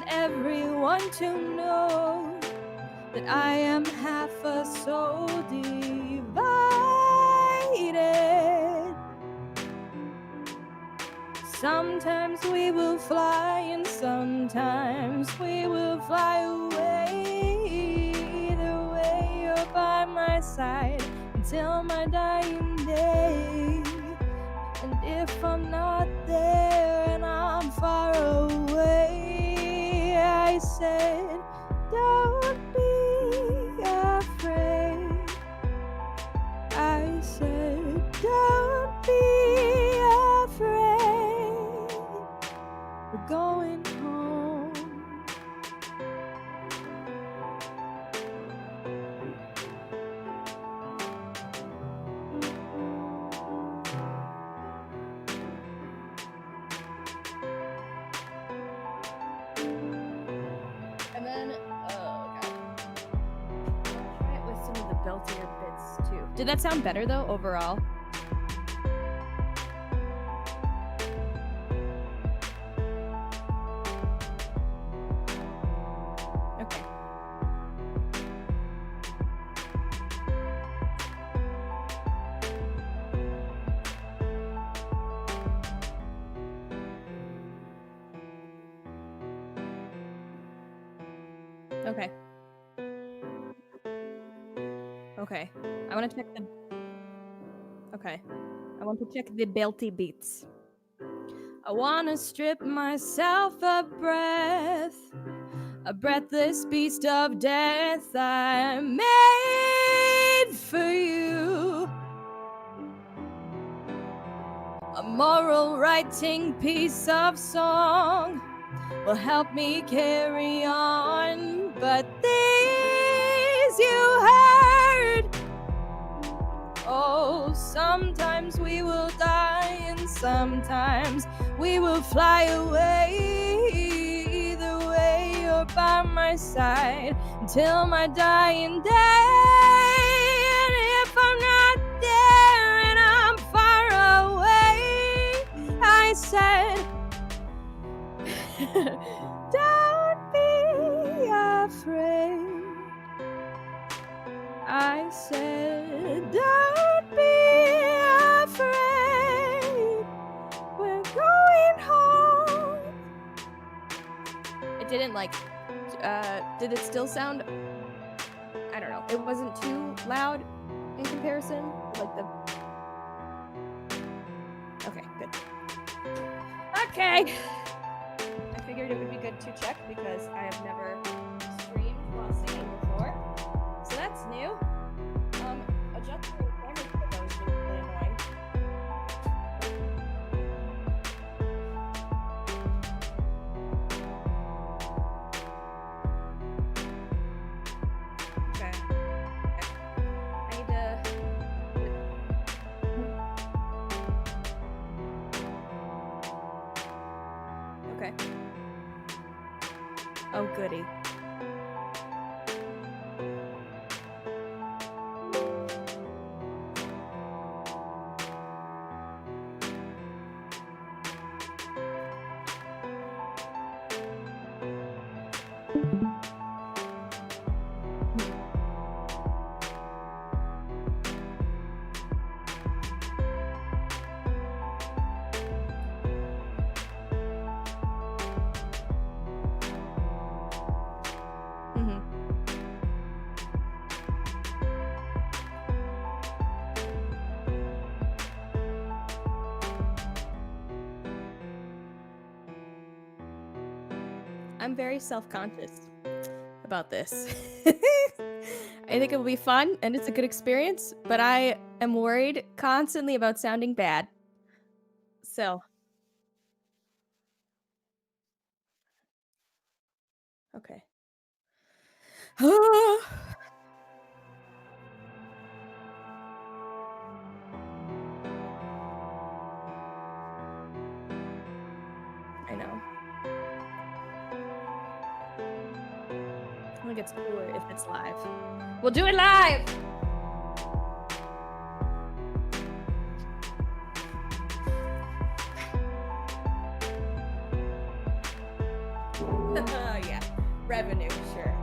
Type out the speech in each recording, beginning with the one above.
want everyone to know that I am half a soul divided. Sometimes we will fly and sometimes we will fly away. Either way, you're by my side until my dying day. And if I'm not there and I'm far away, I said, don't be afraid. I said, don't be afraid. We're going home. And then, oh god, I'll try it with some of the beltier bits too. Did that sound better though overall? Okay. Okay. Okay. I want to check the. Okay. I want to check the belty beats. I want to strip myself of breath, a breathless beast of death I made for you. A moral writing piece of song will help me carry on, but these you heard. Oh, sometimes we will die and sometimes we will fly away. Either way, you're by my side until my dying day. And if I'm not there and I'm far away, I said, don't be afraid. I said, don't be afraid. We're going home. It didn't did it still sound? I don't know. It wasn't too loud in comparison. Okay, good. Okay. I figured it would be good to check because I have never streamed while singing before. So that's new. Adjusting the camera for those was really annoying. Okay. I need to. Okay. Oh, goody. I'm very self-conscious about this. I think it will be fun and it's a good experience, but I am worried constantly about sounding bad. So, okay. I know. I think it's cooler if it's live. We'll do it live! revenue, sure.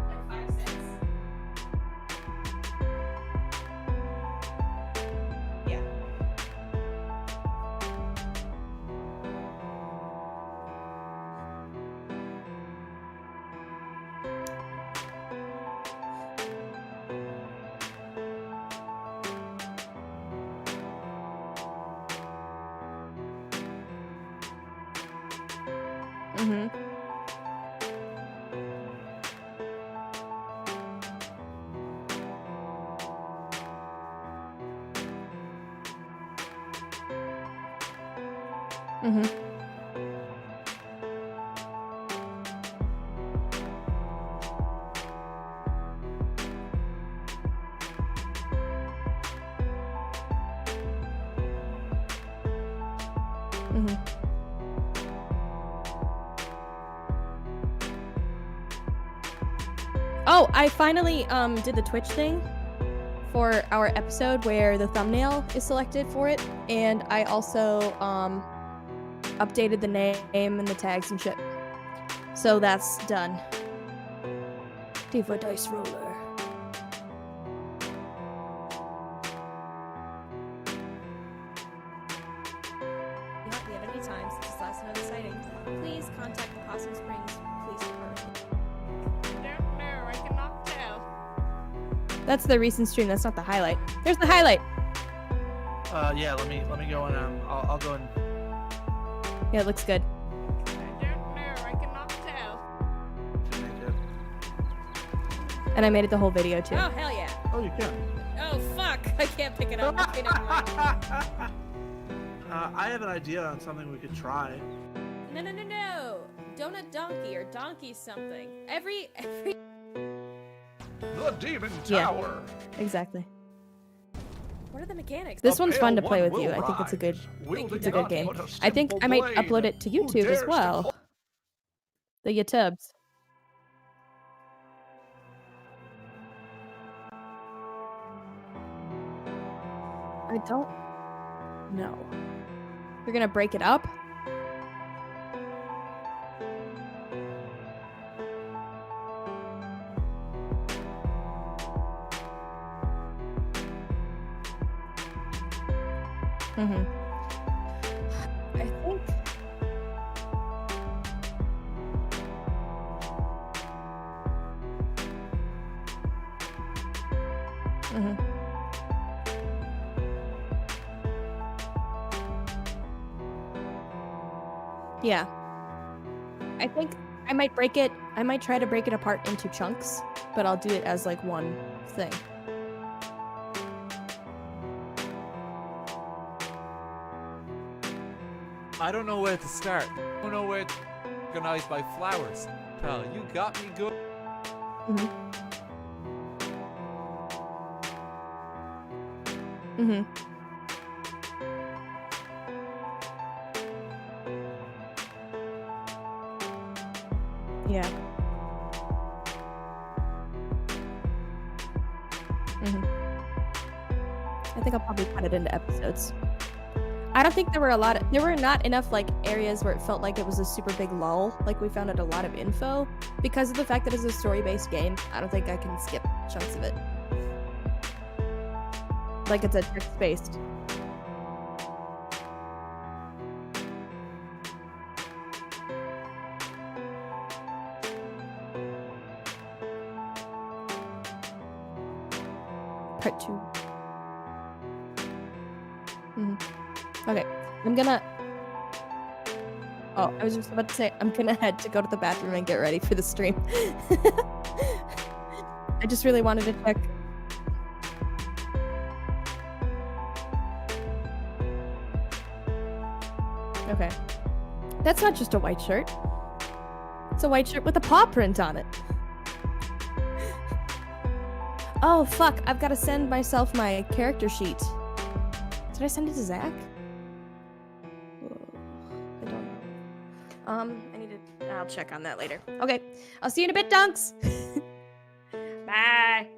Like 5 cents. Yeah. Mm-hmm. Mm-hmm. Mm-hmm. Oh, I finally did the Twitch thing for our episode where the thumbnail is selected for it, and I also updated the name and the tags and shit. So that's done. Diva Dice Roller. You have any time since this last another sighting, please contact the Possum Springs Police Department. Don't know, I cannot tell. That's the recent stream. That's not the highlight. There's the highlight. Yeah. Let me go and I'll go and. Yeah, it looks good. I don't know, I cannot tell. Make it. And I made it the whole video too. Oh, hell yeah. Oh, you can. Oh, fuck. I can't pick it up. Okay, never mind. I have an idea on something we could try. No. Donut donkey or donkey something. Every... The Demon Yeah. Tower. Exactly. What are the mechanics? This A one's fun to pale play one with you. will I think it's a good. rise, wielding It's a good game. but a I think simple I might blade. upload it to Who YouTube dares as to well. The YouTubes. I don't know. You're gonna break it up? Mm-hmm. I think. Mm-hmm. Yeah. I think I might break it. I might try to break it apart into chunks, but I'll do it as like one thing. I don't know where to start. I don't know where to organize my flowers. Pal, you got me good. Mm-hmm. Mm-hmm. Yeah. Mm-hmm. I think I'll probably cut it into episodes. I don't think there were not enough like areas where it felt like it was a super big lull. Like we found out a lot of info because of the fact that it's a story-based game. I don't think I can skip chunks of it. Like it's a text-based. Part 2. Okay, I'm gonna... Oh, I was just about to say, I'm gonna head to go to the bathroom and get ready for the stream. I just really wanted to check. Okay. That's not just a white shirt. It's a white shirt with a paw print on it. Oh, fuck. I've got to send myself my character sheet. Did I send it to Zach? I don't know. I need to... I'll check on that later. Okay. I'll see you in a bit, Dunks. Bye.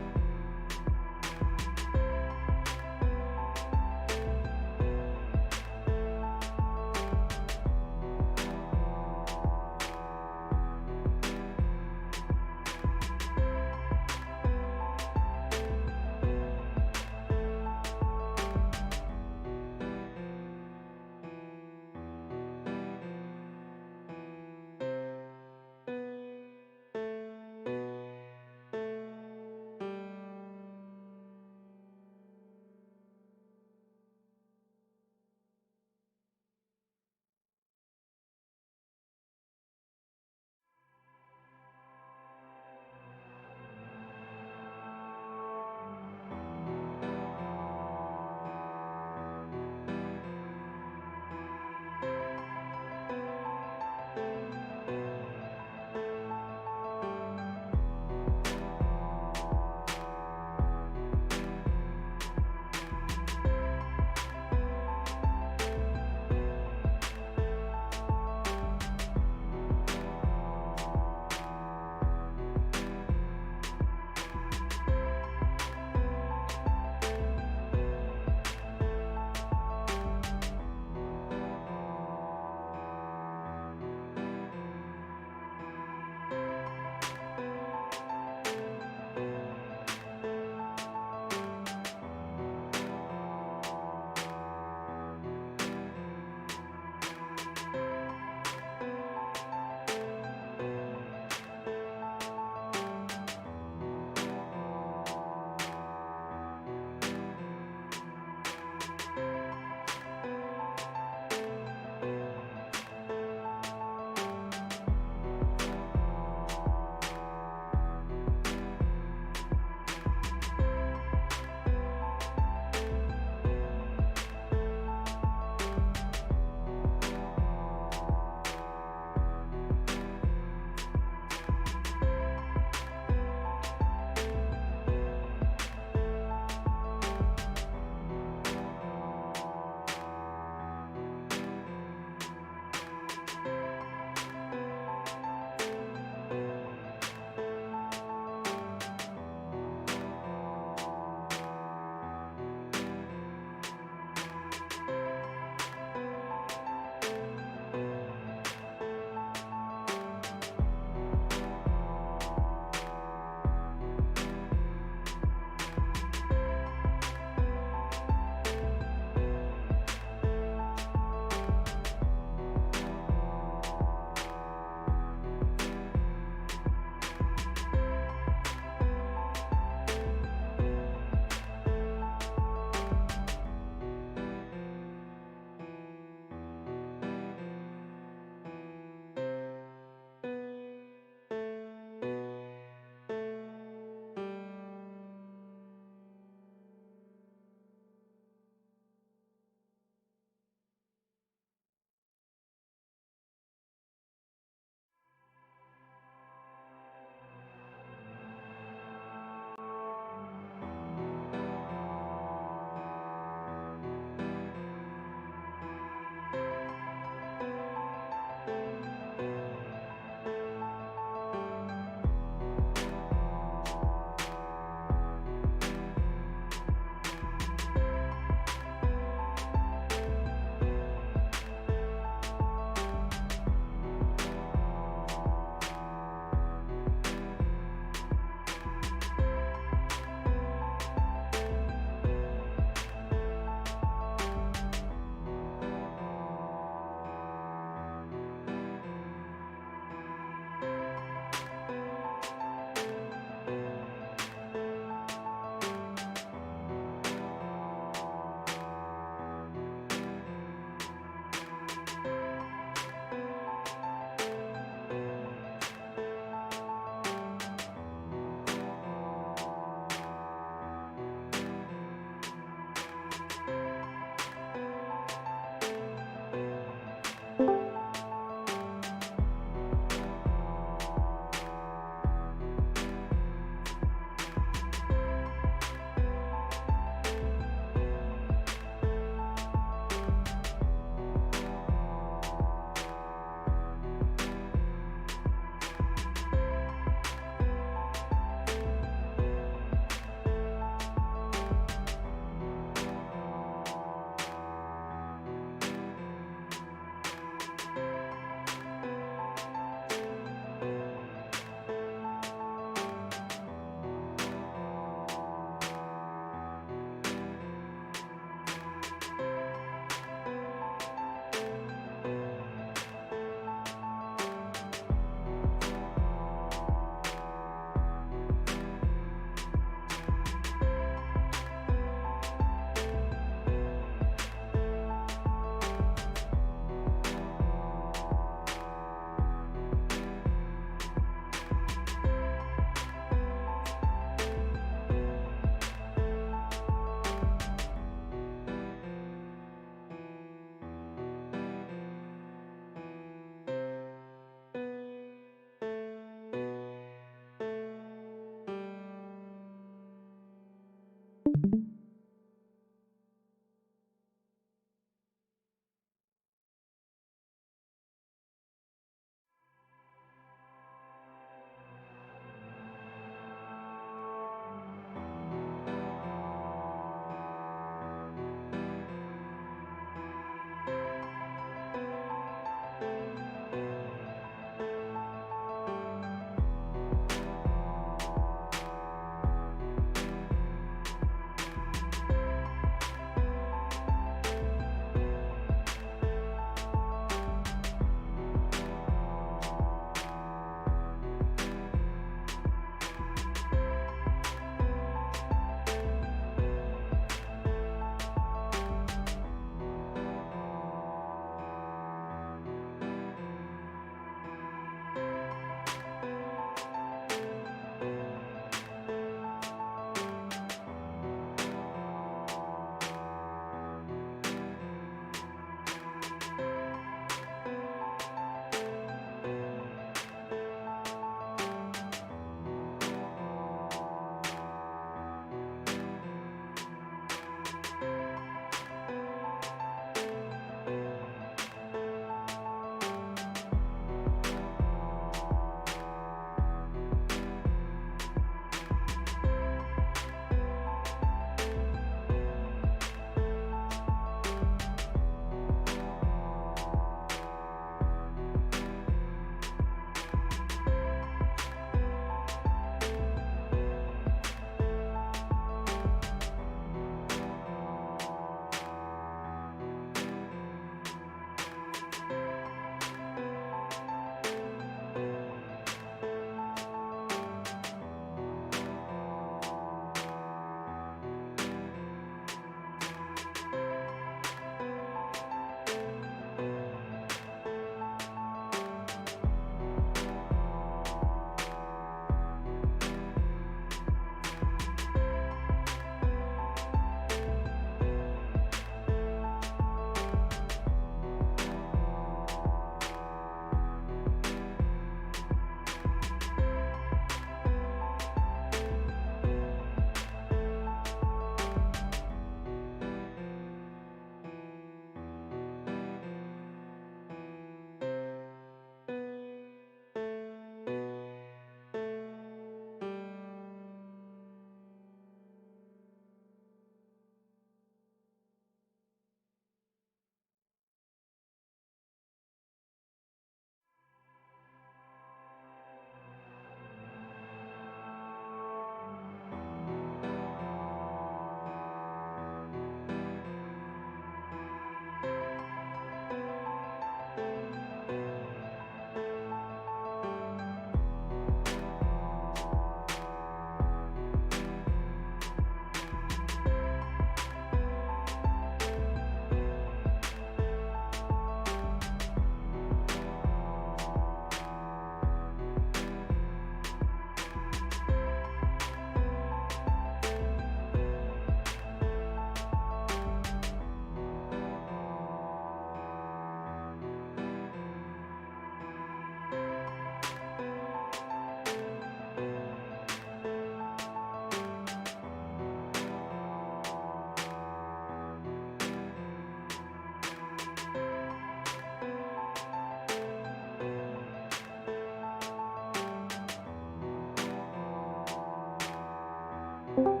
Hello?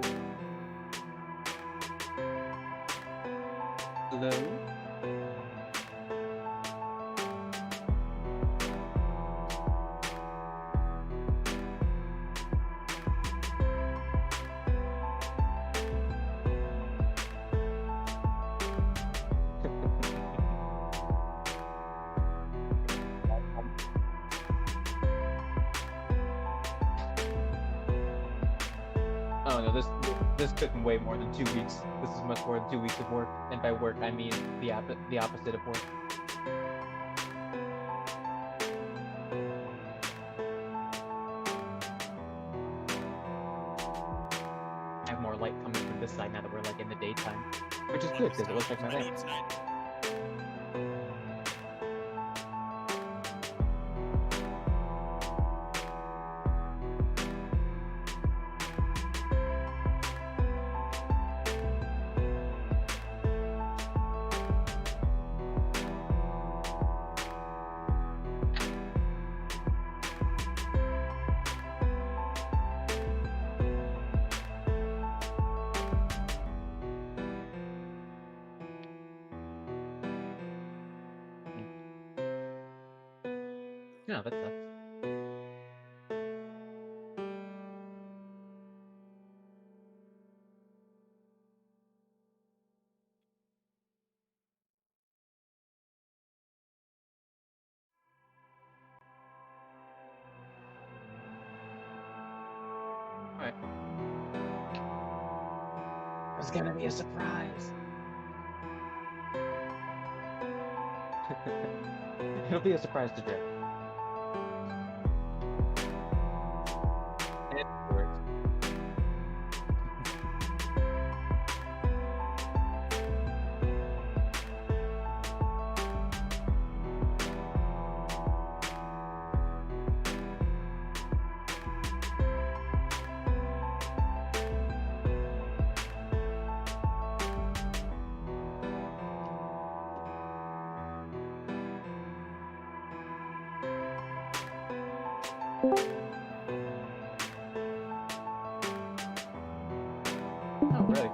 Oh no, this took way more than 2 weeks. This is much more than 2 weeks of work, and by work I mean the opposite of work. I have more light coming from this side now that we're like in the daytime, which is good because it looks like my lamp. No, that sucks. Alright. It's gonna be a surprise. It'll be a surprise to Jay. It works. Oh, really?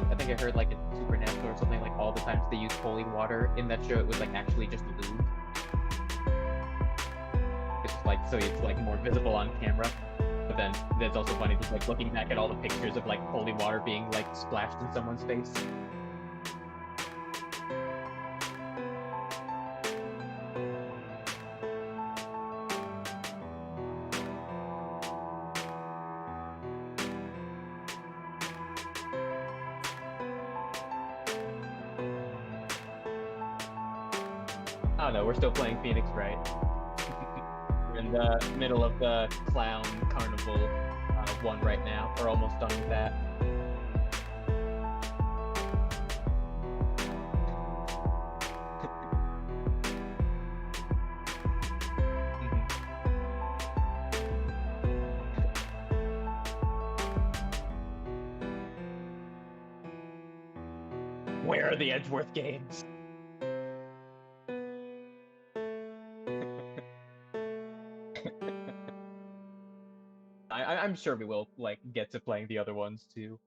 I think I heard like in Supernatural or something, like all the times they used holy water in that show, it was like actually just lube. It's just like, so it's like more visible on camera. But then that's also funny, just like looking back at all the pictures of like holy water being like splashed in someone's face. I don't know, we're still playing Phoenix, right? We're in the middle of the clown carnival one right now. We're almost done with that. Where are the Edgeworth games? I'm sure we will like get to playing the other ones too.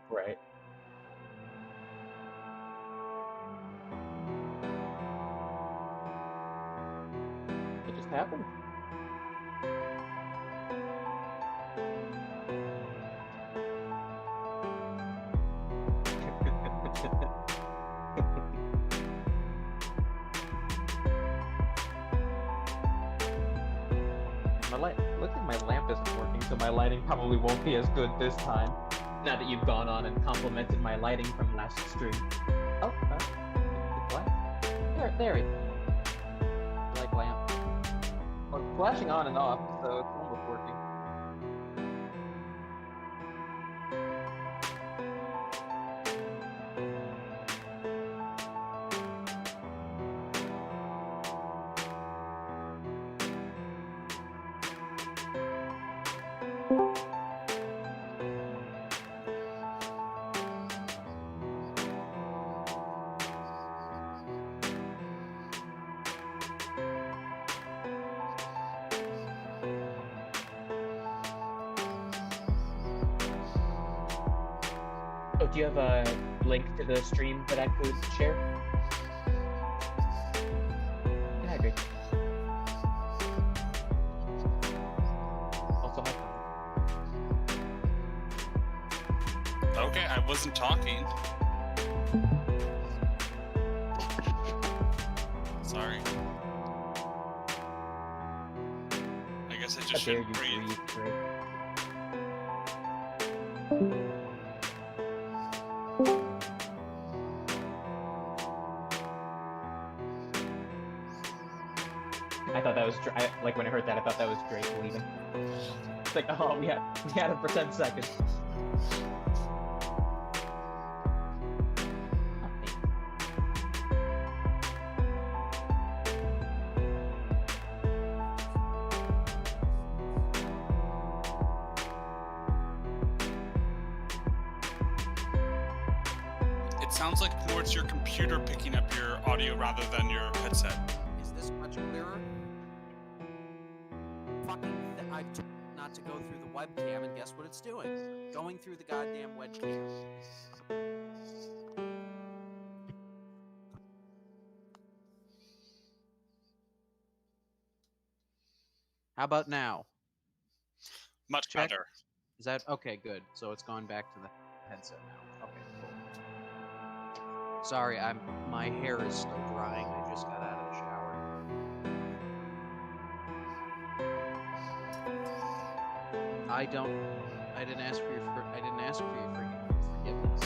Right. It just happened. Looks like my lamp isn't working, so my lighting probably won't be as good this time. Now that you've gone on and complimented my lighting from last stream. Oh, it's black. There we go. flashing on and off, so it's almost working. Oh, do you have a link to the stream that I could share? Yeah, great. Also, hi. Okay, I wasn't talking. Sorry. I guess I just How dare shouldn't you breathe. breathe, Greg. I thought that was like when I heard that, I thought that was Drake leaving. It's like, oh, we had him for 10 seconds. It sounds like more it's your computer picking up your audio rather than your headset. Is this much clearer? I've told not to go through the webcam, and guess what it's doing? Going through the goddamn webcam. How about now? Much Check. better. Is that okay? Good. So it's gone back to the headset now. Okay, cool. Sorry, my hair is still drying. I just got out of the shower. I didn't ask for your forgiveness.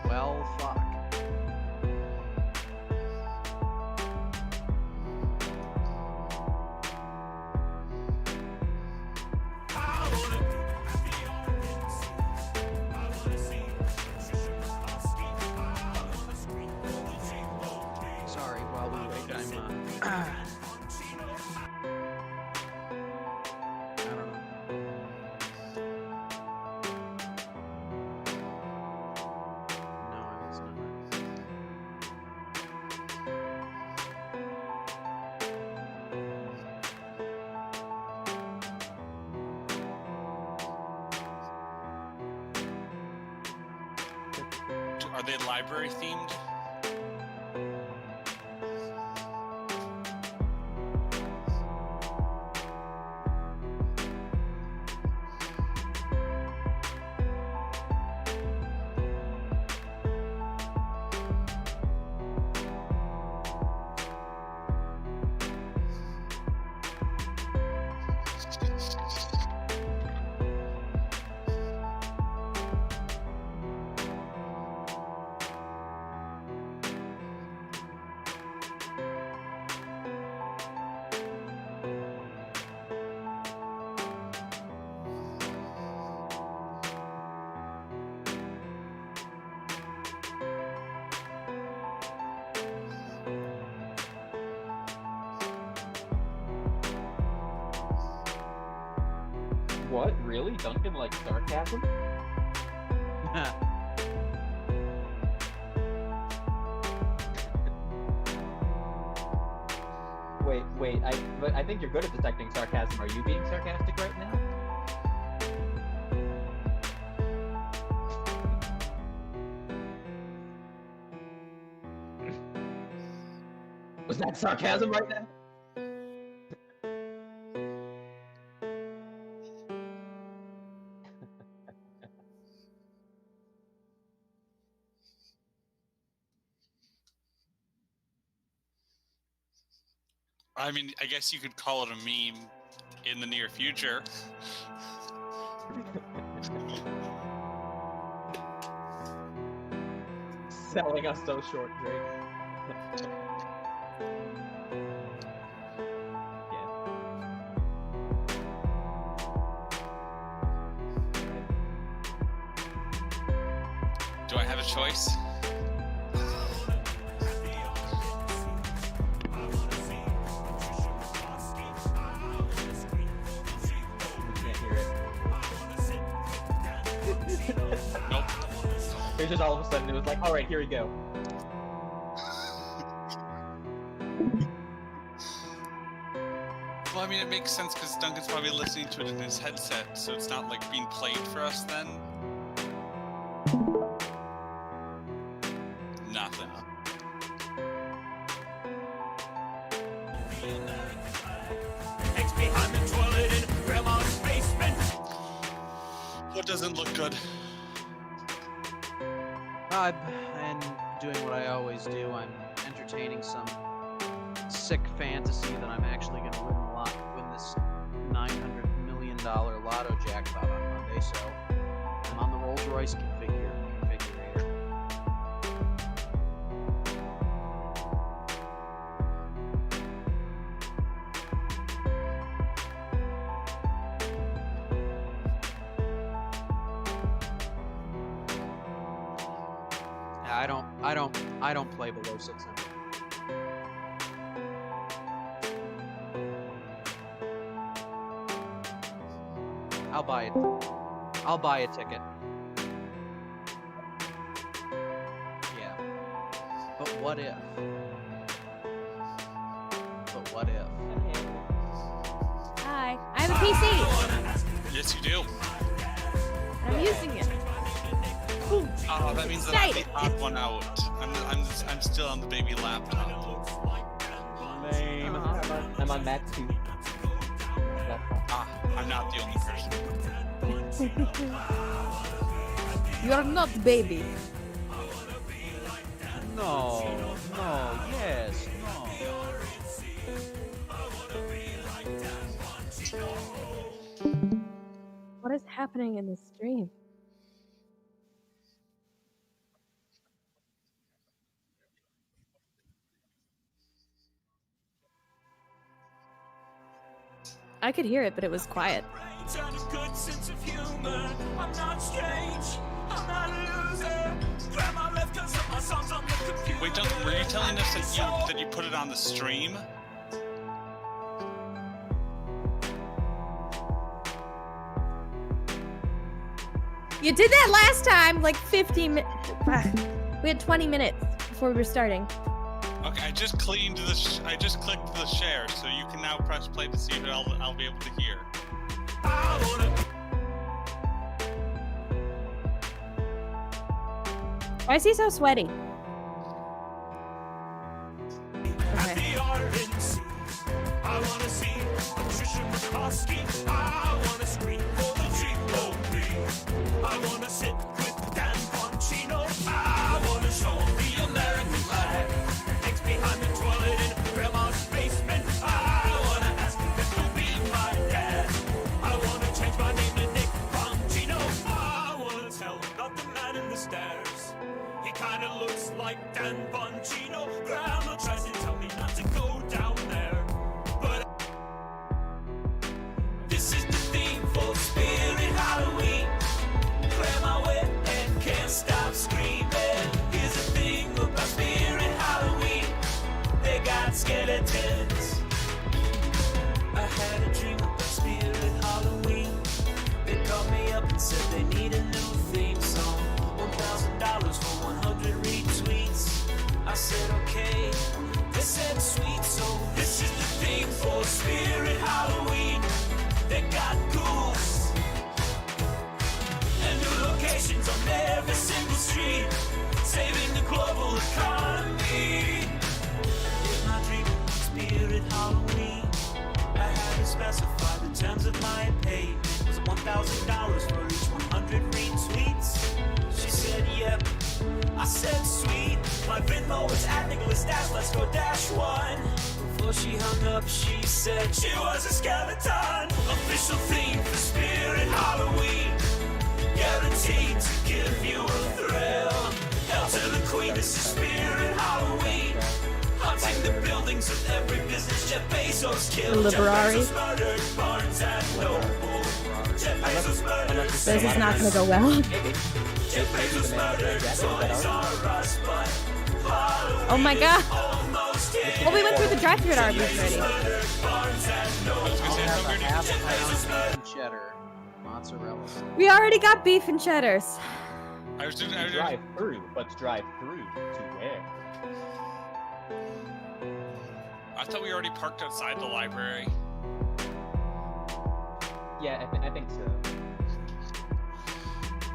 Well, fuck. Sorry, while we wait, I don't know. No, I was not. Are they library themed? What? Really? Duncan likes sarcasm? Wait, I think you're good at detecting sarcasm. Are you being sarcastic right now? Was that sarcasm right now? I mean, I guess you could call it a meme in the near future. selling us those short drinks. Yeah. Do I have a choice? We can't hear it. Nope. It was just all of a sudden, it was like, alright, here we go. Well, I mean, it makes sense because Duncan's probably listening to it in his headset, so it's not like being played for us then. Nothing. Behind the toilet in grandma's basement. What doesn't look good? I'm doing what I always do. I'm entertaining some sick fantasy that I'm actually going to win this $900 million lotto jackpot on Monday. So I'm on the Rolls-Royce configurator. I don't play below 600. I'll buy it. I'll buy a ticket. Yeah. But what if? Hi. I have a PC. Yes, you do. And I'm using it. Ooh. Oh, that means that I'm the odd one out. I'm still on the baby laptop. Lame. I'm on Matt too. Ah, I'm not the only person. You're not baby. No, yes, What is happening in this stream? I could hear it, but it was quiet. And a good sense of humor. I'm not strange. I'm not a loser. Grandma left 'cause of my songs on the computer. Wait, Duncan, were you telling us that you put it on the stream? You did that last time, like 15 minutes. We had 20 minutes before we were starting. Okay, I just clicked the share, so you can now press play to see if I'll be able to hear. Why is he so sweaty? Okay. I wanna see Trisha McCloskey. I wanna scream for the G.O.P. I wanna sit with Dan Bongino. I wanna show the American flag. Eggs behind the toilet in grandma's basement. I wanna ask him if he'll be my dad. I wanna change my name to Nick Bongino. I wanna tell him about the man in the stairs. He kinda looks like Dan Bongino. Grandma tries to tell me not to go down there, but this is the theme for Spirit Halloween. Grandma went and can't stop screaming. Here's the thing about Spirit Halloween. They got skeletons. I had a dream about Spirit Halloween. They called me up and said they need a new theme song. $1,000 for 100 retweets. I said okay. They said sweet, so this is the theme for Spirit Halloween. They got ghouls and new locations on every single street, saving the global economy. In my dream of Spirit Halloween, I had to specify the terms of my pay. Was it $1,000 for each 100 retweets? She said yep. I said sweet. My Venmo was at Nicholas Dash. Let's go dash one. Before she hung up, she said she was a skeleton. Official theme for Spirit Halloween. Guaranteed to give you a thrill. Hell to the queen, this The Liberari. This is not gonna go well. Oh my god! Well, we went through the drive-thru at Arby's already. Half pound beef and cheddar, mozzarella. We already got beef and cheddars. I was doing. Drive through, but drive through to where? I thought we already parked outside the library. Yeah, I think so.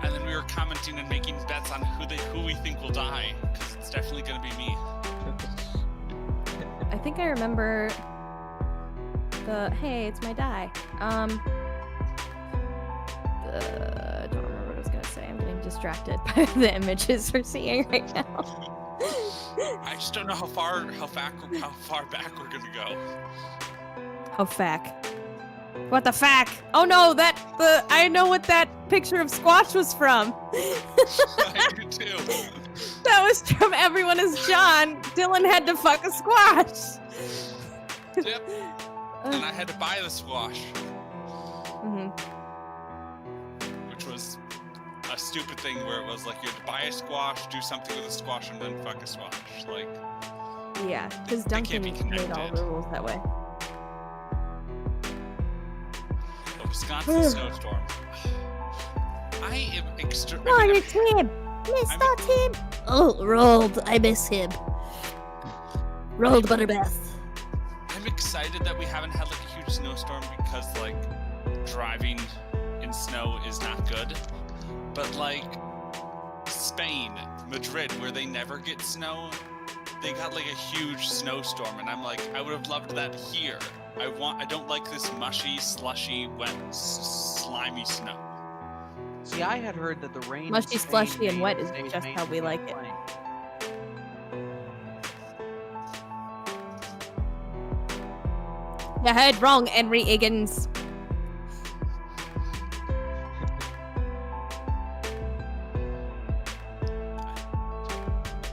And then we were commenting and making bets on who we think will die, because it's definitely going to be me. I think I remember the hey, it's my die. I don't remember what I was gonna say. I'm getting distracted by the images we're seeing right now. I just don't know how far back we're going to go. Oh, fack. What the fack? Oh no, I know what that picture of Squash was from. I do too. That was from Everyone is John. Dylan had to fuck a squash. Yep. And I had to buy the squash. Mm-hmm. Which was a stupid thing where it was like you had to buy a squash, do something with a squash, and then fuck a squash. Like, Yeah, because They can't Duncan be made all connected. the rules that way. the Wisconsin snowstorm. I am extremely. Oh, your team! Mr. Team! Oh, Rolled. I miss him. Rolled Butterbeth. I'm excited that we haven't had like a huge snowstorm because like driving in snow is not good. But like Spain, Madrid, where they never get snow, they got like a huge snowstorm, and I'm like, I would have loved that here. I don't like this mushy, slushy, wet, slimy snow. See, I had heard that the rain. Mushy, in Spain slushy, and wet is stays just how mainly we on like the it. plain. You heard wrong, Henry Higgins.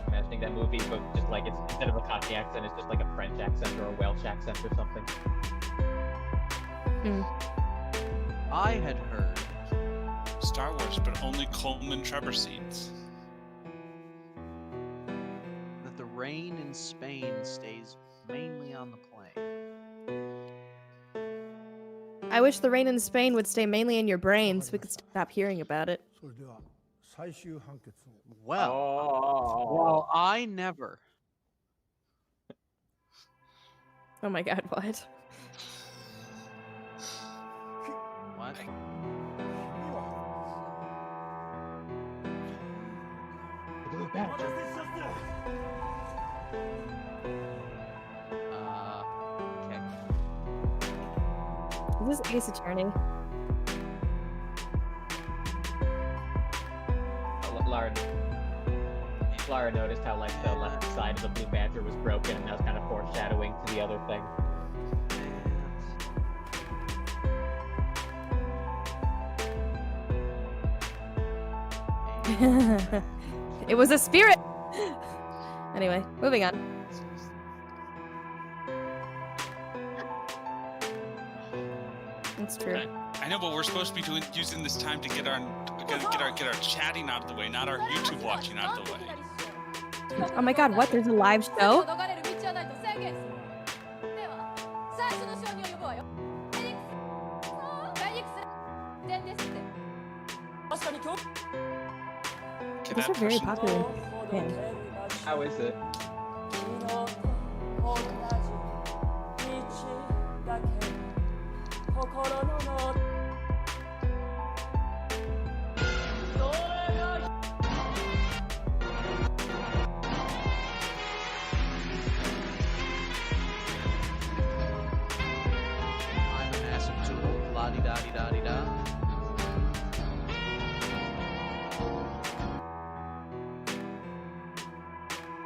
Imagining that movie, but just like it's instead of a Cockney accent, it's just like a French accent or a Welsh accent or something. I had heard Star Wars, but only Coleman Trevor scenes. that the rain in Spain stays mainly on the plain. I wish the rain in Spain would stay mainly in your brain so we could stop hearing about it. それでは最終判決を Well, well, I never. Oh my god, what? What? Blue Badger. Okay. Is this Ace Attorney? Lara noticed how like the left side of the Blue Badger was broken, and that was kind of foreshadowing to the other thing. It was a spirit! Anyway, moving on. That's true. I know, but we're supposed to be using this time to get our chatting out of the way, not our YouTube watching out of the way. Oh my god, what? There's a live show? Okay, These that are very person- popular. Yeah. How is it? I'm a massive tool. La di da di da di da.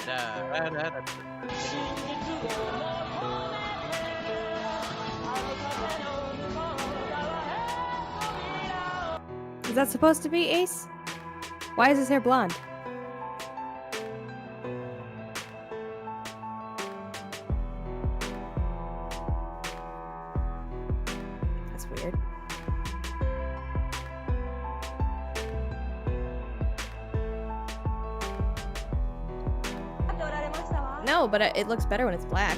Da, da, da, da. Is that supposed to be Ace? Why is his hair blonde? No, but it looks better when it's black.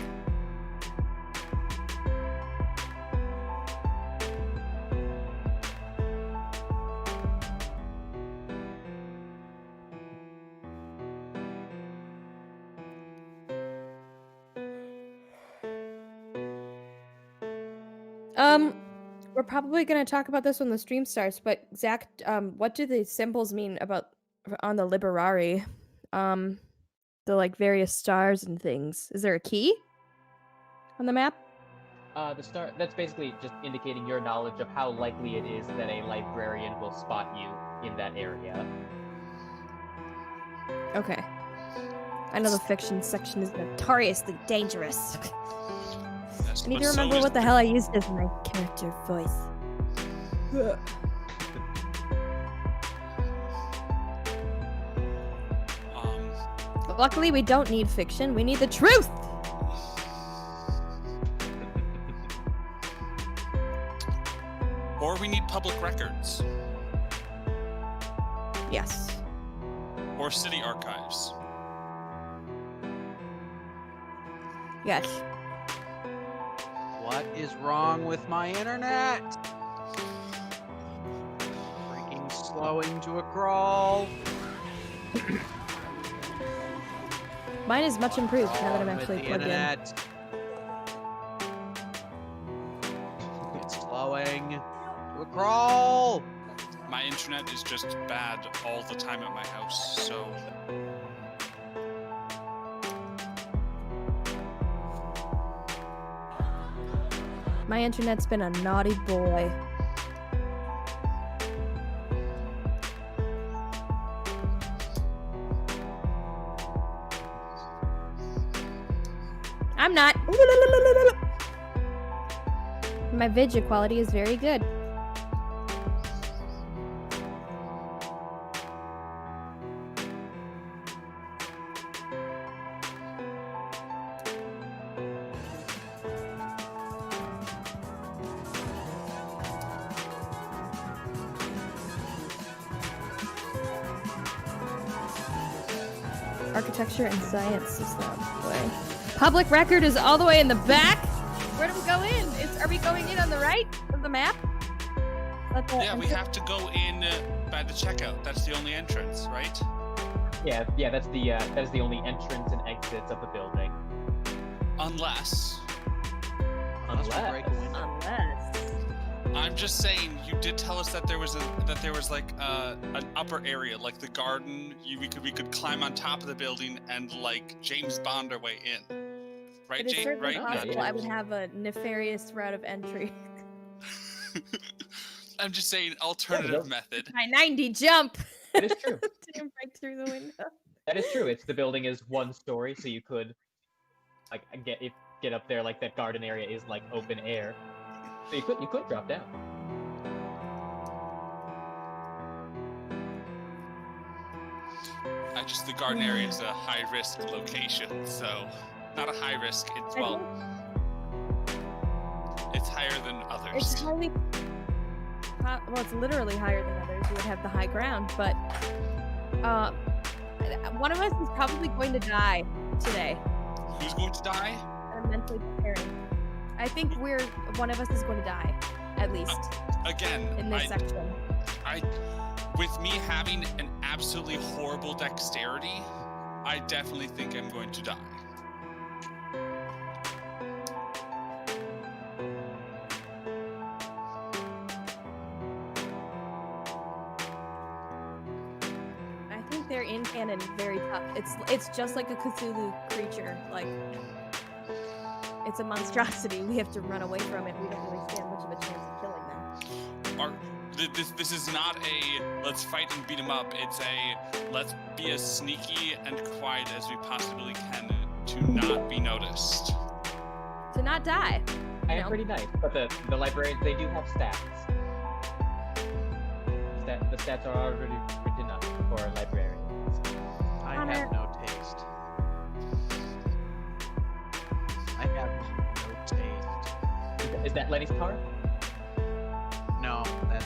We're probably gonna talk about this when the stream starts, but Zach, what do the symbols mean about on the Liberari? The like various stars and things. Is there a key on the map? The star, that's basically just indicating your knowledge of how likely it is that a librarian will spot you in that area. Okay. I know the fiction section is notoriously dangerous. Yes, I need but to so remember is what the hell I used as my character voice. Luckily, we don't need fiction. We need the truth. Or we need public records. Yes. Or city archives. Yes. What is wrong with my internet? Freaking slowing to a crawl. Mine is much improved now that I'm Wrong with actually the plugged in. internet. It's slowing to a crawl. My internet is just bad all the time at my house, so My internet's been a naughty boy. I'm not. My video quality is very good. Architecture and science is that way. Public record is all the way in the back. Where do we go in? Are we going in on the right of the map? yeah, we have to go in by the checkout. That's the only entrance, right? Yeah, that is the only entrance and exits of the building. Unless we break a window. I'm just saying, you did tell us that there was like an upper area, like the garden. We could climb on top of the building and like James Bond our way in, right? It is certainly right? possible Yeah. I would have a nefarious route of entry. I'm just saying, alternative method. My 90 jump. That is true. Didn't break through the window. That is true. The building is one story, so you could like get up there. Like that garden area is like open air, so you could drop down. The garden area is a high risk location, so not a high risk. It's it's higher than others. It's highly. Well, it's literally higher than others. You would have the high ground, but one of us is probably going to die today. Who's going to die? I'm mentally preparing. I think one of us is going to die, at least Again, in this section. With me having an absolutely horrible dexterity, I definitely think I'm going to die. I think they're in canon very tough. It's just like a Cthulhu creature. Like it's a monstrosity. We have to run away from it. We don't really stand much of a chance of killing them. This is not a let's fight and beat them up. It's a let's be as sneaky and quiet as we possibly can to not be noticed. To not die. I am pretty nice, but the librarians, they do have stats. The stats are already written up for librarians. I have no taste. I have no taste. Is that Lenny's car? No, that's.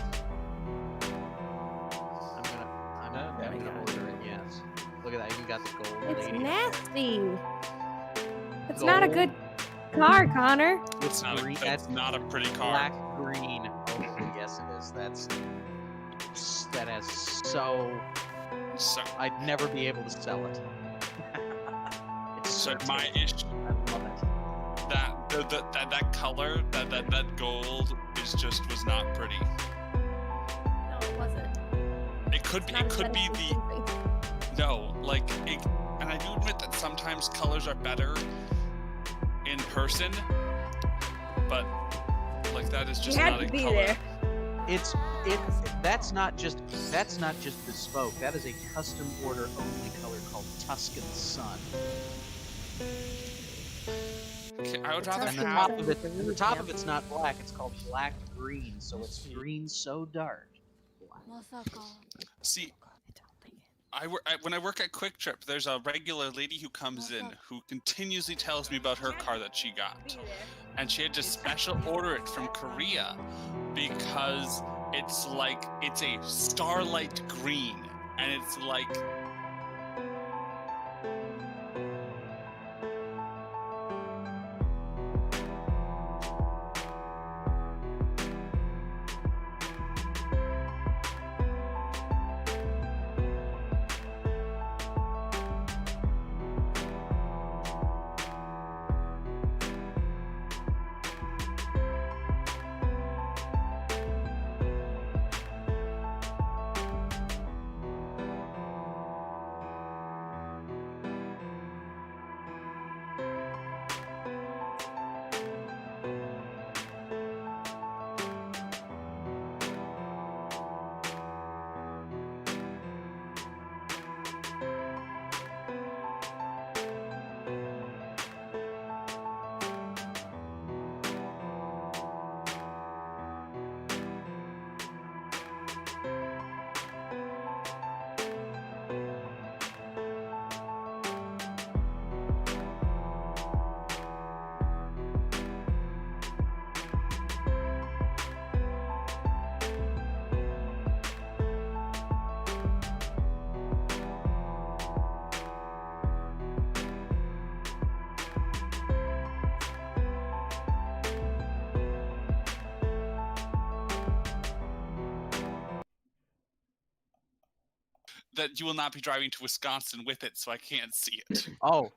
I'm gonna order it. Yes. Look at that. Even got the gold It's lady. nasty. It's not a good car, Connor. It's not green. that's not a pretty car. Black green. Oh, yes, it is. That has so. So, I'd never be able to sell it. It's so so my tasty. issue I love it. that color, that gold was not pretty. No, it wasn't. It could be no, like and I do admit that sometimes colors are better in person, but like that is just You had not to a be color. there. That's not just bespoke. That is a custom order only color called Tuscan Sun. Okay, I would rather And the have top of it's not black. It's called black green. So it's green so dark. see. When I work at Quick Trip, there's a regular lady who comes in who continuously tells me about her car that she got, and she had to special order it from Korea because it's a starlight green, and it's like that you will not be driving to Wisconsin with it, so I can't see it. Oh.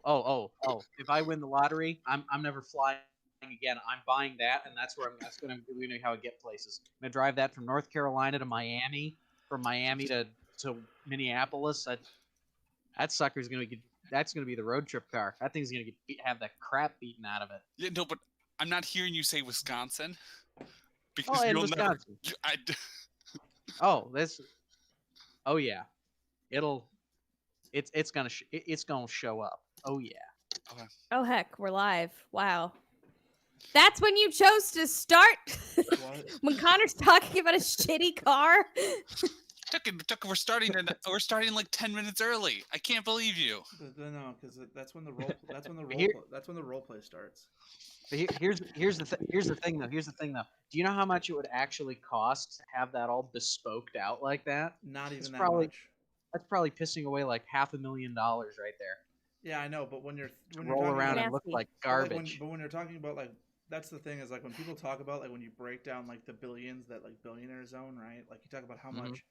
If I win the lottery, I'm never flying again. I'm buying that, and that's gonna be how I get places. I'm gonna drive that from North Carolina to Miami, from Miami to Minneapolis. That sucker's that's gonna be the road trip car. That thing's gonna have the crap beaten out of it. Yeah, no, but I'm not hearing you say Wisconsin because Oh, in you'll Wisconsin. never. Oh yeah, it's gonna show up. Oh yeah. Oh heck, we're live. Wow. That's when you chose to start? When Connor's talking about a shitty car? Duncan, we're starting like 10 minutes early. I can't believe you. No, because that's when the role play starts. But here's the thing though. Do you know how much it would actually cost to have that all bespoked out like that? Not even that probably, much. That's probably pissing away like $500,000 right there. Yeah, I know, but when you're Roll talking around about, and look like garbage. but when you're talking about like, that's the thing is like when people talk about like when you break down like the billions that like billionaires own, right? Like you talk about how much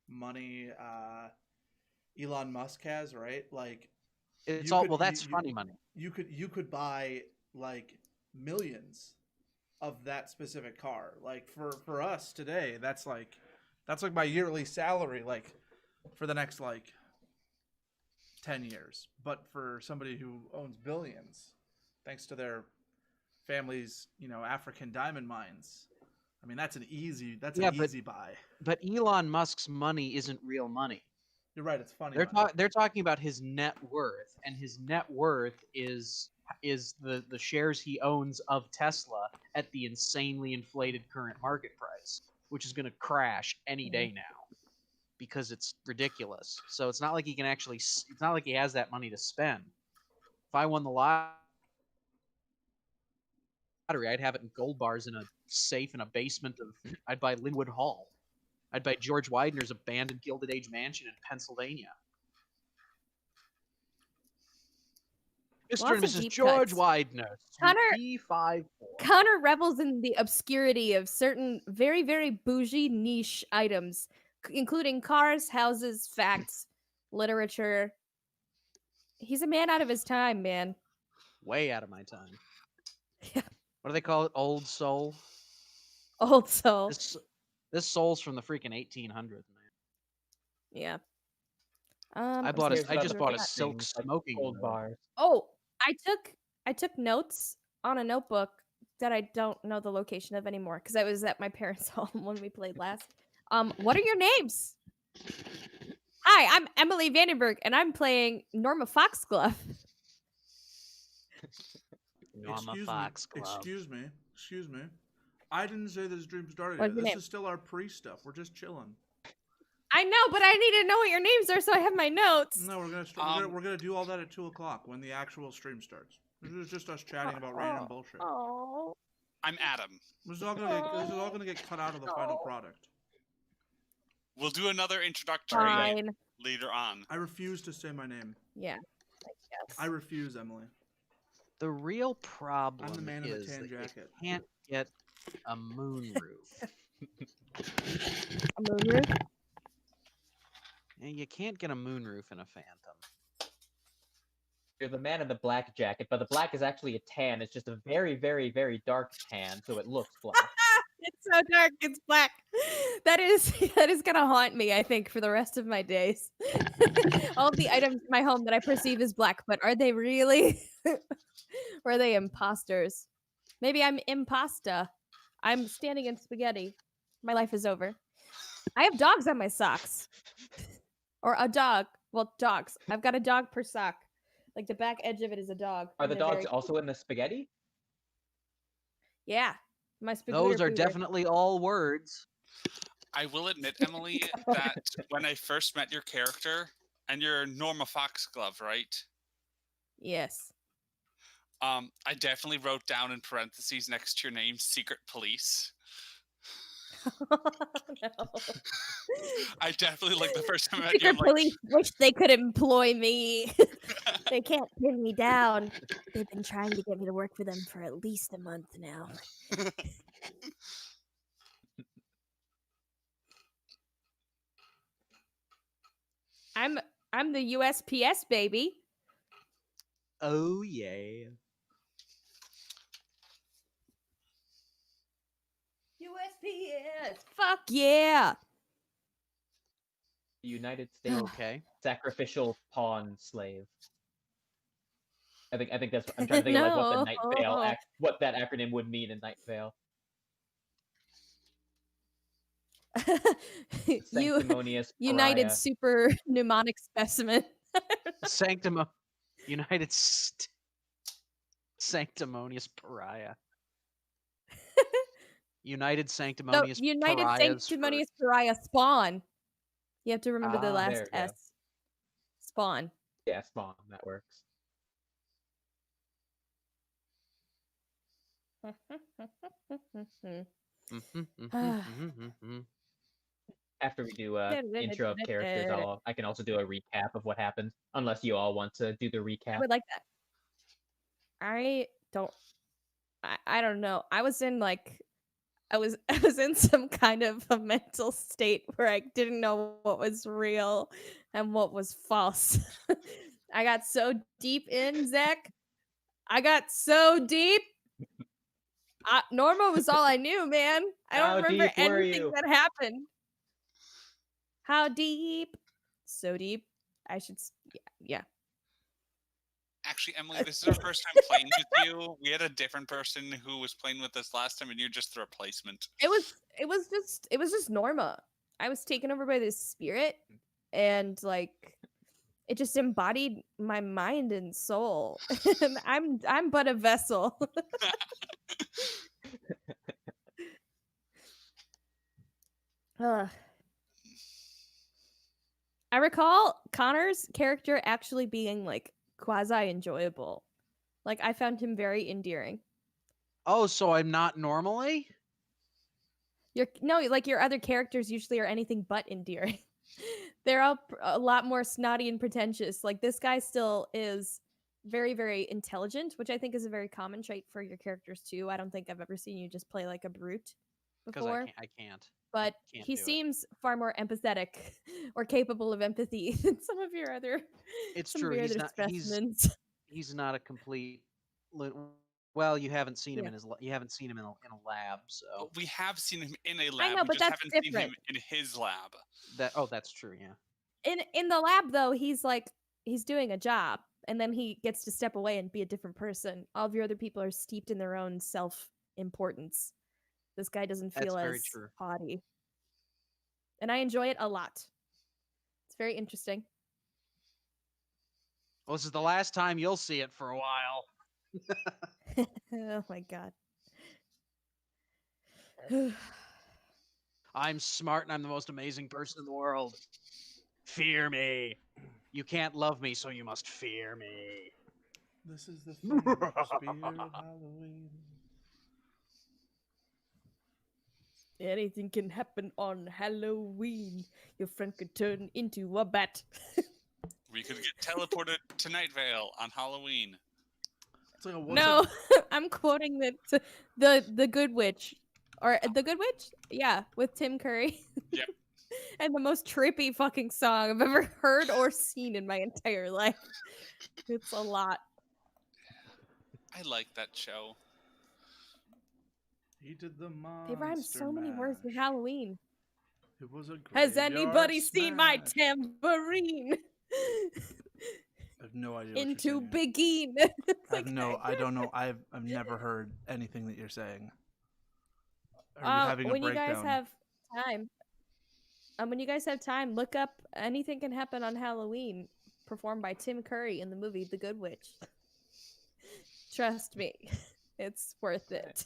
money Elon Musk has, right? Like it's all that's funny money. You could buy like millions of that specific car. Like for us today, that's like my yearly salary like for the next like 10 years. But for somebody who owns billions, thanks to their family's, African diamond mines, I mean, that's an easy buy. But Elon Musk's money isn't real money. You're right, it's funny. They're talking about his net worth, and his net worth is the shares he owns of Tesla at the insanely inflated current market price, which is going to crash any day now because it's ridiculous. So it's not like he can it's not like he has that money to spend. If I won the lottery, I'd have it in gold bars in a safe in a basement I'd buy Linwood Hall. I'd buy George Widener's abandoned Gilded Age mansion in Pennsylvania. Mr. Lots and of Mrs. deep George cuts. Widener. Connor- B54. Connor revels in the obscurity of certain very, very bougie niche items, including cars, houses, facts, literature. He's a man out of his time, man. Way out of my time. Yeah. What do they call it? Old soul? Old soul. This soul's from the freaking 1800s, man. Yeah. I I'm bought Cares I about just the bought a big silk things, like smoking gold room. bars. Oh, I took notes on a notebook that I don't know the location of anymore because I was at my parents' home when we played last. What are your names? Hi, I'm Emily Vandenberg, and I'm playing Norma Foxglove. Norma Excuse Foxglove. me. Excuse me. I didn't say this dream started What's yet. your This name? is still our pre-stuff. We're just chilling. I know, but I need to know what your names are so I have my notes. No, we're gonna do all that at 2:00 when the actual stream starts. This is just us chatting about random bullshit. Oh. I'm Adam. This is all gonna get cut out of the final product. We'll do another introductory Fine. later on. I refuse to say my name. Yeah. I guess. I refuse, Emily. The real problem I'm the man in the is tan that jacket. you can't get a moonroof. A moonroof? And you can't get a moonroof in a Phantom. You're the man in the black jacket, but the black is actually a tan. It's just a very, very, very dark tan, so it looks black. It's so dark. It's black. That is gonna haunt me, I think, for the rest of my days. All the items in my home that I perceive as black, but are they really? Or are they imposters? Maybe I'm impasta. I'm standing in spaghetti. My life is over. I have dogs on my socks. Or a dog. Well, dogs. I've got a dog per sock. Like the back edge of it is a dog. Are the and they're dogs very- also in the spaghetti? Yeah. My Those are spaghetti. definitely all words. I will admit, Emily, that when I first met your character, and you're Norma Foxglove, right? Yes. I definitely wrote down in parentheses next to your name, Secret Police. No. I definitely, like, the first time I met you, Secret I'm like, police wish they could employ me. They can't pin me down. They've been trying to get me to work for them for at least a month now. I'm the USPS baby. Oh yeah. USPS. Fuck yeah. United States Okay. Sacrificial Pawn Slave. I think that's. I'm trying to think of like what the Night Vale what that acronym would mean in Night Vale. Sanctimonious United Pariah. super mnemonic specimen. Sanctimonious Pariah. United So Sanctimonious United Pariahs Sanctimonious Pariah Spawn. You have to remember the Ah, last there we go. S. Spawn. Yeah, Spawn. That works. After we do intro of characters, I can also do a recap of what happened. Unless you all want to do the I recap. would like that. I don't know. I was in some kind of a mental state where I didn't know what was real and what was false. I got so deep in, Zach. I got so deep. Norma was all I knew, man. I How don't remember deep were anything you? that happened. How deep? So deep. I should. Yeah. actually, Emily, this is our first time playing with you. We had a different person who was playing with us last time, and you're just the replacement. It was just Norma. I was taken over by this spirit, and like it just embodied my mind and soul. And I'm but a vessel. I recall Connor's character actually being like quasi enjoyable. Like I found him very endearing. Oh, so I'm not normally? Like your other characters usually are anything but endearing. They're all a lot more snotty and pretentious. Like this guy still is very, very intelligent, which I think is a very common trait for your characters too. I don't think I've ever seen you just play like a brute Because before. I can't. But can't he do it. seems far more empathetic or capable of empathy than some of your other. It's some of true. your He's other not. specimens. He's not a complete. Well, you haven't seen him Yeah. in his. You haven't seen him in a lab, so We have seen him in a I lab. know, we but just that's haven't seen him different. in his lab. that. Oh, that's true. Yeah. In the lab though, he's doing a job, and then he gets to step away and be a different person. All of your other people are steeped in their own self-importance. This guy doesn't That's feel very as true. haughty. And I enjoy it a lot. It's very interesting. Well, this is the last time you'll see it for a while. Oh my god. I'm smart and I'm the most amazing person in the world. Fear me. You can't love me, so you must fear me. This is the thing about the spirit of Halloween. Anything can happen on Halloween. Your friend could turn into a bat. We could get teleported to Night Vale on Halloween. It's like a once No, I'm quoting the Good Witch, or the Good Witch, yeah, with Tim Curry. Yep. And the most trippy fucking song I've ever heard or seen in my entire life. It's a lot. I like that show. He did the monster They rhyme so many words with mash. Halloween. It was a Has graveyard anybody seen my smash. tambourine? I have no idea what you're Into saying. Begin. I have no. I don't know. I've never heard anything that you're saying. Are you having a when breakdown? you guys have time, when you guys have time, look up Anything Can Happen on Halloween, performed by Tim Curry in the movie The Good Witch. Trust me, it's worth it.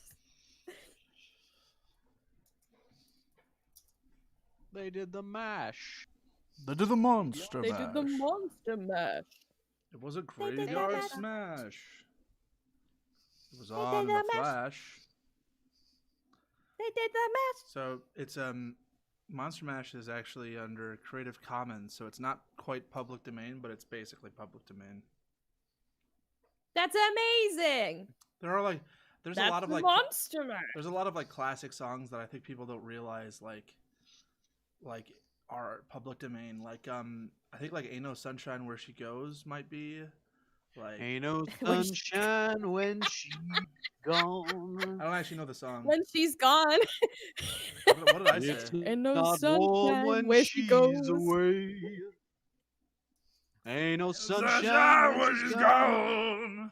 They did the mash. They did the monster They mash. did the monster mash. It was a did the graveyard mash. smash. It was They on did the the mash. Flash. They did the mash. So it's Monster Mash is actually under Creative Commons, so it's not quite public domain, but it's basically public domain. That's amazing. There are there's That's a lot of the monster mash. there's a lot of classic songs that I think people don't realize are public domain. I think Ain't No Sunshine Where She Goes might be Ain't no When she- sunshine when she's gone. I don't actually know the song. When she's gone. What did I say? It's And no not warm sunshine when where she she's goes. away. Ain't no sunshine Sunshine when when she's she's gone. gone.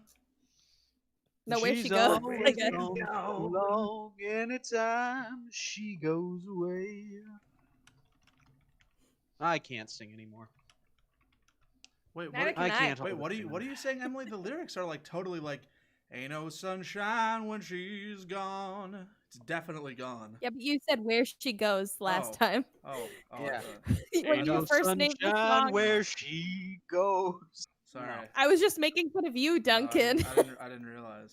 No, where she She's goes. always I guess. gone too long anytime she goes away. I can't sing anymore. Wait, Neither what? can I I. can't. Wait, hold what a are you? tune. What are you saying, Emily? The lyrics are totally "Ain't no sunshine when she's gone." It's definitely gone. Yeah, but you said where she goes last Oh. time. Oh, Yeah. When Ain't you no first named the sunshine song. where she goes. sorry. I was just making fun of you, Duncan. I didn't realize.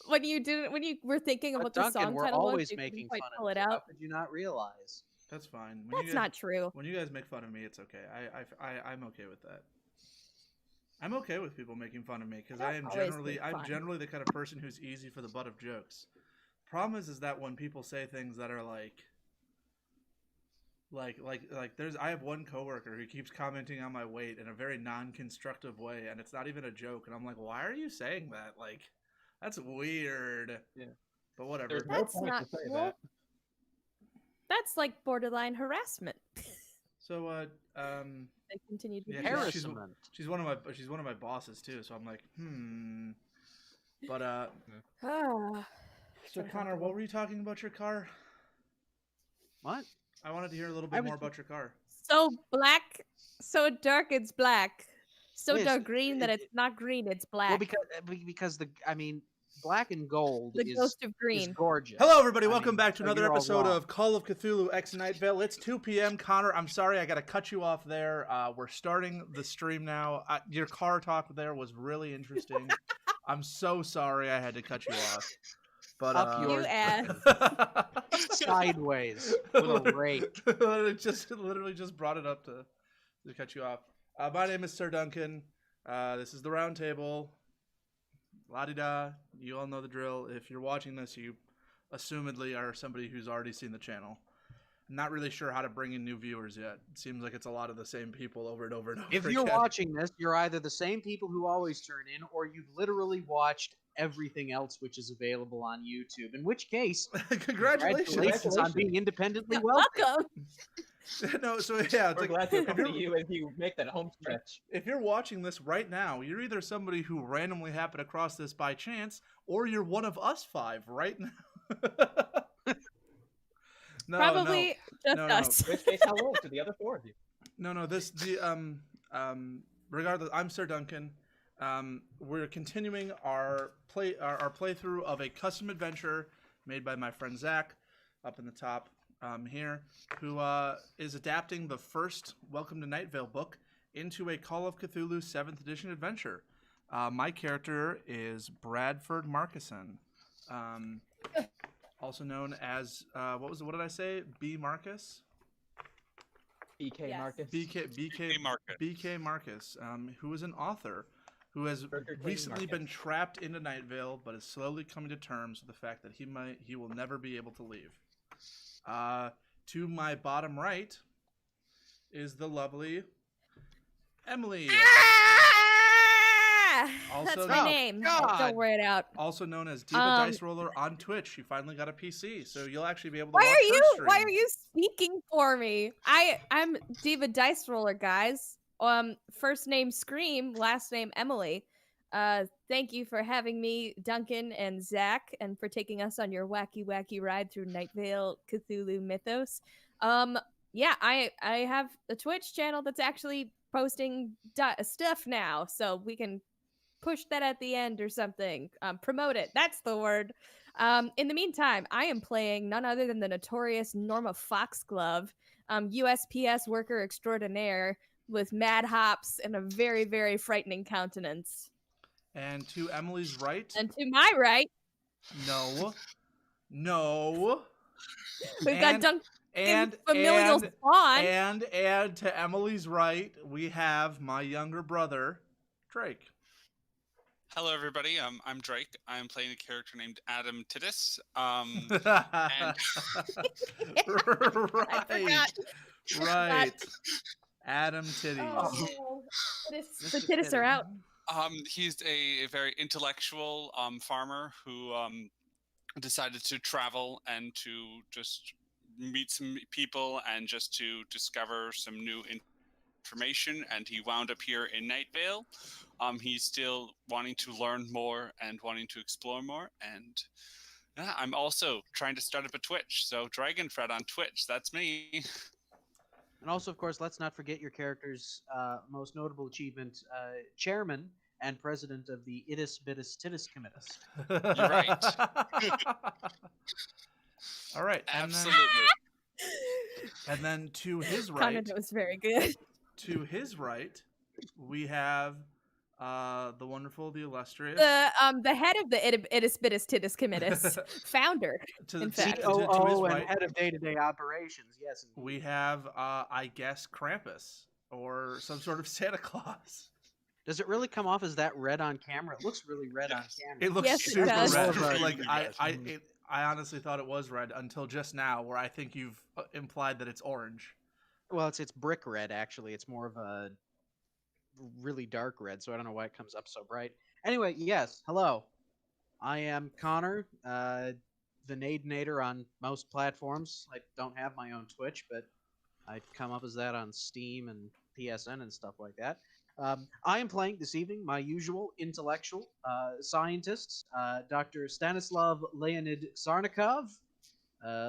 when you were thinking But about the Duncan, song we're title, always you couldn't making quite fun pull of it you. How out. could you not realize? That's fine. That's not true. When you guys make fun of me, it's okay. I'm okay with that. I'm okay with people making fun of me because I am Always make I'm fun. generally the kind of person who's easy for the butt of jokes. Problem is that when people say things that are there's I have one coworker who keeps commenting on my weight in a very non-constructive way, and it's not even a joke, and I'm like, why are you saying that? That's weird. Yeah. But whatever. There's no That's point not to say cool. that. That's borderline harassment. So They continue to do Yeah, that. Harassment. she's one of my bosses too, so I'm like, But Ah. so Connor, what were you talking about your car? What? I wanted to hear a little I bit was more about your car. So black, so dark, it's black. So Yes, dark green that it- it's not green, it's black. Well, because black and gold the is ghost of is green. gorgeous. Hello, everybody. I Welcome mean, back to so another you're all episode wrong. of Call of Cthulhu X Night Vale. It's 2 p.m. Connor, I'm sorry, I got to cut you off there. We're starting the stream now. Your car talk there was really interesting. I'm so sorry I had to cut you off. But Up You yours. ass. Sideways with a rake. It literally just brought it up to cut you off. My name is Sir Duncan. This is the round table. La-di-da. You all know the drill. If you're watching this, you assumedly are somebody who's already seen the channel. I'm not really sure how to bring in new viewers yet. It seems like it's a lot of the same people over and over and over If you're again. watching this, you're either the same people who always turn in, or you've literally watched everything else which is available on YouTube. In which case, Congratulations. on being independently wealthy. Welcome. No, so yeah, it's We're like, glad to if accompany you're, you as you make that home stretch. if you're watching this right now, you're either somebody who randomly happened across this by chance, or you're one of us 5 right now. No, Probably just no. us. In which case, hello to the other 4 of you. No. Regardless, I'm Sir Duncan. We're continuing our playthrough of a custom adventure made by my friend Zach, up in the top here, who is adapting the first Welcome to Night Vale book into a Call of Cthulhu 7th edition adventure. My character is Bradford Markison, also known as what did I say? B. Marcus. BK Yes. Marcus. BK Marcus, who is an author who has Burger King recently been Marcus. trapped into Night Vale, but is slowly coming to terms with the fact that he will never be able to leave. To my bottom right is the lovely Emily, Also- That's my Oh, name. God. Don't worry it out. also known as Diva Dice Roller on Twitch. She finally got a PC, so you'll actually be able to Why watch are her you? stream. Why are you speaking for me? I'm Diva Dice Roller, guys. First name Scream, last name Emily. Thank you for having me, Duncan and Zach, and for taking us on your wacky ride through Night Vale Cthulhu mythos. Yeah, I have a Twitch channel that's actually posting stuff now, so we can push that at the end or something. Promote it. That's the word. In the meantime, I am playing none other than the notorious Norma Foxglove, USPS worker extraordinaire with mad hops and a very, very frightening countenance. And to Emily's right, And to my right, no, we've got Duncan and Familial Spawn. and to Emily's right, we have my younger brother, Drake. Hello, everybody. I'm Drake. I'm playing a character named Adam Titus. Right. Adam Titties. Oh, the titties are out. He's a very intellectual farmer who decided to travel and to just meet some people and just to discover some new information. And he wound up here in Night Vale. He's still wanting to learn more and wanting to explore more. And yeah, I'm also trying to start up a Twitch. So Dragonfred on Twitch, that's me. And also, of course, let's not forget your character's most notable achievement, chairman and president of the Itis Bitis Titis Committis. You're right. All right. Absolutely. And then to his right, Content was very good. to his right, we have the wonderful, the illustrious. The head of the Itis Bitis Titis Committis, founder. To, in to- fact. to his COO and right, head of day-to-day operations. Yes. indeed. we have, I guess, Krampus or some sort of Santa Claus. Does it really come off as that red on camera? It looks really red on Yes. camera. It looks Yes, it super does. red. Right. Like Yes. I honestly thought it was red until just now, where I think you've implied that it's orange. Well, it's brick red actually. It's more of a really dark red, so I don't know why it comes up so bright. Anyway, yes. Hello, I am Connor, the Nadenator on most platforms. I don't have my own Twitch, but I come up as that on Steam and PSN and stuff like that. I am playing this evening my usual intellectual scientist, Dr. Stanislav Leonid Sarnikov,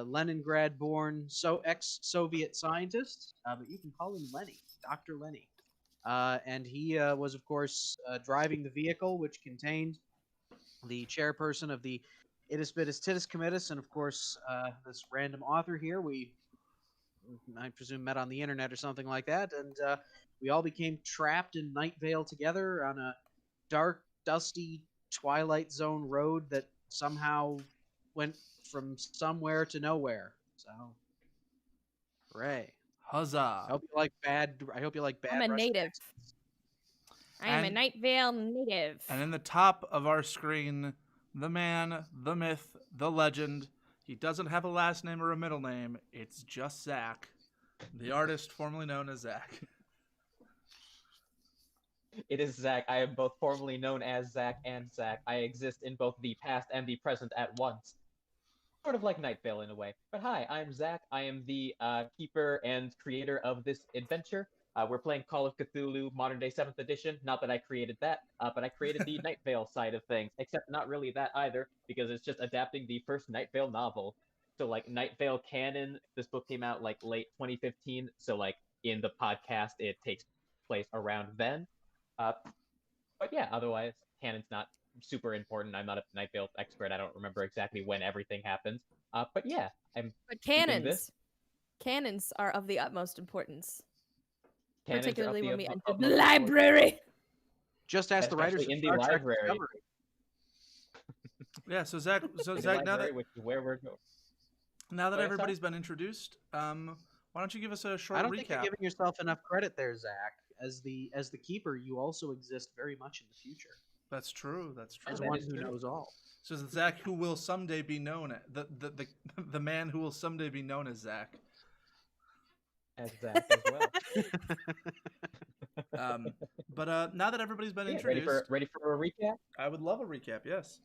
Leningrad-born ex-Soviet scientist, but you can call him Lenny, Dr. Lenny. And he was, of course, driving the vehicle which contained the chairperson of the Itis Bitis Titis Committis, and of course, this random author here. I presume, met on the internet or something like that, and we all became trapped in Night Vale together on a dark, dusty Twilight Zone road that somehow went from somewhere to nowhere. So, hooray! I Huzzah! hope you like bad. I hope you like bad. I'm a Russian native. accents. I am a And- Night Vale native. And in the top of our screen, the man, the myth, the legend. He doesn't have a last name or a middle name. It's just Zach, the artist formerly known as Zach. It is Zach. I am both formally known as Zach and Zach. I exist in both the past and the present at once. Sort of like Night Vale in a way. But hi, I'm Zach. I am the keeper and creator of this adventure. We're playing Call of Cthulhu Modern Day 7th Edition. Not that I created that, but I created the Night Vale side of things. Except not really that either, because it's just adapting the first Night Vale novel. So like Night Vale canon, this book came out like late 2015. So like in the podcast, it takes place around then. But yeah, otherwise, canon's not super important. I'm not a Night Vale expert. I don't remember exactly when everything happens. But yeah, I'm But keeping this. cannons are of the utmost importance. Canons are of Particularly the when we utmost enter the importance. library. Just ask the writers of Especially in the Star Trek library. Discovery. Yeah, so Zach, In the now that library, which is where we're going. now that Go ahead, everybody's been introduced, why don't you give us a short I don't think you're recap? giving yourself enough credit there, Zach. As the keeper, you also exist very much in the future That's true. That's true. as That one is who true. knows all. So Zach, who will someday be known the man who will someday be known as Zach. As Zach as well. But now that everybody's been Yeah, introduced, ready for a recap? I would love a recap. Yes.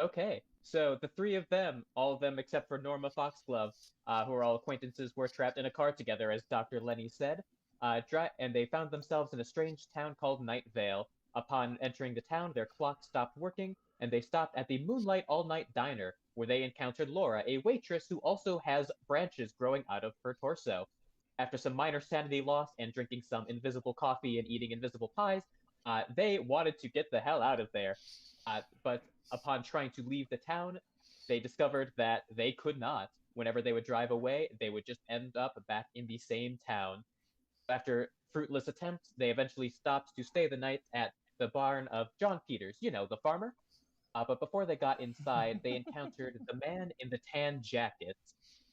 Okay, so the three of them, all of them except for Norma Foxglove, who are all acquaintances, were trapped in a car together, as Dr. Lenny said, and they found themselves in a strange town called Night Vale. Upon entering the town, their clock stopped working, and they stopped at the Moonlight All-Night Diner, where they encountered Laura, a waitress who also has branches growing out of her torso. After some minor sanity loss and drinking some invisible coffee and eating invisible pies, they wanted to get the hell out of there. But upon trying to leave the town, they discovered that they could not. Whenever they would drive away, they would just end up back in the same town. After fruitless attempts, they eventually stopped to stay the night at the barn of John Peters, you know, the farmer. But before they got inside, they encountered the man in the tan jacket,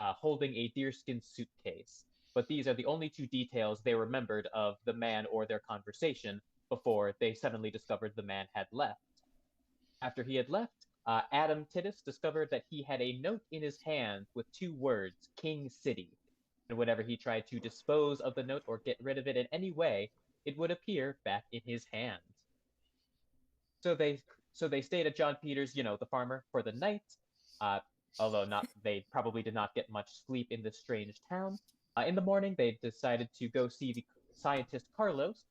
holding a deerskin suitcase. But these are the only two details they remembered of the man or their conversation before they suddenly discovered the man had left. After he had left, Adam Titus discovered that he had a note in his hand with two words, King City. And whenever he tried to dispose of the note or get rid of it in any way, it would appear back in his hand. So they stayed at John Peters, you know, the farmer, for the night. Although they probably did not get much sleep in this strange town. In the morning, they decided to go see the scientist Carlos.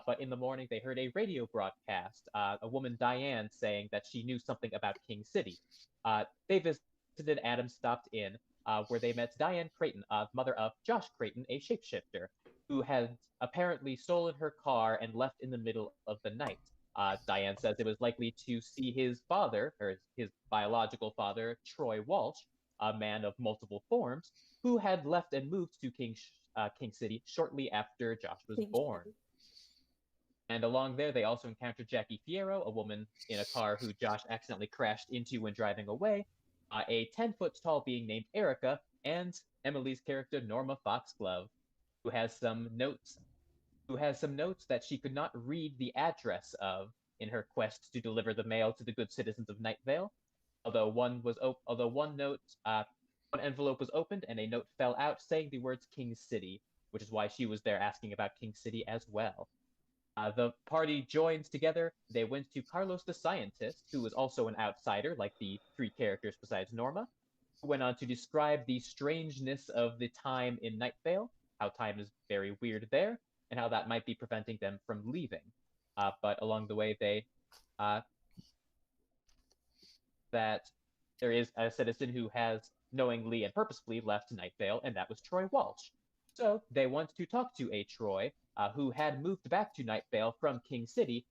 But in the morning, they heard a radio broadcast, a woman, Diane, saying that she knew something about King City. They visited Adam stopped in, where they met Diane Creighton, mother of Josh Creighton, a shapeshifter, who had apparently stolen her car and left in the middle of the night. Diane says it was likely to see his father, or his biological father, Troy Walsh, a man of multiple forms, who had left and moved to King City shortly after Josh was born. And along there, they also encountered Jackie Fierro, a woman in a car who Josh accidentally crashed into when driving away, a 10-foot tall being named Erica, and Emily's character Norma Foxglove, who has some notes that she could not read the address of in her quest to deliver the mail to the good citizens of Night Vale. Although one envelope was opened and a note fell out saying the words King City, which is why she was there asking about King City as well. The party joins together. They went to Carlos the Scientist, who was also an outsider, like the three characters besides Norma, who went on to describe the strangeness of the time in Night Vale, how time is very weird there, and how that might be preventing them from leaving. But along the way, that there is a citizen who has knowingly and purposefully left Night Vale, and that was Troy Walsh. So they want to talk to a Troy, who had moved back to Night Vale from King City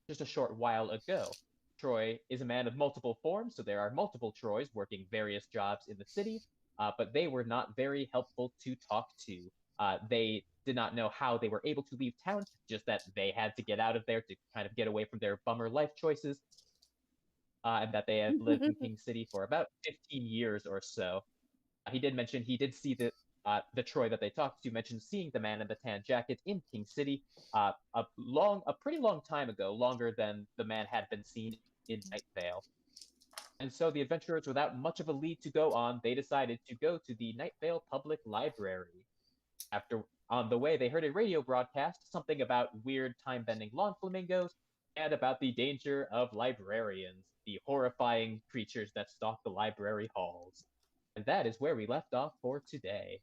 just a short while ago. Troy is a man of multiple forms, so there are multiple Troys working various jobs in the city, but they were not very helpful to talk to. They did not know how they were able to leave town, just that they had to get out of there to kind of get away from their bummer life choices, and that they had lived in King City for about 15 years or so. He did mention he did see the Troy that they talked to mentioned seeing the man in the tan jacket in King City a pretty long time ago, longer than the man had been seen in Night Vale. And so the adventurers, without much of a lead to go on, they decided to go to the Night Vale Public Library. On the way, they heard a radio broadcast, something about weird time-bending lawn flamingos, and about the danger of librarians, the horrifying creatures that stalk the library halls. And that is where we left off for today.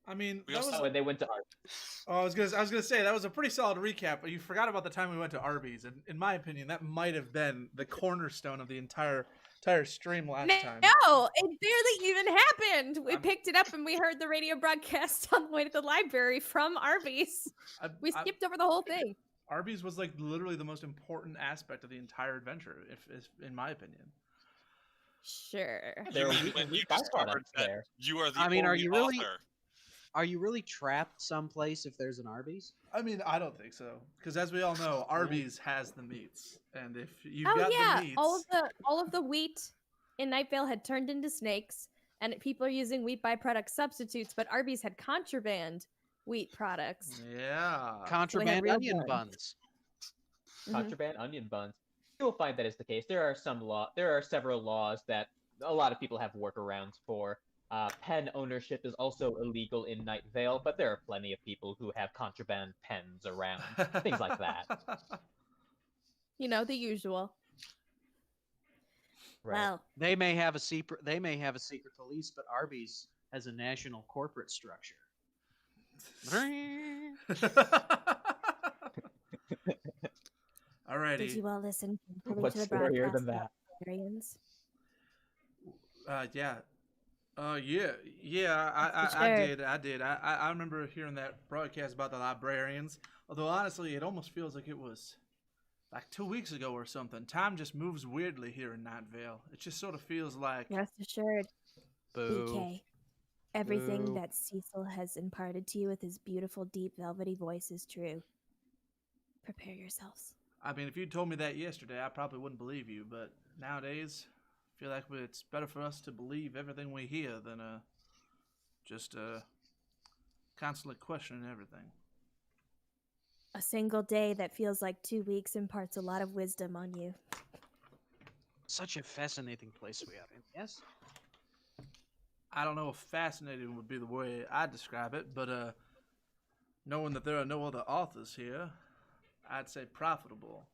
I mean, We that also- was. Oh, and they went to art. Oh, I was gonna say that was a pretty solid recap, but you forgot about the time we went to Arby's, and in my opinion, that might have been the cornerstone of the entire stream last time. No, it barely even happened. We I'm- picked it up and we heard the radio broadcast on the way to the library from Arby's. We skipped over the whole thing. Arby's was like literally the most important aspect of the entire adventure, if in my opinion. Sure. There were when wheat you discovered byproducts that there. you are the I mean, are only you really- author. Are you really trapped someplace if there's an Arby's? I mean, I don't think so, because as we all know, Arby's has the meats, and if you've Oh got yeah, the meats, all of the wheat in Night Vale had turned into snakes, and people are using wheat byproduct substitutes. But Arby's had contraband wheat products. yeah, Contraband real onion buns. buns. Mhm. Contraband onion buns. You will find that is the case. There are several laws that a lot of people have workarounds for. Pen ownership is also illegal in Night Vale, but there are plenty of people who have contraband pens around. Things like that. You know, the usual. Right. Well, They may have a secret. They may have a secret police, but Arby's has a national corporate structure. Alrighty. Did you all listen carefully What's to the scarier broadcast than about that? librarians? Yeah. Yeah. I Sure. did. I remember hearing that broadcast about the librarians. Although honestly, it almost feels like it was like 2 weeks ago or something. Time just moves weirdly here in Night Vale. It just sort of feels like Rest assured, Boo. BK, everything Boo. that Cecil has imparted to you with his beautiful, deep, velvety voice is true. Prepare yourselves. I mean, if you told me that yesterday, I probably wouldn't believe you. But nowadays, I feel like it's better for us to believe everything we hear than just constantly questioning everything. A single day that feels like 2 weeks imparts a lot of wisdom on you. Such a fascinating place we are in. Yes. I don't know if fascinating would be the way I'd describe it, but knowing that there are no other authors here, I'd say profitable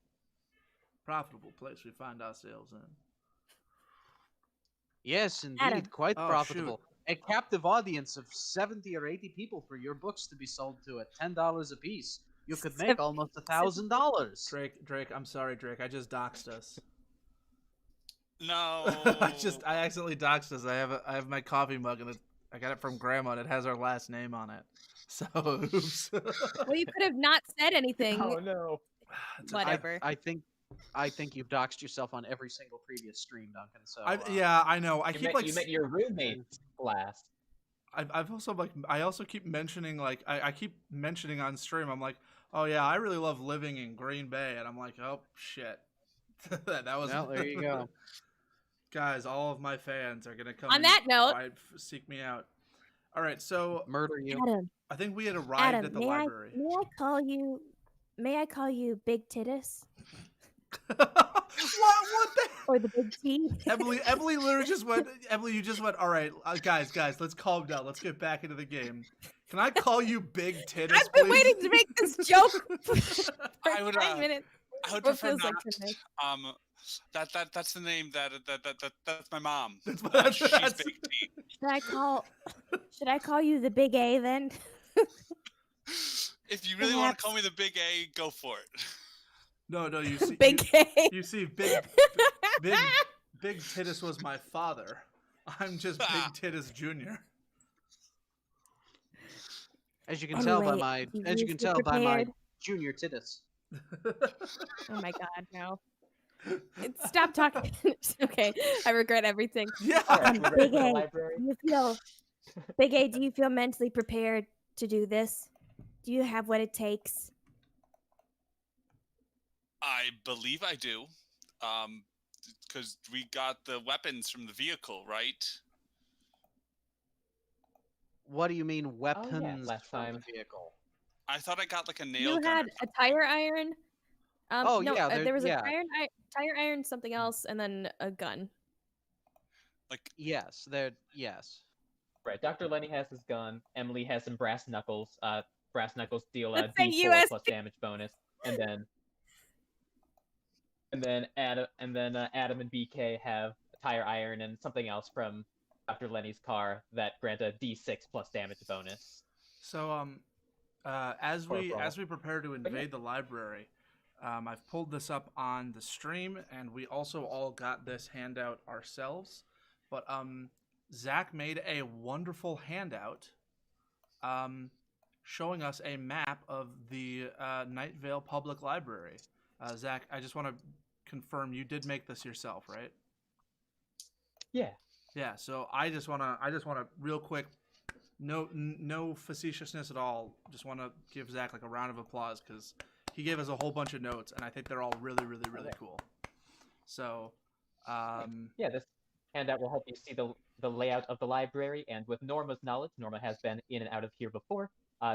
place we find ourselves in. Yes, indeed. Adam. Quite Oh, profitable. A captive audience of 70 or 80 people for your books to be sold to at $10 a piece. You could make almost $1,000. Drake, I'm sorry, Drake. I just doxed us. No. I accidentally doxed us. I have my coffee mug and I got it from Grandma and it has our last name on it. So, oops. well, you could have not said anything. Oh no. Whatever. I think you've doxed yourself on every single previous stream, Duncan. So Yeah, I know. I You keep met, you met your roommates last. I've also I also keep mentioning I keep mentioning on stream. I'm like, oh yeah, I really love living in Green Bay, and I'm like, oh shit, that was. Well, there you go. Guys, all of my fans are gonna come. On and that note- seek me out. All right, so Murder you. Adam, I think we had arrived at the may library. I call you Big Tittus What the? or the Big T? Emily literally just went. Emily, you just went. All right, guys, let's calm down. Let's get back into the game. Can I call you Big Tittus? I've been please? waiting to make this joke for I would, 5 minutes. I would What prefer feels like not. 10 minutes. That's the name that's my mom. That's- She's that's- Big T. Should I call you the Big A then? If you really want to call me the Big A, go for it. No, you see, Big K. You see, big Tittus was my father. I'm just Big Tittus Jr. As you can tell by Anyway, my you as you can guys be tell by my prepared? junior Titus. Oh my god, no. Stop talking. Okay, I regret everything. Yeah. Alright, we're ready Big for the A, library. Big A, do you feel mentally prepared to do this? Do you have what it takes? I believe I do. Because we got the weapons from the vehicle, right? What do you mean weapons last from time. the vehicle? I thought I got like a nail You gunner. had a tire iron. Oh, No, yeah, there was yeah. a tire iron, something else, and then a gun. Like, Yes, yes. Right. Dr. Lenny has his gun. Emily has some brass knuckles. Brass knuckles deal a Let's say D4 US. plus damage bonus, and then Adam and BK have a tire iron and something else from Dr. Lenny's car that grant a D6 plus damage bonus. So as we brawl. prepare to invade the library, I've pulled this up on the stream, and we also all got this handout ourselves. But Zach made a wonderful handout, showing us a map of the Night Vale Public Library. Zach, I just want to confirm you did make this yourself, right? Yeah. Yeah. So I just wanna real quick. No facetiousness at all. Just want to give Zach like a round of applause because he gave us a whole bunch of notes, and I think they're all really, really, really cool. So, this handout will help you see the layout of the library, and with Norma's knowledge, Norma has been in and out of here before.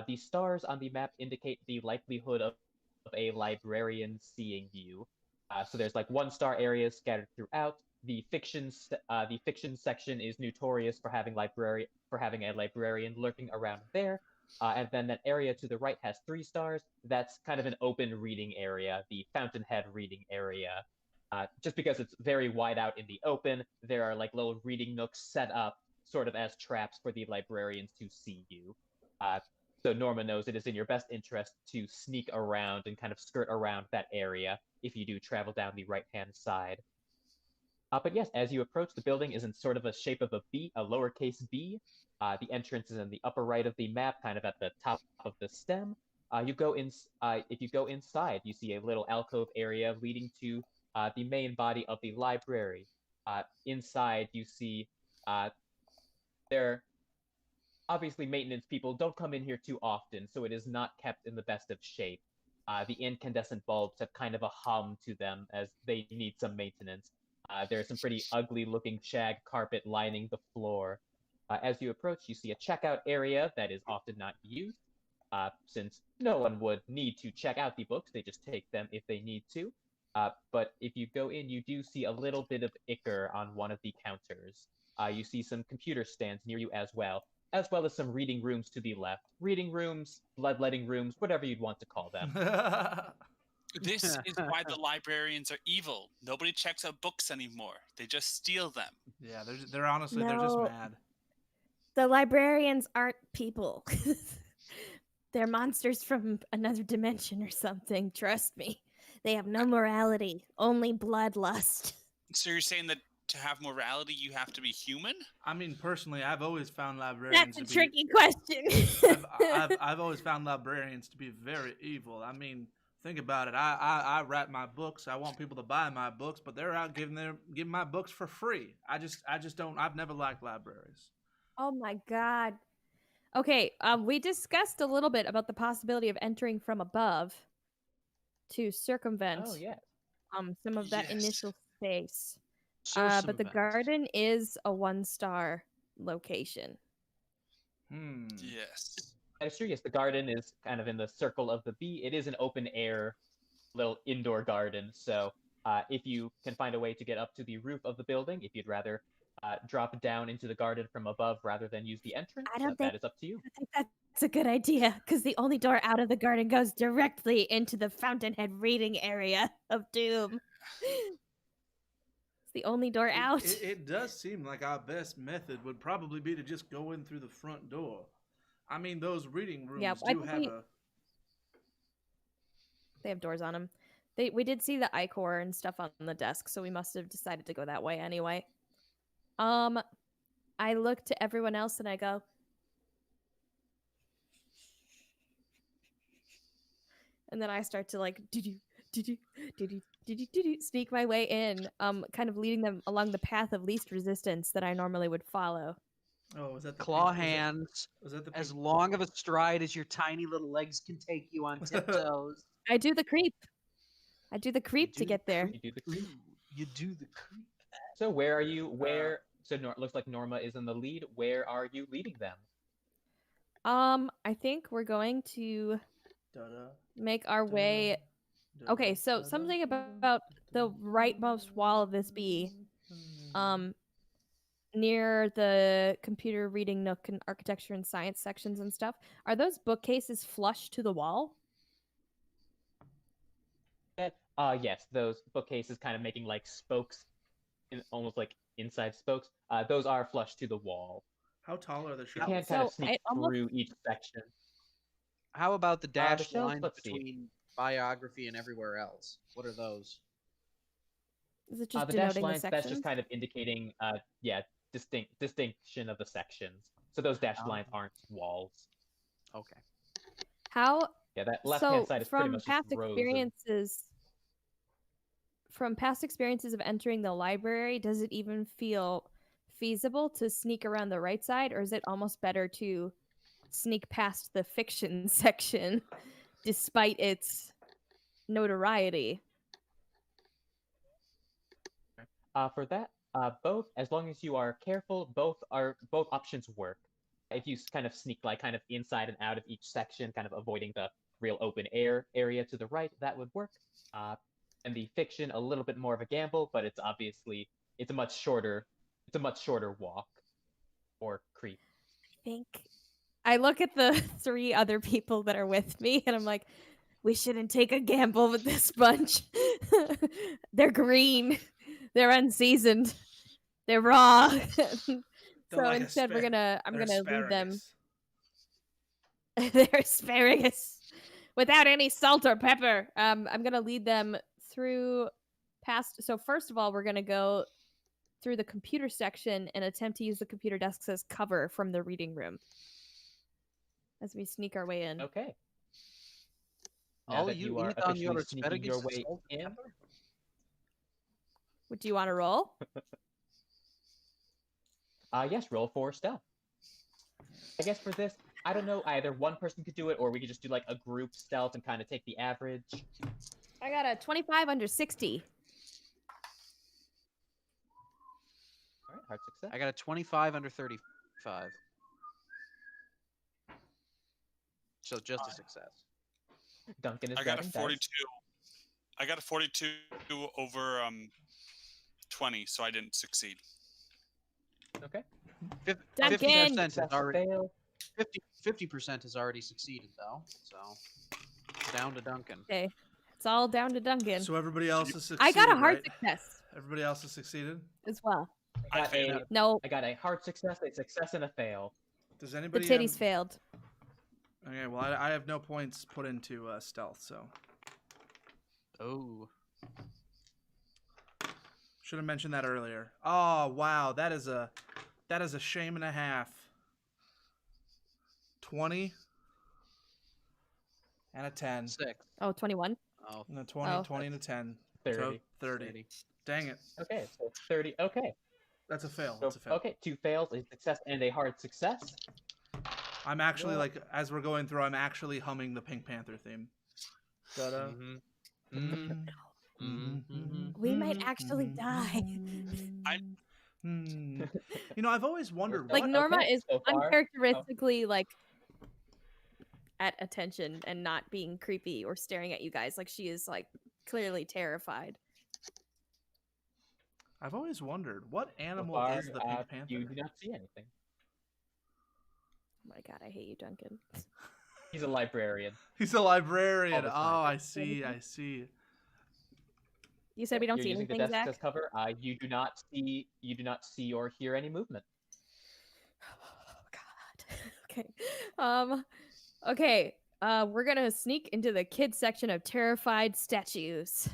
The stars on the map indicate the likelihood of a librarian seeing you. So there's like 1-star areas scattered throughout. The fiction section is notorious for having a librarian lurking around there. And then that area to the right has 3 stars. That's kind of an open reading area, the Fountainhead reading area. Just because it's very wide out in the open, there are like little reading nooks set up sort of as traps for the librarians to see you. So Norma knows it is in your best interest to sneak around and kind of skirt around that area if you do travel down the right-hand side. But yes, as you approach, the building is in sort of a shape of a B, a lowercase b. The entrance is in the upper right of the map, kind of at the top of the stem. If you go inside, you see a little alcove area leading to the main body of the library. Inside, you see there. Obviously, maintenance people don't come in here too often, so it is not kept in the best of shape. The incandescent bulbs have kind of a hum to them as they need some maintenance. There's some pretty ugly-looking shag carpet lining the floor. As you approach, you see a checkout area that is often not used, since no one would need to check out the books. They just take them if they need to. But if you go in, you do see a little bit of ichor on one of the counters. You see some computer stands near you as well as some reading rooms to the left. Reading rooms, bloodletting rooms, whatever you'd want to call them. This is why the librarians are evil. Nobody checks out books anymore. They just steal them. yeah, they're honestly they're just No. mad. The librarians aren't people. They're monsters from another dimension or something. Trust me. They have no morality, only bloodlust. So you're saying that to have morality, you have to be human? I mean, personally, I've always found librarians That's a to tricky question. I've always found librarians to be very evil. I mean, think about it. I write my books. I want people to buy my books, but they're out giving my books for free. I just don't. I've never liked libraries. Oh my god. Okay, we discussed a little bit about the possibility of entering from above to circumvent some of that initial space. But the garden is a 1-star location. Yes. That's true. Yes, the garden is kind of in the circle of the B. It is an open air, little indoor garden. So if you can find a way to get up to the roof of the building, if you'd rather drop down into the garden from above rather than use the entrance, that is up to you. I think that's a good idea, because the only door out of the garden goes directly into the Fountainhead reading area of Doom. It's the only door out. It does seem like our best method would probably be to just go in through the front door. I mean, those reading rooms do have They have doors on them. We did see the ichor and stuff on the desk, so we must have decided to go that way anyway. I look to everyone else and I go, and then I start to like sneak my way in, kind of leading them along the path of least resistance that I normally would follow. Oh, was that the claw hands? Was that the as long of a stride as your tiny little legs can take you on tiptoes? I do the creep. To get there. You do the creep. You do the creep. So where are you? So looks like Norma is in the lead. Where are you leading them? I think we're going to Da-da, make our da-da, way. da-da, Okay, so da-da, something da-da, about the da-da, rightmost wall of this bee, da-da. near the computer reading nook and architecture and science sections and stuff. Are those bookcases flush to the wall? Yes, those bookcases kind of making like spokes, almost like inside spokes. Those are flush to the wall. How tall are the You shelves? can kind of So sneak it almost through each section. How about the dashed shelves, lines let's see. between biography and everywhere else? What are those? is it just The dashed denoting the lines, that's sections? just kind of indicating, distinction of the sections. So those dashed lines aren't walls. Okay. How Yeah, that left-hand side is pretty from much past just rows of... experiences of entering the library, does it even feel feasible to sneak around the right side, or is it almost better to sneak past the fiction section despite its notoriety? For that, both, as long as you are careful, both options work. If you kind of sneak like kind of inside and out of each section, kind of avoiding the real open air area to the right, that would work. And the fiction, a little bit more of a gamble, but it's a much shorter walk or creep. I think I look at the 3 other people that are with me and I'm like, we shouldn't take a gamble with this bunch. They're green. They're unseasoned. They're raw. They're So like instead I'm they're gonna lead them. asparagus. They're asparagus without any salt or pepper. I'm gonna lead them through past. So first of all, we're gonna go through the computer section and attempt to use the computer desks as cover from the reading room as we sneak our way in. Okay. Now that you are officially sneaking your way in, Would you want to roll? yes, roll for stealth. I guess for this, I don't know, either one person could do it, or we could just do like a group stealth and kind of take the average. I got a 25 under 60. All right, hard success. I got a 25 under 35. So just a success. Duncan is I got a grabbing 42. dice. I got a 42 over 20, so I didn't succeed. Okay. 50% is already 50% has already succeeded though. So down to Duncan. Okay. It's all down to Duncan. So everybody else has succeeded. I got a hard right? success Everybody else has succeeded. as well. I failed. No, I got a hard success, a success, and a fail. Does the anybody? titties failed. Okay, well I have no points put into stealth, so. Oh. Should have mentioned that earlier. Oh wow, that is a shame and a half. 20 and a 10. 6. Oh, 21. Oh. And a 20, Oh. 20 and a 10. 30. So 30. Dang it. Okay, so 30. Okay. That's a fail. So, That's a fail. okay, 2 fails, a success, and a hard success. I'm actually like, as we're going through, I'm actually humming the Pink Panther theme. Da-da. We might actually die. You know, I've always wondered. Like what- Norma Okay, is so far- uncharacteristically like at attention and not being creepy or staring at you guys. Like she is like clearly terrified. I've always wondered what So animal far, is the Pink Panther. you do not see anything. Oh my god, I hate you, Duncan. He's a librarian. He's a librarian. All the Oh, time. I see. I see. You said we don't You're see using anything, the desk Zach? as cover. You do not see or hear any movement. Oh god. Okay. Okay. We're gonna sneak into the kids section of terrified statues.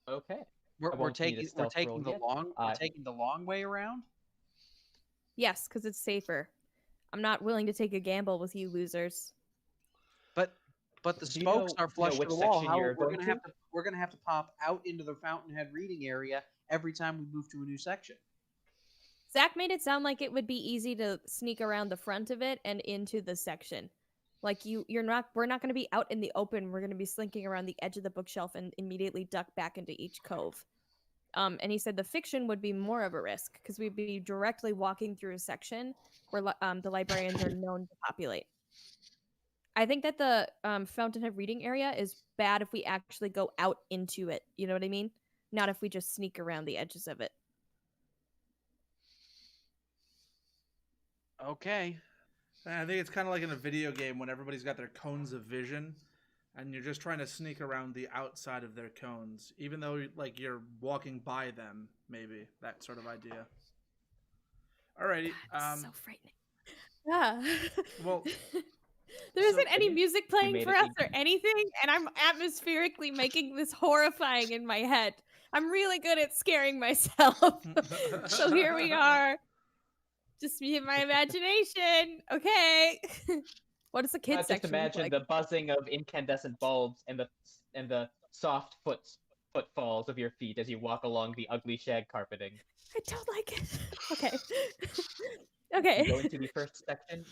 Okay. We're won't need a taking stealth roll yet. we're taking the long way around. Yes, because it's safer. I'm not willing to take a gamble with you losers. But the Do you spokes know- are flush know which to the wall. section How you're we're going gonna have to we're gonna have to pop out into the Fountainhead reading area every time we move to a new section. Zach made it sound like it would be easy to sneak around the front of it and into the section. Like we're not going to be out in the open. We're going to be slinking around the edge of the bookshelf and immediately duck back into each cove. And he said the fiction would be more of a risk because we'd be directly walking through a section where the librarians are known to populate. I think that the Fountainhead reading area is bad if we actually go out into it. You know what I mean? Not if we just sneak around the edges of it. Okay. I think it's kind of like in a video game when everybody's got their cones of vision, and you're just trying to sneak around the outside of their cones, even though like you're walking by them. Maybe that sort of idea. Alrighty. God, this is so frightening. Yeah. Well, there isn't any you- music playing made for it us or anything, and I'm atmospherically making this horrifying in my head. I'm really good at scaring myself. So here we are. Just me and my imagination. Okay. What does the kids Just section look imagine like? the buzzing of incandescent bulbs and the soft footfalls of your feet as you walk along the ugly shag carpeting. I don't like it. Okay. You Okay. go into the first section.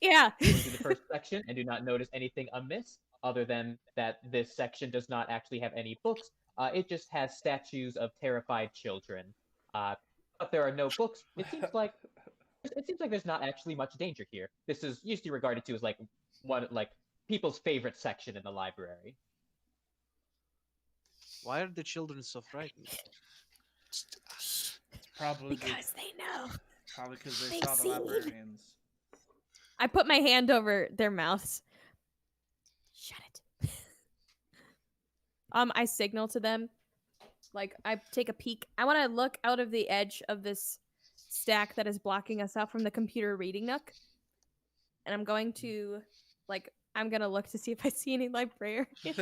Yeah. Go into the first section and do not notice anything amiss, other than that this section does not actually have any books. It just has statues of terrified children. But there are no books. It seems like there's not actually much danger here. This is usually regarded to as like people's favorite section in the library. Why are the children so frightened? it's probably Because they know. Probably because they They've saw the seen. librarians. I put my hand over their mouths. Shut it. I signal to them. Like, I take a peek. I want to look out of the edge of this stack that is blocking us out from the computer reading nook. And I'm going to, I'm going to look to see if I see any librarians. I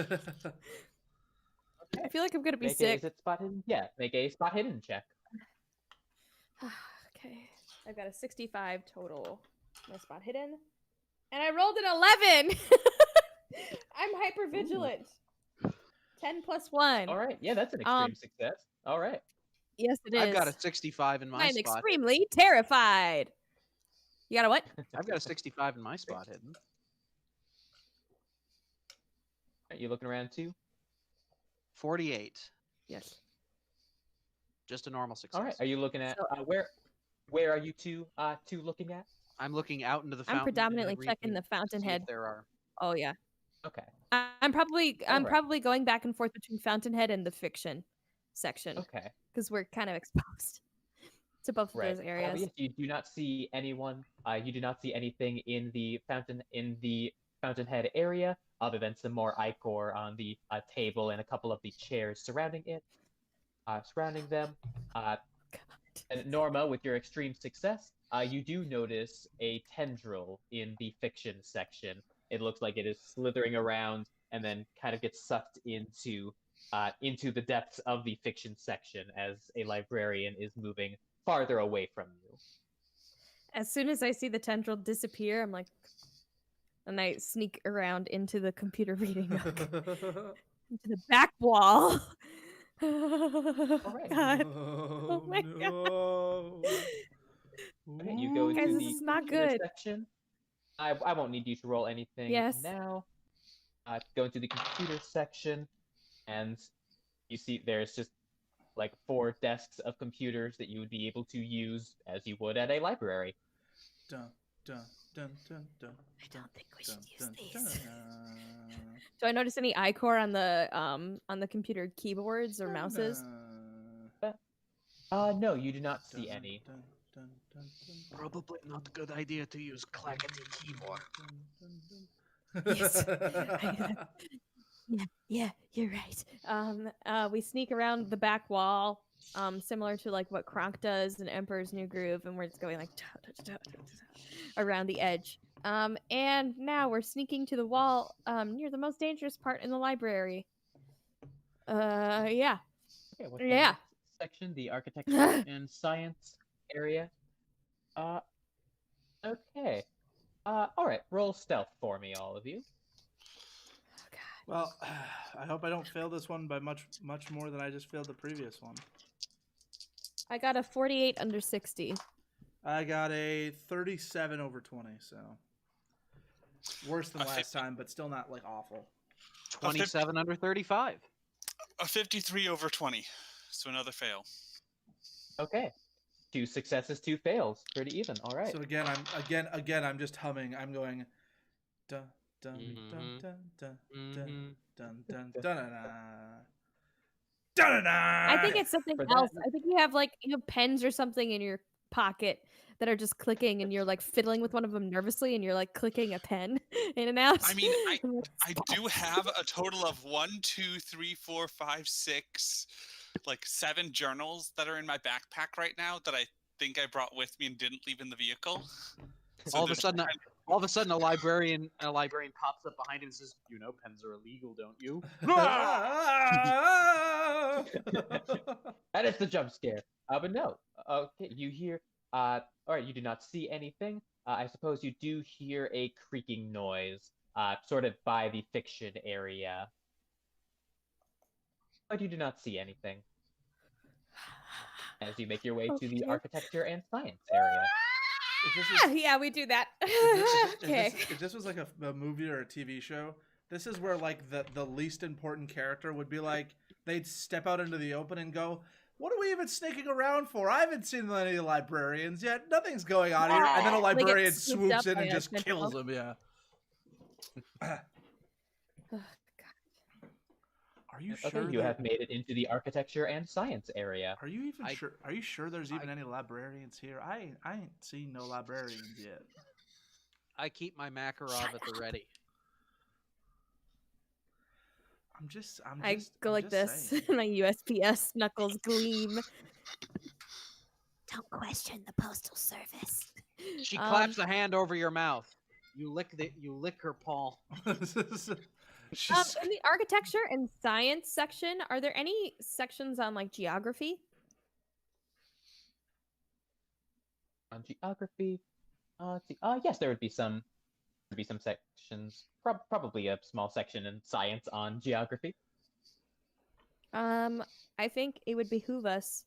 feel like I'm going to be sick. Is it spot hidden? Yeah, make a spot hidden check. Okay. I've got a 65 total. My spot hidden. And I rolled an 11! I'm hyper vigilant. 10 plus 1. All right, yeah, that's an extreme success. All right. Yes, it is. I've got a 65 in my I'm spot. extremely terrified. You got a what? I've got a 65 in my spot hidden. Are you looking around too? 48. Yes. Just a normal success. All right. Are you looking at where are you two looking at? I'm looking out into the fountain. I'm predominantly checking the Fountainhead. There are. Oh yeah. Okay. I'm probably going back and forth between Fountainhead and the fiction section. Okay. Because we're kind of exposed to both of those areas. You do not see anyone. You do not see anything in the Fountainhead area, other than some more ichor on the table and a couple of the chairs surrounding it. Surrounding them. And Norma, with your extreme success, you do notice a tendril in the fiction section. It looks like it is slithering around and then kind of gets sucked into the depths of the fiction section as a librarian is moving farther away from you. As soon as I see the tendril disappear, I'm like, and I sneak around into the computer reading nook, into the back wall. All right. God. Oh my god. Okay, you go into Guys, the this is not computer good. section. I won't need you to roll anything now. Go into the computer section, and you see there's just like 4 desks of computers that you would be able to use as you would at a library. Dun, dun, dun, dun, dun, I don't think we should use dun, these. dun. Do I notice any ichor on the computer keyboards or mouses? No, you do not see any. Probably not a good idea to use clackety keyboard. Yes. Yeah, you're right. We sneak around the back wall, similar to like what Kronk does in Emperor's New Groove, and we're just going like around the edge. And now we're sneaking to the wall near the most dangerous part in the library. Yeah. Okay, what's Yeah. the next section? The architecture and science area. Okay. All right. Roll stealth for me, all of you. Well, I hope I don't fail this one by much more than I just failed the previous one. I got a 48 under 60. I got a 37 over 20, so worse than last time, but still not like awful. 27 under 35. A 53 over 20. So another fail. Okay. 2 successes, 2 fails. Pretty even. All right. So again, I'm just humming. I'm going, dun dun dun dun dun dun dun dun dun dun. I think it's something For that- else. I think you have pens or something in your pocket that are just clicking, and you're like fiddling with one of them nervously, and you're like clicking a pen in and out. I mean, I do have a total of 1, 2, 3, 4, 5, 6, like 7 journals that are in my backpack right now that I think I brought with me and didn't leave in the vehicle. So all of a there's- sudden, a librarian pops up behind him and says, "You know, pens are illegal, don't you?" That is the jump scare. But no. Okay, you hear. All right, you do not see anything. I suppose you do hear a creaking noise, sort of by the fiction area. But you do not see anything. As you make your way to the Okay. architecture and science area. Yeah, we do that. Okay. If this was like a movie or a TV show, this is where like the least important character would be like, they'd step out into the open and go, "What are we even sneaking around for? I haven't seen any librarians yet. Nothing's going on here." And then a They get librarian swooped swoops up in by and a just kills tentacle. him. Yeah. Are you Okay, sure? you have made it into the architecture and science area. Are you even I- sure? Are you sure there's even any librarians here? I ain't seen no librarians yet. I keep my Makarov at the ready. I go like this, saying. my USPS knuckles gleam. Don't question the postal service. She claps a hand over your mouth. You lick her paw. She's- In the architecture and science section, are there any sections on like geography? On geography, let's see. Yes, there would be some. There'd be some sections. Probably a small section in science on geography. I think it would behoove us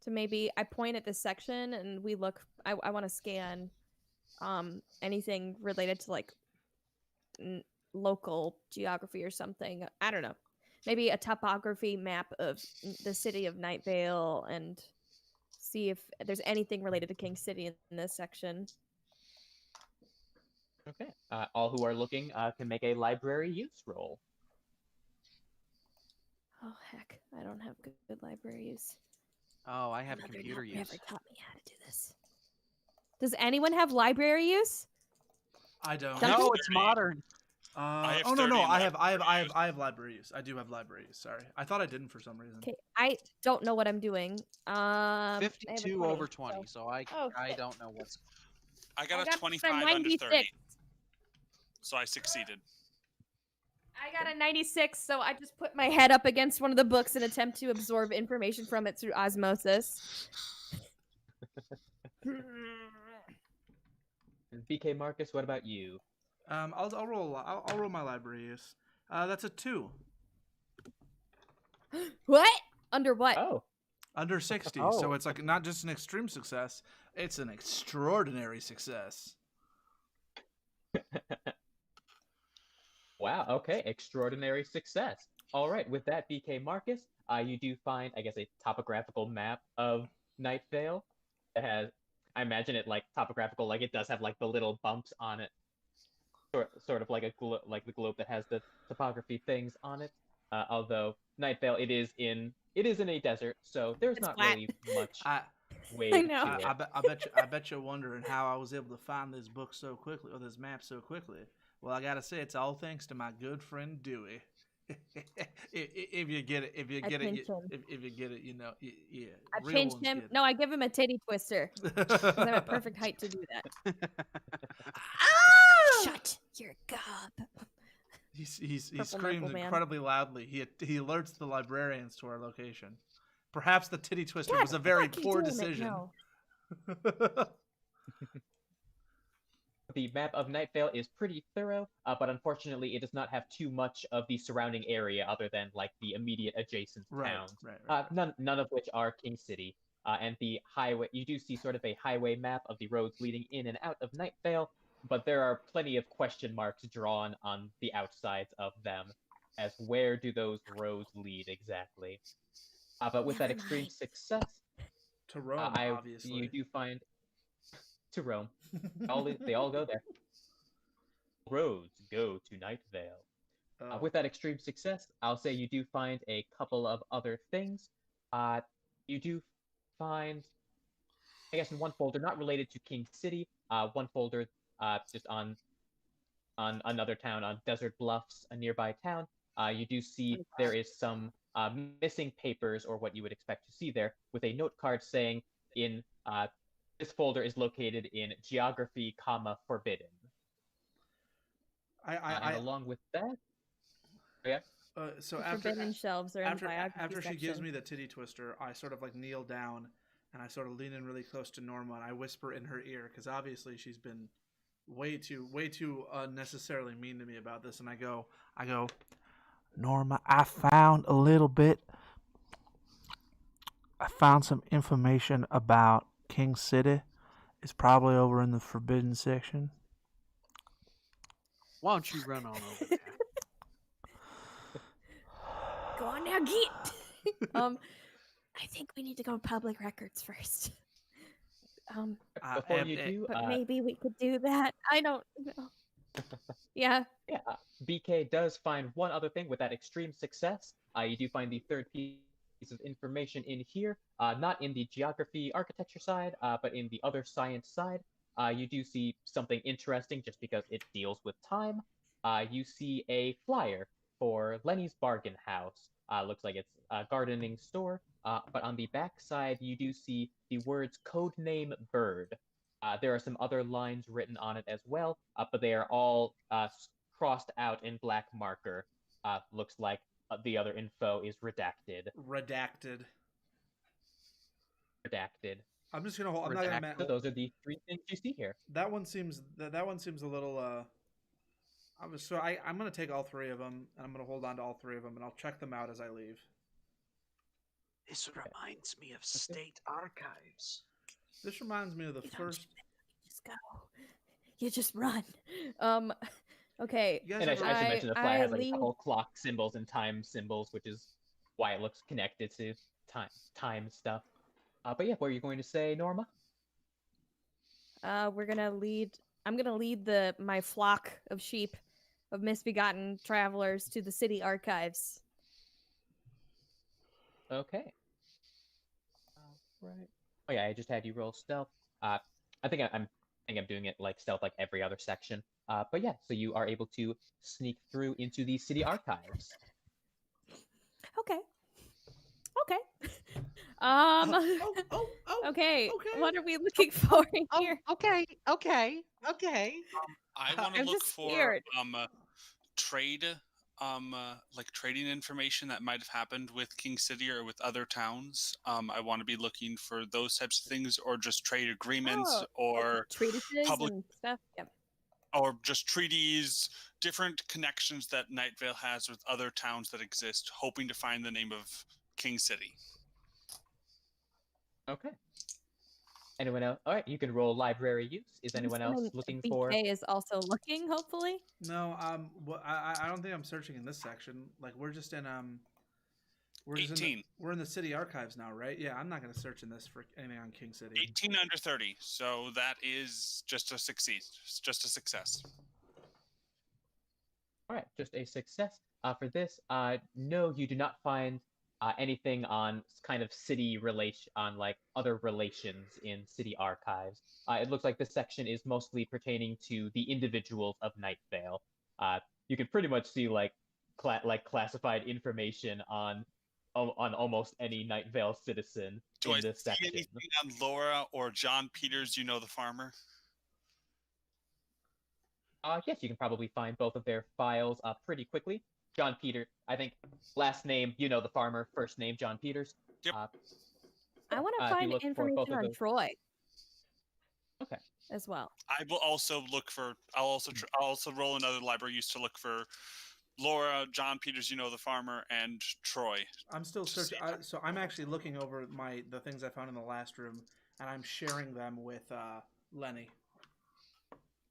to maybe I point at this section and we look. I want to scan, anything related to like local geography or something. I don't know. Maybe a topography map of the city of Night Vale and see if there's anything related to King City in this section. Okay. All who are looking can make a library use roll. Oh heck, I don't have good library use. Oh, I have Mother computer use. never taught me how to do this. Does anyone have library use? I don't. Duncan? No, it's modern. have Oh no, 30 no, in I have library library use. I do have library use. Sorry, I thought I didn't for some reason. Okay, I don't know what I'm doing. I have a 52 over 20, so I Oh, I shit. don't know what's. I got I a got 25 a under 96. 30. So I succeeded. I got a 96, so I just put my head up against one of the books and attempt to absorb information from it through osmosis. And BK Marcus, what about you? I'll roll my library use. That's a 2 What? Under what? Oh, under 60. Oh. So it's like not just an extreme success; it's an extraordinary success. wow. Okay, extraordinary success. All right, with that, BK Marcus, you do find, I guess, a topographical map of Night Vale. It has, I imagine it like topographical, like it does have like the little bumps on it, sort of like like the globe that has the topography things on it. Although Night Vale, it is in a desert, so there's It's not flat. really much I wave I know. to it. I bet you're wondering how I was able to find this book so quickly or this map so quickly. Well, I gotta say it's all thanks to my good friend Dewey. if you get it, I pinch him. if you get it, you know, yeah. I real pinch ones him. get it. No, I give him a titty twister because I'm at perfect height to do that. Shut your gob. He Purple screams knuckle man. incredibly loudly. He alerts the librarians to our location. Perhaps the titty twister God, was a very fuck you poor doing it decision. now. The map of Night Vale is pretty thorough, but unfortunately it does not have too much of the surrounding area other than like the immediate adjacent Right, towns. right. None of which are King City. And the highway, you do see sort of a highway map of the roads leading in and out of Night Vale, but there are plenty of question marks drawn on the outsides of them, as where do those roads lead exactly? But with that Never extreme mind. success, To Rome, you obviously. do find to Rome. They all go there. Roads go to Night Vale. Oh. With that extreme success, I'll say you do find a couple of other things. You do find, I guess, in one folder, not related to King City, one folder just on another town, on Desert Bluffs, a nearby town. You do see there is some missing papers, or what you would expect to see there, with a note card saying in this folder is located in Geography, Forbidden. And along with that, yeah. So The after forbidden shelves are in the biography after she gives section. me the titty twister, I sort of like kneel down and I sort of lean in really close to Norma and I whisper in her ear because obviously she's been way too unnecessarily mean to me about this, and I go, Norma, I found some information about King City. It's probably over in the forbidden section. Why don't you run on over there? Go on now, get. I think we need to go to public records first. Before you do, but maybe we could do that. I don't know. Yeah. Yeah, BK does find one other thing with that extreme success. You do find the third piece of information in here, not in the geography architecture side, but in the other science side. You do see something interesting just because it deals with time. You see a flyer for Lenny's Bargain House. Looks like it's a gardening store, but on the back side, you do see the words Codename Bird. There are some other lines written on it as well, but they are all crossed out in black marker. Looks like the other info is redacted. Redacted. I'm just gonna hold. I'm Redacted. not gonna. Those are the three things you see here. That one seems a little. I'm gonna take all three of them, and I'm gonna hold on to all three of them, and I'll check them out as I leave. This reminds me of state archives. This reminds me of the first. Just go. You just run. Okay. And I should mention the flyer has like a couple clock symbols and time symbols, which is why it looks connected to time stuff. But yeah, what are you going to say, Norma? I'm gonna lead my flock of sheep, of misbegotten travelers, to the city archives. Okay. Right. Oh yeah, I just had you roll stealth. I think I'm doing it like stealth like every other section. But yeah, so you are able to sneak through into the city archives. Okay. Okay. What are we looking for in here? Okay. I want to look for trade, like trading information that might have happened with King City or with other towns. I want to be looking for those types of things, or just trade agreements, or treatises public and stuff. Yep. Or just treaties, different connections that Night Vale has with other towns that exist, hoping to find the name of King City. Okay. Anyone else? All right, you can roll library use. Is anyone else looking for? BK is also looking, hopefully. No, I don't think I'm searching in this section. Like we're just in 18. We're in the city archives now, right? Yeah, I'm not going to search in this for anything on King City. 18 under 30, so that is just a success. All right, just a success. For this, no, you do not find anything on kind of city relation, on like other relations in city archives. It looks like this section is mostly pertaining to the individuals of Night Vale. You can pretty much see like classified information on almost any Night Vale citizen in this section. Do I see anything on Laura or John Peters, the farmer? Yes, you can probably find both of their files pretty quickly. John Peters, I think, last name, the farmer, first name, John Peters. Yep. I want to find information on Troy. Okay. As well. I will also look for. I'll also roll another library use to look for Laura, John Peters, the farmer, and Troy. I'm still searching. So I'm actually looking over the things I found in the last room, and I'm sharing them with Lenny.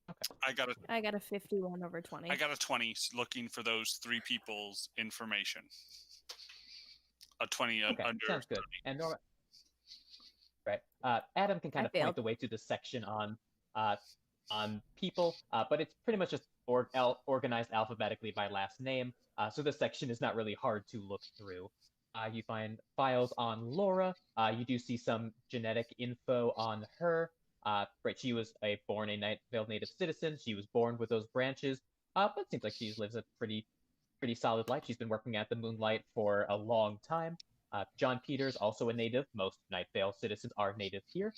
Okay. I got a 51 over 20. I got a 20 looking for those three people's information. a 20 Okay, under. sounds good. And Norma, right? Adam can kind I of point failed. the way to the section on people, but it's pretty much just organized alphabetically by last name. So this section is not really hard to look through. You find files on Laura. You do see some genetic info on her. Right, she was born a Night Vale native citizen. She was born with those branches. But it seems like she lives a pretty solid life. She's been working at the Moonlight for a long time. John Peters, also a native. Most Night Vale citizens are native here.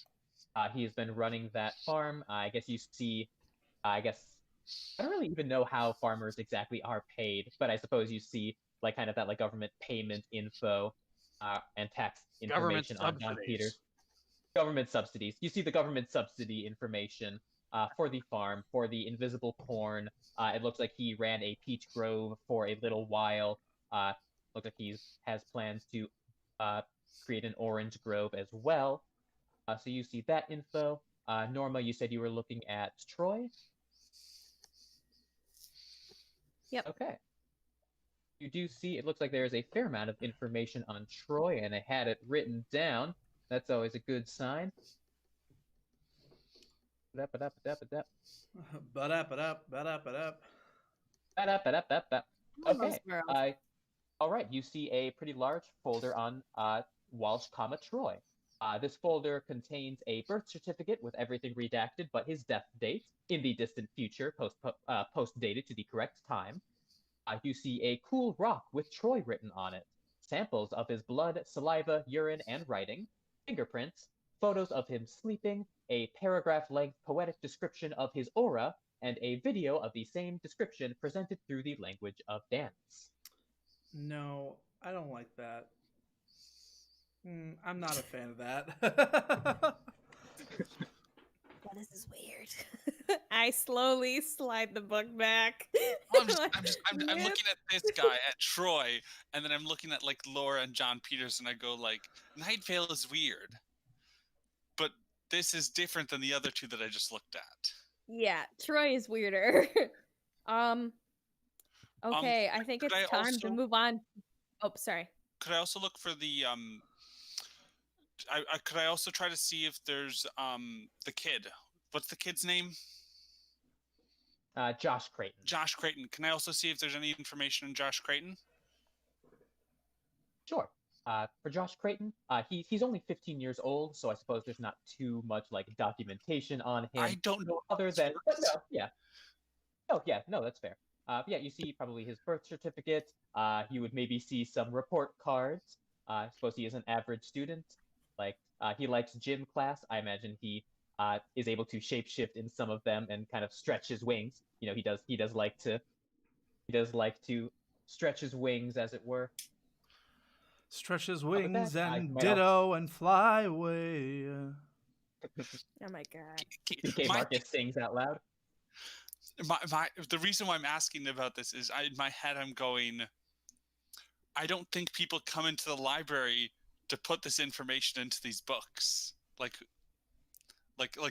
He has been running that farm. I guess you see, I don't really even know how farmers exactly are paid, but I suppose you see like kind of that like government payment info and tax information on John Peters. Government subsidies. You see the government subsidy information for the farm, for the invisible corn. It looks like he ran a peach grove for a little while. Looks like he has plans to create an orange grove as well. So you see that info. Norma, you said you were looking at Troy? Yep. Okay. You do see, it looks like there is a fair amount of information on Troy, and I had it written down. That's always a good sign. Ba-da-ba-da-ba-da. Okay. All right, you see a pretty large folder on Walsh, Troy. This folder contains a birth certificate with everything redacted but his death date in the distant future, post-dated to the correct time. You see a cool rock with Troy written on it, samples of his blood, saliva, urine, and writing, fingerprints, photos of him sleeping, a paragraph-length poetic description of his aura, and a video of the same description presented through the language of dance. No, I don't like that. I'm not a fan of that. Well, this is weird. I slowly slide the book back. I'm looking at this guy, at Troy, and then I'm looking at like Laura and John Peters, and I go like, Night Vale is weird, but this is different than the other two that I just looked at. Yeah, Troy is weirder. Okay, I think it's time to move on. Oh, sorry. Could I also look for the could I also try to see if there's the kid? What's the kid's name? Josh Creighton. Josh Creighton. Can I also see if there's any information on Josh Creighton? Sure. For Josh Creighton, he's only 15 years old, so I suppose there's not too much like documentation on him. I don't know other than, but no, yeah. Oh yeah, no, that's fair. Yeah, you see probably his birth certificate. You would maybe see some report cards. I suppose he is an average student. Like he likes gym class. I imagine he is able to shapeshift in some of them and kind of stretch his wings. You know, he does like to stretch his wings, as it were. Stretch his wings and ditto and fly away. Oh my god. PK Marcus sings out loud. The reason why I'm asking about this is in my head I'm going, I don't think people come into the library to put this information into these books. Like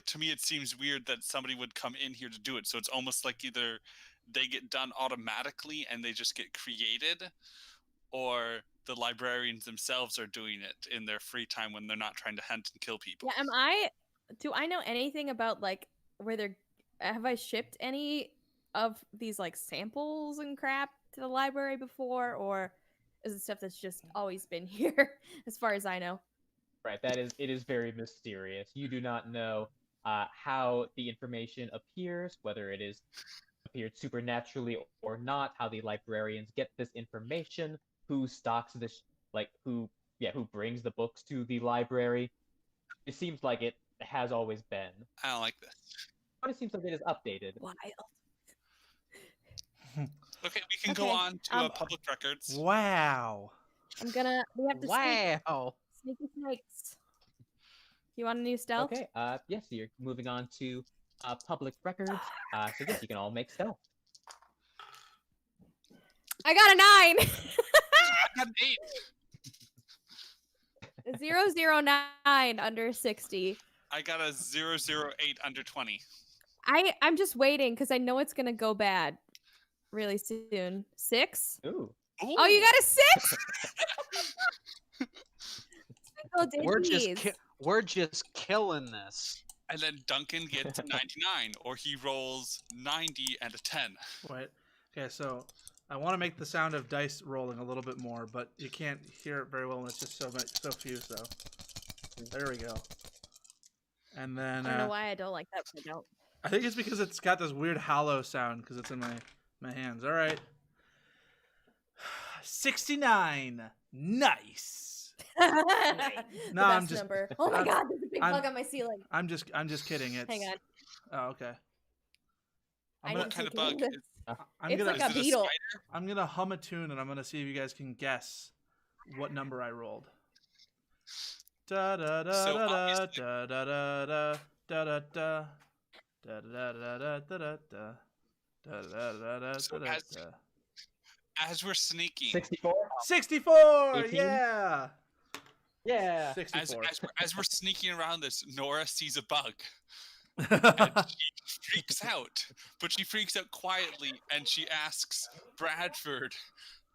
to me it seems weird that somebody would come in here to do it. So it's almost like either they get done automatically and they just get created, or the librarians themselves are doing it in their free time when they're not trying to hunt and kill people. Yeah, do I know anything about like where have I shipped any of these like samples and crap to the library before, or is it stuff that's just always been here as far as I know? Right, it is very mysterious. You do not know how the information appears, whether it is appeared supernaturally or not, how the librarians get this information, who stocks this, who brings the books to the library. It seems like it has always been. I don't like this. But it seems like it is updated. Wild. Okay, we can go on to public records. Wow. We have to sneaky snakes. You want a new stealth? Okay, yes, so you're moving on to public records. So yes, you can all make stealth. I got a 9! I got an 8. 009 under 60. I got a 008 under 20. I'm just waiting because I know it's gonna go bad really soon. 6? Ooh. Oh, you got a 6? triple digits. We're just killing this. And then Duncan gets 99, or he rolls 90 and a 10. Wait. Okay, so I want to make the sound of dice rolling a little bit more, but you can't hear it very well, and it's just so few. So there we go. And then I don't know why I don't like that. But I don't. I think it's because it's got this weird hollow sound because it's in my hands. All right. 69. Nice. No, I'm just. Number. Oh my god, there's a big bug on my ceiling. I'm just kidding. It's. Hang on. Oh, okay. What kind of bug? It's like a beetle. I'm gonna hum a tune and I'm gonna see if you guys can guess what number I rolled. Da da da da da da da da da da da da da. So as we're sneaking, 64. 64. 18? Yeah. Yeah. 64. As we're sneaking around this, Nora sees a bug. And she freaks out, but she freaks out quietly, and she asks Bradford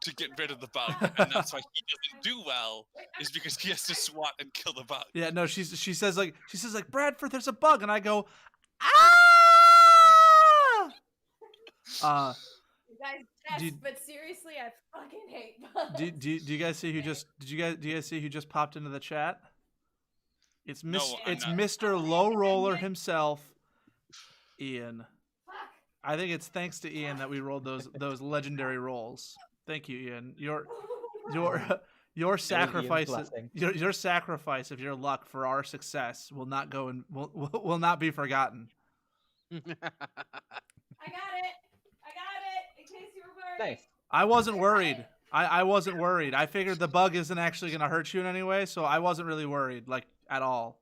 to get rid of the bug, and that's why he doesn't do well, is because he has to swat and kill the bug. Yeah, no, she says like Bradford, there's a bug, and I go, ah. You guys, yes, but seriously, I fucking hate bugs. Do you guys see who just do you guys see who just popped into the chat? It's Mr. Low Roller himself, Ian. I think it's thanks to Ian that we rolled those legendary rolls. Thank you, Ian. Your sacrifice your sacrifice of your luck for our success will not go and will not be forgotten. I got it. In case you were worried. Thanks. I wasn't worried. I wasn't worried. I figured the bug isn't actually going to hurt you in any way, so I wasn't really worried, like, at all.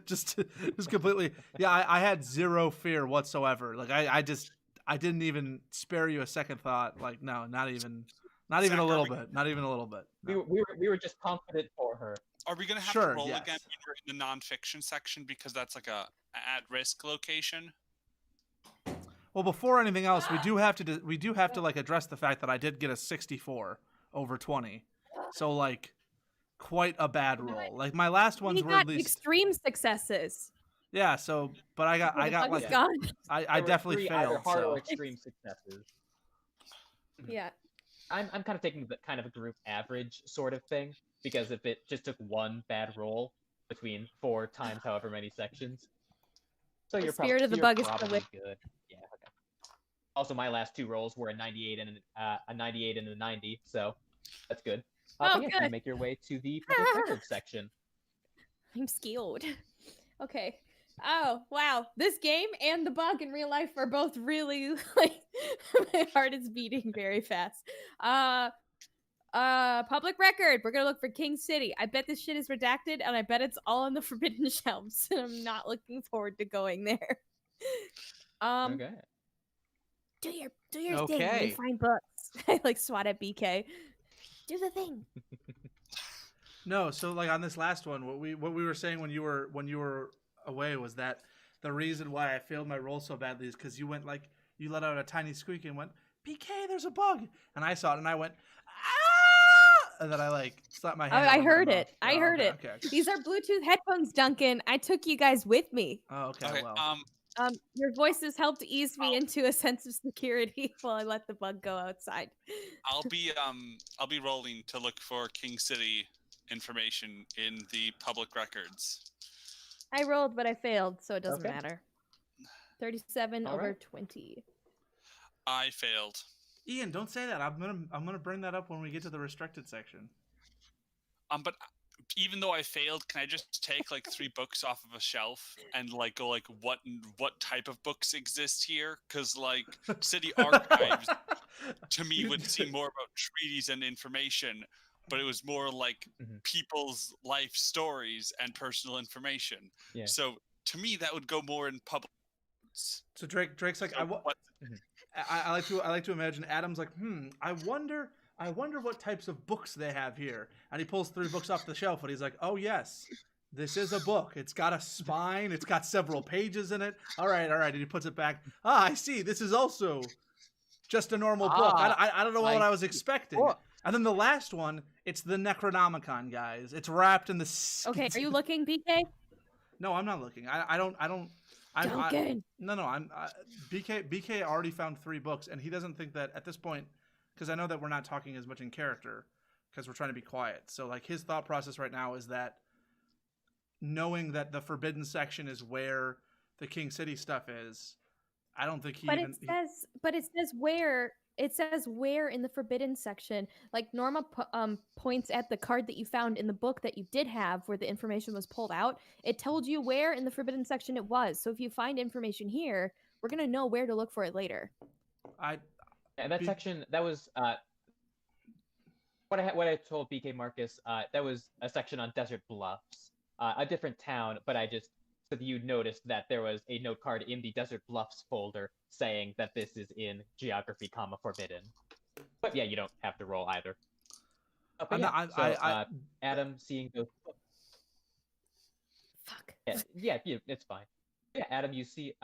just completely. Yeah, I had zero fear whatsoever. Like, I didn't even spare you a second thought. Like, no, not even a little bit. Not even a little bit. No. We were just confident for her. Are we going to have to roll again when we're in the nonfiction section, because that's like a at-risk location? Well, before anything else, we do have to like address the fact that I did get a 64 over 20, so like quite a bad roll. Like my last ones were at least extreme successes. Yeah. So, but I got like I definitely failed. Hard or extreme successes. Yeah. I'm kind of taking the kind of a group average sort of thing, because if it just took one bad roll between 4 times however many sections, so you're spirit of the bug is probably good. Yeah. Okay. Also, my last 2 rolls were a 98 and a 98 and a 90, so that's good. Good. You make your way to the public record section. I'm scared. Okay. Oh, wow. This game and the bug in real life are both really, like, my heart is beating very fast. Public record. We're gonna look for King City. I bet this shit is redacted, and I bet it's all on the forbidden shelves, and I'm not looking forward to going there. Okay. Do your thing when you find books. I like swat at BK. Do the thing. No, so like on this last one, what we were saying when you were away was that the reason why I failed my roll so badly is because you let out a tiny squeak and went, BK, there's a bug, and I saw it and I went, ah, and then I like slapped my hand. I heard it. I heard it. Okay. These are Bluetooth headphones, Duncan. I took you guys with me. Oh, okay. Well. Your voices helped ease me into a sense of security while I let the bug go outside. I'll be rolling to look for King City information in the public records. I rolled, but I failed, so it doesn't matter. 37 over 20. I failed. Ian, don't say that. I'm gonna bring that up when we get to the restricted section. But even though I failed, can I just take like 3 books off of a shelf and like go like what type of books exist here? Because like city archives to me would seem more about treaties and information, but it was more like people's life stories and personal information. Yeah. So to me, that would go more in public. So Drake's like, I like to imagine Adam's like, I wonder what types of books they have here. And he pulls 3 books off the shelf and he's like, oh yes, this is a book. It's got a spine. It's got several pages in it. All right. And he puts it back. I see. This is also just a normal book. I don't know what I was expecting. Book. And then the last one, it's the Necronomicon, guys. It's wrapped in the. Okay, are you looking, BK? No, I'm not looking. I don't. Duncan. BK already found 3 books, and he doesn't think that at this point, because I know that we're not talking as much in character, because we're trying to be quiet. So like his thought process right now is that knowing that the forbidden section is where the King City stuff is, I don't think he. But it says where. It says where in the forbidden section. Like Norma points at the card that you found in the book that you did have where the information was pulled out. It told you where in the forbidden section it was. So if you find information here, we're going to know where to look for it later. Section, that was what I told BK Marcus, that was a section on Desert Bluffs, a different town, but I just so that you noticed that there was a note card in the Desert Bluffs folder saying that this is in Geography, Forbidden. But yeah, you don't have to roll either. Adam seeing those books. Fuck. Yeah, it's fine. Yeah, Adam, you see,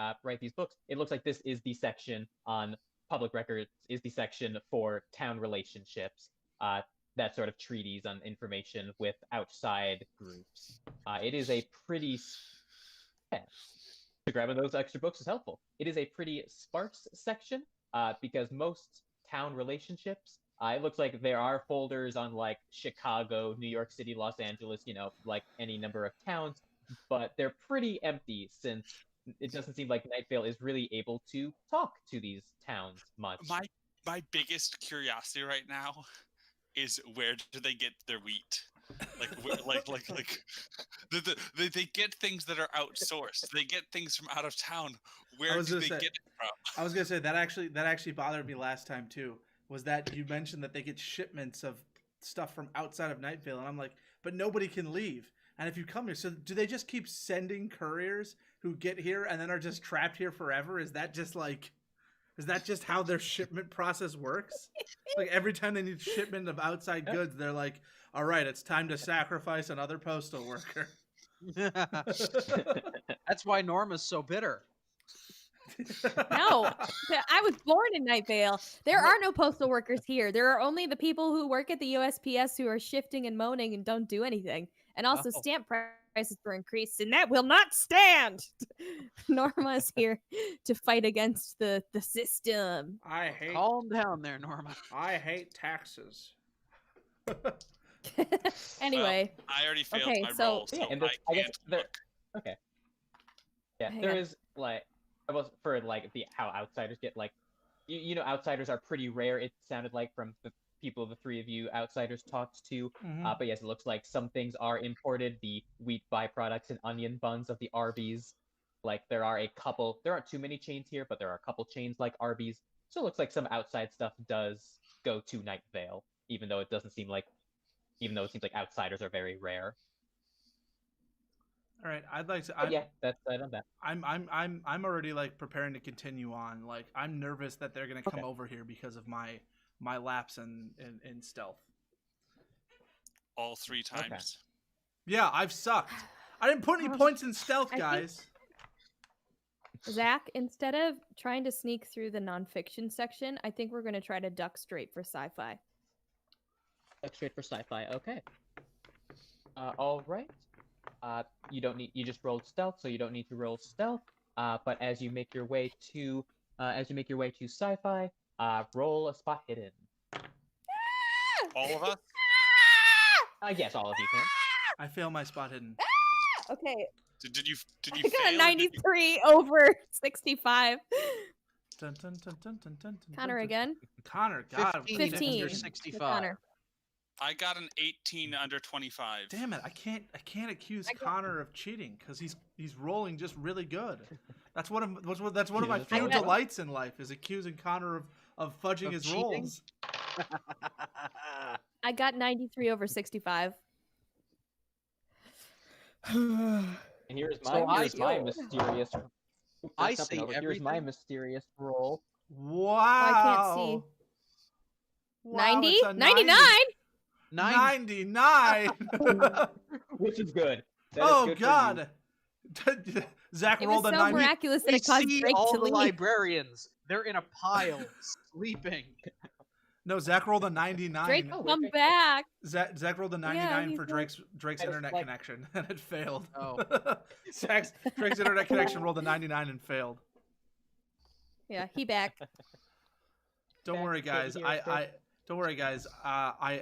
these books. It looks like this is the section on public records, is the section for town relationships. That sort of treaties on information with outside groups. It is a pretty... So grabbing those extra books is helpful. It is a pretty sparse section because most town relationships, it looks like there are folders on like Chicago, New York City, Los Angeles, like any number of towns, but they're pretty empty since it doesn't seem like Night Vale is really able to talk to these towns much. My biggest curiosity right now is where do they get their wheat? They get things that are outsourced. They get things from out of town. Where do they get it from? I was gonna say that actually bothered me last time too. Was that you mentioned that they get shipments of stuff from outside of Night Vale, and I'm like, but nobody can leave. And if you come here, so do they just keep sending couriers who get here and then are just trapped here forever? Is that just how their shipment process works? Like every time they need shipment of outside goods, they're like, all right, it's time to sacrifice another postal worker. That's why Norma's so bitter. No, I was born in Night Vale. There are no postal workers here. There are only the people who work at the USPS who are shifting and moaning and don't do anything. And also stamp prices were increased, and that will not stand. Norma is here to fight against the system. Calm down there, Norma. I hate taxes. Anyway. Well, I already failed my roll, so I can't look. Okay. Yeah, there is like for like how outsiders get like you know outsiders are pretty rare. It sounded like from the people the 3 of you outsiders talked to. But yes, it looks like some things are imported. The wheat byproducts and onion buns of the Arby's. Like there are a couple. There aren't too many chains here, but there are a couple chains like Arby's. So it looks like some outside stuff does go to Night Vale, even though it seems like outsiders are very rare. All right, I'd like to. Yeah, that's that on that. I'm already like preparing to continue on. Like I'm nervous that they're gonna come over here because of my lapse in stealth. All 3 times. Okay. Yeah, I've sucked. I didn't put any points in stealth, guys. Zach, instead of trying to sneak through the nonfiction section, I think we're going to try to duck straight for sci-fi. Duck straight for sci-fi, okay. All right. You just rolled stealth, so you don't need to roll stealth. But as you make your way to sci-fi, roll a spot hidden. All of us? Yes, all of you can. I fail my spot hidden. Okay. Did you I fail? got a 93 over 65. Dun, dun, dun, dun, dun, dun, Connor again. Connor, God. 15. You're 65. Connor. I got an 18 under 25. Damn it! I can't accuse Connor of cheating because he's rolling just really good. That's one of my few delights in life is accusing Connor of fudging his cheating? rolls. I got 93 over 65. And here's my mysterious. I see everything. Here's my mysterious roll. Wow! I can't see. Wow, 90? it's a 99? 99. Which is good. That Oh is good God! Zach It rolled was a so 90. miraculous that We it caused see Drake all to the leave. librarians. They're in a pile, sleeping. No, Zach rolled a 99. Drake, Oh, come okay. back. Zach rolled a 99 he's for like- Drake's I was internet like- connection, and it failed. Oh. Drake's internet connection rolled a 99 and failed. Yeah, he back. Don't Back worry, to guys. here, I don't worry, guys. I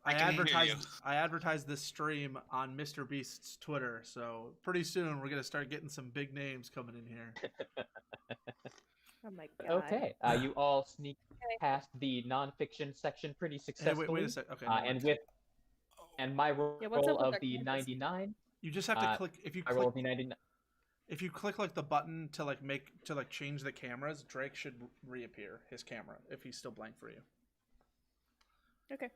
can hear you. advertised this stream on Mr. Beast's Twitter, so pretty soon we're gonna start getting some big names coming in here. Oh my god. Okay, you all sneak past the nonfiction section pretty Hey, successfully. wait a sec. Okay. And my roll Yeah, what's up with of our the campus? 99. You just have to click I roll of the 99. if you click like the button to like change the cameras, Drake should reappear his camera if he's still blank for you. Okay.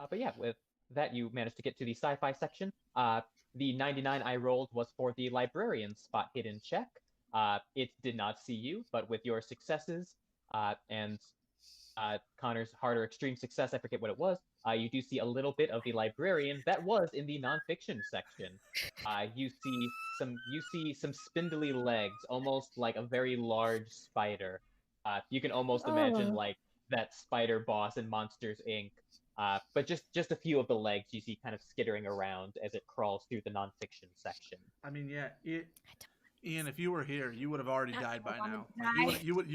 But yeah, with that you managed to get to the sci-fi section. The 99 I rolled was for the librarian spot hidden check. It did not see you, but with your successes and Connor's harder extreme success, I forget what it was, you do see a little bit of the librarian that was in the nonfiction section. You see some spindly legs, almost like a very large spider. You can almost imagine like that spider boss in Monsters Inc. But just a few of the legs you see kind of skittering around as it crawls through the nonfiction section. I mean, yeah, Ian, if you were here, you would have already died by now. die. You would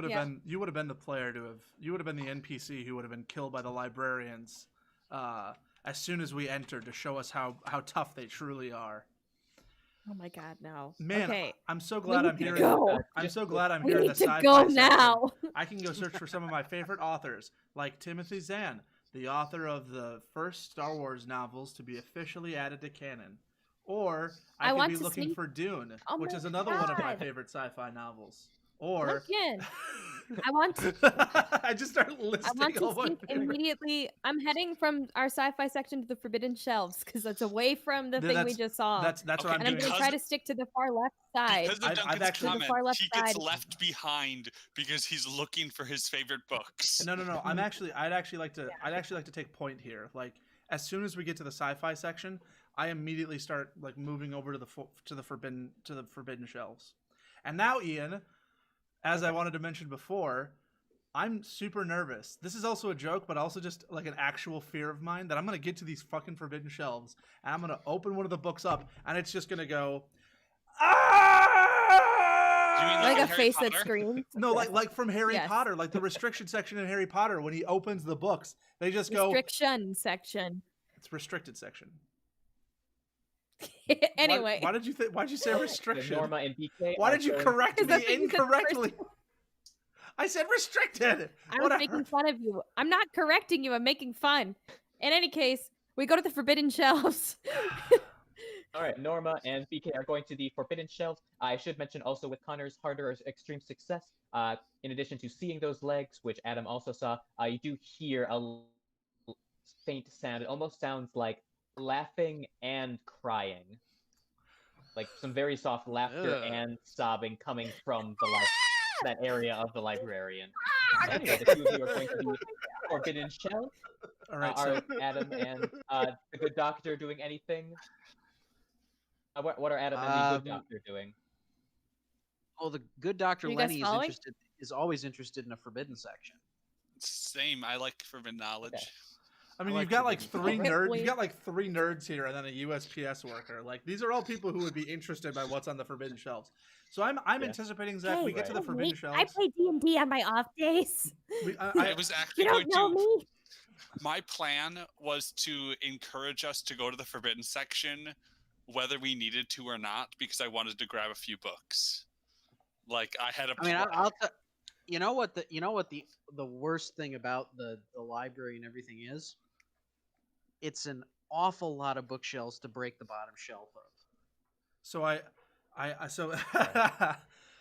have Yeah. been the player you would have been the NPC who would have been killed by the librarians as soon as we entered to show us how tough they truly are. Oh my god, no. Man, Okay. I'm so glad I'm need to here. go. I'm so glad I'm We here in the need to sci-fi go section. now. I can go search for some of my favorite authors, like Timothy Zahn, the author of the first Star Wars novels to be officially added to canon. Or I could want be to looking see- for Dune, Oh which my is another one of my God. favorite sci-fi novels. Or Duncan, I want to I just started I listing want to all my sneak favorite. immediately. I'm heading from our sci-fi section to the Forbidden Shelves because that's away from the thing we That's- just saw. That's Okay, what I'm and I'm doing. gonna because- try to stick to the far left side. Because of I've Duncan's actually- comment, To the far left he gets side. left behind because he's looking for his favorite books. No. I'd actually like to take point here. Like, as soon as we get to the sci-fi section, I immediately start like moving over to the forbidden shelves. And now, Ian, as I wanted to mention before, I'm super nervous. This is also a joke, but also just like an actual fear of mine that I'm gonna get to these fucking forbidden shelves and I'm gonna open one of the books up and it's just gonna go. You mean Like in a Harry face that Potter? screams. No, like from Harry Yes. Potter, like the restriction section in Harry Potter when he opens the books, they just go. Restriction section. It's restricted section. Anyway. Why did you say The restriction? Norma and BK. Why are did you going- correct Because me that's what you said the first incorrectly? I said restricted. I was Whatever. making fun of you. I'm not correcting you. I'm making fun. In any case, we go to the Forbidden Shelves. All right, Norma and BK are going to the Forbidden Shelves. I should mention also with Connor's harder extreme success, in addition to seeing those legs, which Adam also saw, you do hear a faint sound. It almost sounds like laughing and crying. Like some very soft laughter Ugh. and sobbing coming from that area of the librarian. Anyway, the two of you are going to the Forbidden Shelves. All right, Are so Adam and the Good Doctor doing anything? What are Adam and the Good Doctor doing? Well, the good Dr. Are you guys Lenny following? is always interested in a forbidden section. Same. I like forbidden knowledge. Okay. I mean, I you've like got like forbidden three nerds. Wait. You've got like three nerds here, and then a USPS worker. Like these are all people who would be interested by what's on the forbidden shelves. So I'm Yeah. anticipating, Zach. we get to the Right. forbidden shelves. I play D&D on my off days. I was actually You don't going know to. me. My plan was to encourage us to go to the forbidden section, whether we needed to or not, because I wanted to grab a few books. Like I had a. I mean, pl- I'll tell you know what the worst thing about the library and everything is? It's an awful lot of bookshelves to break the bottom shelf of.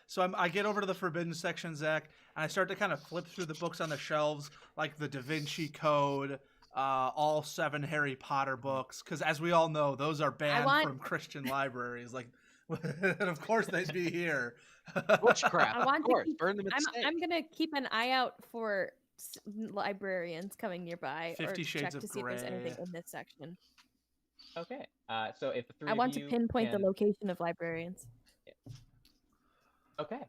So I get over to the forbidden section, Zach, and I start to kind of flip through the books on the shelves, like the Da Vinci Code, all 7 Harry Potter books, because as we all know, those are banned want- from Christian libraries. Like, and of course they'd be here. Witchcraft, I want of to course. keep- Burn them at the stake. I'm gonna keep an eye out for librarians coming nearby, or 50 Shades check of to see if there's anything Grey. in this section. Okay. So if the three I want of to you pinpoint can... the location of librarians. Okay.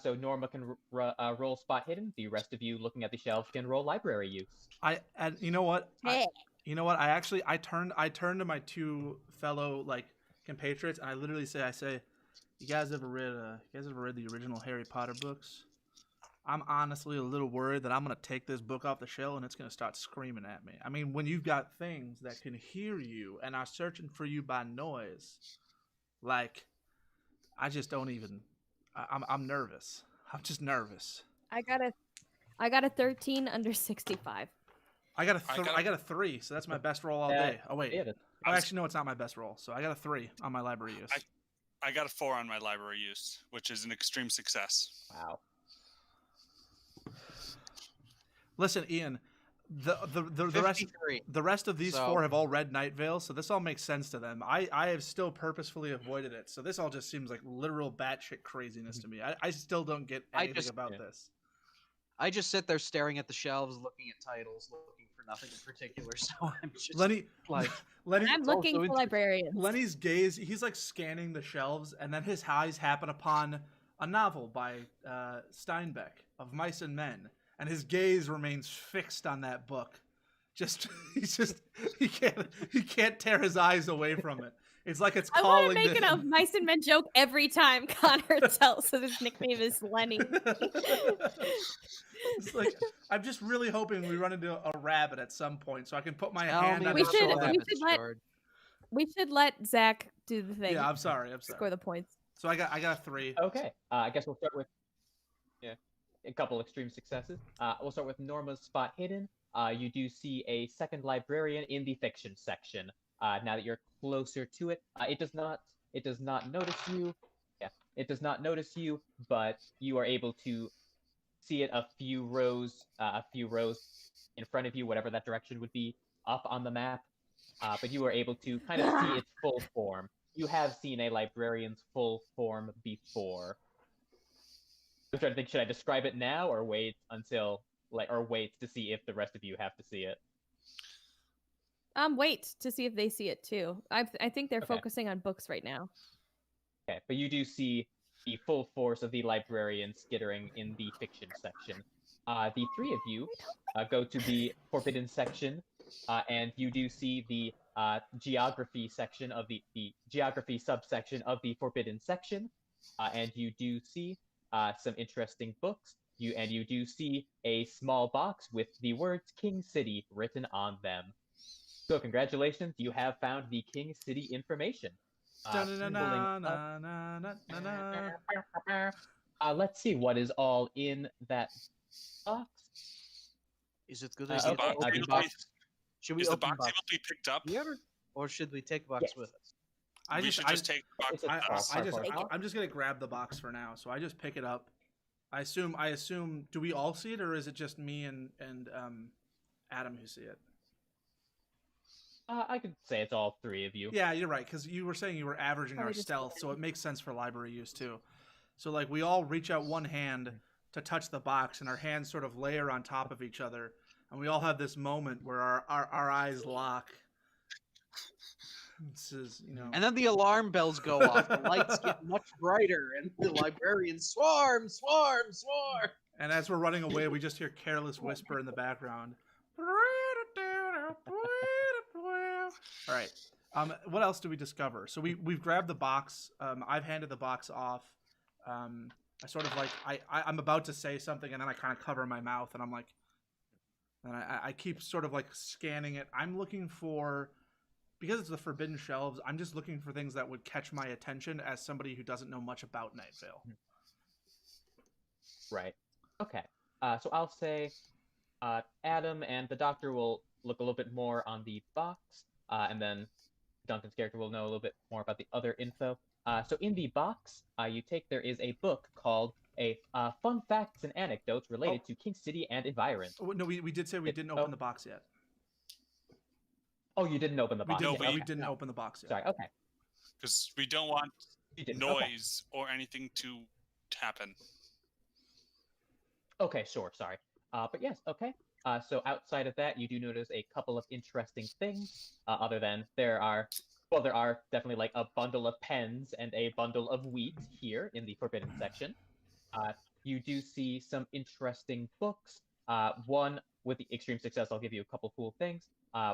So Norma can roll spot hidden. The rest of you looking at the shelves can roll library use. And you know what? Hey. You know what? I turned to my two fellow like compatriots, and I literally say, you guys ever read the original Harry Potter books? I'm honestly a little worried that I'm gonna take this book off the shelf and it's gonna start screaming at me. I mean, when you've got things that can hear you and are searching for you by noise, like, I just don't even. I'm nervous. I'm just nervous. I got a 13 under 65. I got a 3, so that's my best roll all day. Oh wait. Yeah, Oh, actually, no, it's not my best roll. So I got a 3 on my library use. I got a 4 on my library use, which is an extreme success. Wow. Listen, Ian, the rest of these 4 have all read Night Vale, so this all makes sense to them. I have still purposefully avoided it, so this all just seems like literal batshit craziness to me. I still don't get anything about this. I just sit there staring at the shelves, looking at titles, looking for nothing in particular. So I'm just Lenny, I'm looking for librarians. Lenny's gaze, he's like scanning the shelves, and then his eyes happen upon a novel by Steinbeck of Mice and Men, and his gaze remains fixed on that book. He can't tear his eyes away from it. It's like it's calling. I want to make a Mice and Men joke every time Connor tells us his nickname is Lenny. It's like, I'm just really hoping we run into a rabbit at some point so I can put my hand on we his should shoulder. we should let Zach do the thing. Yeah, I'm sorry. Score the points. So I got a 3. Okay. I guess we'll start with a couple extreme successes. We'll start with Norma's spot hidden. You do see a second librarian in the fiction section. Now that you're closer to it, it does not notice you. Yeah, it does not notice you, but you are able to see it a few rows in front of you, whatever that direction would be, up on the map. But you are able to kind of see its full form. You have seen a librarian's full form before. I'm trying to think, should I describe it now or wait until wait to see if the rest of you have to see it? Wait to see if they see it too. I think they're focusing on books right now. Okay, but you do see the full force of the librarian skittering in the fiction section. The 3 of you go to the forbidden section, and you do see the geography section of the geography subsection of the forbidden section, and you do see some interesting books. You do see a small box with the words King City written on them. So congratulations, you have found the King City information. Let's see what is all in that box. Is it good? Should we open the box able to be picked up? Or should we take the box with us? I'm just gonna grab the box for now. So I just pick it up. I assume. Do we all see it, or is it just me and Adam who see it? I could say it's all 3 of you. Yeah, you're right, because you were saying you were averaging our stealth, so it makes sense for library use too. So like we all reach out one hand to touch the box, and our hands sort of layer on top of each other, and we all have this moment where our eyes lock. This is, And then the alarm bells go off, the lights get much brighter, and the librarians swarm. And as we're running away, we just hear Careless Whisper in the background. All right. What else do we discover? So we've grabbed the box. I've handed the box off. I sort of like I'm about to say something, and then I kind of cover my mouth, and I'm like, and I keep sort of like scanning it. I'm looking for, because it's the forbidden shelves, I'm just looking for things that would catch my attention as somebody who doesn't know much about Night Vale. Right. Okay. So I'll say Adam and the doctor will look a little bit more on the box, and then Duncan's character will know a little bit more about the other info. So in the box, there is a book called Fun Facts and Anecdotes Related to King City and Environs. Oh, no, we did say we didn't open the box yet. Oh, you didn't open the box yet? We didn't open the box yet. Sorry, okay. Because we don't want noise or anything to happen. Okay, sure, sorry. But yes, okay. So outside of that, you do notice a couple of interesting things, other than there are Well, there are definitely like a bundle of pens and a bundle of wheat here in the forbidden section. You do see some interesting books. One, with the extreme success, I'll give you a couple cool things.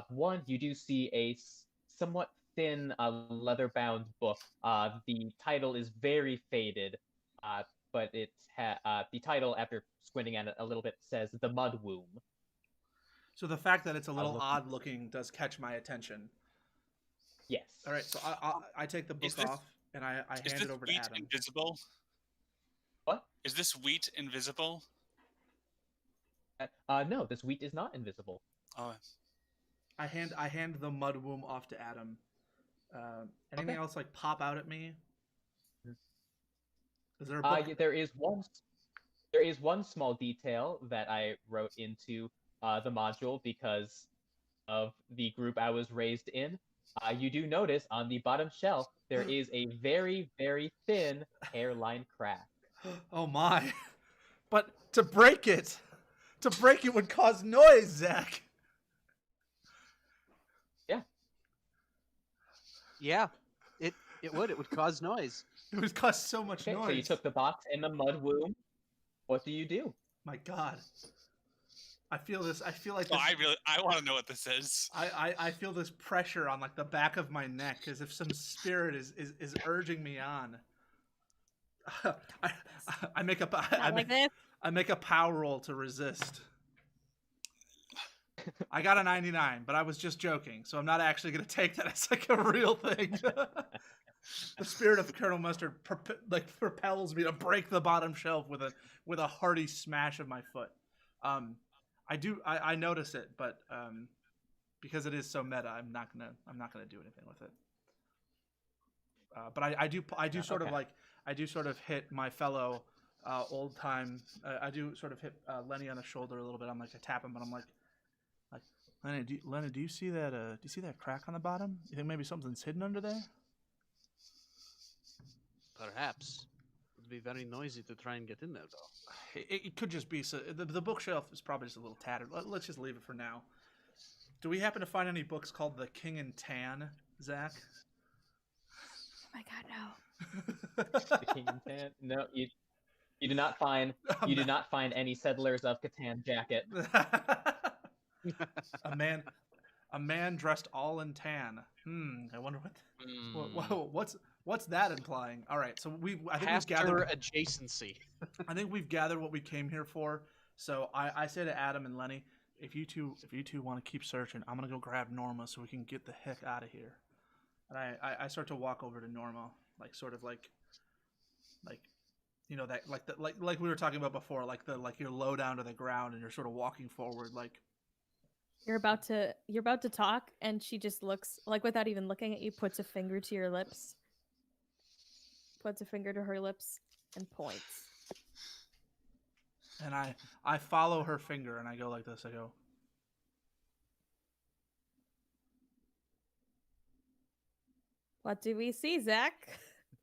One, you do see a somewhat thin leather-bound book. The title is very faded, but the title, after squinting at it a little bit, says "The Mud Womb." So the fact that it's a little odd looking does catch my attention. Yes. All right, so I take the book off and I hand it over to Adam. Invisible? What? Is this wheat invisible? No, this wheat is not invisible. Oh. I hand the mud womb off to Adam. Anything else like pop out at me? Is there a book? There is one small detail that I wrote into the module because of the group I was raised in. You do notice on the bottom shelf there is a very, very thin hairline crack. Oh my! But to break it would cause noise, Zach. Yeah, it would. It would cause noise. It would cause so much noise. So you took the box and the mud womb. What do you do? My God. I feel this. I feel like Oh, this, I want to know what this is. I feel this pressure on like the back of my neck as if some spirit is urging me on. I make a power roll to resist. I got a 99, but I was just joking, so I'm not actually going to take that as like a real thing. The spirit of Colonel Mustard propels me to break the bottom shelf with a hearty smash of my foot. I notice it, but because it is so meta, I'm not gonna do anything with it. But I do sort of hit my fellow old time. I do sort of hit Lenny on the shoulder a little bit. I'm like, I tap him, but I'm like Lenny, do you see that? Do you see that crack on the bottom? You think maybe something's hidden under there? Perhaps. It would be very noisy to try and get in there, though. It could just be the bookshelf is probably just a little tattered. Let's just leave it for now. Do we happen to find any books called The King in Tan, Zach? Oh my God, no. The King in Tan? No, you do not find do not find any Settlers of Catan jacket. A man dressed all in tan. I wonder what's that implying? All right, so I think we've gathered adjacency. I think we've gathered what we came here for. So I say to Adam and Lenny, if you two want to keep searching, I'm gonna go grab Norma so we can get the heck out of here. And I start to walk over to Norma, like you know, that like we were talking about before, like you're low down to the ground and you're sort of walking forward, like you're about to talk, and she just looks, like, without even looking at you, puts a finger to your lips. Puts a finger to her lips and points. And I follow her finger and I go like this. I go, what do we see, Zach?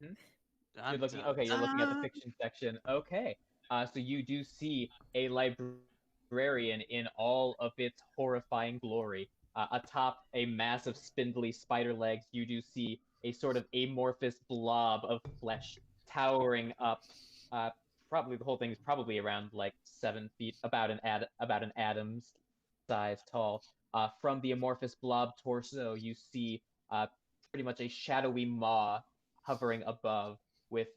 You're looking at the fiction section. Okay. So you do see a librarian in all of its horrifying glory. Atop a massive spindly spider legs, you do see a sort of amorphous blob of flesh towering up. Probably the whole thing is probably around like 7 feet, about an atom's size tall. From the amorphous blob torso, you see pretty much a shadowy maw hovering above, with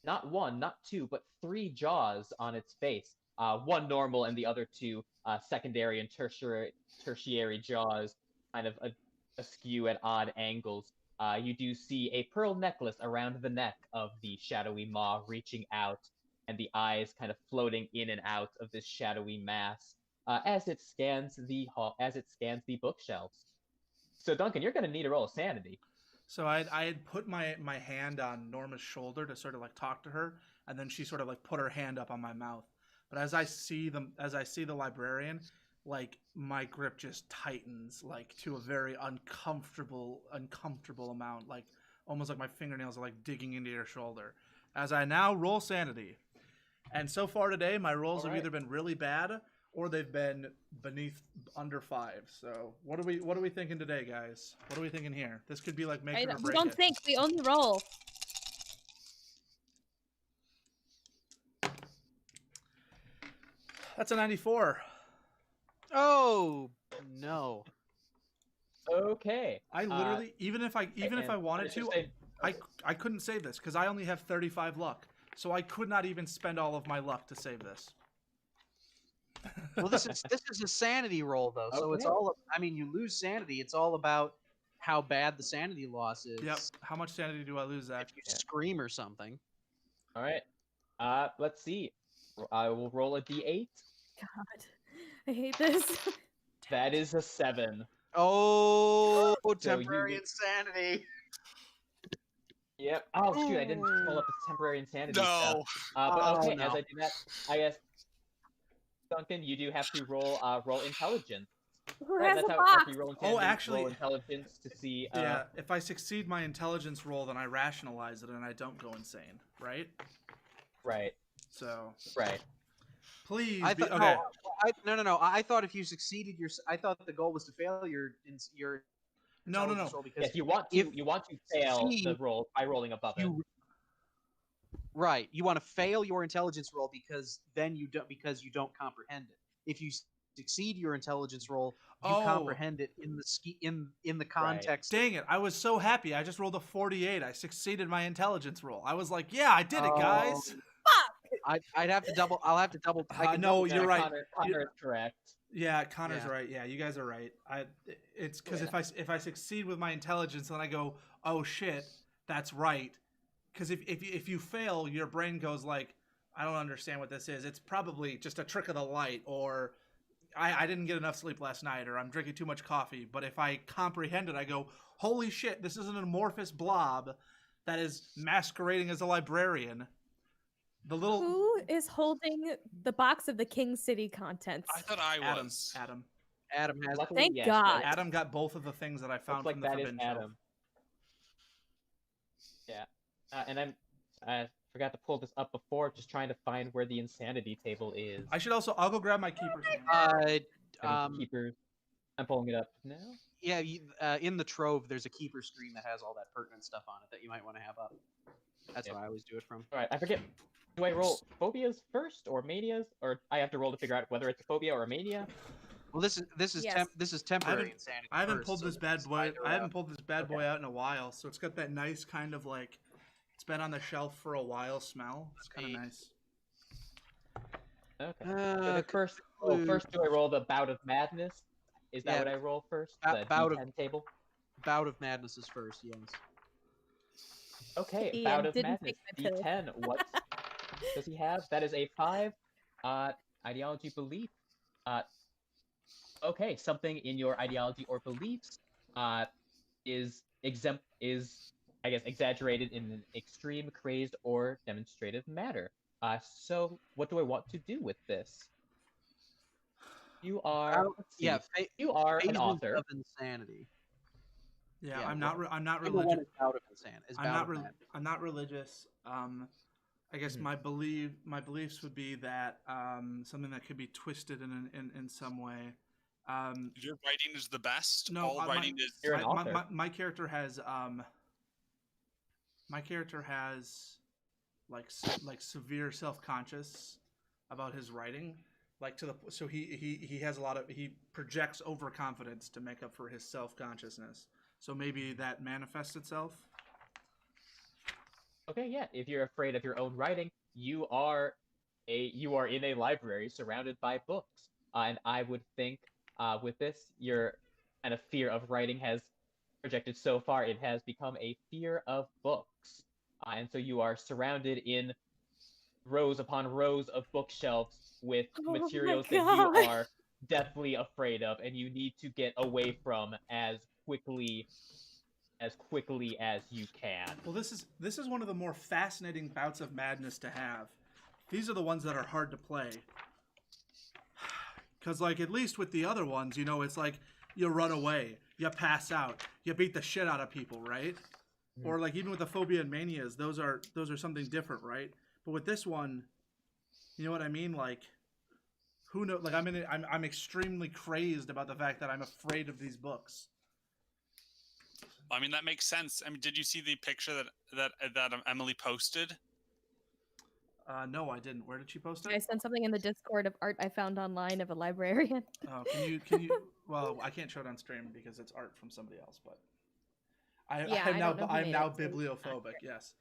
not one, not two, but 3 jaws on its face. One normal and the other 2 secondary and tertiary jaws, kind of askew at odd angles. You do see a pearl necklace around the neck of the shadowy maw, reaching out, and the eyes kind of floating in and out of this shadowy mass as it scans the bookshelves. So Duncan, you're going to need to roll sanity. So I had put my hand on Norma's shoulder to sort of like talk to her, and then she sort of like put her hand up on my mouth. But as I see the librarian, like my grip just tightens, like to a very uncomfortable amount, like almost like my fingernails are like digging into your shoulder. As I now roll sanity, and so far today my rolls have either been really bad or they've been under 5. So what are we thinking today, guys? What are we thinking here? This could be like make it or We break don't it. think. We only roll. That's a 94. Oh no. Okay. I literally even if I wanted to, I couldn't save this because I only have 35 luck. So I could not even spend all of my luck to save this. Well, this is a sanity roll though, so it's Okay. all. I mean, you lose sanity. It's all about how bad the sanity loss is. Yep. How much sanity do I lose, Zach? If you scream or something. All right. Let's see. I will roll a d8. God, I hate this. That is a 7. Oh, So temporary you- insanity. Yep. Oh shoot! I didn't pull up the temporary insanity No. stuff. But okay, no. as I do that, I guess Duncan, you do have to roll intelligence. Who Right, has that's a how it works. box? You roll Oh, insanity, actually- roll intelligence to see. Yeah. If I succeed my intelligence roll, then I rationalize it and I don't go insane, right? Right. So Right. please. I thought okay. no. I thought if you succeeded I thought the goal was to fail your No. intelligence roll because Yes, you want to fail the succeed, roll by rolling above it. Right. You want to fail your intelligence roll because then you don't comprehend it. If you succeed your intelligence roll, you comprehend it in the context. Dang it! I was so happy. I just rolled a 48. I succeeded my intelligence roll. I was like, yeah, I did it, guys. I'd have to double. I'll have to double. I can No, double you're check. right. Connor is correct. Yeah, Connor's Yeah. right. Yeah, you guys are right. It's because if I succeed with my intelligence, then I go, oh shit, that's right. Because if you fail, your brain goes like, I don't understand what this is. It's probably just a trick of the light, or I didn't get enough sleep last night, or I'm drinking too much coffee. But if I comprehend it, I go, holy shit, this is an amorphous blob that is masquerading as a librarian. The little Who is holding the box of the King City contents? I thought I Adam. was. Adam has. Luckily, Thank yes, God. Adam got both of the things that I found Looks like from the that is forbidden shelf. Adam. Yeah. And I forgot to pull this up before, just trying to find where the insanity table is. I'll go grab my keeper's name. Keepers. I'm pulling it up now. Yeah, in the trove, there's a keeper screen that has all that pertinent stuff on it that you might want to have up. That's Yep. what I always do it from. All right, I forget. Do I roll phobias first or manias, or I have to roll to figure out whether it's a phobia or a mania? Well, this is Yes. this is temporary insanity. I haven't first, pulled so this then bad it's boy. either I haven't out. pulled this bad boy out in a while, so it's got that nice kind of like it's been on the shelf for a while smell. It's kind of nice. Okay. So the first do I roll the bout of madness? Is that Yeah. what I roll first? Bout The of- D10 table. Bout of madness is first. Yes. Okay, Ian bout of didn't madness. take my pill. D10. What does he have? That is a 5. Ideology, belief. Okay, something in your ideology or beliefs is I guess exaggerated in an extreme, crazed, or demonstrative manner. So what do I want to do with this? You are. Let's see. Yeah. You are an Phases author. of insanity. Yeah, Yeah, I'm not Number religious. one is bout of insanity. I'm not religious. I guess my beliefs would be that something that could be twisted in some way. Your writing is the best. No, All writing is. You're an author. my character has like severe self-conscious about his writing, like so he has a lot of, he projects overconfidence to make up for his self-consciousness. So maybe that manifests itself. Okay, yeah. If you're afraid of your own writing, you are in a library surrounded by books, and I would think with this, your kind of fear of writing has projected so far. It has become a fear of books, and so you are surrounded in rows upon rows of bookshelves with Oh my materials that you God. are deathly afraid of, and you need to get away from as quickly as you can. Well, this is one of the more fascinating bouts of madness to have. These are the ones that are hard to play. Because, like, at least with the other ones, you know, it's like you run away, you pass out, you beat the shit out of people, right? Mm-hmm. Or, like, even with the phobia and manias, those are something different, right? But with this one, you know what I mean? Like, who knows? Like I'm extremely crazed about the fact that I'm afraid of these books. I mean, that makes sense. I mean, did you see the picture that Emily posted? No, I didn't. Where did she post it? I sent something in the Discord of art I found online of a librarian. Oh, can you? Well, I can't show it on stream because it's art from somebody else. But I'm now bibliophobic. Yes.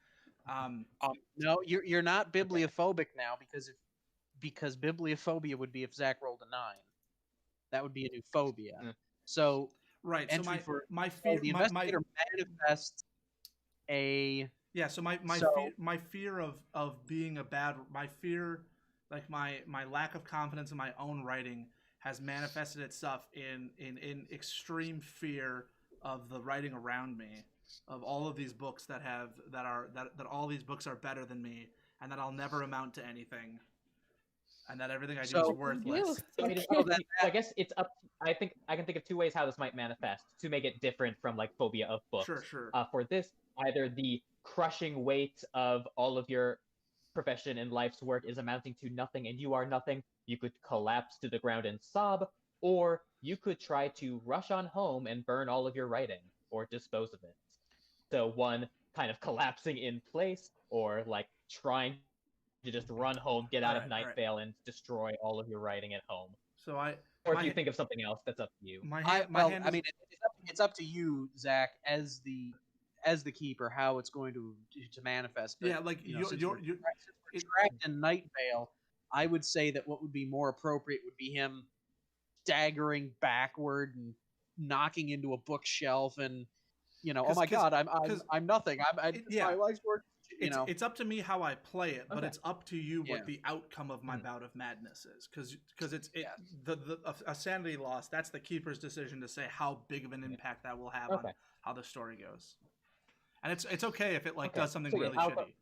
No, you're not bibliophobic now because bibliophobia would be if Zach rolled a 9. That would be a new phobia. So right. So my fear, the investigator manifests a. Yeah, so my fear of being a bad, my fear, like my lack of confidence in my own writing has manifested itself in extreme fear of the writing around me, of all of these books that all these books are better than me, and that I'll never amount to anything, and that everything I do is worthless. I guess it's up. I think I can think of 2 ways how this might manifest to make it different from like phobia of books. Sure. For this, either the crushing weight of all of your profession and life's work is amounting to nothing and you are nothing, you could collapse to the ground and sob, or you could try to rush on home and burn all of your writing or dispose of it. So one kind of collapsing in place, or like trying to just run home, get out of Night Vale and destroy all of your writing at home. So or if you think of something else, that's up to you. It's up to you, Zach, as the keeper, how it's going to manifest. But, yeah, like since we're trapped in Night Vale, I would say that what would be more appropriate would be him staggering backward and knocking into a bookshelf, and oh my god, I'm nothing. My life's work. It's up to me how I play it, but it's up to you what the outcome of my bout of madness is, because a sanity loss. That's the keeper's decision to say how big of an impact that will have on how the story goes. And it's okay if it does something really shitty.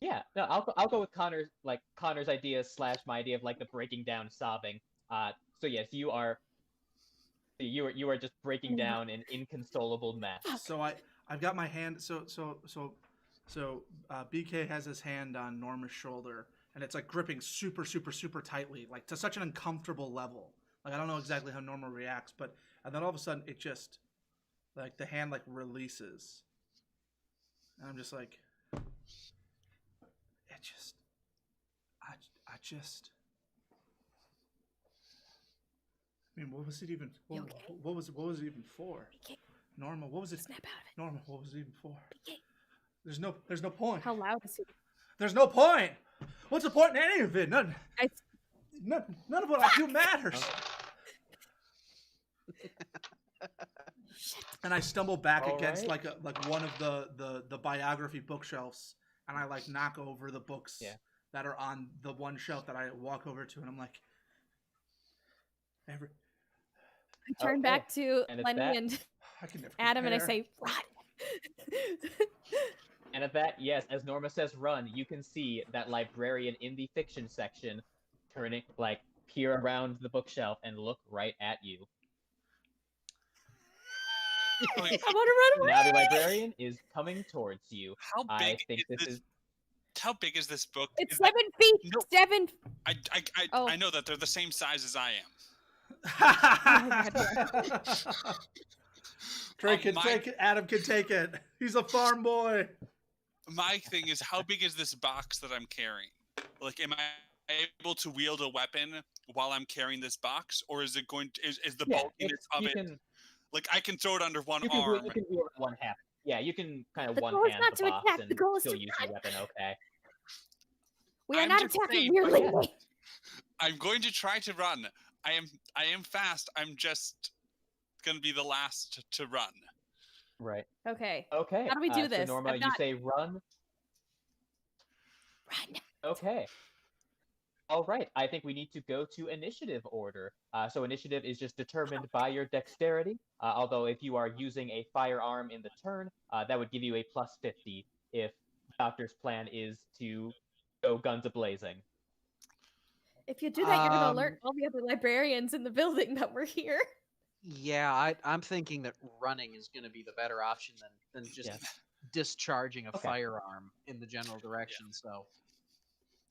Yeah. No, I'll go with Connor's idea / my idea of like the breaking down, sobbing. So yes, you are just breaking down an inconsolable mess. So I've got my hand. So BK has his hand on Norma's shoulder, and it's like gripping super super super tightly, like to such an uncomfortable level. Like I don't know exactly how Norma reacts, and then all of a sudden it just. Like the hand releases, and I'm just like, I mean, what was it even? What was it even for? BK. Norma, what was it? Snap out of it. Norma, what was it even for? BK. There's no point. How loud is it? There's no point. What's the point in any of it? None of what I do matters. And I stumble back against like one of the biography bookshelves, and I knock over the books that are on the one shelf that I walk over to, and I'm like, I turn back to Lenny and Adam, and I say, "Run!" And at that, yes, as Norma says, "Run!" you can see that librarian in the fiction section turning, peer around the bookshelf and look right at you. I want to run away. Now the librarian is coming towards you. How big How big is this book? It's 7 feet. No. 7. I know that they're the same size as I am. Take it. Adam can take it. He's a farm boy. My thing is, how big is this box that I'm carrying? Am I able to wield a weapon while I'm carrying this box, or is it going to, is the bulkiness of it? I can throw it under one arm. You can do it one hand. Yeah, you can kind of the one goal hand is not the to box attack. and The goal is still to use run. your weapon. Okay. We are I'm not just attacking. saying, We're leaving. I'm going to try to run. I am fast. I'm just going to be the last to run. Right. Okay. Okay. How do we do this? So Norma, you say run. Run. Okay. All right. I think we need to go to initiative order. So initiative is just determined by your dexterity. Although if you are using a firearm in the turn, that would give you a +50 if Doctor's plan is to go guns a-blazing. If you do that, you're going to alert all the other librarians in the building that we're here. Yeah, I'm thinking that running is going to be the better option than just discharging a firearm in the general direction. So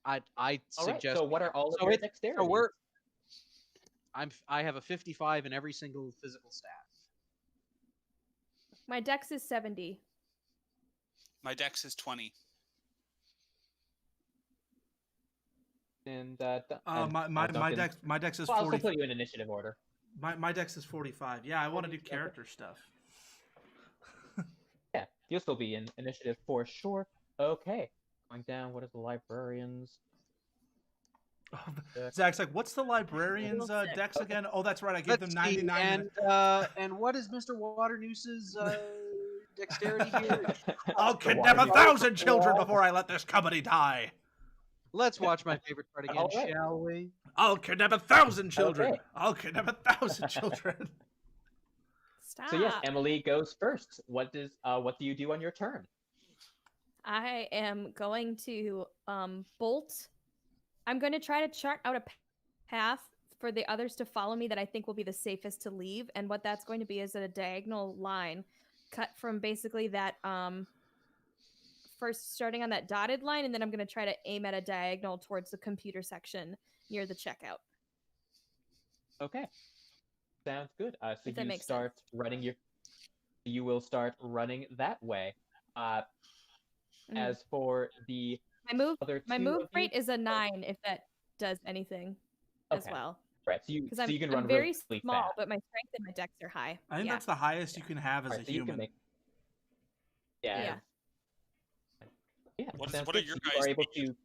I All right. suggest. So what are all of So your it's dexterity? so we're. I have a 55 in every single physical stat. My dex is 70. My dex is 20. And My Duncan. dex is Well, I'll 40. still put you in initiative order. My dex is 45. Yeah, I want to do 40, character stuff. Yeah, you'll still be in initiative for sure. Okay. Going down, what is the librarian's? Zach's like, what's the librarian's dex again? Oh, that's right. I gave them Let's see, 99. and what is Mr. Waternoose's dexterity here? I'll kidnap 1,000 children before I let this company die. Let's watch my favorite part again, All right. shall we? I'll kidnap 1,000 children. Okay. I'll kidnap 1,000 children. Stop. So yes, Emily goes first. What do you do on your turn? I am going to bolt. I'm going to try to chart out a path for the others to follow me that I think will be the safest to leave. And what that's going to be is a diagonal line cut from basically that first starting on that dotted line, and then I'm going to try to aim at a diagonal towards the computer section near the checkout. Okay. Sounds good. So If that you makes start running you will start running that way. As for the my move rate is a 9 if that does anything as well. Right. So you can run I'm very really small, fast. but my strength and my dex are high. I think that's the highest you can have as a So you can human. Yeah. What sounds are good. your So you guys' are able to.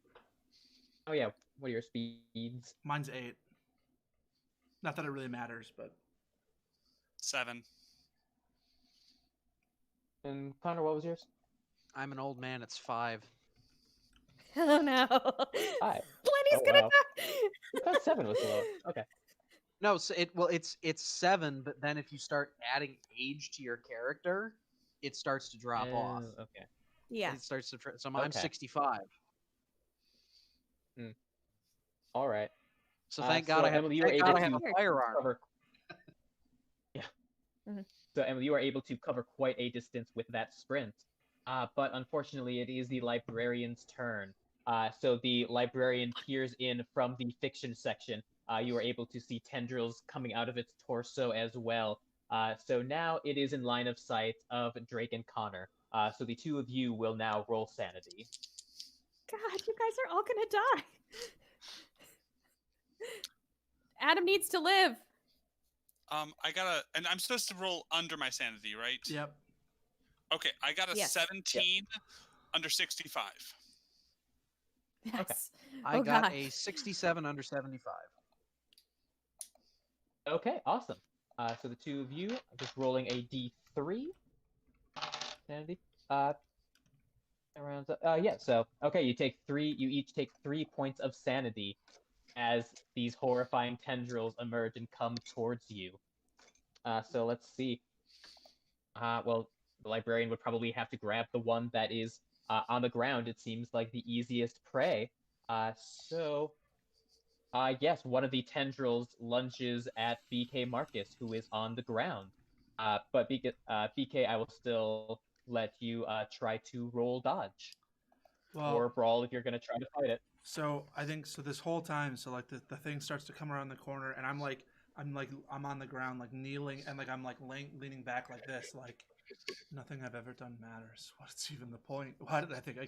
Oh yeah. What are your speeds? Mine's 8. Not that it really matters, but 7. And Connor, what was yours? I'm an old man. It's 5. Oh no. 5. Lenny's gonna die. I thought 7 was the lowest. Okay. No, so it's 7, but then if you start adding age to your character, it starts to drop off. Okay. Yeah. It starts to. So I'm Okay. 65. All right. So thank God I have. Emily, you were Thank able God I have to a firearm. cover. Yeah. Mhm. So Emily, you are able to cover quite a distance with that sprint. But unfortunately, it is the librarian's turn. So the librarian peers in from the fiction section. You are able to see tendrils coming out of its torso as well. So now it is in line of sight of Drake and Connor. So the two of you will now roll sanity. God, you guys are all gonna die. Adam needs to live. And I'm supposed to roll under my sanity, right? Yep. Okay, I got a Yes. 17 under 65. Yes. I Oh, got God. a 67 under 75. Okay, awesome. So the two of you are just rolling a d3. Sanity. So okay, you each take 3 points of sanity as these horrifying tendrils emerge and come towards you. So let's see. Well, the librarian would probably have to grab the one that is on the ground. It seems like the easiest prey. Yes, one of the tendrils lunges at BK Marcus, who is on the ground. But BK, I will still let you try to roll dodge or brawl if you're going to try to fight it. So I think this whole time, so like the thing starts to come around the corner, and I'm on the ground, like kneeling, and like I'm like leaning back like this, like nothing I've ever done matters. What's even the point? Why did I think I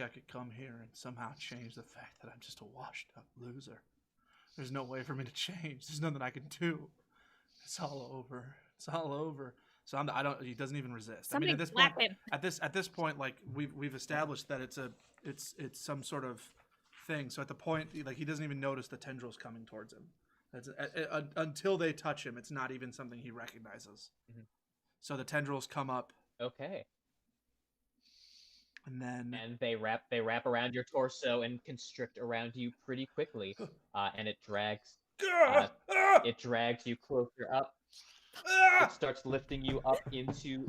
could come here and somehow change the fact that I'm just a washed up loser? There's no way for me to change. There's nothing I can do. It's all over. It's all over. So he doesn't even resist. Somebody I mean, at this point, like we've established that it's some sort of thing. So at the point, like he doesn't even notice the tendrils coming towards him. Until they touch him, it's not even something he recognizes. Mm-hmm. So the tendrils come up. Okay. And they wrap around your torso and constrict around you pretty quickly, and it drags you closer up. It starts lifting you up into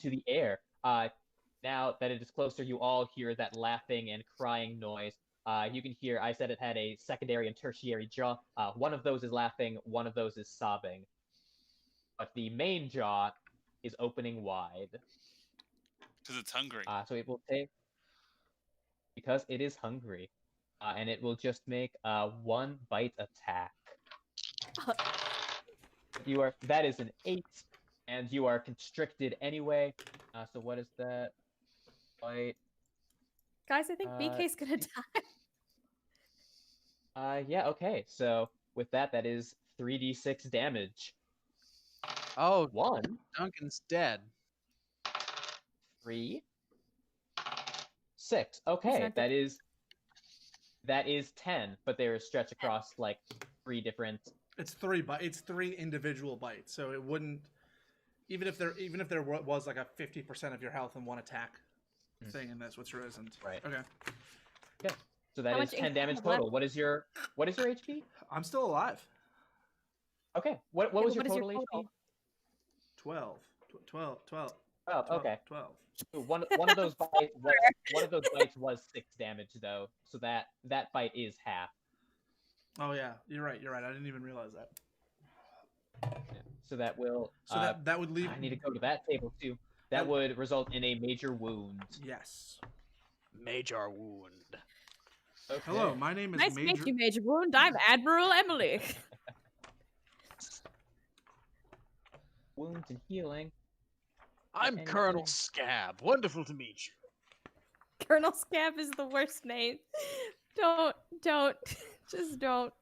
the air. Now that it is closer, you all hear that laughing and crying noise. You can hear, I said it had a secondary and tertiary jaw. One of those is laughing, one of those is sobbing. But the main jaw is opening wide. Because it's hungry. So it will take... because it is hungry, and it will just make 1 bite attack. That is an 8, and you are constricted anyway. So what is that? Bite. Guys, I think BK's gonna die. Yeah, okay. So with that, that is 3d6 damage. Oh, 1, Duncan's dead. 3, 6. Okay, not that is 10, but they are stretched across like 3 different. It's 3 individual bites, so it wouldn't even if there was like a 50% of your health in one attack thing, and that's what there isn't. Right. Okay. Okay. So that How is much 10 damage income left? total. What is your HP? I'm still alive. Okay. What was your total HP? 12. 12. 12. Oh, 12, okay. 12. So one of those bites was 6 damage though, so that bite is half. Oh yeah, you're right. I didn't even realize that. Yeah. So that will. So that would leave. I need to go to that table too. That would result in a major wound. Yes. Major wound. Okay. Hello, my name is Nice to Major. meet you, Major Wound. I'm Admiral Emily. Wounds and healing. I'm And- Colonel Scab. Wonderful to meet you. Colonel Scab is the worst name. Don't, just don't.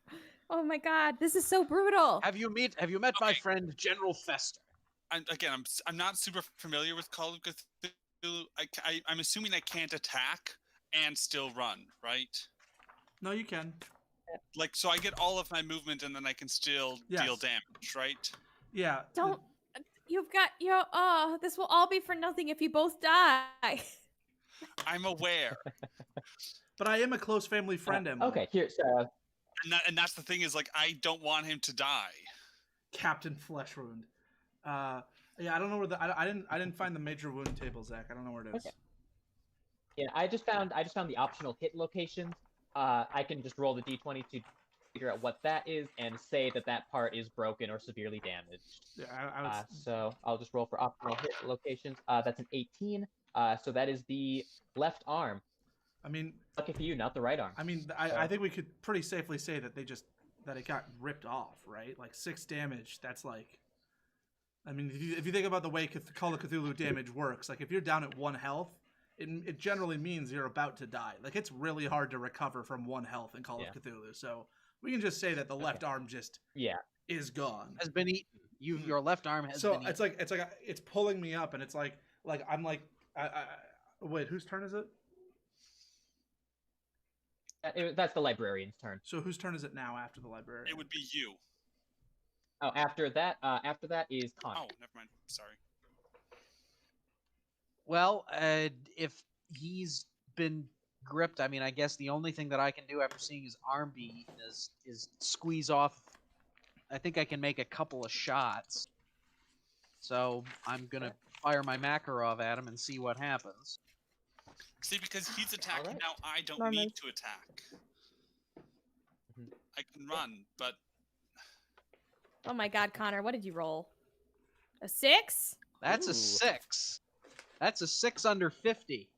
Oh my God, this is so brutal. Have you met my friend General Fester? I'm not super familiar with Call of Cthulhu. I'm assuming I can't attack and still run, right? No, you can. Like, so I get all of my movement and then I can still Yes. deal damage, right? Yeah. Don't. You've got your. Oh, this will all be for nothing if you both die. I'm aware. But I am a close family friend, Emily. Okay, here. And that's the thing is, like, I don't want him to die. Captain Flesh Wound. Yeah, I don't know where I didn't find the major wound table, Zach. I don't know where it is. Okay. Yeah, I just found the optional hit locations. I can just roll the d20 to figure out what that is and say that part is broken or severely damaged. Yeah, so I'll just roll for optional hit locations. That's an 18. So that is the left arm. I mean, lucky for you, not the right arm. I mean, I think we could pretty safely say that that it got ripped off, right? Like 6 damage. That's like, I mean, if you think about the way Call of Cthulhu damage works, like if you're down at 1 health, it generally means you're about to die. Like it's really hard to recover from 1 health in Call of Cthulhu. So we can just say that the left arm just is gone. Has been eaten. Your left arm has been eaten. So it's pulling me up, and it's like I'm like wait, whose turn is it? That's the librarian's turn. So whose turn is it now after the librarian? It would be you. Oh, after that is Connor. Oh, never mind. Sorry. Well, if he's been gripped, I mean, I guess the only thing that I can do after seeing his arm be eaten is squeeze off. I think I can make a couple of shots. So I'm gonna fire my Makarov at him and see what happens. See, because he's attacking now, I don't Norman. need to attack. I can run, but Oh my God, Connor, what did you roll? A 6? That's Ooh. a 6. That's a 6 under 50.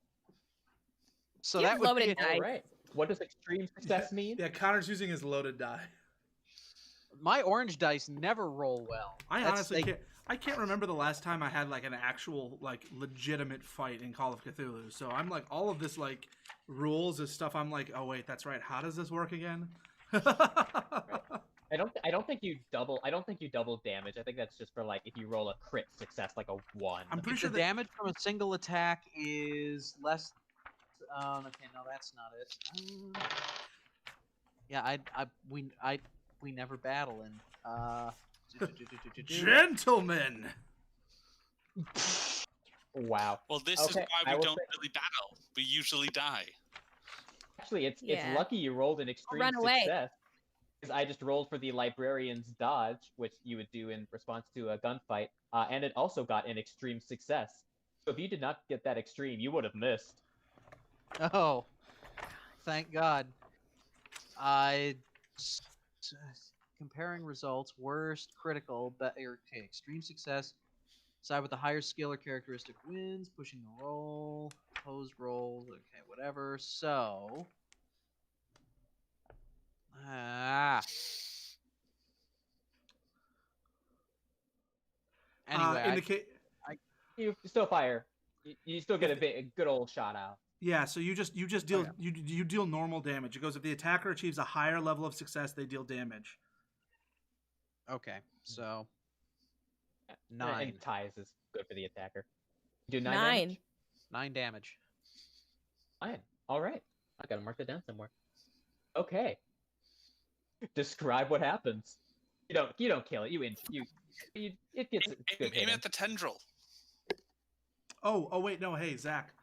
So You that have would loaded be dice. All right. What does extreme success mean? Yeah, Connor's using his loaded die. my orange dice never roll well. I That's- honestly they- can't. I can't remember the last time I had like an actual like legitimate fight in Call of Cthulhu. So I'm like all of this like rules is stuff. I'm like, oh wait, that's right. How does this work again? I don't think you double damage. I think that's just for like if you roll a crit success like a 1. I'm pretty If sure the damage from a single attack is less. Okay, no, that's not it. Yeah, we never battle in. Gentlemen. Wow. well, this is Okay, why I we will don't say- really battle. We usually die. Actually, it's Yeah. lucky you rolled an extreme run away. success. Because I just rolled for the librarian's dodge, which you would do in response to a gunfight, and it also got an extreme success. So if you did not get that extreme, you would have missed. Oh, thank God. Comparing results, worst, critical, okay, extreme success. Side with the higher skill or characteristic wins, pushing the roll. opposed rolls. Okay, whatever. So. Anyway, indicate. You still fire. You still get a good old shot out. Yeah, so you just deal you deal normal damage. It goes if the attacker achieves a higher level of success, they deal damage. Okay, so 9. And ties is good for the attacker. You do 9 9. damage? 9 damage. 9. All right. I gotta mark that down somewhere. Okay. Describe what happens. You don't kill it. It gets good. Aim at the tendril. Oh wait, no, hey Zach.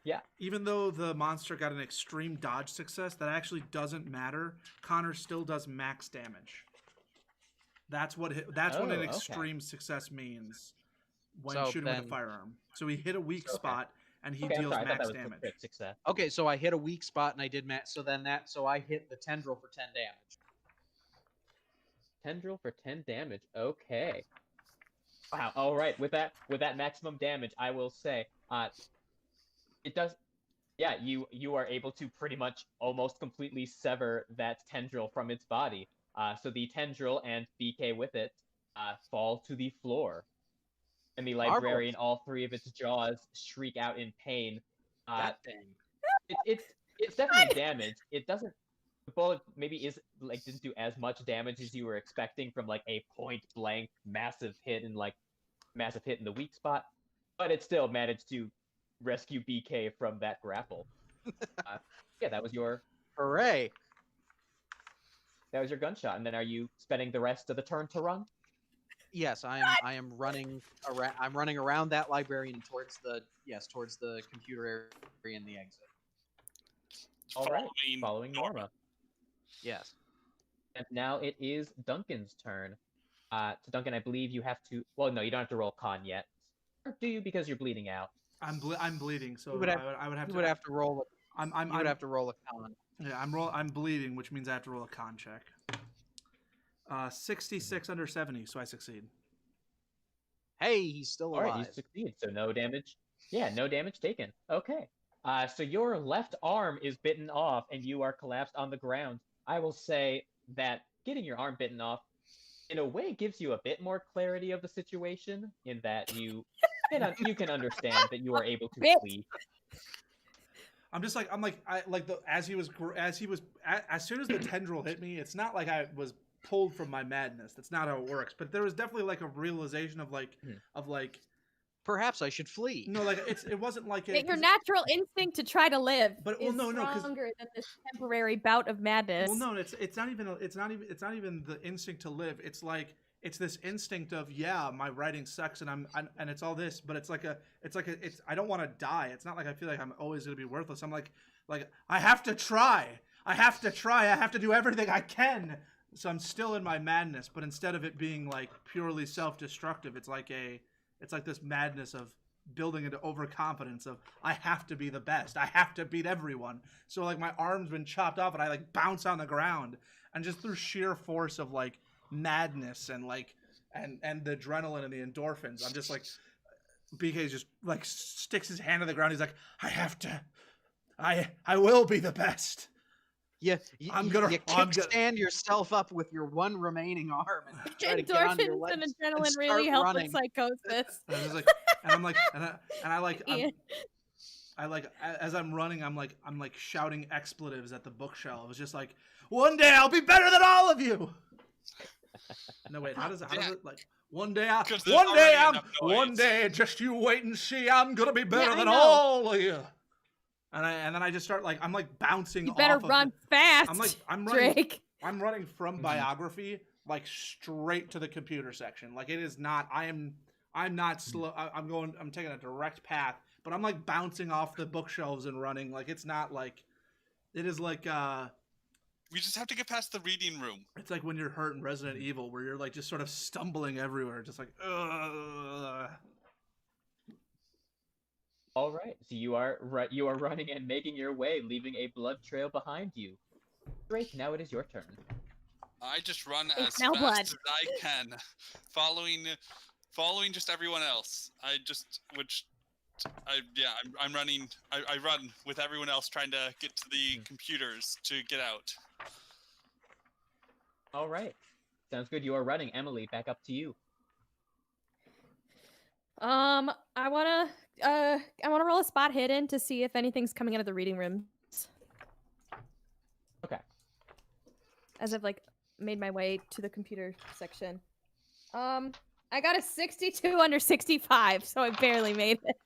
Yeah. Even though the monster got an extreme dodge success, that actually doesn't matter. Connor still does max damage. That's what an extreme success means when shooting with a firearm. So he hit a weak spot and he deals max damage. Success. Okay, so I hit a weak spot and I did max. So I hit the tendril for 10 damage. Tendril for 10 damage. Okay. Wow. All right. With that maximum damage, I will say, it does. Yeah, you are able to pretty much almost completely sever that tendril from its body. So the tendril and BK with it fall to the floor, and the librarian, all 3 of its jaws shriek out in pain. That thing. It's definitely damaged. It doesn't. The bullet maybe didn't do as much damage as you were expecting from like a point blank massive hit in the weak spot, but it still managed to rescue BK from that grapple. Yeah, that was your hooray. That was your gunshot, and then are you spending the rest of the turn to run? Yes, I am running around. I'm running around that librarian towards the computer area and the exit. All right, following Norma. Yes. And now it is Duncan's turn. So Duncan, I believe you have to. Well, no, you don't have to roll con yet. Or do you? Because you're bleeding out. I'm bleeding, so I would have to. You would have to roll. You would have to roll a con. Yeah, I'm bleeding, which means I have to roll a con check. 66 under 70, so I succeed. Hey, he's still alive. All right, you succeed. So no damage. Yeah, no damage taken. Okay. So your left arm is bitten off, and you are collapsed on the ground. I will say that getting your arm bitten off, in a way, gives you a bit more clarity of the situation. In that you can understand that you are able to flee. As soon as the tendril hit me, it's not like I was pulled from my madness. That's not how it works. But there was definitely like a realization of perhaps I should flee. No, like it wasn't like your natural instinct to try to live is stronger than this temporary bout of madness. Well, no, it's not even the instinct to live. It's like it's this instinct of my writing sucks and and it's all this, but it's I don't want to die. It's not like I feel like I'm always gonna be worthless. I'm like I have to try. I have to do everything I can. So I'm still in my madness, but instead of it being like purely self-destructive, it's like this madness of building into overconfidence of I have to be the best. I have to beat everyone. So like my arm's been chopped off and I like bounce on the ground, and just through sheer force of like madness and like and the adrenaline and the endorphins, I'm just like BK just like sticks his hand on the ground. He's like, I have to. I will be the best. Yeah, you kickstand yourself up with your one remaining arm and try to get on your legs and adrenaline really help with psychosis. As I'm running, I'm like shouting expletives at the bookshelf. It's just like, one day I'll be better than all of you. No wait, how does it like one day just you wait and see, I'm gonna be better than all of you. And then I just start I'm like bouncing. You better run fast. I'm running. Drake. I'm running from biography like straight to the computer section. Like it is not. I'm not slow. I'm taking a direct path, but I'm like bouncing off the bookshelves and running. Like it's not like. It is like. We just have to get past the reading room. It's like when you're hurt in Resident Evil, where you're like just sort of stumbling everywhere, just like. All right, so you are running and making your way, leaving a blood trail behind you. Drake, now it is your turn. I just run as fast as I can, following just everyone else. I just would I'm running. I run with everyone else trying to get to the computers to get out. All right. Sounds good. You are running. Emily, back up to you. I wanna roll a spot hidden to see if anything's coming out of the reading rooms. Okay. As I've like made my way to the computer section. I got a 62 under 65, so I barely made it.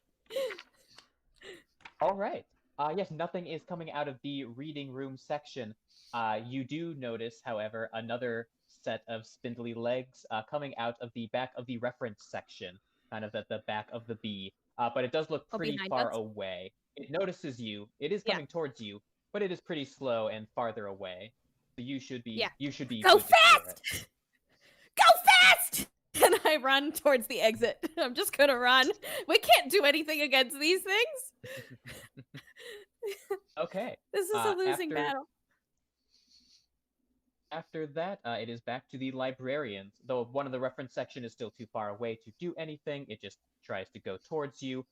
All right. Yes, nothing is coming out of the reading room section. You do notice, however, another set of spindly legs coming out of the back of the reference section, kind of at the back of the B. But it does look pretty behind far us? away. It notices you. It is coming towards you, but it is pretty slow and farther away. So you should be. Yeah. You should be. Go good to clear fast! it. Go fast! And I run towards the exit. I'm just gonna run. We can't do anything against these things. Okay. This is a losing battle. After that, it is back to the librarians. Though one of the reference section is still too far away to do anything, it just tries to go towards you.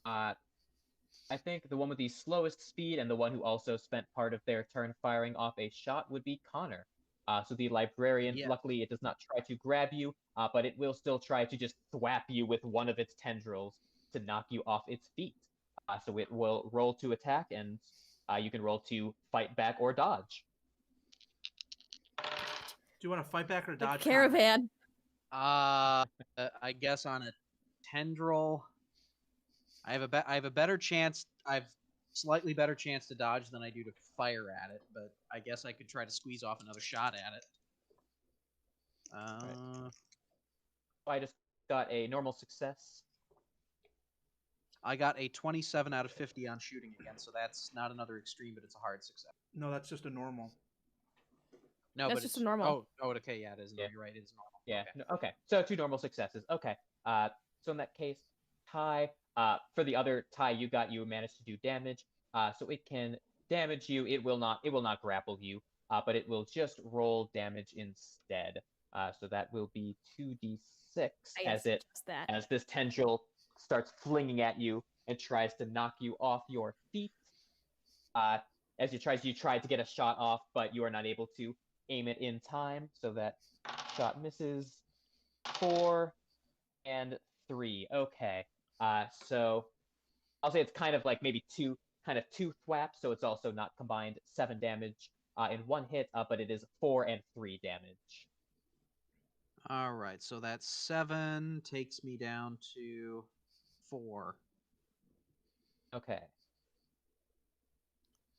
I think the one with the slowest speed and the one who also spent part of their turn firing off a shot would be Connor. So the librarian, luckily, it does not try to grab you, but it will still try to just thwap you with one of its tendrils to knock you off its feet. So it will roll to attack, and you can roll to fight back or dodge. Do you want to fight back or dodge? Caravan. I guess on a tendril, I have a better chance. I've slightly better chance to dodge than I do to fire at it, but I guess I could try to squeeze off another shot at it. I just got a normal success. I got a 27 out of 50 on shooting again, so that's not another extreme, but it's a hard success. No, that's just a normal. No, That's but just it's a normal. Oh, okay, yeah, it is. No, you're right, it is normal. Yeah. Okay. Okay. So 2 normal successes. Okay. So in that case, Ty. For the other Ty you got, you managed to do damage. So it can damage you. It will not grapple you. But it will just roll damage instead. So that will be 2d6 as this tendril starts flinging at you and tries to knock you off your feet. As you try to get a shot off, but you are not able to aim it in time, so that shot misses. 4 and 3. Okay. So I'll say it's kind of like maybe two thwaps, so it's also not combined 7 damage in one hit, but it is 4 and 3 damage. All right, so that's 7 takes me down to 4. Okay.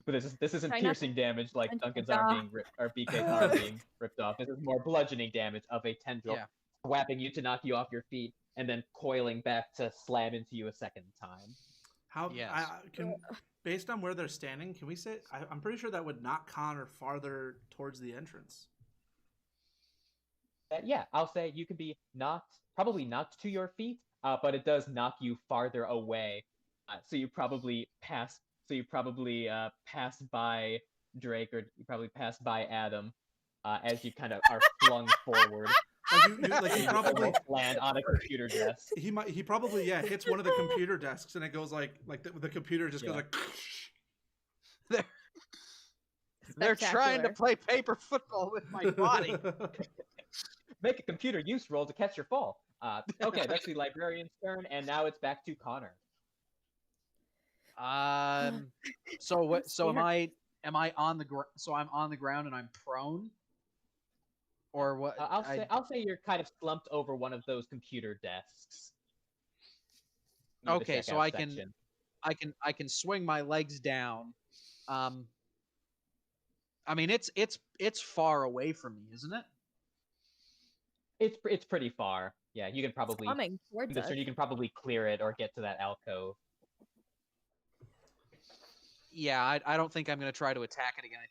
But this isn't Try not piercing damage like Duncan's arm being ripped, or BK's arm being ripped off. This is more bludgeoning damage of a tendril whapping you to knock you off your feet, and then coiling back to slam into you a second time. How? Yes. Based on where they're standing, can we say? I'm pretty sure that would knock Connor farther towards the entrance. Yeah, I'll say you could be probably knocked to your feet, but it does knock you farther away. So you probably pass by Drake, or you probably pass by Adam as you kind of are flung forward. He probably land on a computer desk. He probably hits one of the computer desks, and it goes like the computer just goes like. They're trying to play paper football with my body. Make a computer use roll to catch your fall. Okay, that's the librarian's turn, and now it's back to Connor. So what? So am I on the ground? So I'm on the ground and I'm prone, or what? I'll say you're kind of slumped over one of those computer desks. Okay, so I can swing my legs down. I mean, it's far away from me, isn't it? It's pretty far. Yeah, you can probably you can probably clear it or get to that alcove. Yeah, I don't think I'm going to try to attack it again. I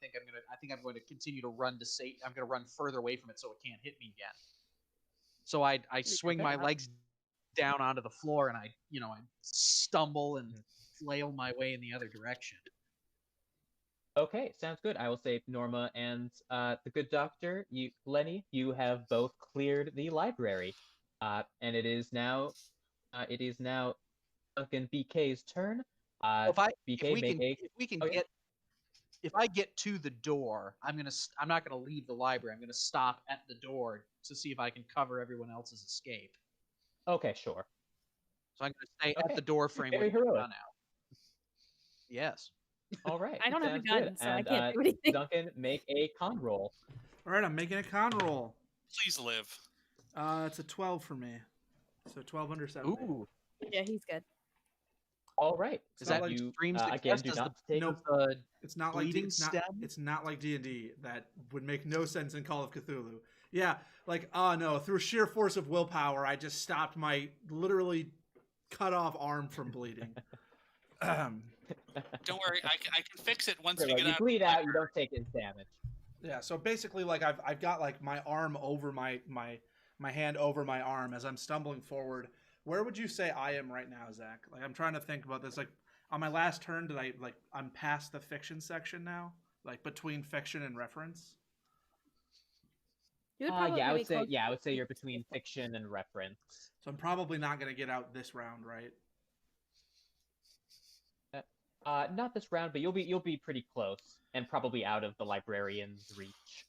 think I'm going to continue to run to save. I'm going to run further away from it so it can't hit me again. So I swing my legs down onto the floor, and I stumble and flail my way in the other direction. Okay, sounds good. I will say Norma and the good doctor, Lenny, you have both cleared the library, and it is now Duncan BK's turn. If BK if I get to the door, I'm not gonna leave the library. I'm gonna stop at the door to see if I can cover everyone else's escape. Okay, sure. So I'm gonna stay at the door frame Very with my heroic. gun out. Yes. All right. I don't have a sounds gun, good. so I And, can't do anything. Duncan, make a con roll. All right, I'm making a con roll. Please live. It's a 12 for me. So 12 under 70. Ooh. Yeah, he's good. All right. Is that like you extreme again success? do Does not the, take Nope. the It's not like bleeding it's not, stem? it's not like D&D. That would make no sense in Call of Cthulhu. Yeah, like no, through sheer force of willpower, I just stopped my literally cut off arm from bleeding. Don't worry, I can fix it once we you get out. bleed out, you don't take any damage. Yeah, so basically, like I've got like my arm over my hand over my arm as I'm stumbling forward. Where would you say I am right now, Zach? Like I'm trying to think about this. Like on my last turn, I'm past the fiction section now, like between fiction and reference. You would probably I be would say close- I would say you're between fiction and reference. So I'm probably not gonna get out this round, right? Not this round, but you'll be pretty close and probably out of the librarian's reach.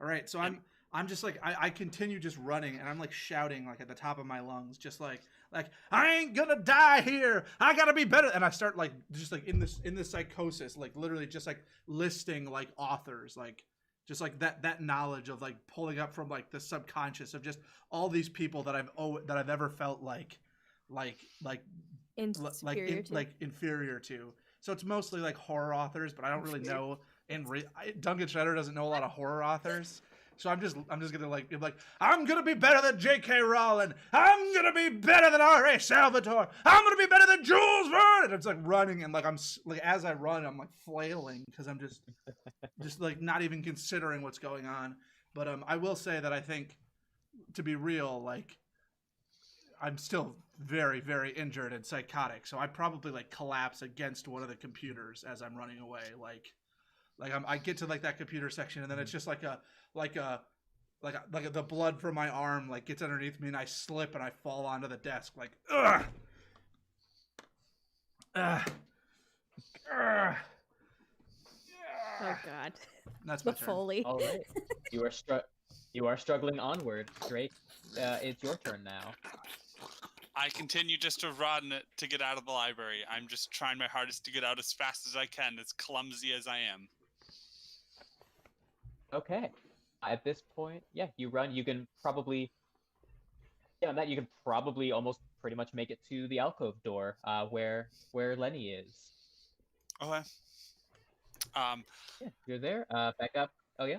All right, so I'm just like I continue just running and I'm like shouting like at the top of my lungs, just like I ain't gonna die here. I gotta be better. And I start like just like in this psychosis, like literally just like listing like authors, like just like that knowledge of like pulling up from like the subconscious of just all these people that I've ever felt like inferior to. So it's mostly like horror authors, but I don't really know. Duncan Shredder doesn't know a lot of horror authors, so I'm just gonna be like I'm gonna be better than J.K. Rowling. I'm gonna be better than R.A. Salvatore. I'm gonna be better than Jules Verne. And it's like running, and like I'm like as I run, I'm like flailing because I'm just like not even considering what's going on. But I will say that I think, to be real, like I'm still very, very injured and psychotic. So I probably like collapse against one of the computers as I'm running away. Like I get to like that computer section and then it's just like the blood from my arm like gets underneath me and I slip and I fall onto the desk like ugh. Oh God. That's my The turn. Foley. All right. You are struggling onward, Drake. It's your turn now. I continue just to run to get out of the library. I'm just trying my hardest to get out as fast as I can, as clumsy as I am. Okay. At this point, yeah, you run. You can probably, you can probably almost pretty much make it to the alcove door, where Lenny is. Okay. Yeah, you're there. Back up. Oh yeah.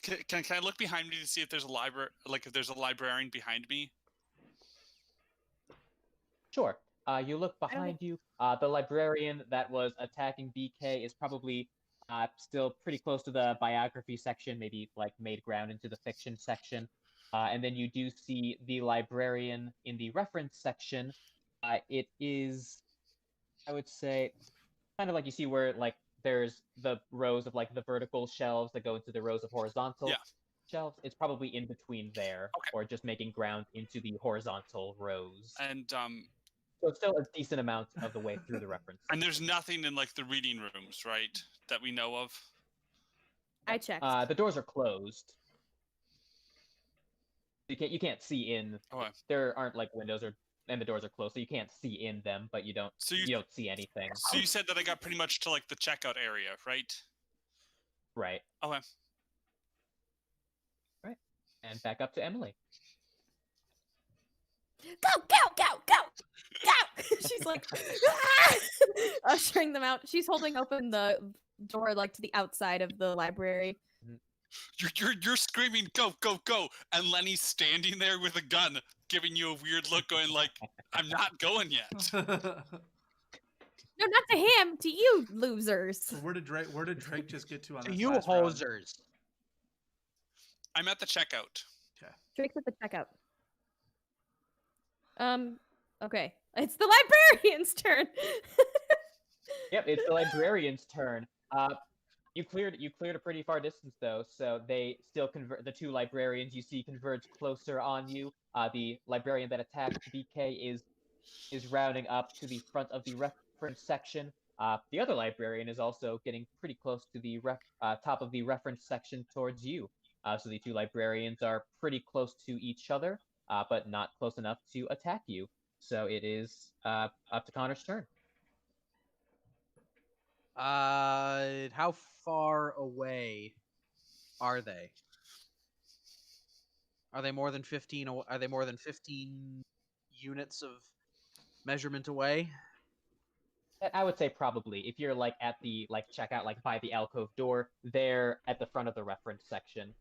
Can I look behind me to see if there's a library, like if there's a librarian behind me? Sure. You look behind you. The librarian that was attacking BK is probably still pretty close to the biography section, maybe like made ground into the fiction section. And then you do see the librarian in the reference section. It is, I would say, kind of like you see where like there's the rows of like the vertical shelves that go into the rows of horizontal shelves. It's probably in between there, or just making ground into the horizontal rows. And so it's still a decent amount of the way through the reference. And there's nothing in like the reading rooms, right, that we know of? I checked. The doors are closed. You can't see in. Okay. There aren't like windows and the doors are closed, so you can't see in them, but you don't see anything. So you said that I got pretty much to like the checkout area, right? Right. Okay. Right. And back up to Emily. Go, go, go, go, go! She's like ushering them out. She's holding open the door like to the outside of the library. You're screaming, go, go, go, and Lenny's standing there with a gun, giving you a weird look, going like, I'm not going yet. No, not to him, to you losers. Where did Drake just get to on To this you last round? hosers. I'm at the checkout. Okay. Drake's at the checkout. Okay. It's the librarian's turn. Yep, it's the librarian's turn. You cleared a pretty far distance though, so they still convert. The two librarians you see converge closer on you. The librarian that attacked BK is is rounding up to the front of the reference section. The other librarian is also getting pretty close to the top of the reference section towards you. So the two librarians are pretty close to each other, but not close enough to attack you. So it is up to Connor's turn. How far away are they? Are they more than 15? Are they more than 15 units of measurement away? I would say probably. If you're like at the checkout, like by the alcove door, they're at the front of the reference section.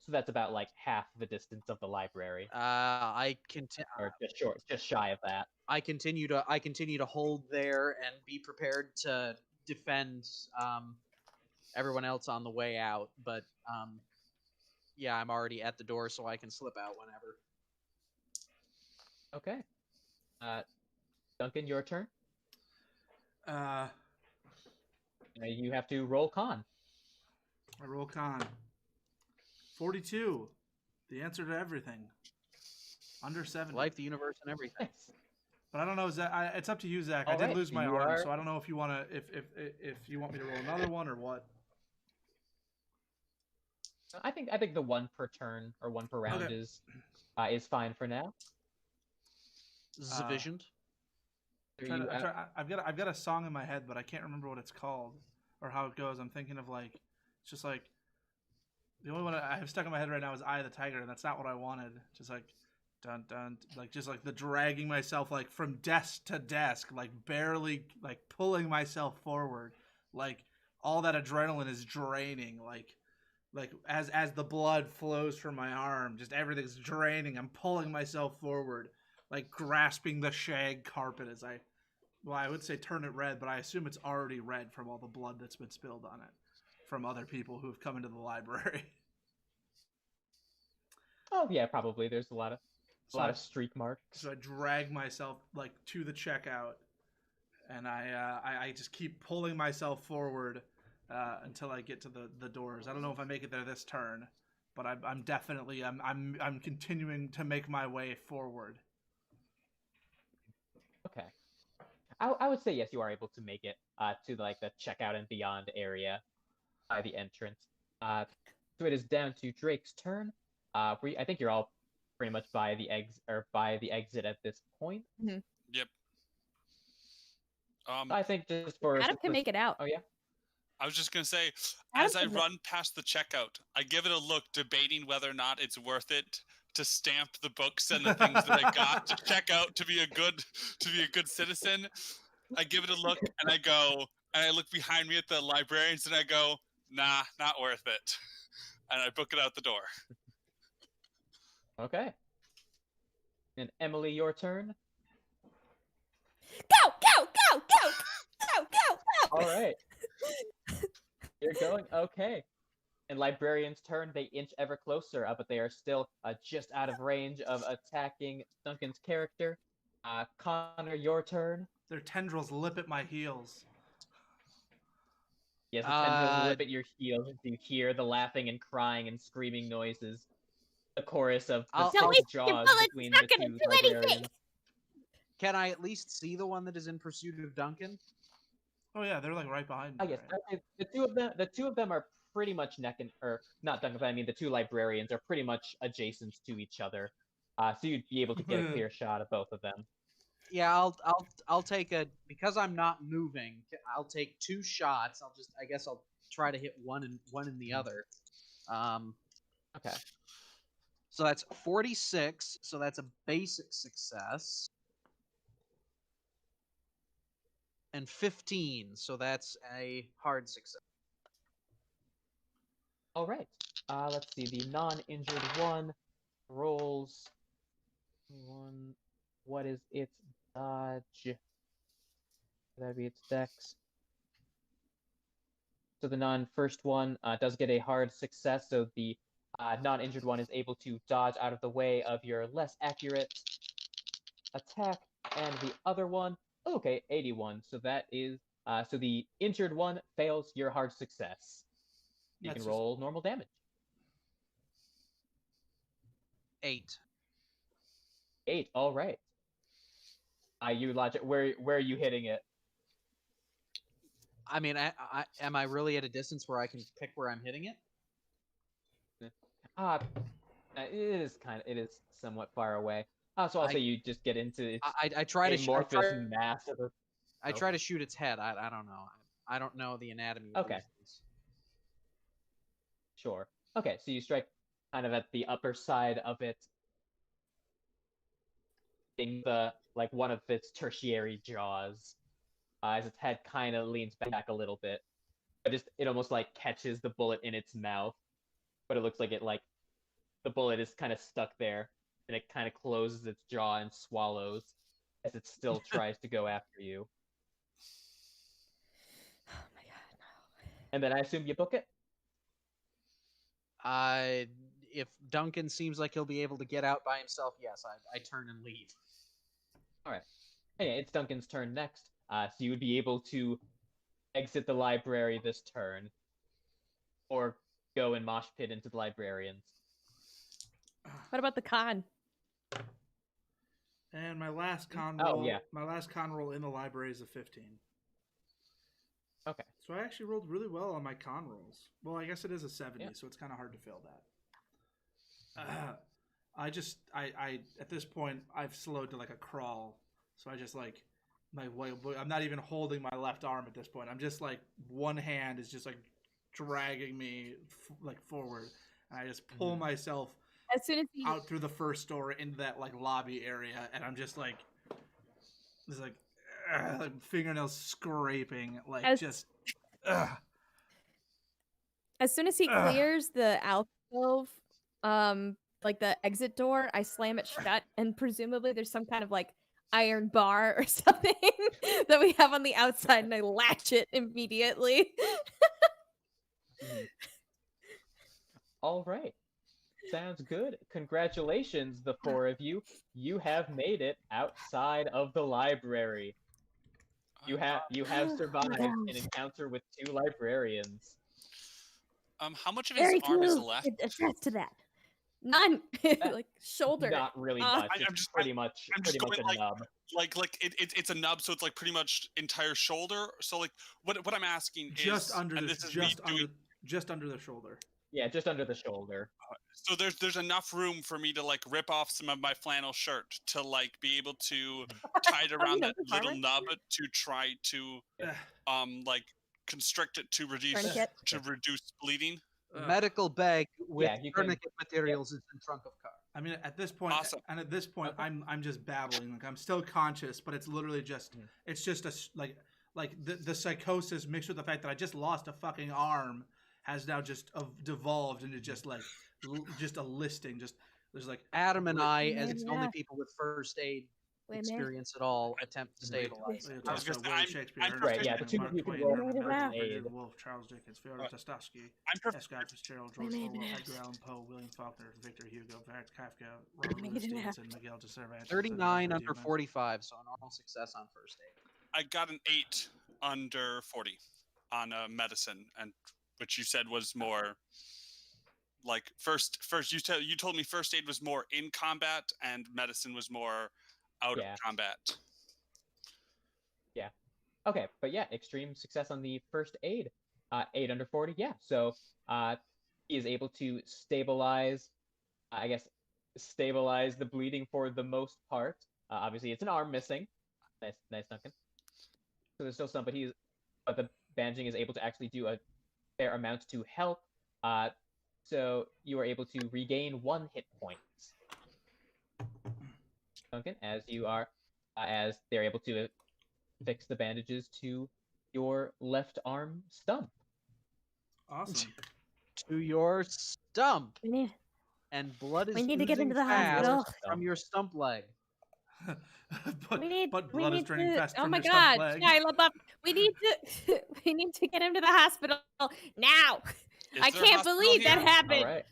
So that's about like half the distance of the library. Or just shy of that. I continue to hold there and be prepared to defend everyone else on the way out. But yeah, I'm already at the door, so I can slip out whenever. Okay. Duncan, your turn. You have to roll con. I roll con. 42. The answer to everything. Under 70. Life, the universe, and everything. But I don't know, Zach. It's up to you, Zach. I did lose my arm, so I don't know if you want to, if you want me to roll another one or what. I think the one per turn or one per round is fine for now. Zavisioned. I've got a song in my head, but I can't remember what it's called or how it goes. I'm thinking of like, it's just like, the only one I have stuck in my head right now is "Eye of the Tiger," and that's not what I wanted. Just like, dun dun, like just like the dragging myself like from desk to desk, like barely like pulling myself forward, like all that adrenaline is draining, like as the blood flows from my arm, just everything's draining. I'm pulling myself forward, like grasping the shag carpet as I would say turn it red, but I assume it's already red from all the blood that's been spilled on it from other people who have come into the library. Oh yeah, probably. There's a lot of streak marks. So I drag myself like to the checkout, and I just keep pulling myself forward until I get to the doors. I don't know if I make it there this turn, but I'm definitely I'm continuing to make my way forward. Okay. I would say yes, you are able to make it to like the checkout and beyond area by the entrance. So it is down to Drake's turn. I think you're all pretty much by the exit at this point. Mm-hmm. Yep. I think just for Adam can make it out. Oh yeah. I was just gonna say, as I run past the checkout, I give it a look, debating whether or not it's worth it to stamp the books and the things that I got to check out to be a good citizen. I give it a look and I go, and I look behind me at the librarians and I go, nah, not worth it. And I book it out the door. Okay. And Emily, your turn. Go, go, go, go, go, go, go. All right. You're going okay. And librarian's turn, they inch ever closer, but they are still just out of range of attacking Duncan's character. Connor, your turn. Their tendrils lip at my heels. Yes, the tendrils lip at your heels as you hear the laughing and crying and screaming noises. The chorus of the jaws between the two librarians. Can I at least see the one that is in pursuit of Duncan? Oh yeah, they're like right behind me. Yes, right? the two of them are pretty much or not Duncan, but I mean the two librarians are pretty much adjacent to each other. So you'd be able to get a clear shot of both of them. Yeah, I'll take because I'm not moving. I'll take 2 shots. I guess I'll try to hit one in the other. Okay. So that's 46. So that's a basic success. And 15. So that's a hard success. All right. Let's see. The non-injured one rolls 1. What is its dodge? That'd be its dex. So the first one does get a hard success. So the non-injured one is able to dodge out of the way of your less accurate attack, and the other one, okay, 81. So that is so the injured one fails your hard success. You can roll normal damage. 8. 8. All right. You logic. Where are you hitting it? I mean, am I really at a distance where I can pick where I'm hitting it? It is somewhat far away. So I'll say you just get into its I try to amorphous mass of I try to shoot its head. I don't know. I don't know the anatomy of Okay. these things. Sure. Okay, so you strike kind of at the upper side of it, in the like one of its tertiary jaws, as its head kind of leans back a little bit, but it almost like catches the bullet in its mouth, but it looks like the bullet is kind of stuck there, and it kind of closes its jaw and swallows as it still tries to go after you. Oh my god, no. And then I assume you book it? If Duncan seems like he'll be able to get out by himself, yes, I turn and leave. All right. Anyway, it's Duncan's turn next. So you would be able to exit the library this turn, or go and mosh pit into the librarians. What about the con? And my last con roll. yeah. My last con roll in the library is a 15. Okay. So I actually rolled really well on my con rolls. Well, I guess it is a 70, so it's kind of hard to fail that. I at this point I've slowed to like a crawl, so I just like I'm not even holding my left arm at this point. I'm just like one hand is just like dragging me forward, and I just pull myself As soon as he out through the first door into that like lobby area, and I'm just like fingernails scraping, as soon as he clears the alcove, like the exit door, I slam it shut, and presumably there's some kind of like iron bar or something that we have on the outside, and I latch it immediately. All right. Sounds good. Congratulations, the four of you. You have made it outside of the library. You have survived an encounter with 2 librarians. How much of his arm is left? Attest to that. None. Like shoulder. Not really much. It's pretty much a nub. Like it's a nub, so it's like pretty much entire shoulder. So like what I'm asking just is under just under the shoulder. Yeah, just under the shoulder. So there's enough room for me to like rip off some of my flannel shirt to like be able to tie it around that little nub to try to like constrict it to reduce bleeding. Medical bag with Yeah, you can- tourniquet materials is in trunk of car. I mean, at this point, Awesome. and at this point, I'm just babbling. Like I'm still conscious, but it's literally just it's just the psychosis mixed with the fact that I just lost a fucking arm has now just devolved into just like just a listing. Just there's like Adam and I, as the only people with first aid Wait a minute. experience at all, attempt to stabilize. I was gonna say, I'm right, yeah, the two of you can roll Mark first aid. Wolf, Charles Dickens, Fyodor Dostoevsky, I'm Scott Fitzgerald, George Wait a Orwell, minute. Edgar Allan Poe, William Faulkner, Victor Hugo, Kafka, Robert Louis Minute and a half. Stevenson, Miguel de Cervantes. 39 under 45, so a normal success on first aid. I got an 8 under 40 on medicine, and which you said was more like first you told me first aid was more in combat and medicine was more out of combat. Yeah. Okay, but yeah, extreme success on the first aid. 8 under 40, yeah. So he is able to stabilize the bleeding for the most part. Obviously, it's an arm missing. Nice, Duncan. So there's still some, but the bandaging is able to actually do a fair amount to help. So you are able to regain 1 hit point. Duncan, as they're able to fix the bandages to your left arm stump. Awesome. To your stump. We need, And blood is we need to get oozing into the fast hospital. from your stump leg. but we blood is need draining to. fast Oh from my your god, stump leg. Shia LaBeouf, we need to get him to the hospital now. Is I there a can't hospital believe here? that happened. All right.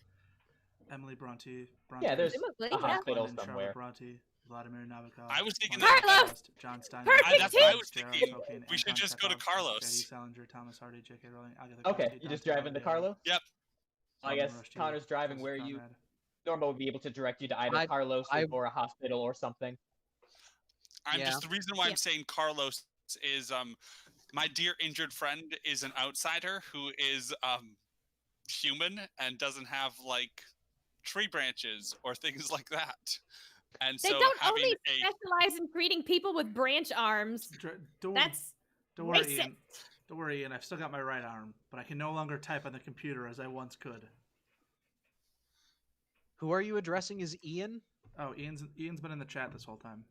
Emily Bronte. Yeah, there's Presumably, a yeah. hospital Charlotte somewhere. Bronte, Vladimir Nabokov. I was thinking Mark Carlos! Faust, John Stein. Perfect That's what I was Gerald thinking. Tolkien, We should Anton just go to Chekhov, Carlos. J.D. Salinger, Thomas Hardy, J.K. Rowling, Agatha Okay, Christie, you just Dr. drive into Allen Carlo? Yep. I guess Rushdie, Connor's driving Joseph where you Conrad. Norma would be able to direct you to either Carlos or a hospital or something. The reason why Yeah. I'm saying Carlos is my dear injured friend is an outsider who is human and doesn't have like tree branches or things like that. And They so don't having only a specialize in treating people with branch arms. Don't, That's don't worry, racist. Ian. Don't worry, Ian. I've still got my right arm, but I can no longer type on the computer as I once could. Who are you addressing as Ian? Oh, Ian's been in the chat this whole time.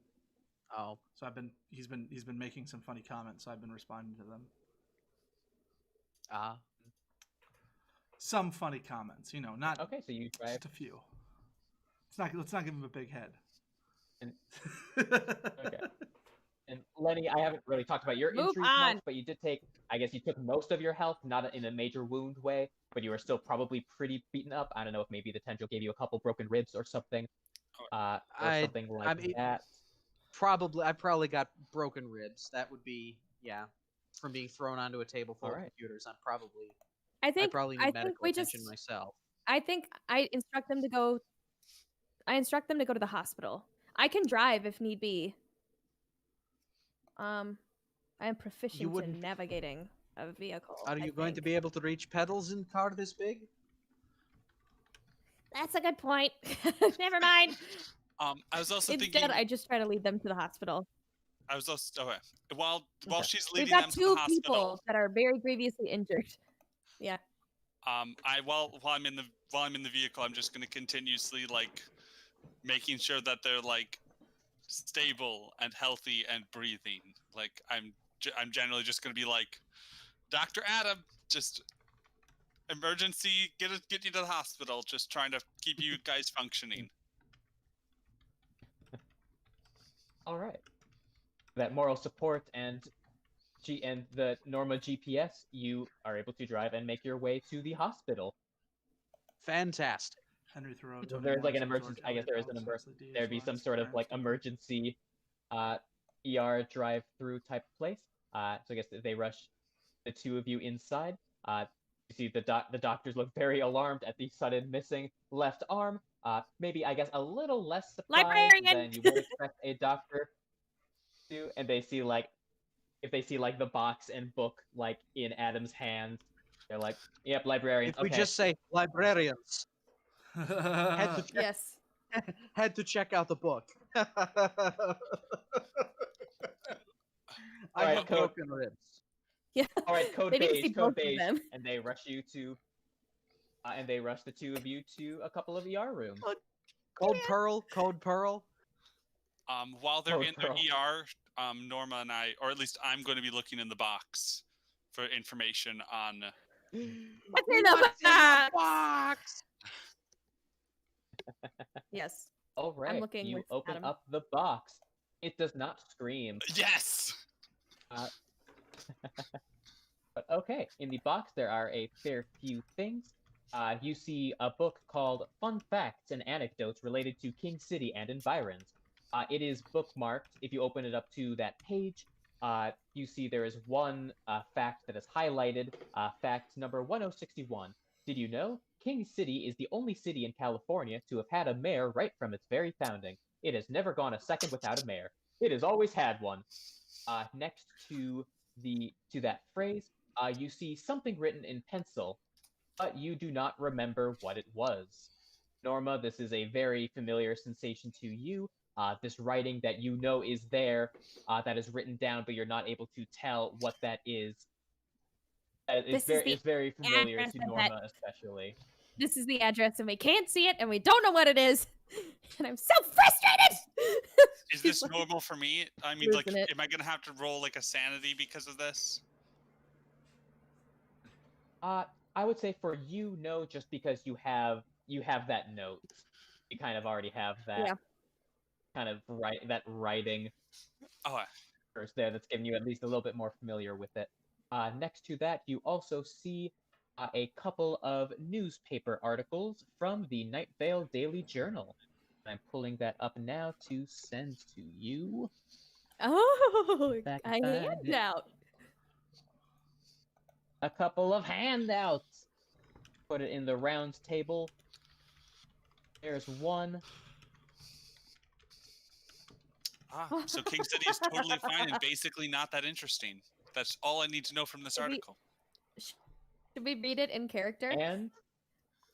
Oh. So he's been making some funny comments, so I've been responding to them. Some funny comments, not Okay, so you drive. just a few. Let's not give him a big head. And, okay. And Lenny, I haven't really talked about your Move injuries on. much, but you did take, I guess you took most of your health, not in a major wound way, but you were still probably pretty beaten up. I don't know if maybe the tendril gave you a couple broken ribs or something, something like that. I probably got broken ribs. That would be, from being thrown onto a table full of computers. I probably need medical attention myself. I think I instruct them to go to the hospital. I can drive if need be. I am proficient in navigating a vehicle. Are you going to be able to reach pedals in a car this big? That's a good point. Never mind. I was also Instead, thinking. I just try to lead them to the hospital. I was also okay. While she's We've leading them got to two the hospital. people that are very grievously injured. Yeah. While I'm in the vehicle, I'm just gonna continuously like making sure that they're like stable and healthy and breathing. Like I'm generally just gonna be like, Dr. Adam, just emergency, get you to the hospital. Just trying to keep you guys functioning. All right. That moral support and the Norma GPS, you are able to drive and make your way to the hospital. Fantastic. Henry Thoreau. So there's like an emergency. I guess there is an emergency. There'd be some sort of like emergency, ER drive-through type place. So I guess they rush the two of you inside. You see the doctors look very alarmed at the sudden missing left arm. Maybe I guess a little less surprised than you would expect a doctor to. And they see like, if they see like the box and book like in Adam's hands, they're like, "Yep, librarian." If we just say librarians, Yes. had to check out the book. I have broken ribs. Yeah. All right, code They didn't see beige, both code of beige, them. and they rush you to, and they rush the two of you to a couple of ER rooms. Code Pearl. While they're Code in their Pearl. ER, Norma and I, or at least I'm going to be looking in the box for information on. What's in the box? Yes. All right, I'm looking you with open Adam. up the box. It does not scream. Yes! But okay, in the box there are a fair few things. You see a book called Fun Facts and Anecdotes Related to King City and Environs. It is bookmarked. If you open it up to that page, you see there is one fact that is highlighted. Fact number 1061. Did you know? King City is the only city in California to have had a mayor right from its very founding. It has never gone a second without a mayor. It has always had one. Next to that phrase, you see something written in pencil, but you do not remember what it was. Norma, this is a very familiar sensation to you. This writing that you know is there, that is written down, but you're not able to tell what that is. It's very familiar to Norma, especially. This is the address, and we can't see it, and we don't know what it is, and I'm so frustrated. Is this normal for me? I mean, like, am I gonna have to roll like a sanity because of this? I would say for you, no, just because you have that note. You kind of already have that kind of writing first there that's giving you at least a little bit more familiar with it. Next to that, you also see a couple of newspaper articles from the Night Vale Daily Journal. I'm pulling that up now to send to you. Oh, a handout. A couple of handouts. Put it in the round table. There's one. So King City is totally fine and basically not that interesting. That's all I need to know from this article. Should we read it in character? And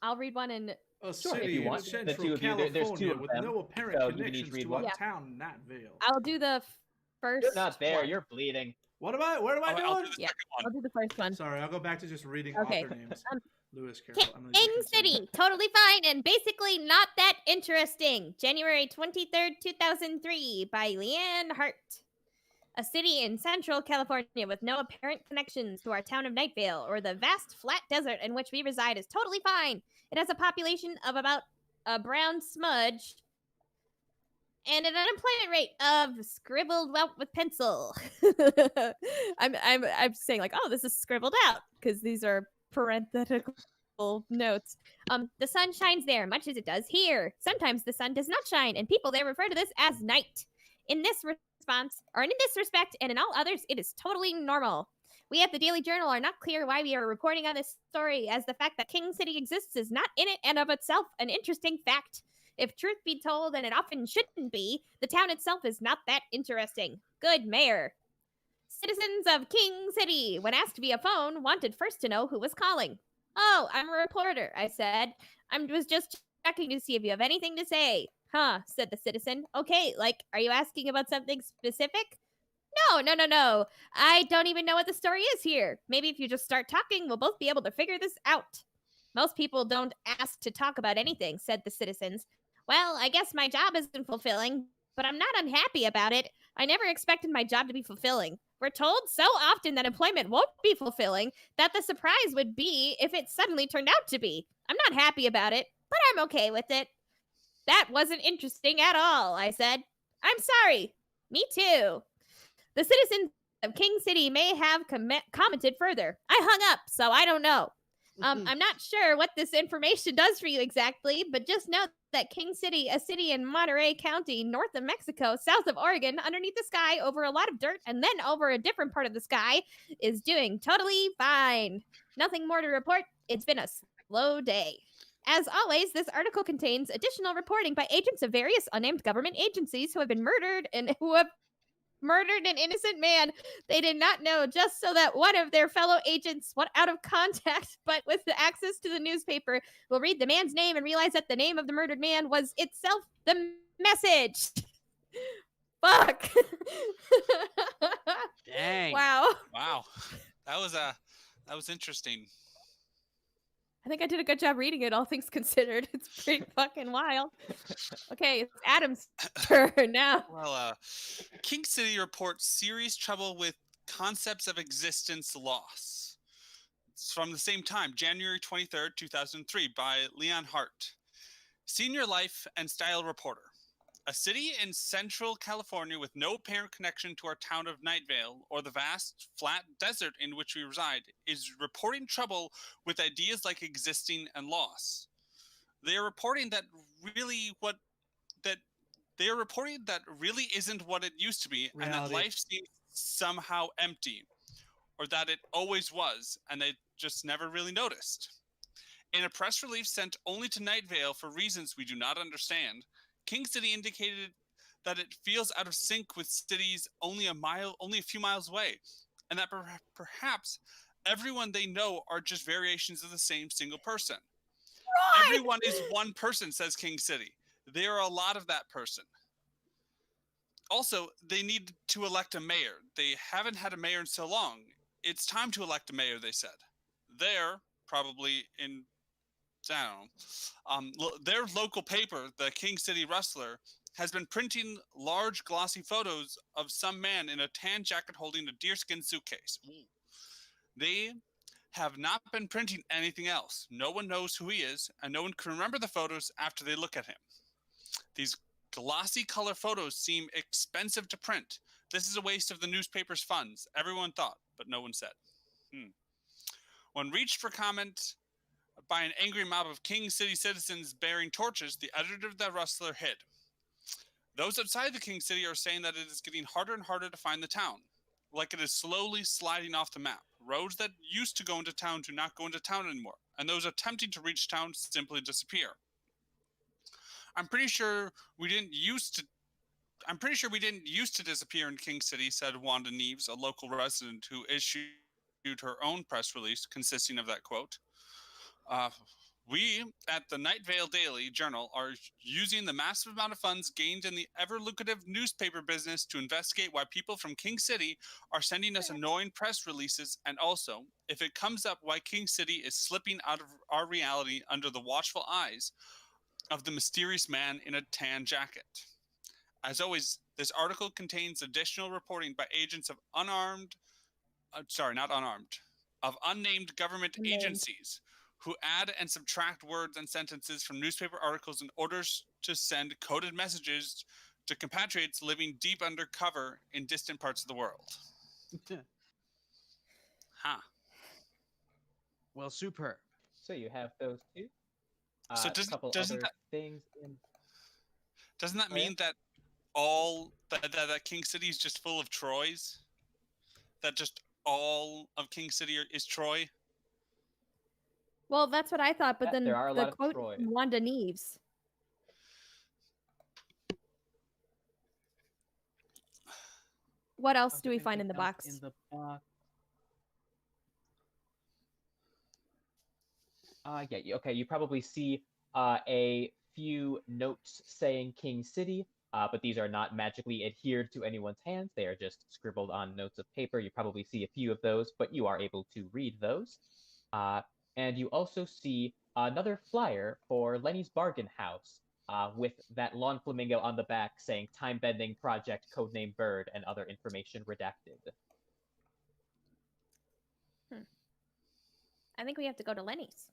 I'll read one in. A Sure, if city you in want. The central two of you, there's two California of with them, no apparent so you can each connections read to one. a Yeah. town, Night Vale. I'll do the first. You're not there. one. You're bleeding. What am I? What am I doing? I'll do the Yeah. second one. I'll do the first one. Sorry, I'll go back to just reading Okay. author names. Lewis Carroll. Emily King Dickinson. City, totally fine and basically not that interesting. January 23rd, 2003, by Leanne Hart. A city in central California with no apparent connections to our town of Night Vale or the vast flat desert in which we reside is totally fine. It has a population of about a brown smudge and an unemployment rate of scribbled out with pencil. I'm saying like, oh, this is scribbled out because these are parenthetical notes. The sun shines there much as it does here. Sometimes the sun does not shine, and people there refer to this as night. In this respect, and in all others, it is totally normal. We at the Daily Journal are not clear why we are reporting on this story, as the fact that King City exists is not in it and of itself an interesting fact. If truth be told, and it often shouldn't be, the town itself is not that interesting. Good mayor. Citizens of King City, when asked via phone, wanted first to know who was calling. Oh, I'm a reporter, I said. I was just checking to see if you have anything to say. Huh, said the citizen. Okay, like, are you asking about something specific? No. I don't even know what the story is here. Maybe if you just start talking, we'll both be able to figure this out. Most people don't ask to talk about anything, said the citizens. Well, I guess my job isn't fulfilling, but I'm not unhappy about it. I never expected my job to be fulfilling. We're told so often that employment won't be fulfilling that the surprise would be if it suddenly turned out to be. I'm not happy about it, but I'm okay with it. That wasn't interesting at all, I said. I'm sorry. Me too. The citizens of King City may have commented further. I hung up, so I don't know. I'm not sure what this information does for you exactly, but just know that King City, a city in Monterey County, north of Mexico, south of Oregon, underneath the sky, over a lot of dirt, and then over a different part of the sky, is doing totally fine. Nothing more to report. It's been a slow day. As always, this article contains additional reporting by agents of various unnamed government agencies who have murdered an innocent man they did not know, just so that one of their fellow agents, out of contact but with the access to the newspaper, will read the man's name and realize that the name of the murdered man was itself the message. Fuck. Dang. Wow. That was interesting. I think I did a good job reading it, all things considered. It's pretty fucking wild. Okay, it's Adam's turn now. Well, King City reports serious trouble with concepts of existence loss. It's from the same time, January 23rd, 2003, by Leon Hart. Senior life and style reporter. A city in central California with no apparent connection to our town of Night Vale or the vast, flat desert in which we reside is reporting trouble with ideas like existing and loss. They are reporting that really isn't what it used to be, and that life seems somehow empty, or that it always was, and they just never really noticed. In a press release sent only to Night Vale for reasons we do not understand, King City indicated that it feels out of sync with cities only a few miles away, and that perhaps everyone they know are just variations of the same single person. Right. Everyone is one person, says King City. There are a lot of that person. Also, they need to elect a mayor. They haven't had a mayor in so long. It's time to elect a mayor, they said. They're probably in... I don't know. Their local paper, the King City Rustler, has been printing large glossy photos of some man in a tan jacket holding a deerskin suitcase. Ooh. They have not been printing anything else. No one knows who he is, and no one can remember the photos after they look at him. These glossy color photos seem expensive to print. This is a waste of the newspaper's funds, everyone thought, but no one said. When reached for comment by an angry mob of King City citizens bearing torches, the editor of the Rustler hid. Those outside the King City are saying that it is getting harder and harder to find the town, like it is slowly sliding off the map. Roads that used to go into town do not go into town anymore, and those attempting to reach town simply disappear. I'm pretty sure we didn't used to I'm pretty sure we didn't used to disappear in King City, said Wanda Neves, a local resident who issued her own press release consisting of that quote. We at the Night Vale Daily Journal are using the massive amount of funds gained in the ever lucrative newspaper business to investigate why people from King City are sending us annoying press releases, and also, if it comes up, why King City is slipping out of our reality under the watchful eyes of the mysterious man in a tan jacket. As always, this article contains additional reporting by agents of unnamed government agencies who add and subtract words and sentences from newspaper articles in order to send coded messages to compatriots living deep undercover in distant parts of the world. Huh. Well, superb. So you have those two. So A couple other things. Doesn't that mean that all that King City is just full of Troys? That just all of King City is Troy? Well, that's what I thought, but then there are a the lot of quote Troy. from Wanda Neves. What else do we find in the box? Yeah. Okay. You probably see a few notes saying King City, but these are not magically adhered to anyone's hands. They are just scribbled on notes of paper. You probably see a few of those, but you are able to read those. And you also see another flyer for Lenny's Bargain House with that lawn flamingo on the back saying Time Bending Project Codename Bird and other information redacted. I think we have to go to Lenny's.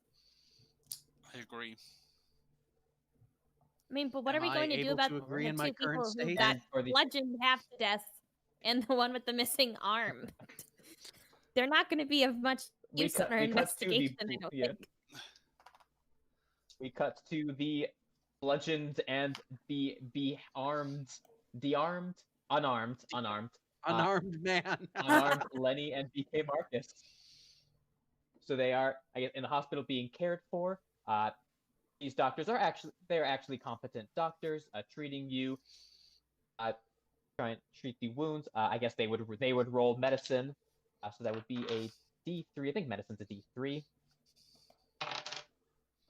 I agree. I mean, but what are we going to do about the two people who got bludgeoned half to death and the one with the missing arm? They're not going to be of much use in our investigation, I don't think. We cut to the bludgeoned and the unarmed man. Unarmed Lenny and BK Marcus. So they are, I guess, in the hospital being cared for. These doctors are actually competent doctors, treating you, trying to treat the wounds. I guess they would roll medicine, so that would be a D3. I think medicine's a D3.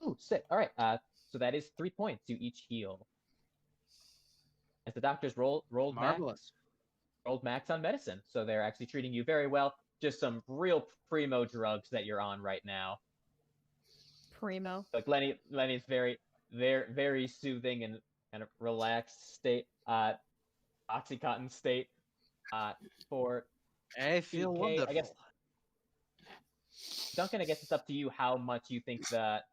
Ooh, sick. All right. So that is 3 points. You each heal. As the doctors rolled max on medicine, so they're actually treating you very well. Just some real primo drugs that you're on right now. Primo. Like Lenny's very soothing and kind of relaxed state, Oxycontin state, for. I feel wonderful. I guess, Duncan, I guess it's up to you how much you think that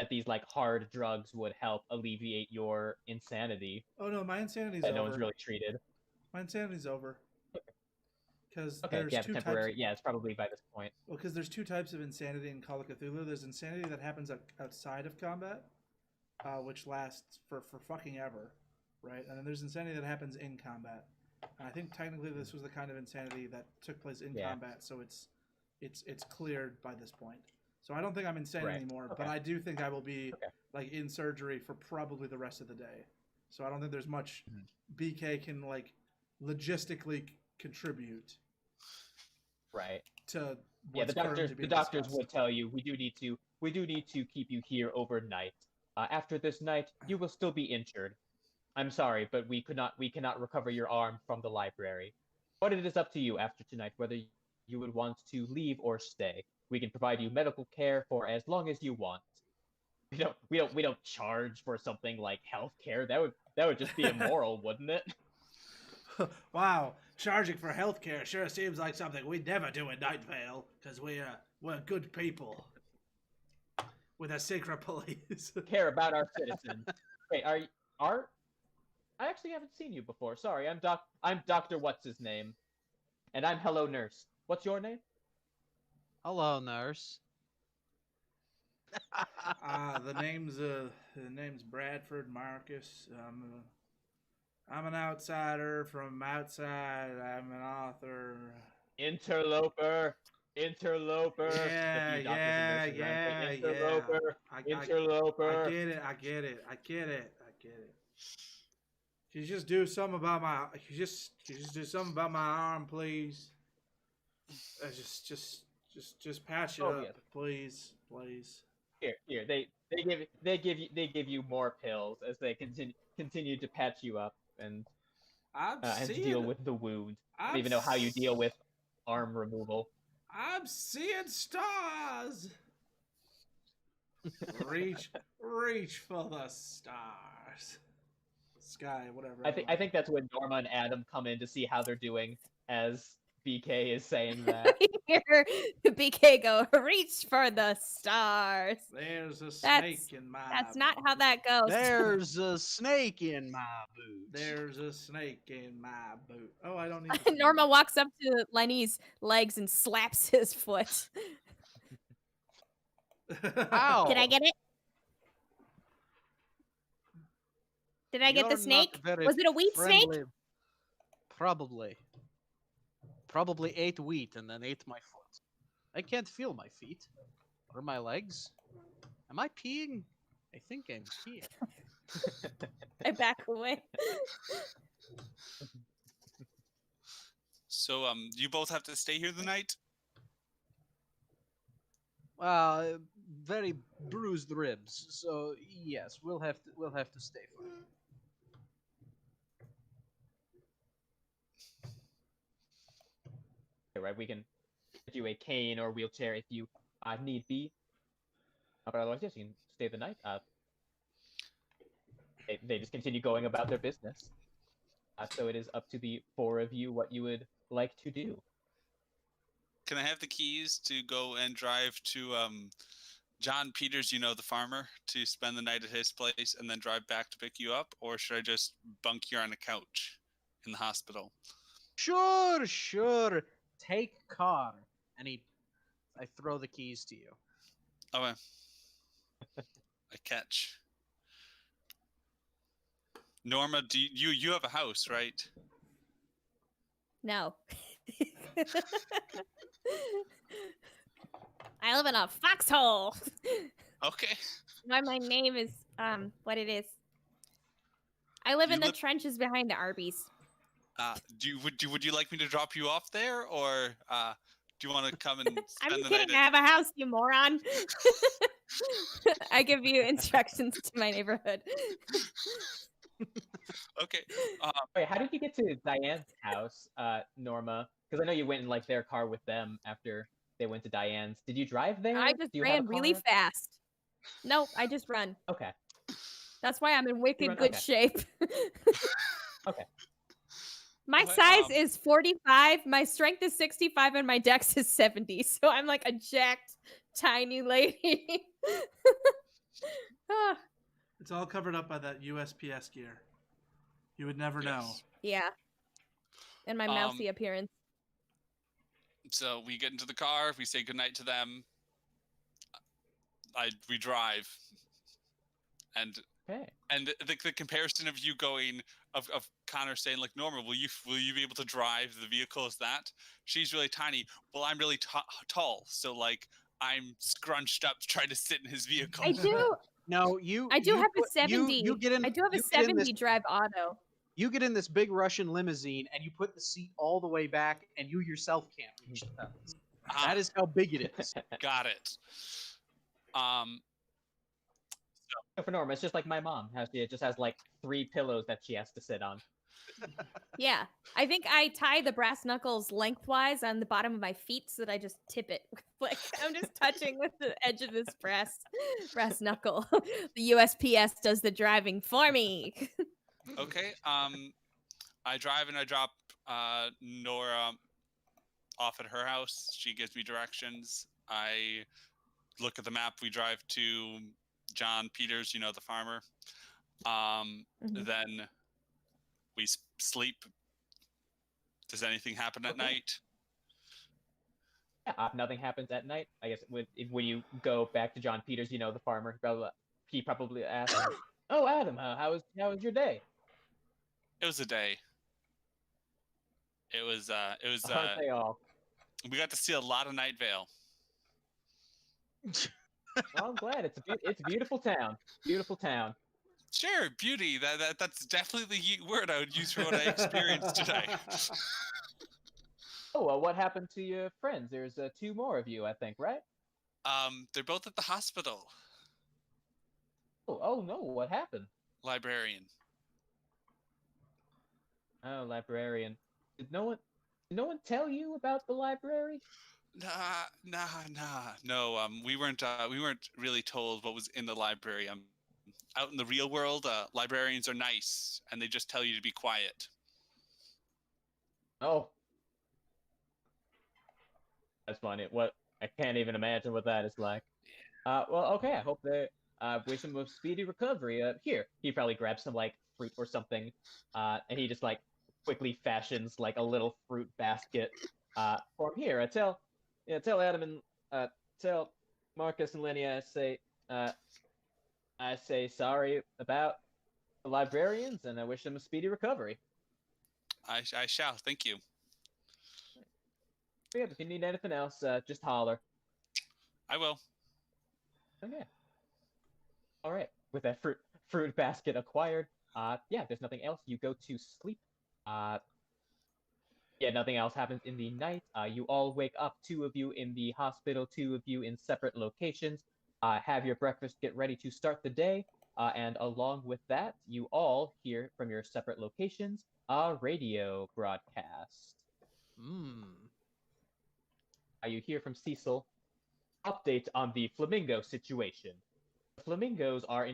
these like hard drugs would help alleviate your insanity. Oh no, my insanity's that over. No one's really treated. My insanity's over. Because there's two temporary. Yeah, it's probably by this point. Well, because there's two types of insanity in Call of Cthulhu. There's insanity that happens outside of combat, which lasts for fucking ever, right? And then there's insanity that happens in combat. And I think technically this was the kind of insanity that took place in combat, so it's cleared by this point. So I don't think I'm insane anymore, but I do think I will be like in surgery for probably the rest of the day. So I don't think there's much BK can like logistically contribute. Right. To the doctors would tell you we do need to keep you here overnight. After this night, you will still be injured. I'm sorry, but we cannot recover your arm from the library. But it is up to you after tonight whether you would want to leave or stay. We can provide you medical care for as long as you want. We don't charge for something like health care. That would just be immoral, wouldn't it? Wow, charging for healthcare sure seems like something we'd never do in Night Vale, because we're good people with a secret police. Care about our citizens. Wait, I actually haven't seen you before. Sorry, I'm Dr. What's his name, and I'm Hello Nurse. What's your name? Hello, Nurse. The name's Bradford Marcus. I'm an outsider from outside. I'm an author. Interloper. Yeah. Interloper. I get it. Can you just do something about my? Can you just do something about my arm, please? Just patch it up, yes. please. Here. They give you more pills as they continue to patch you up and to deal with the wound. I don't even know how you deal with arm removal. I'm seeing stars. reach for the stars. Sky, whatever. I think that's when Norma and Adam come in to see how they're doing as BK is saying that. Hear BK go, reach for the stars. There's a snake in my. That's not how that goes. There's a snake in my boot. There's a snake in my boot. Oh, I don't need. Norma walks up to Lenny's legs and slaps his foot. Ow! Can I get it? Did I get the You're snake? not very Was it a wheat snake? friendly. Probably ate wheat and then ate my foot. I can't feel my feet or my legs. Am I peeing? I think I'm peeing. I back away. So, you both have to stay here the night? Very bruised ribs. So yes, we'll have to stay for it. Right, we can get you a cane or wheelchair if you need be. But otherwise, yes, you can stay the night. They just continue going about their business. So it is up to the four of you what you would like to do. Can I have the keys to go and drive to John Peters, the farmer, to spend the night at his place and then drive back to pick you up? Or should I just bunk here on a couch in the hospital? Sure. Take car. And I throw the keys to you. Okay. I catch. Norma, do you have a house, right? No. I live in a foxhole. Okay. My name is what it is. I live in the trenches behind the Arby's. Would you like me to drop you off there, or do you want to come and spend I'm the kidding. night? I have a house, you moron. I give you instructions to my neighborhood. Okay. Wait, how did you get to Diane's house, Norma? Because I know you went in like their car with them after they went to Diane's. Did you drive there? I just ran really fast. Nope, I just run. Okay. That's why I'm in wicked good okay. shape. Okay. My size is 45, my strength is 65, and my dex is 70. So I'm like a jacked, tiny lady. It's all covered up by that USPS gear. You would never know. Yeah. And my mousy appearance. So we get into the car, we say goodnight to them. We drive. And the comparison of you going of Connor saying like, Norma, will you be able to drive the vehicle as that? She's really tiny. Well, I'm really tall, so like I'm scrunched up trying to sit in his vehicle. I do. No, I do have a 70. You get in. I do have a 70 drive auto. You get in this big Russian limousine and you put the seat all the way back, and you yourself can't reach the pedals. That is how big it is. Got it. For Norma, it's just like my mom. How she just has like 3 pillows that she has to sit on. Yeah, I think I tie the brass knuckles lengthwise on the bottom of my feet so that I just tip it. Like I'm just touching with the edge of this brass knuckle. The USPS does the driving for me. Okay. I drive and I drop Nora off at her house. She gives me directions. I look at the map. We drive to John Peters, the farmer. Then we sleep. Does anything happen at night? Yeah, nothing happens at night. I guess when you go back to John Peters, the farmer, he probably asks, "Oh, Adam, how was your day?" It was a day. It was. Aren't they all? We got to see a lot of Night Vale. Well, I'm glad. It's a beautiful town. Beautiful town. Sure, beauty. That's definitely the word I would use for what I experienced today. Oh, well, what happened to your friends? There's 2 more of you, I think, right? They're both at the hospital. Oh no, what happened? Librarian. Oh, librarian. Did no one tell you about the library? Nah. No, we weren't really told what was in the library. Out in the real world, librarians are nice, and they just tell you to be quiet. Oh, that's funny. What I can't even imagine what that is like. Well, okay. I hope they wish him a speedy recovery. Here, he probably grabs some like fruit or something, and he just like quickly fashions like a little fruit basket. For him. Here, tell Adam and tell Marcus and Lenny. I say sorry about the librarians, and I wish them a speedy recovery. I shall. Thank you. But yeah, if you need anything else, just holler. I will. Okay. All right. With that fruit basket acquired, yeah, there's nothing else. You go to sleep. Yeah, nothing else happens in the night. You all wake up, 2 of you in the hospital, 2 of you in separate locations. Have your breakfast, get ready to start the day. And along with that, you all hear from your separate locations a radio broadcast. You hear from Cecil. Update on the flamingo situation. The flamingos are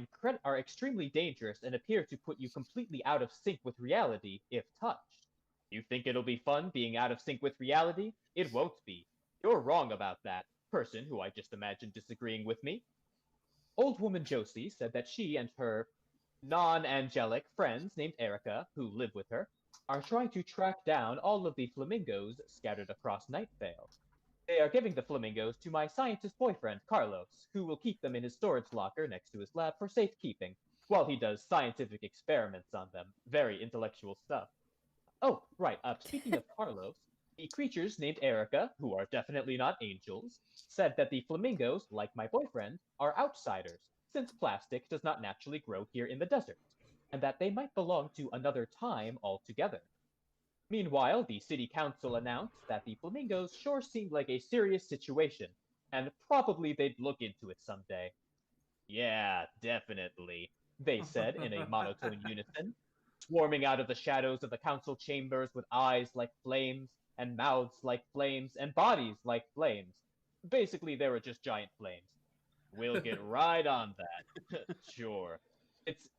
extremely dangerous and appear to put you completely out of sync with reality if touched. You think it'll be fun being out of sync with reality? It won't be. You're wrong about that, person who I just imagined disagreeing with me. Old woman Josie said that she and her non-angelic friends named Erica, who live with her, are trying to track down all of the flamingos scattered across Night Vale. They are giving the flamingos to my scientist boyfriend, Carlos, who will keep them in his storage locker next to his lab for safekeeping, while he does scientific experiments on them. Very intellectual stuff. Oh, right, speaking of Carlos, the creatures named Erica, who are definitely not angels, said that the flamingos, like my boyfriend, are outsiders, since plastic does not naturally grow here in the desert, and that they might belong to another time altogether. Meanwhile, the city council announced that the flamingos sure seemed like a serious situation, and probably they'd look into it someday. Yeah, definitely, they said in a monotone unison, swarming out of the shadows of the council chambers with eyes like flames, and mouths like flames, and bodies like flames. Basically, they were just giant flames. We'll get right on that. Sure.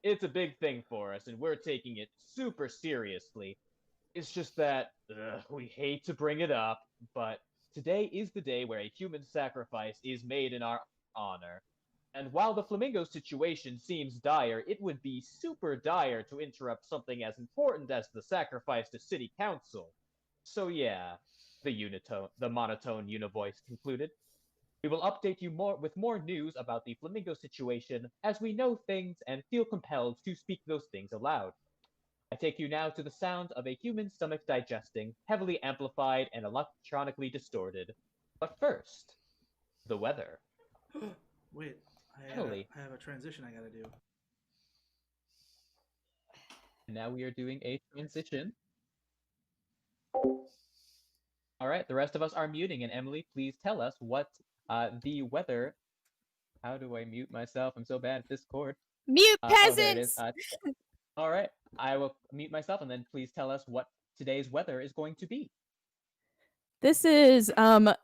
It's a big thing for us, and we're taking it super seriously. It's just that we hate to bring it up, but today is the day where a human sacrifice is made in our honor. And while the flamingo situation seems dire, it would be super dire to interrupt something as important as the sacrifice to city council. So yeah, the monotone univoice concluded. We will update you with more news about the flamingo situation as we know things and feel compelled to speak those things aloud. I take you now to the sound of a human stomach digesting, heavily amplified and electronically distorted. But first, the weather. Wait, I have a transition I gotta do. Now we are doing a transition. All right, the rest of us are muting, and Emily, please tell us what the weather. How do I mute myself? I'm so bad at Discord. Mute peasants! Oh, there it is. All right, I will mute myself, and then please tell us what today's weather is going to be. This is a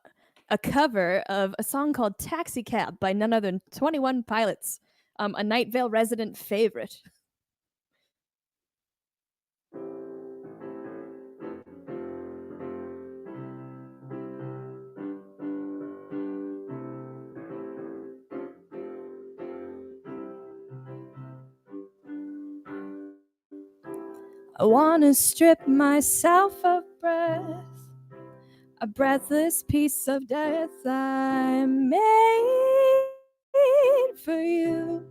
cover of a song called Taxi Cab by none other than 21 Pilots, a Night Vale resident favorite. I wanna strip myself of breath, a breathless piece of death I made for you.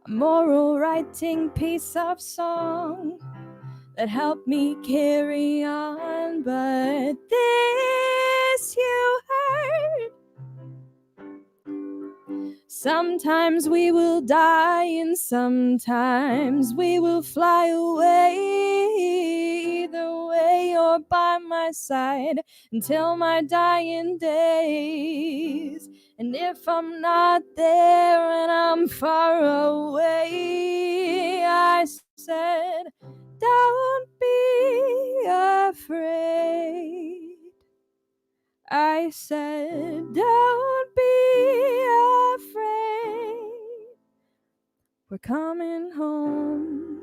A moral writing piece of song that helped me carry on, but this you heard Sometimes we will die and sometimes we will fly away. Either way, you're by my side until my dying days. And if I'm not there and I'm far away, I said, don't be afraid. I said, don't be afraid. We're coming home.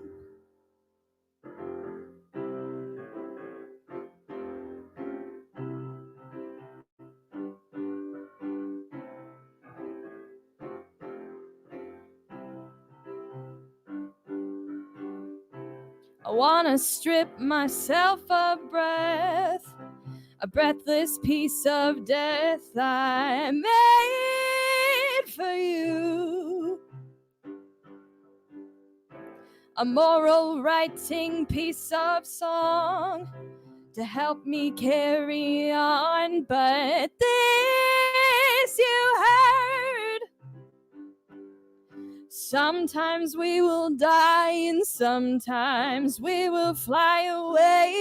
I wanna strip myself of breath, a breathless piece of death I made for you. A moral writing piece of song to help me carry on, but this you heard. Sometimes we will die and sometimes we will fly away.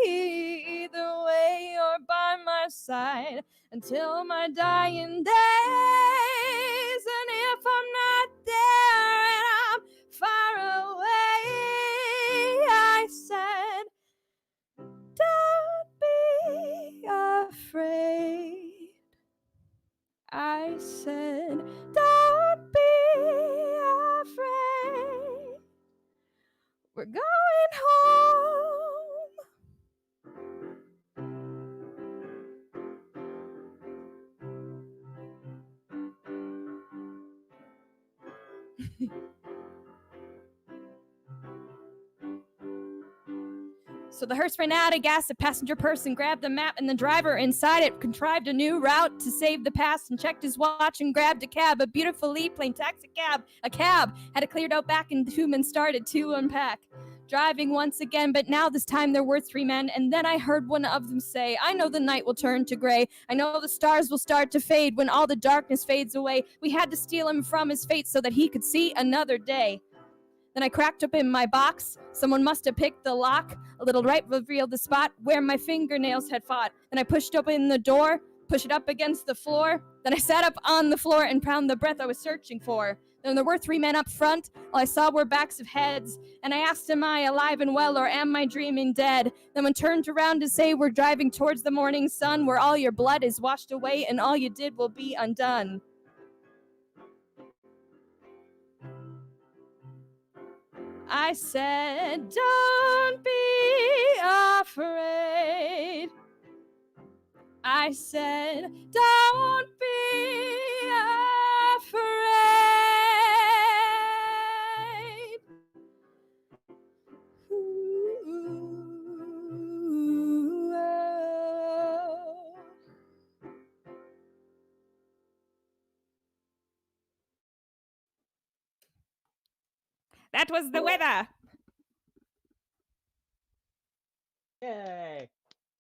Either way, you're by my side until my dying days. And if I'm not there and I'm far away, I said, don't be afraid. I said, don't be afraid. We're going home. So the hearse ran out of gas, a passenger person grabbed the map, and the driver inside it contrived a new route to save the past and checked his watch and grabbed a cab, a beautifully plain taxi cab. A cab had it cleared out back and the two men started to unpack. Driving once again, but now this time there were three men, and then I heard one of them say, I know the night will turn to gray. I know the stars will start to fade when all the darkness fades away. We had to steal him from his fate so that he could see another day. Then I cracked open my box. Someone must have picked the lock. A little right revealed the spot where my fingernails had fought. Then I pushed open the door, pushed it up against the floor. Then I sat up on the floor and found the breath I was searching for. Then there were three men up front. All I saw were backs of heads. And I asked, am I alive and well, or am I dreaming dead? Then one turned around to say, we're driving towards the morning sun, where all your blood is washed away and all you did will be undone. I said, don't be afraid. I said, don't be afraid. Ooh, oh. That was the weather. Yay!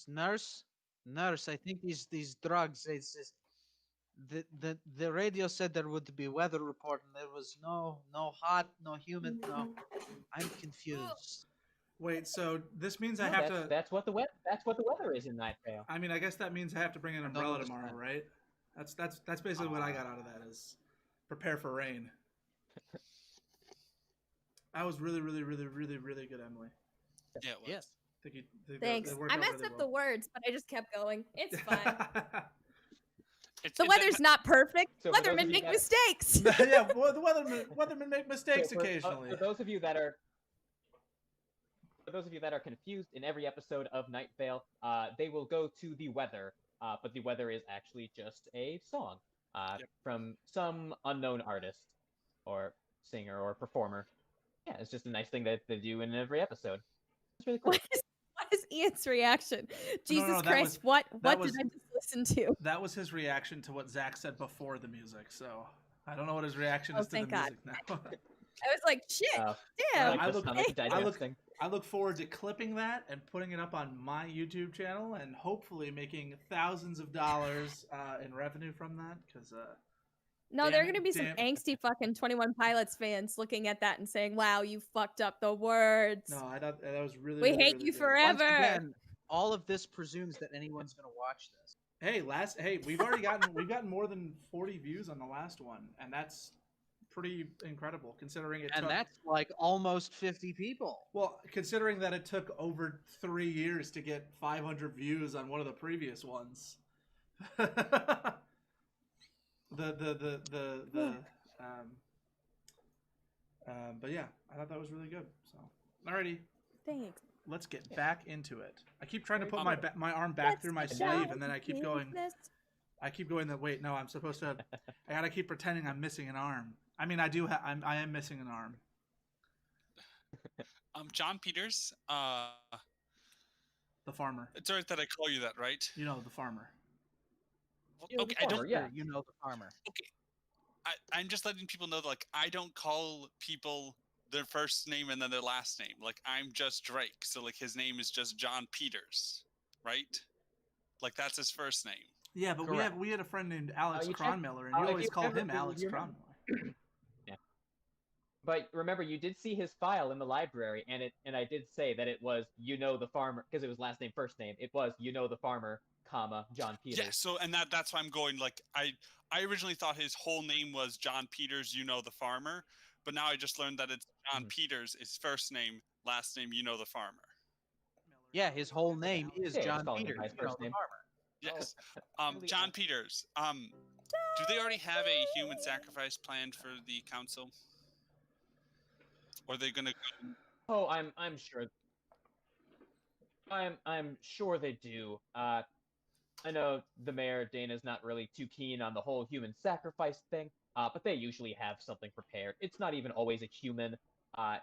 Nurse, I think these drugs. It's just the radio said there would be weather report, and there was no hot, no humid, no. I'm confused. Wait, so this means I No, have to. That's what the weather is in Night Vale. I mean, I guess that means I have to bring an I don't umbrella understand. tomorrow, right? That's basically what I got out of that is prepare for rain. That was really, really, really, really, really good, Emily. Yeah, it was. Yes. Thanks. I messed up the words, but I just kept going. It's fine. The It- weather's not perfect. So for those of Weathermen you make that- mistakes. Yeah, well, the weathermen make mistakes So occasionally. for those of you that are confused, in every episode of Night Vale, they will go to the weather, but the weather is actually just a song from some unknown artist or singer or performer. Yeah, it's just a nice thing that they do in every episode. It's really cool. What is Ian's reaction? Jesus that Christ, was- what that did was- I just listen to? That was his reaction to what Zach said before the music. So I don't know what his reaction is to the thank God. music now. I was like, shit, damn. I look- digesting. I look forward to clipping that and putting it up on my YouTube channel and hopefully making thousands of dollars in revenue from that because No, Damn there are it, gonna be some damn- angsty fucking 21 Pilots fans looking at that and saying, "Wow, you fucked up the words. No, I thought that was really. We really, hate really you good. forever." Once again, all of this presumes that anyone's going to watch this. Hey, we've already gotten more than 40 views on the last one, and that's pretty incredible considering it And took. that's like almost 50 people. Well, considering that it took over 3 years to get 500 views on one of the previous ones. But yeah, I thought that was really good. So, alrighty, Thanks. let's get back into it. I keep trying to put my arm back through my sleeve, and then I keep going. I keep going that wait, no, I'm supposed to. I gotta keep pretending I'm missing an arm. I mean, I am missing an arm. John Peters. The farmer. It's alright that I call you that, right? You know, the farmer. You know, Okay, the farmer, yeah. You know the farmer. Okay, I'm just letting people know that, like, I don't call people their first name and then their last name. Like, I'm just Drake, so like his name is just John Peters, right? Like that's his first name. Yeah, but we had a friend named Alex Cronmiller, and you always called him Alex Cronmiller. Yeah. But remember, you did see his file in the library, and I did say that it was the farmer, because it was last name first name. It was the farmer, comma John Peters. Yeah. So and that's why I'm going. Like I originally thought his whole name was John Peters, the farmer, but now I just learned that it's John Peters, his first name, last name, the farmer. Yeah, his whole name is John Peters, his first name. the farmer. Yes. John Peters. Do they already have a human sacrifice planned for the council? Or are they gonna go? Oh, I'm sure. I'm sure they do. I know the mayor Dana's not really too keen on the whole human sacrifice thing, but they usually have something prepared. It's not even always a human.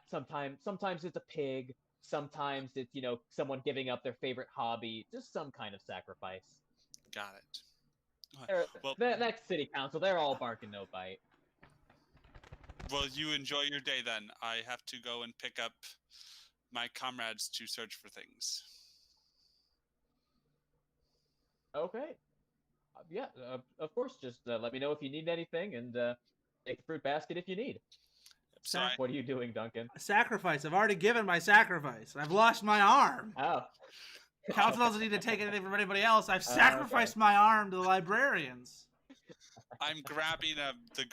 Sometimes it's a pig. Sometimes it's someone giving up their favorite hobby. Just some kind of sacrifice. Got it. Well, The next city council, they're all barking no bite. Well, you enjoy your day then. I have to go and pick up my comrades to search for things. Okay. Yeah, of course. Just let me know if you need anything, and take the fruit basket if you need. So What are you doing, Duncan? Sacrifice. I've already given my sacrifice. I've lost my arm. Oh. The council doesn't need to take anything from anybody else. I've sacrificed my arm to the librarians. I'm grabbing the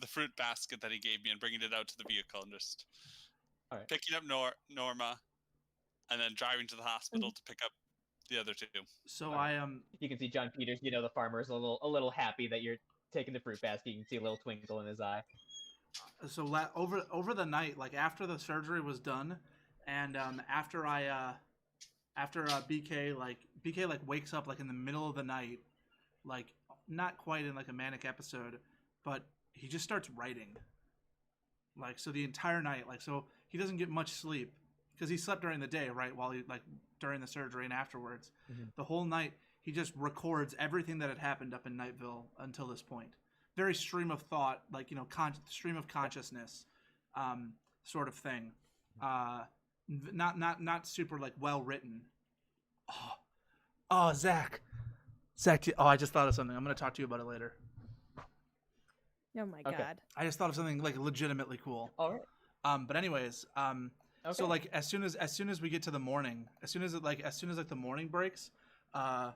fruit basket that he gave me and bringing it out to the vehicle and just picking up Norma, and then driving to the hospital to pick up the other two. So You can see John Peters, the farmer, is a little happy that you're taking the fruit basket. You can see a little twinkle in his eye. So over the night, like after the surgery was done, and after BK wakes up like in the middle of the night, like not quite in like a manic episode, but he just starts writing. Like so the entire night, like so he doesn't get much sleep because he slept during the day, right? While he like during the surgery and afterwards, the whole night he just records everything that had happened up in Night Vale until this point. Very stream of thought, like stream of consciousness, sort of thing. Not super like well written. Oh, Zach. Oh, I just thought of something. I'm gonna talk to you about it later. Oh my god. I just thought of something like legitimately cool. All right. But anyways, so like as soon as we get to the morning, as soon as the morning breaks, Connor,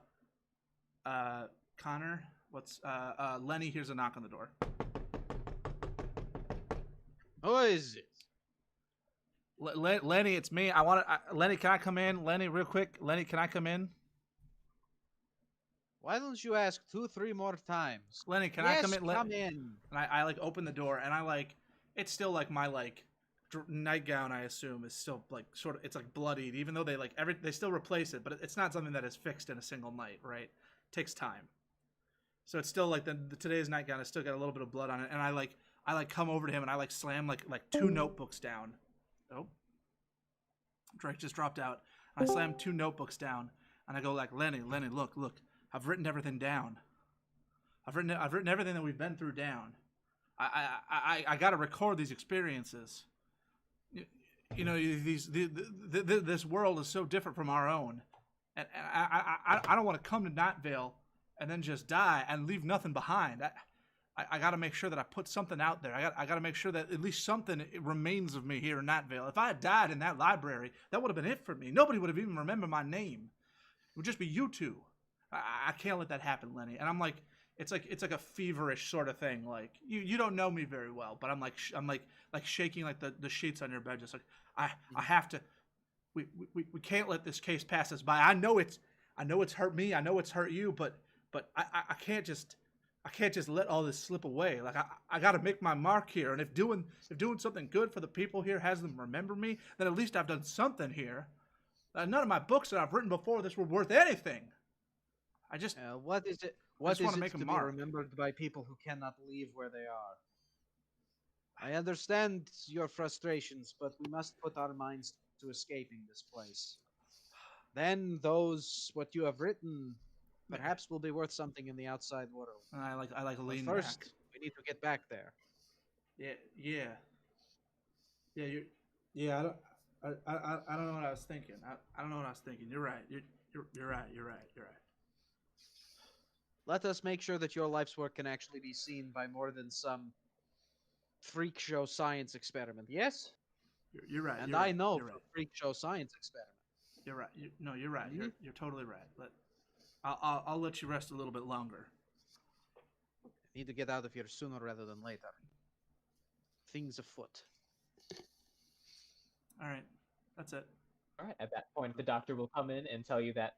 Lenny hears a knock on the door. Who is it? Lenny, it's me. Lenny, can I come in? Lenny, real quick. Lenny, can I come in? Why don't you ask 2-3 more times? Lenny, can I come in? Come in. And I like open the door, and I like it's still like my like nightgown. I assume is still like sort of it's like bloodied, even though they still replace it, but it's not something that is fixed in a single night, right? It takes time. So it's still like the today's nightgown has still got a little bit of blood on it, and I come over to him and I like slam like 2 notebooks down. Oh, Drake just dropped out. I slam 2 notebooks down, and I go like, Lenny, look. I've written everything down. I've written everything that we've been through down. I got to record these experiences. This world is so different from our own, and I don't want to come to Night Vale and then just die and leave nothing behind. I got to make sure that I put something out there. I got to make sure that at least something remains of me here in Night Vale. If I had died in that library, that would have been it for me. Nobody would have even remembered my name. It would just be you two. I can't let that happen, Lenny. And I'm like, it's like a feverish sort of thing. Like you don't know me very well, but I'm like shaking like the sheets on your bed, just like I have to. We can't let this case pass us by. I know it's hurt me. I know it's hurt you, but I can't just let all this slip away. Like I got to make my mark here. And if doing something good for the people here has them remember me, then at least I've done something here. None of my books that I've written before this were worth anything. I just what is it? What is it to be remembered by people who cannot leave where they are? I understand your frustrations, but we must put our minds to escaping this place. Then what you have written perhaps will be worth something in the outside world. I like lean first, back. We need to get back there. Yeah. I don't know what I was thinking. I don't know what I was thinking. You're right. You're right. Let us make sure that your life's work can actually be seen by more than some freak show science experiment. Yes? You're right. And you're I right, know you're from right. freak show science experiment. You're right. You're right. Mm-hmm. You're totally right. I'll let you rest a little bit longer. I need to get out of here sooner rather than later. Things afoot. All right. That's it. All right. At that point, the doctor will come in and tell you that,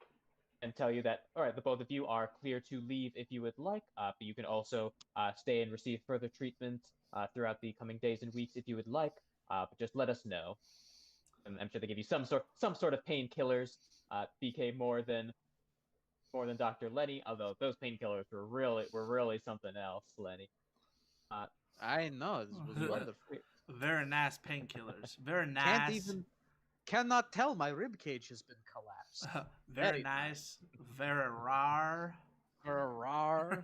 all right, the both of you are clear to leave if you would like. But you can also stay and receive further treatment throughout the coming days and weeks if you would like. But just let us know. And I'm sure they give you some sort of painkillers. BK more than Dr. Lenny, although those painkillers were really something else, Lenny. I know, it was wonderful. Very nice painkillers. Very nice. Cannot tell my rib cage has been collapsed. Very nice. Very rare. Very rare.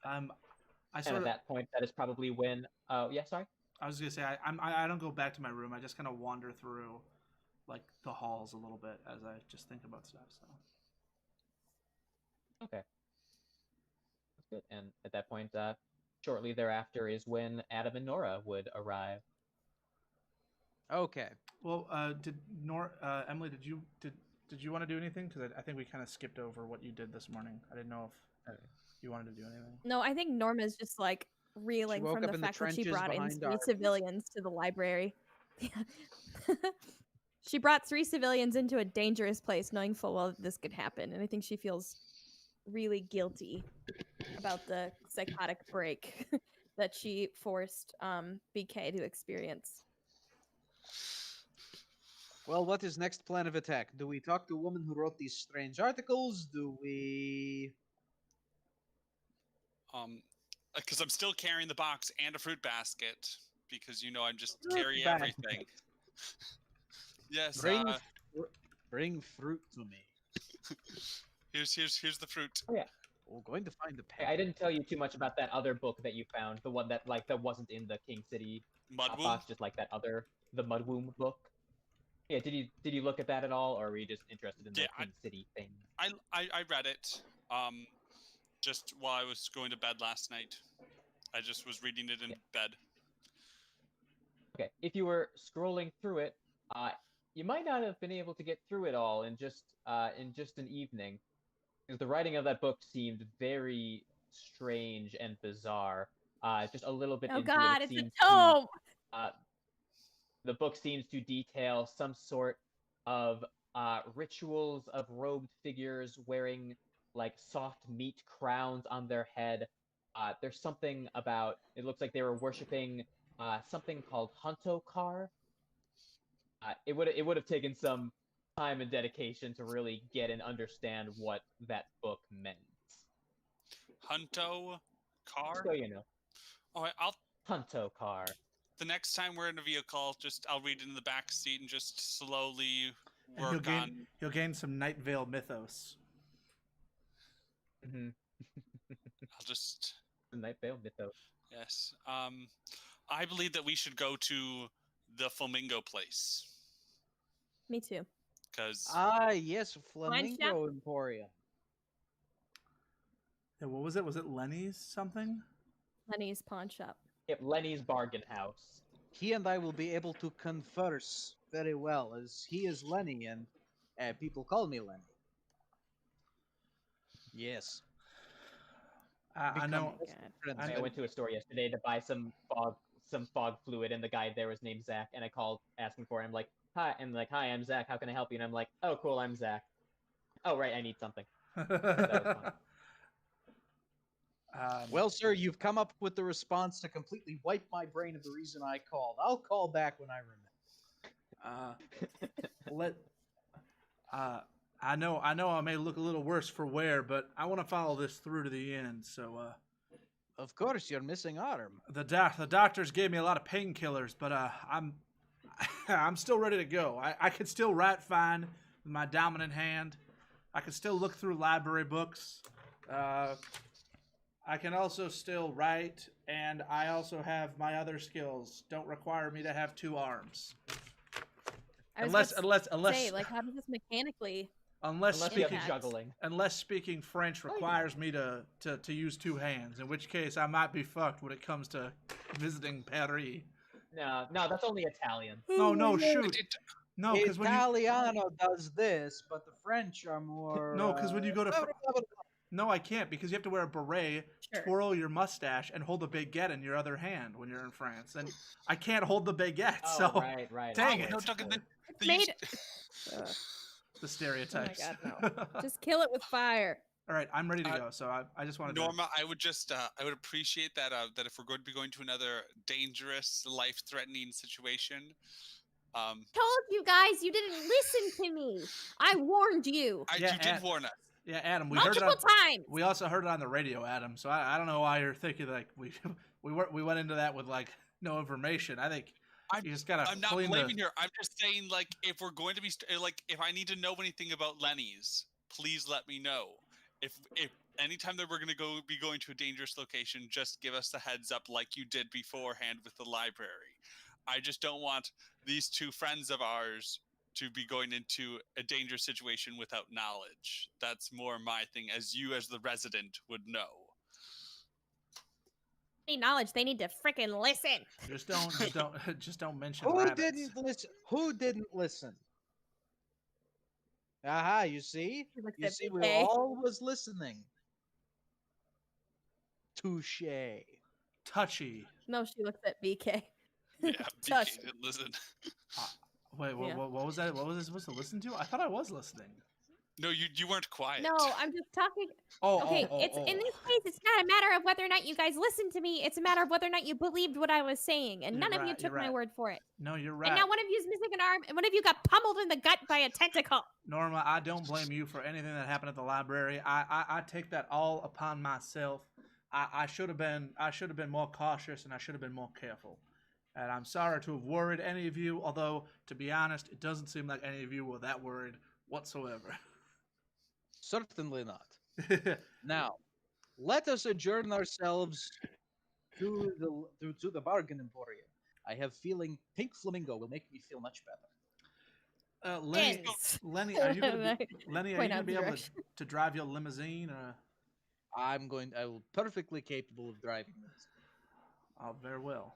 And at that point, that is probably when. Yeah, sorry. I was gonna say I don't go back to my room. I just kind of wander through, like the halls a little bit as I just think about stuff. So. Okay. That's good. And at that point, shortly thereafter is when Adam and Nora would arrive. Okay. Well, Emily, did you want to do anything? Because I think we kind of skipped over what you did this morning. I didn't know if you wanted to do anything. No, I think Norma's just like reeling from the fact that she brought in 3 civilians to the library. She brought 3 civilians into a dangerous place, knowing full well that this could happen, and I think she feels really guilty about the psychotic break that she forced BK to experience. Well, what is next plan of attack? Do we talk to the woman who wrote these strange articles? Do we... Because I'm still carrying the box and a fruit basket, because I'm just carrying everything. Yes. Bring fruit to me. Here's the fruit. Oh yeah. We're going to find the pen. I didn't tell you too much about that other book that you found, the one that wasn't in the King City box, just like the Mudwomb book. Yeah, did you look at that at all, or were you just interested in the King City thing? I read it. Just while I was going to bed last night. I just was reading it in bed. Okay, if you were scrolling through it, you might not have been able to get through it all in just an evening, because the writing of that book seemed very strange and bizarre. Just a little bit. Oh into God, it, it's a tome. The book seems to detail some sort of rituals of robed figures wearing like soft meat crowns on their head. There's something about, it looks like they were worshiping something called Huntokar. It would have taken some time and dedication to really get and understand what that book meant. Huntokar? So you know. All right, Huntokar. The next time we're in a vehicle, I'll read it in the back seat and just slowly work on. You'll gain some Night Vale mythos. Mm-hmm. I'll just. The Night Vale mythos. Yes. I believe that we should go to the Flamingo place. Me too. Because yes, Flamingo Emporium. Yeah, what was it? Was it Lenny's something? Lenny's pawn shop. Yep, Lenny's Bargain House. He and I will be able to converse very well, as he is Lenny, and people call me Lenny. Yes. I know. Oh my God. Friends. I went to a store yesterday to buy some fog fluid, and the guy there was named Zach, and I called asking for him, like, hi, and like, hi, I'm Zach, how can I help you? And I'm like, oh, cool, I'm Zach. Oh, right, I need something. That was fun. Well, sir, you've come up with the response to completely wipe my brain of the reason I called. I'll call back when I remember. I know I may look a little worse for wear, but I want to follow this through to the end. So, Of course, your missing arm. the doctors gave me a lot of painkillers, but I'm still ready to go. I can still write fine with my dominant hand. I can still look through library books. I can also still write, and I also have my other skills. Don't require me to have 2 arms. Unless Say, like, how does this mechanically? Unless you have juggling. Unless speaking French requires me to use 2 hands, in which case I might be fucked when it comes to visiting Paris. No, that's only Italian. No, shoot. No, because Italiano does this, but the French are more. No, because when you go to. No, I can't, because you have to wear a beret, twirl your mustache, and hold a baguette in your other hand when you're in France. And I can't hold the baguette, Oh, so. right. Dang it. No, Duncan, The stereotypes. Oh my God, no. Just kill it with fire. All right, I'm ready to go. So I just wanted Norma, I would just I would appreciate that that if we're going to be going to another dangerous, life-threatening situation. Told you guys you didn't listen to me. I warned you. Yeah, You did warn us. Yeah, Adam, we multiple heard it on, times. We also heard it on the radio, Adam. So I don't know why you're thinking like we went into that with like no information. I think you just gotta. I'm not blaming her. I'm just saying, like, if we're going to be like, if I need to know anything about Lenny's, please let me know. If anytime that we're going to be going to a dangerous location, just give us the heads up like you did beforehand with the library. I just don't want these 2 friends of ours to be going into a dangerous situation without knowledge. That's more my thing, as you as the resident would know. Need knowledge. They need to freaking listen. Just don't mention. Who rabbits. didn't listen? Who didn't listen? Aha, you see? You see, we BK. always listening. Touche. Touchy. No, she looks at BK. Yeah, Touch. BK didn't listen. Wait, Yeah. what was that? What was I supposed to listen to? I thought I was listening. No, you weren't quiet. No, I'm just talking. Oh, Okay, it's in this case. It's not a matter of whether or not you guys listened to me. It's a matter of whether or not you believed what I was saying, and You're none of you right, took you're my right. word for it. No, you're right. And now one of you's missing an arm, and one of you got pummeled in the gut by a tentacle. Norma, I don't blame you for anything that happened at the library. I take that all upon myself. I should have been more cautious, and I should have been more careful. And I'm sorry to have worried any of you, although, to be honest, it doesn't seem like any of you were that worried whatsoever. Certainly not. Now, let us adjourn ourselves to the bargain emporium. I have feeling Pink Flamingo will make me feel much better. Lenny, are you gonna be Point out able direction. to drive your limousine? Or? I will perfectly capable of driving this. Oh, very well.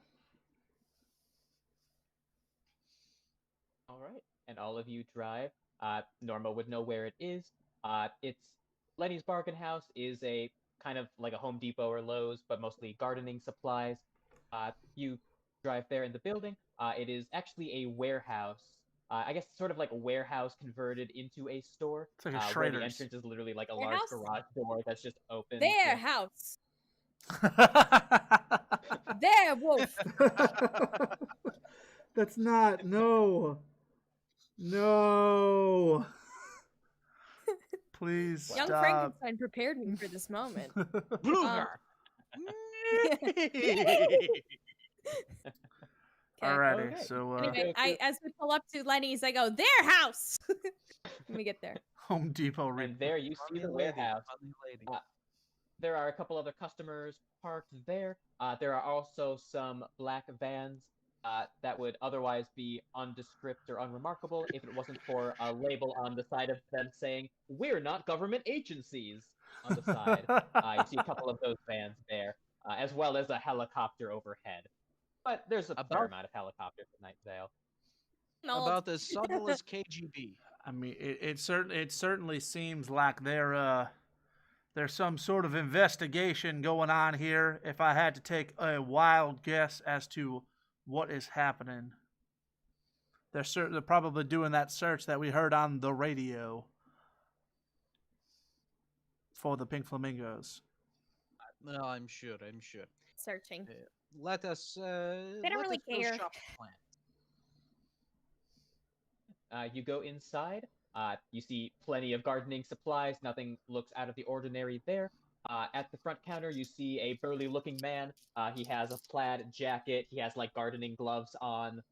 All right, and all of you drive. Norma would know where it is. It's Lenny's Bargain House is a kind of like a Home Depot or Lowe's, but mostly gardening supplies. You drive there in the building. It is actually a warehouse. I guess sort of like a warehouse converted into a store. It's like a where the Schrader's. entrance is literally like a Warehouse? large garage door that's just open. Their house. There, wolf. That's not. No. Please Young stop. Frankenstein prepared me for this moment. Bluger. Alrighty, Okay. so Anyway, as we pull up to Lenny's, I go, their house. Let me get there. Home Depot. And there you see the warehouse. Funny lady. There are a couple other customers parked there. There are also some black vans that would otherwise be undescript or unremarkable if it wasn't for a label on the side of them saying, "We're not government agencies." on the side. You see a couple of those vans there, as well as a helicopter overhead. But there's a fair amount of helicopters in Night Vale. About as subtle as KGB. I mean, it certainly seems like there's some sort of investigation going on here. If I had to take a wild guess as to what is happening, they're probably doing that search that we heard on the radio for the pink flamingos. No, I'm sure. Searching. Let us. They don't really care. Shop the plan. You go inside. You see plenty of gardening supplies. Nothing looks out of the ordinary there. At the front counter, you see a burly-looking man. He has a plaid jacket. He has like gardening gloves on.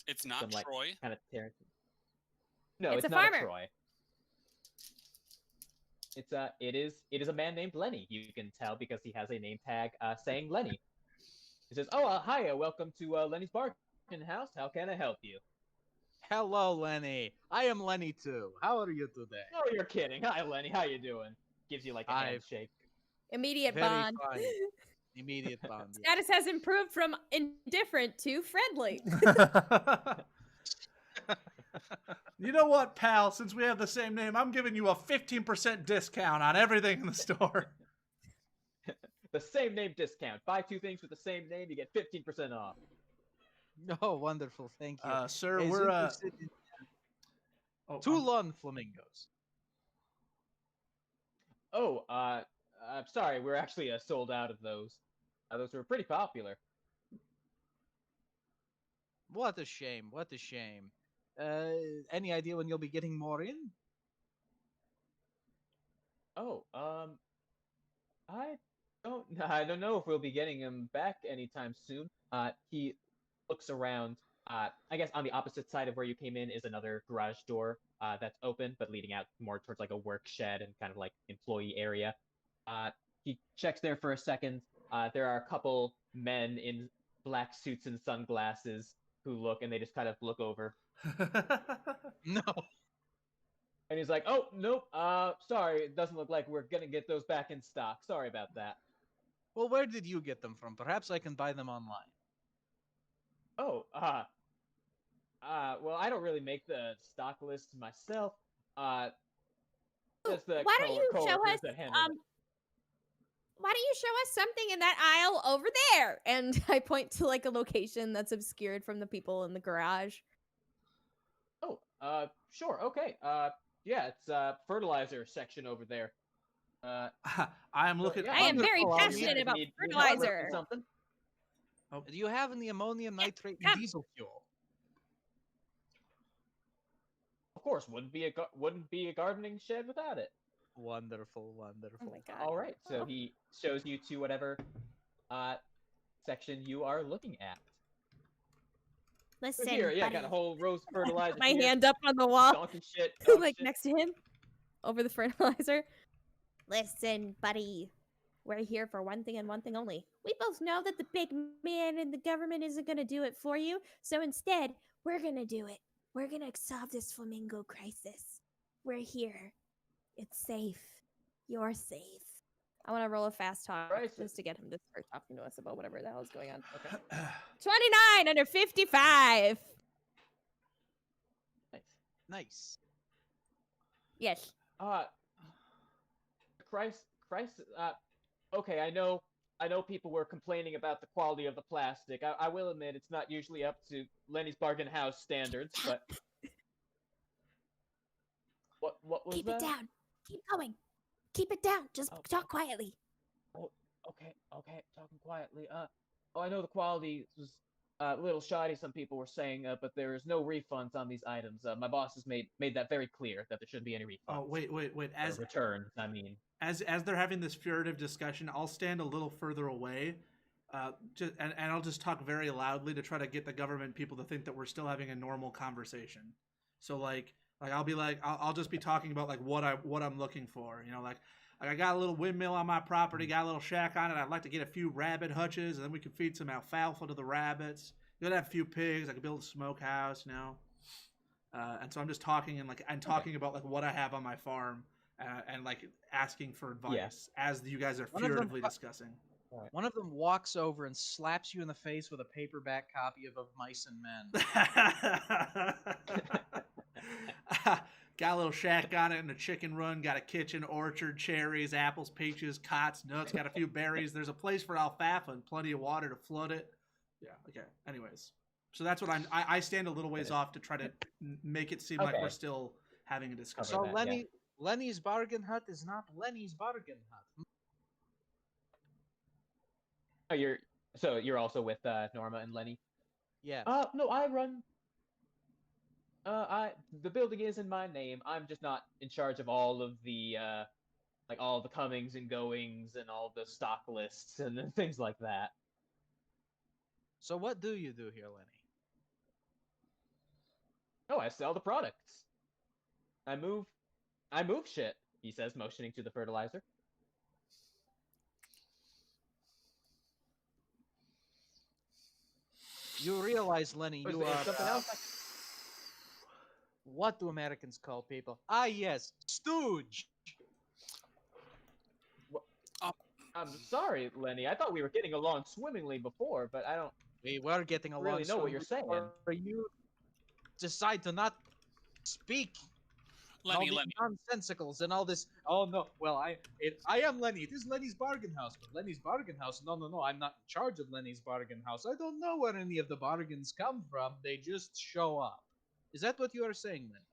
It's not some, like, Troy. Kind of no, It's a not farmer. a Troy. It is a man named Lenny. You can tell because he has a name tag saying Lenny. He says, "Oh, hi, welcome to Lenny's Bargain House. How can I help you?" Hello, Lenny. I am Lenny too. How are you today? Oh, you're kidding. Hi, Lenny. How you doing? Gives you like a handshake. Immediate Very bond. fine. Immediate bond. Yeah. Status has improved from indifferent to friendly. You know what, pal? Since we have the same name, I'm giving you a 15% discount on everything in the store. The same name discount. Buy two things with the same name, you get 15% off. Oh, wonderful. Thank you. Sir, Is we're interested in Toulon flamingos. Oh, I'm sorry. We're actually sold out of those. Those were pretty popular. What a shame. What a shame. Any idea when you'll be getting more in? Oh, I don't know if we'll be getting him back anytime soon. He looks around. I guess on the opposite side of where you came in is another garage door that's open, but leading out more towards like a work shed and kind of like employee area. He checks there for a second. There are a couple men in black suits and sunglasses who look, and they just kind of look over. No. And he's like, "Oh, nope. Sorry. It doesn't look like we're gonna get those back in stock. Sorry about that." Well, where did you get them from? Perhaps I can buy them online. Oh, well, I don't really make the stock list myself. Just the Why don't you show coworkers us? that handle it. Why don't you show us something in that aisle over there? And I point to like a location that's obscured from the people in the garage. Oh, sure, okay. Yeah, it's fertilizer section over there. I am looking. yeah, I am very wonderful. passionate about Need help fertilizer. lifting something? Do you have any ammonium nitrate and come. diesel fuel? Of course, wouldn't be a gardening shed without it. Wonderful, wonderful. Oh my god. All right, so he shows you to whatever section you are looking at. Listen, Here, yeah, buddy. got a whole rose fertilizer. My here. hand up on the wall, Donkey shit. Dog like shit. next to him, over the fertilizer. Listen, buddy. We're here for one thing and one thing only. We both know that the big man in the government isn't going to do it for you. So instead, we're going to do it. We're going to solve this flamingo crisis. We're here. It's safe. You're safe. I want to roll a fast talk just to get him to start talking to us about whatever the hell is going on. Okay. 29 under 55. Nice. Yes. Christ, okay, I know people were complaining about the quality of the plastic. I will admit it's not usually up to Lenny's Bargain House standards, but what was Keep that? it down. Keep going. Keep it down. Just talk quietly. Oh, okay, talking quietly. I know the quality was a little shoddy, some people were saying, but there is no refunds on these items. My boss has made that very clear that there shouldn't be any refunds. Oh, wait. As returns, I mean. As they're having this furtive discussion, I'll stand a little further away, and I'll just talk very loudly to try to get the government people to think that we're still having a normal conversation. So like I'll be like I'll just be talking about like what I'm looking for. You know, like I got a little windmill on my property, got a little shack on it. I'd like to get a few rabbit hutches, and then we can feed some alfalfa to the rabbits. You gotta have a few pigs. I could build a smokehouse, you know. And so I'm just talking and talking about like what I have on my farm. and like asking for advice as you guys are One of them furtively fu- discussing. One of them walks over and slaps you in the face with a paperback copy of Mice and Men. Got a little shack on it and a chicken run. Got a kitchen, orchard, cherries, apples, peaches, cots, nuts. Got a few berries. There's a place for alfalfa and plenty of water to flood it. Yeah. Okay. Anyways, so that's what I stand a little ways off to try to make it seem like we're still having a discussion. So Lenny's bargain hut is not Lenny's bargain hut. Oh, you're also with Norma and Lenny? Yes. No, I run. The building is in my name. I'm just not in charge of all of the like all the comings and goings and all the stock lists and things like that. So what do you do here, Lenny? Oh, I sell the products. I move shit, he says, motioning to the fertilizer. You realize, Lenny, you are... something else? What do Americans call people? Ah, yes, stooge! I'm sorry, Lenny. I thought we were getting along swimmingly before, but I don't... We were getting along really know what you're saying. Or you decide to not speak... Lenny, all these nonsensicals and all this. Oh no! Well, I am Lenny. It is Lenny's bargain house. But Lenny's bargain house. No. I'm not in charge of Lenny's bargain house. I don't know where any of the bargains come from. They just show up. Is that what you are saying, Lenny?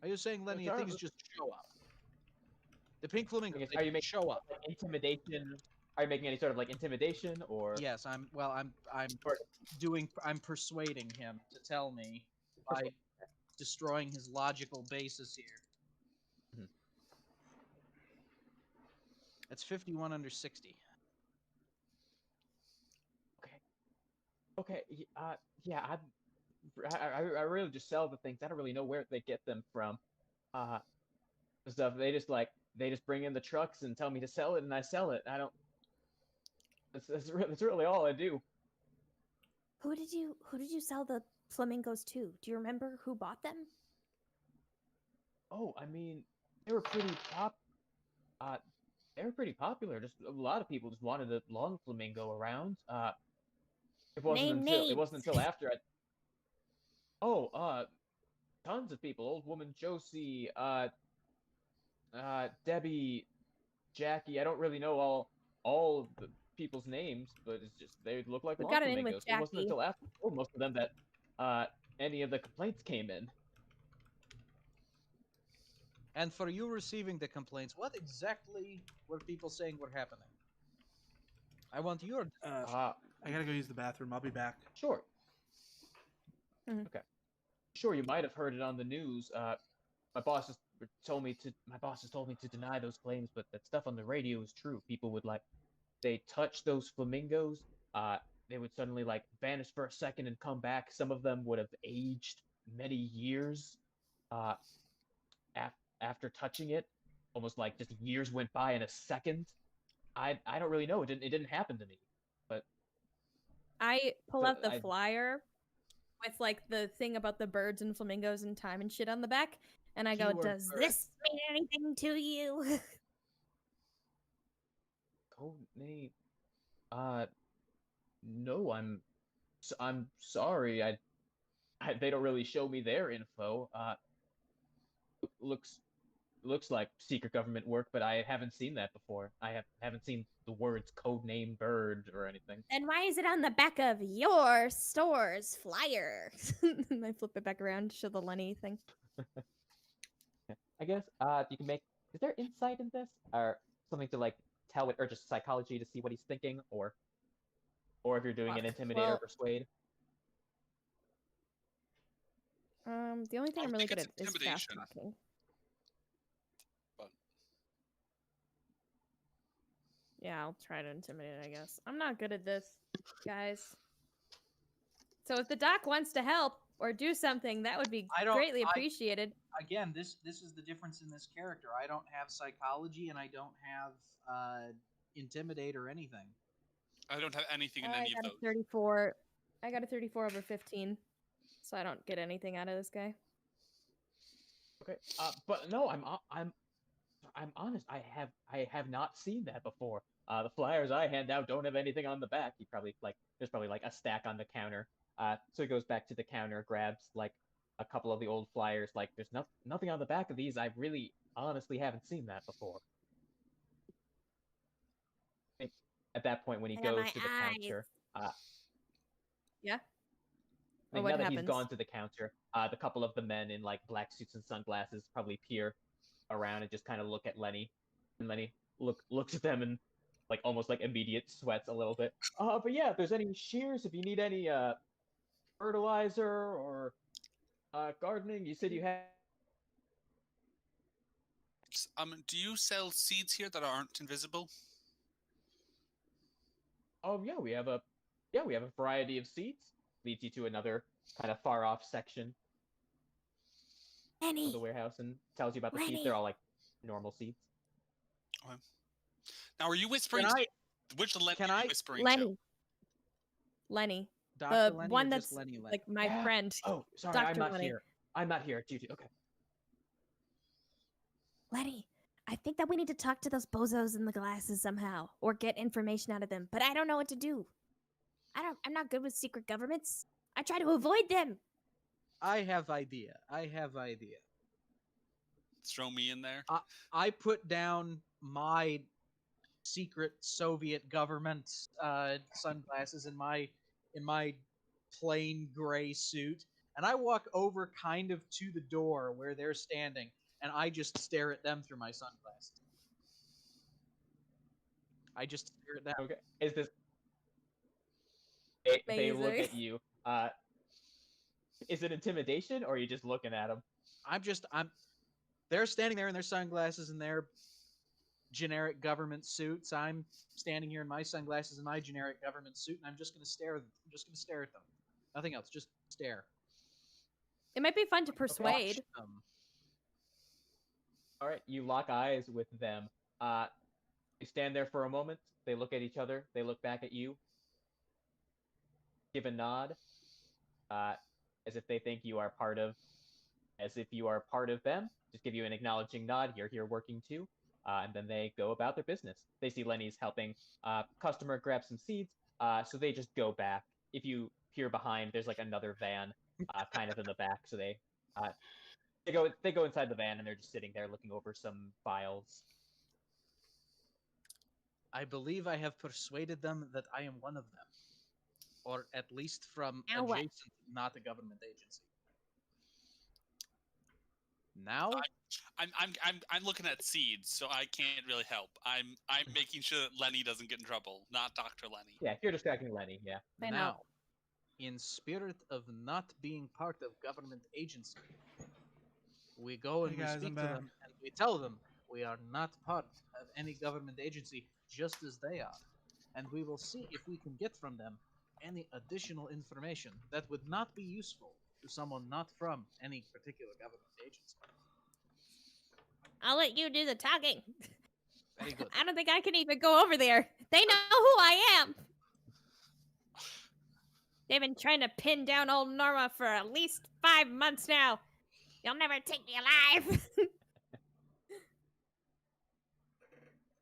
Are you saying, Lenny, things just show up? The pink flamingos. Are you making show up? Like, intimidation? Are you making any sort of like intimidation or? Yes, I'm persuading him to tell me by destroying his logical basis here. Mm-hmm. That's 51 under 60. Okay. Yeah. I really just sell the things. I don't really know where they get them from. Stuff. They just bring in the trucks and tell me to sell it, and I sell it. I don't. That's really all I do. Who did you sell the flamingos to? Do you remember who bought them? Oh, I mean, they were pretty popular. Just a lot of people just wanted a long flamingo around. It wasn't until after tons of people. Old woman Josie, Debbie, Jackie. I don't really know all of the people's names, but it's just they look like long flamingos. It wasn't until after most of them that any of the complaints came in. And for you receiving the complaints, what exactly were people saying were happening? I want your... I gotta go use the bathroom. I'll be back. Sure. Mm-hmm. Okay. Sure, you might have heard it on the news. My boss has told me to deny those claims, but that stuff on the radio is true. People would they touch those flamingos, they would suddenly vanish for a second and come back. Some of them would have aged many years after touching it, almost like just years went by in a second. I don't really know. It didn't happen to me, but I pull out the flyer with the thing about the birds and flamingos and time and shit on the back, and I go, "Does this mean anything to you?" Code name? No. I'm sorry. They don't really show me their info. Looks like secret government work, but I haven't seen that before. I haven't seen the words codename bird or anything. And why is it on the back of your store's flyer? And I flip it back around to show the Lenny thing. I guess you can make. Is there insight in this, or something to tell it, or just psychology to see what he's thinking, or if you're doing an intimidate or persuade? The only thing I'm really good at is fast talking. Yeah, I'll try to intimidate, I guess. I'm not good at this, guys. So if the doc wants to help or do something, that would be greatly appreciated. Again, this is the difference in this character. I don't have psychology, and I don't have intimidate or anything. I don't have anything in any of those. 34. I got a 34 over 15, so I don't get anything out of this guy. Okay. But no, I'm honest. I have not seen that before. The flyers I hand out don't have anything on the back. There's probably like a stack on the counter. So he goes back to the counter, grabs like a couple of the old flyers. Like there's nothing on the back of these. I really honestly haven't seen that before. I think at that point when he I got goes my to the counter, Yeah. I think what now that he's happens? gone to the counter, the couple of the men in like black suits and sunglasses probably peer around and just kind of look at Lenny, and Lenny looks at them and like almost like immediate sweats a little bit. But yeah, if there's any shears, if you need any fertilizer or gardening, you said you had. Do you sell seeds here that aren't invisible? Oh yeah, we have a variety of seeds. Leads you to another kind of far off section of the warehouse and tells you about the seeds. They're all like normal seeds. Okay. Now, are you whispering? Which Lenny are you whispering to? Lenny. Dr. The Lenny one or that's just Lenny? like my friend. Oh, sorry, Dr. I'm not Lenny. here. I'm not here. Okay. Lenny, I think that we need to talk to those bozos in the glasses somehow, or get information out of them. But I don't know what to do. I'm not good with secret governments. I try to avoid them. I have idea. Throw me in there. I put down my secret Soviet government sunglasses in my plain gray suit, and I walk over kind of to the door where they're standing, and I just stare at them through my sunglasses. I just stare at them. Okay. Is this? They look at you. Is it intimidation, or are you just looking at them? They're standing there in their sunglasses and their generic government suits. I'm standing here in my sunglasses and my generic government suit, and I'm just gonna stare. I'm just gonna stare at them. Nothing else. Just stare. It might be fun to persuade. Watch them. All right, you lock eyes with them. You stand there for a moment. They look at each other. They look back at you. Give a nod, as if they think you are part of, as if you are part of them. Just give you an acknowledging nod. You're here working too, and then they go about their business. They see Lenny's helping customer grab some seeds, so they just go back. If you peer behind, there's like another van, kind of in the back. So they go inside the van and they're just sitting there looking over some files. I believe I have persuaded them that I am one of them, or at least from adjacent, not a government agency. Now, I'm looking at seeds, so I can't really help. I'm making sure that Lenny doesn't get in trouble, not Dr. Lenny. Yeah, you're distracting Lenny. Yeah. Now, in spirit of not being part of government agency, we go and we speak to them and we tell them we are not part of any government agency, just as they are, and we will see if we can get from them any additional information that would not be useful to someone not from any particular government agency. I'll let you do the talking. Very good. I don't think I can even go over there. They know who I am. They've been trying to pin down old Norma for at least 5 months now. You'll never take me alive.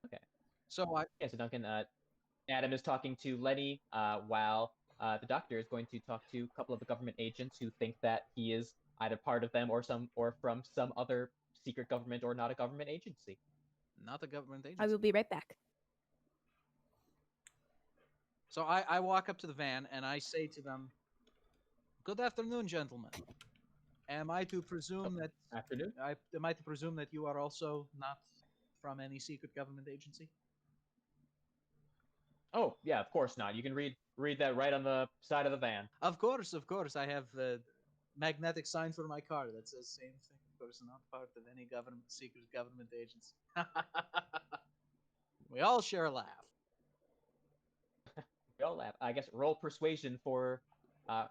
Okay. So Duncan, Adam is talking to Lenny while the doctor is going to talk to a couple of the government agents who think that he is either part of them or from some other secret government or not a government agency. Not a government agency. I will be right back. So I walk up to the van and I say to them, "Good afternoon, gentlemen. Am I to presume that afternoon? Am I to presume that you are also not from any secret government agency?" Oh yeah, of course not. You can read that right on the side of the van. Of course. I have the magnetic sign for my car that says same thing. Of course, not part of any secret government agency. We all share a laugh. We all laugh. I guess roll persuasion for that.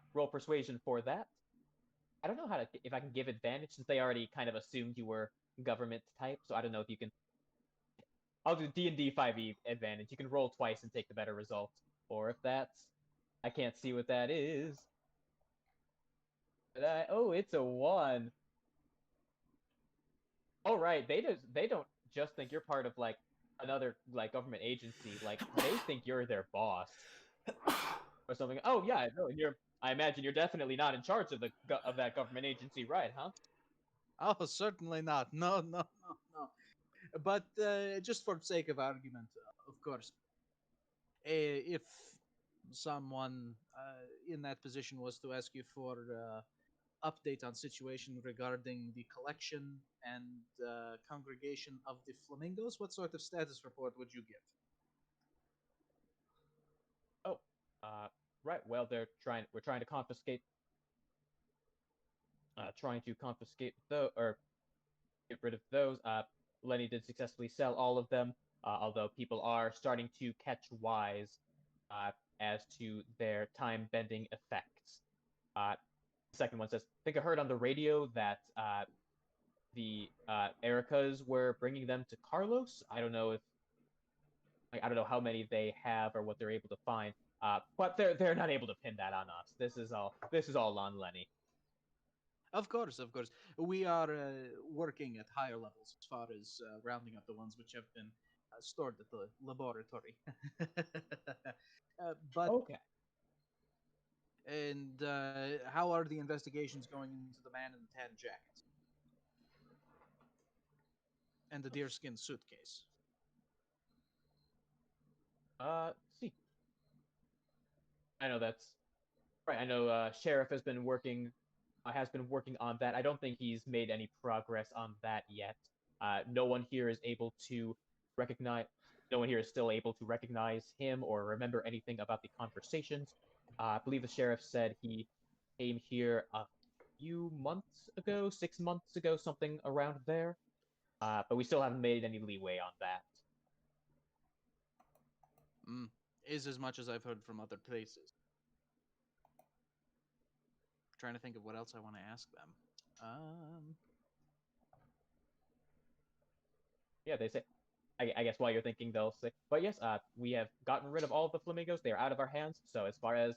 I don't know if I can give advantage since they already kind of assumed you were government type. So I don't know if you can. I'll do D&D 5e advantage. You can roll twice and take the better result. Or if that's, I can't see what that is. But it's a 1. Oh right, they don't just think you're part of like another like government agency. Like they think you're their boss or something. Oh yeah, no, I imagine you're definitely not in charge of of that government agency, right? Huh? Oh, certainly not. No, no, no, no. But just for sake of argument, of course, if someone in that position was to ask you for update on situation regarding the collection and congregation of the flamingos, what sort of status report would you give? Oh, right. Well, we're trying to confiscate, or get rid of those. Lenny did successfully sell all of them, although people are starting to catch wise as to their time-bending effects. The second one says, I think I heard on the radio that the Ericas were bringing them to Carlos. I don't know how many they have or what they're able to find. But they're not able to pin that on us. This is all on Lenny. Of course. We are working at higher levels as far as rounding up the ones which have been stored at the laboratory. But okay. And how are the investigations going into the man in the tan jacket and the deerskin suitcase? See. I know that's right. I know Sheriff has been working on that. I don't think he's made any progress on that yet. No one here is able to recognize. No one here is still able to recognize him or remember anything about the conversations. I believe the sheriff said he came here a few months ago, 6 months ago, something around there. But we still haven't made any leeway on that. Is as much as I've heard from other places. Trying to think of what else I want to ask them. Yeah, they say. I guess while you're thinking, they'll say. But yes, we have gotten rid of all of the flamingos. They are out of our hands. So as far as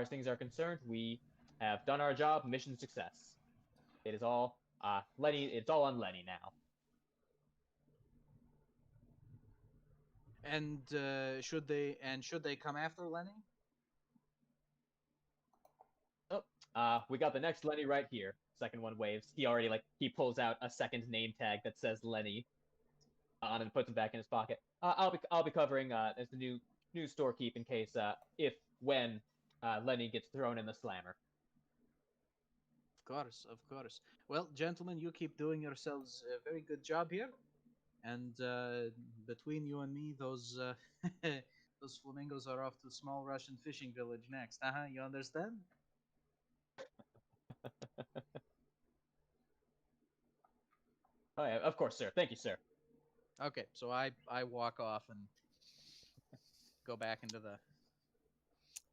things are concerned, we have done our job. Mission success. It is all Lenny. It's all on Lenny now. And should they come after Lenny? Oh, we got the next Lenny right here. Second one waves. He pulls out a second name tag that says Lenny on and puts it back in his pocket. I'll be covering as the new storekeep in case when Lenny gets thrown in the slammer. Of course. Well, gentlemen, you keep doing yourselves a very good job here. And between you and me, those those flamingos are off to a small Russian fishing village next. You understand? Oh yeah, of course, sir. Thank you, sir. Okay, so I walk off and go back into the...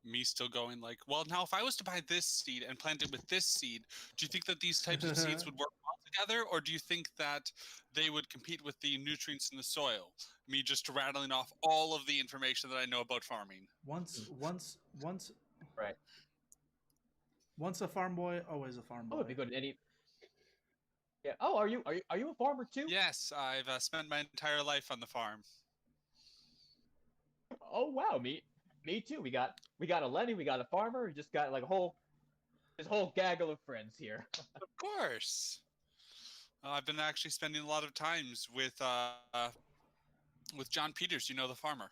Me still going like, well, now if I was to buy this seed and plant it with this seed, do you think that these types of seeds would work well together, or do you think that they would compete with the nutrients in the soil? Me just rattling off all of the information that I know about farming. Once Right. Once a farm boy, always a farm boy. Oh, it'd be good. Yeah. Oh, are you a farmer too? Yes, I've spent my entire life on the farm. Oh wow, me too. We got a Lenny, we got a farmer, we just got like this whole gaggle of friends here. Of course. I've been actually spending a lot of times with John Peters, the farmer.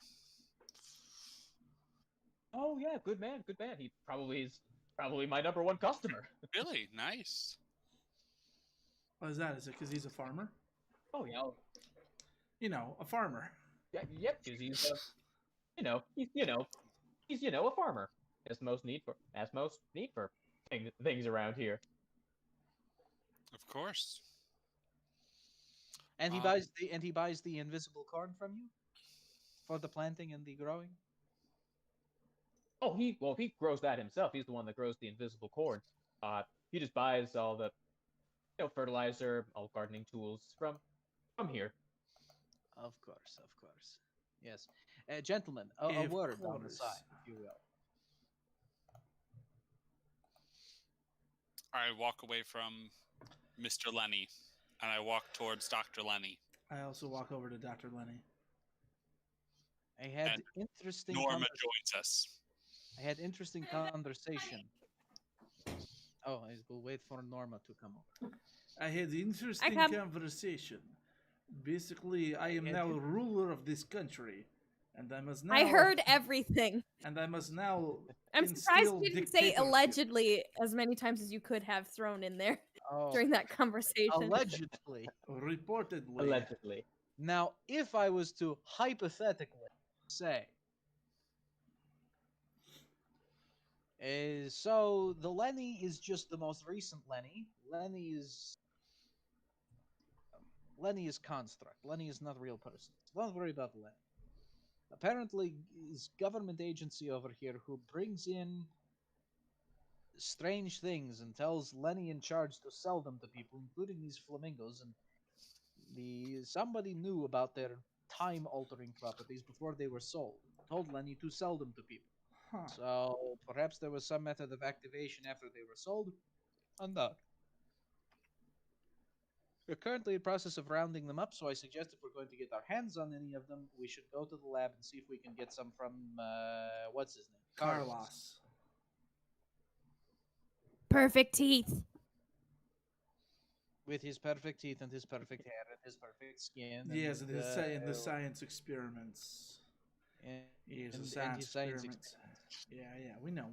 Oh yeah, good man. He is probably my number one customer. Really? Nice. What is that? Is it because he's a farmer? Oh yeah. A farmer. Yeah, yep, because he's a farmer. Has most need for things around here. Of course. And he buys the invisible corn from you for the planting and the growing. Oh, he grows that himself. He's the one that grows the invisible corn. He just buys all the fertilizer, all gardening tools from here. Of course. Yes. Gentlemen, a word on the side, if you will. I walk away from Mr. Lenny and I walk towards Dr. Lenny. I also walk over to Dr. Lenny. I had And interesting. Norma joins us. I had interesting conversation. Oh, I will wait for Norma to come over. I had interesting conversation. Basically, I am now ruler of this country, and I must now. I heard everything. And I must now. I'm surprised you didn't say allegedly as many times as you could have thrown in there during that conversation. Allegedly. Reportedly. Allegedly. Now, if I was to hypothetically say, so the Lenny is just the most recent Lenny. Lenny is construct. Lenny is not real person. Don't worry about Lenny. Apparently, is government agency over here who brings in strange things and tells Lenny in charge to sell them to people, including these flamingos. And somebody knew about their time-altering properties before they were sold. Told Lenny to sell them to people. Huh. So perhaps there was some method of activation after they were sold. Unknown. We're currently in the process of rounding them up, so I suggest if we're going to get our hands on any of them, we should go to the lab and see if we can get some from, what's his name? Carlos. Perfect teeth. With his perfect teeth and his perfect hair and his perfect skin. Yes, and the science experiments. Yes, the science experiments. Yeah, we know.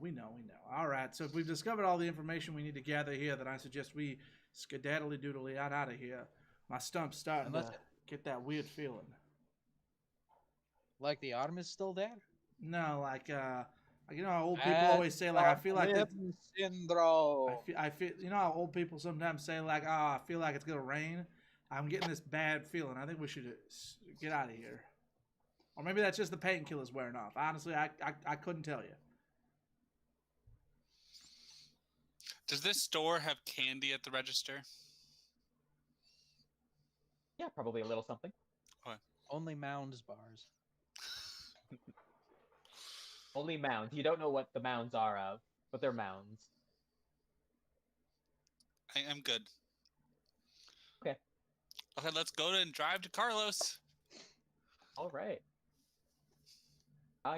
All right, so if we've discovered all the information we need to gather here, then I suggest we skedaddly doodly out of here. My stump's starting to get that weird feeling. Like the arm is still there? No, like you know how old people always say, like, I feel like syndrome. I feel, you know how old people sometimes say, like, I feel like it's gonna rain. I'm getting this bad feeling. I think we should get out of here. Or maybe that's just the painkillers wearing off. Honestly, I couldn't tell you. Does this store have candy at the register? Yeah, probably a little something. What? Only Mounds bars. Only mounds. You don't know what the mounds are of, but they're mounds. I'm good. Okay. Okay, let's go and drive to Carlos. All right.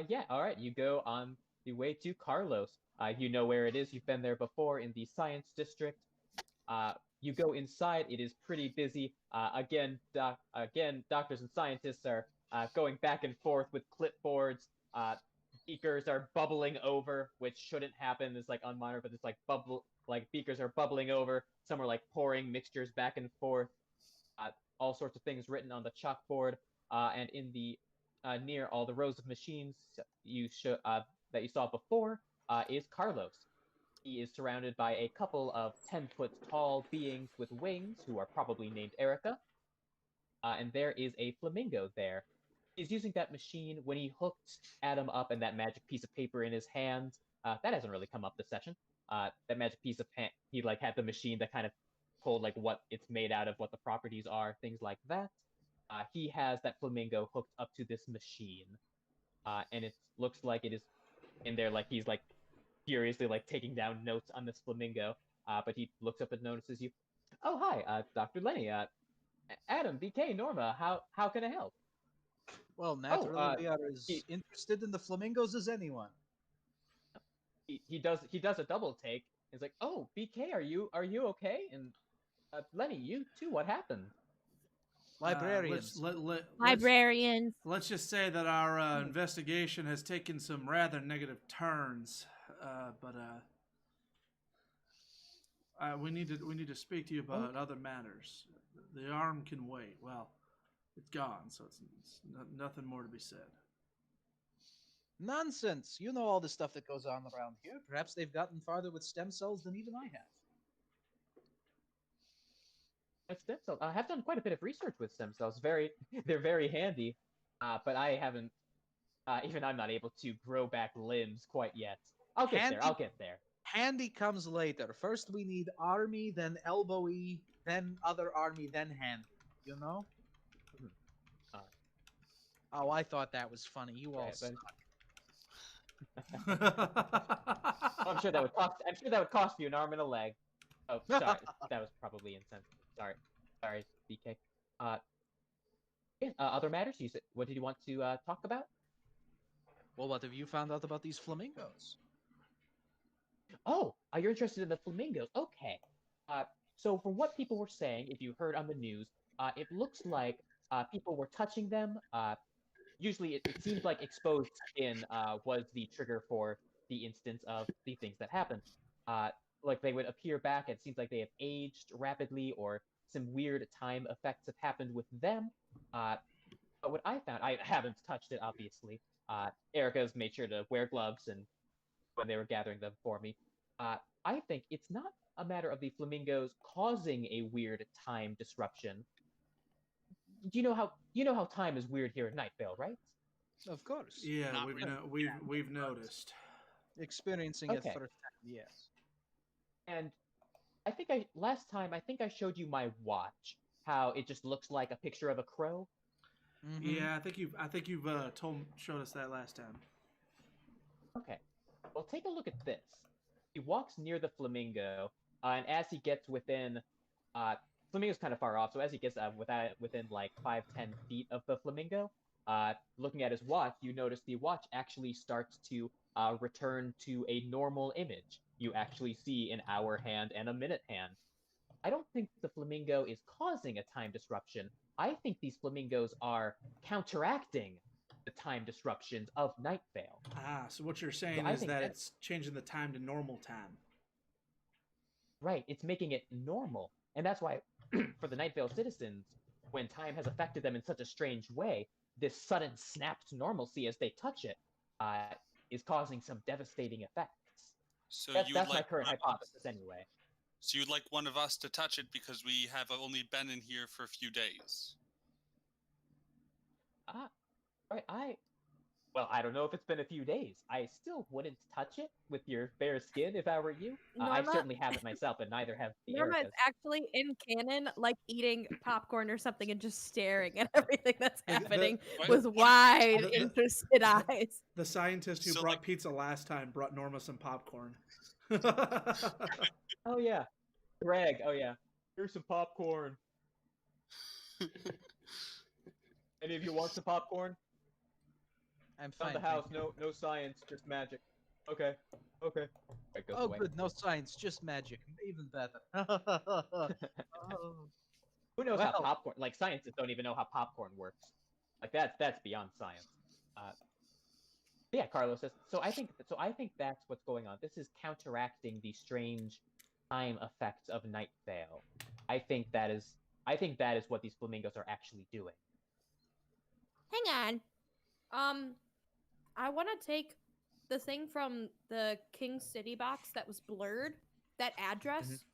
Yeah, all right. You go on the way to Carlos. You know where it is. You've been there before in the science district. You go inside. It is pretty busy. Again, doctors and scientists are going back and forth with clipboards. Beakers are bubbling over, which shouldn't happen. It's like unmonitored, but it's like beakers are bubbling over. Some are like pouring mixtures back and forth. All sorts of things written on the chalkboard. And in the near all the rows of machines that you saw before is Carlos. He is surrounded by a couple of 10-foot tall beings with wings who are probably named Erica. And there is a flamingo there. He's using that machine when he hooked Adam up and that magic piece of paper in his hand. That hasn't really come up this session. That magic piece of he like had the machine that kind of told like what it's made out of, what the properties are, things like that. He has that flamingo hooked up to this machine, and it looks like it is in there like he's like furiously like taking down notes on this flamingo. But he looks up and notices you. Oh hi, Dr. Lenny. Adam, BK, Norma. How can I help? Well, naturally, we are as interested in the flamingos as anyone. He does a double take. He's like, "Oh, BK, are you okay?" And Lenny, you too. What happened? Librarians. Librarians. Let's just say that our investigation has taken some rather negative turns, but we need to speak to you about other matters. The arm can wait. Well, it's gone, so it's nothing more to be said. Nonsense! You know all the stuff that goes on around here. Perhaps they've gotten farther with stem cells than even I have. Stem cells. I have done quite a bit of research with stem cells. They're very handy, but I haven't. Even I'm not able to grow back limbs quite yet. I'll get there. Handy comes later. First we need army, then elbowy, then other army, then handy. You know? Oh, I thought that was funny. You all suck. I'm sure that would cost you an arm and a leg. Oh, sorry. That was probably insensitive. Sorry. Sorry, DK. Yeah, other matters? What did you want to talk about? Well, what have you found out about these flamingos? Oh, you're interested in the flamingos. Okay. So from what people were saying, if you heard on the news, it looks like people were touching them. Usually, it seems like exposed skin was the trigger for the instance of the things that happened. Like they would appear back, it seems like they have aged rapidly, or some weird time effects have happened with them. But what I found, I haven't touched it, obviously. Erica's made sure to wear gloves and when they were gathering them for me. I think it's not a matter of the flamingos causing a weird time disruption. Do you know how time is weird here at Night Vale, right? Of course. Yeah, Not we've noticed. Experiencing it Okay. firsthand, yes. And last time I think I showed you my watch, how it just looks like a picture of a crow. Mhm. Yeah, I think you've showed us that last time. Okay. Well, take a look at this. He walks near the flamingo, and as he gets within, flamingo's kind of far off, so as he gets within like 5-10 feet of the flamingo, looking at his watch, you notice the watch actually starts to return to a normal image. You actually see an hour hand and a minute hand. I don't think the flamingo is causing a time disruption. I think these flamingos are counteracting the time disruptions of Night Vale. Ah, so what you're saying So I is think that that- it's changing the time to normal time. Right, it's making it normal. And that's why, for the Night Vale citizens, when time has affected them in such a strange way, this sudden snap to normalcy as they touch it is causing some devastating effects. So That's you would my like current one of hypothesis us- anyway. So you'd like one of us to touch it because we have only been in here for a few days. Right, well, I don't know if it's been a few days. I still wouldn't touch it with your bare skin if I were you. I Norma- certainly haven't myself, and neither have the Norma is Ericas. actually in canon, like eating popcorn or something and just staring at everything that's Like, happening What- with what- wide, the- interested eyes. The scientist who So, brought like- pizza last time brought Norma some popcorn. Oh yeah, Greg. Oh yeah, here's some popcorn. Any of you want some popcorn? I'm Found fine. the house. thank you. No science, just magic. Okay. Right, goes Oh, away. good. No science, just magic. Even better. Oh. Who knows how Well- popcorn? Like scientists don't even know how popcorn works. Like that's beyond science. Yeah, Carlos says. So I think that's what's going on. This is counteracting the strange time effects of Night Vale. I think that is what these flamingos are actually doing. Hang on. I want to take the thing from the King City box that was blurred, that address,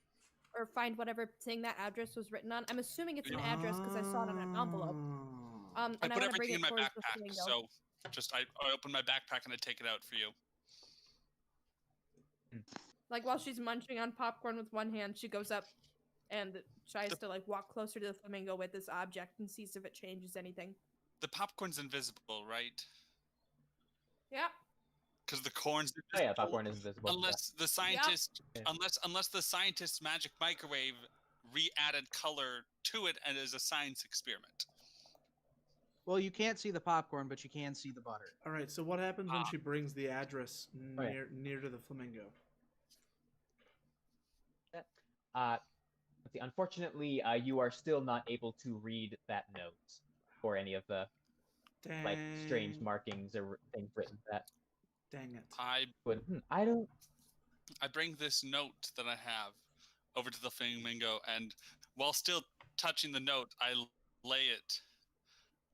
or find whatever thing that address was written on. I'm assuming it's an address because I saw it on an envelope. Oh. And I I put want to bring everything it in my towards the backpack, flamingo. so just I open my backpack and I take it out for you. Like while she's munching on popcorn with one hand, she goes up and tries to like walk closer to the flamingo with this object and sees if it changes anything. The popcorn's invisible, right? Yeah. Because the corn's Oh yeah, invisible, popcorn is invisible. yeah. unless the scientist, Yeah. unless the scientist's magic microwave re-added color to it and is a science experiment. Well, you can't see the popcorn, but you can see the butter. All right. So what happens when Ah. she brings the address Oh, yeah. near to the flamingo? Let's see, unfortunately, you are still not able to read that note or any of the like strange Dang. markings or things written that Dang it. would. I don't. I bring this note that I have over to the flamingo, and while still touching the note, I lay it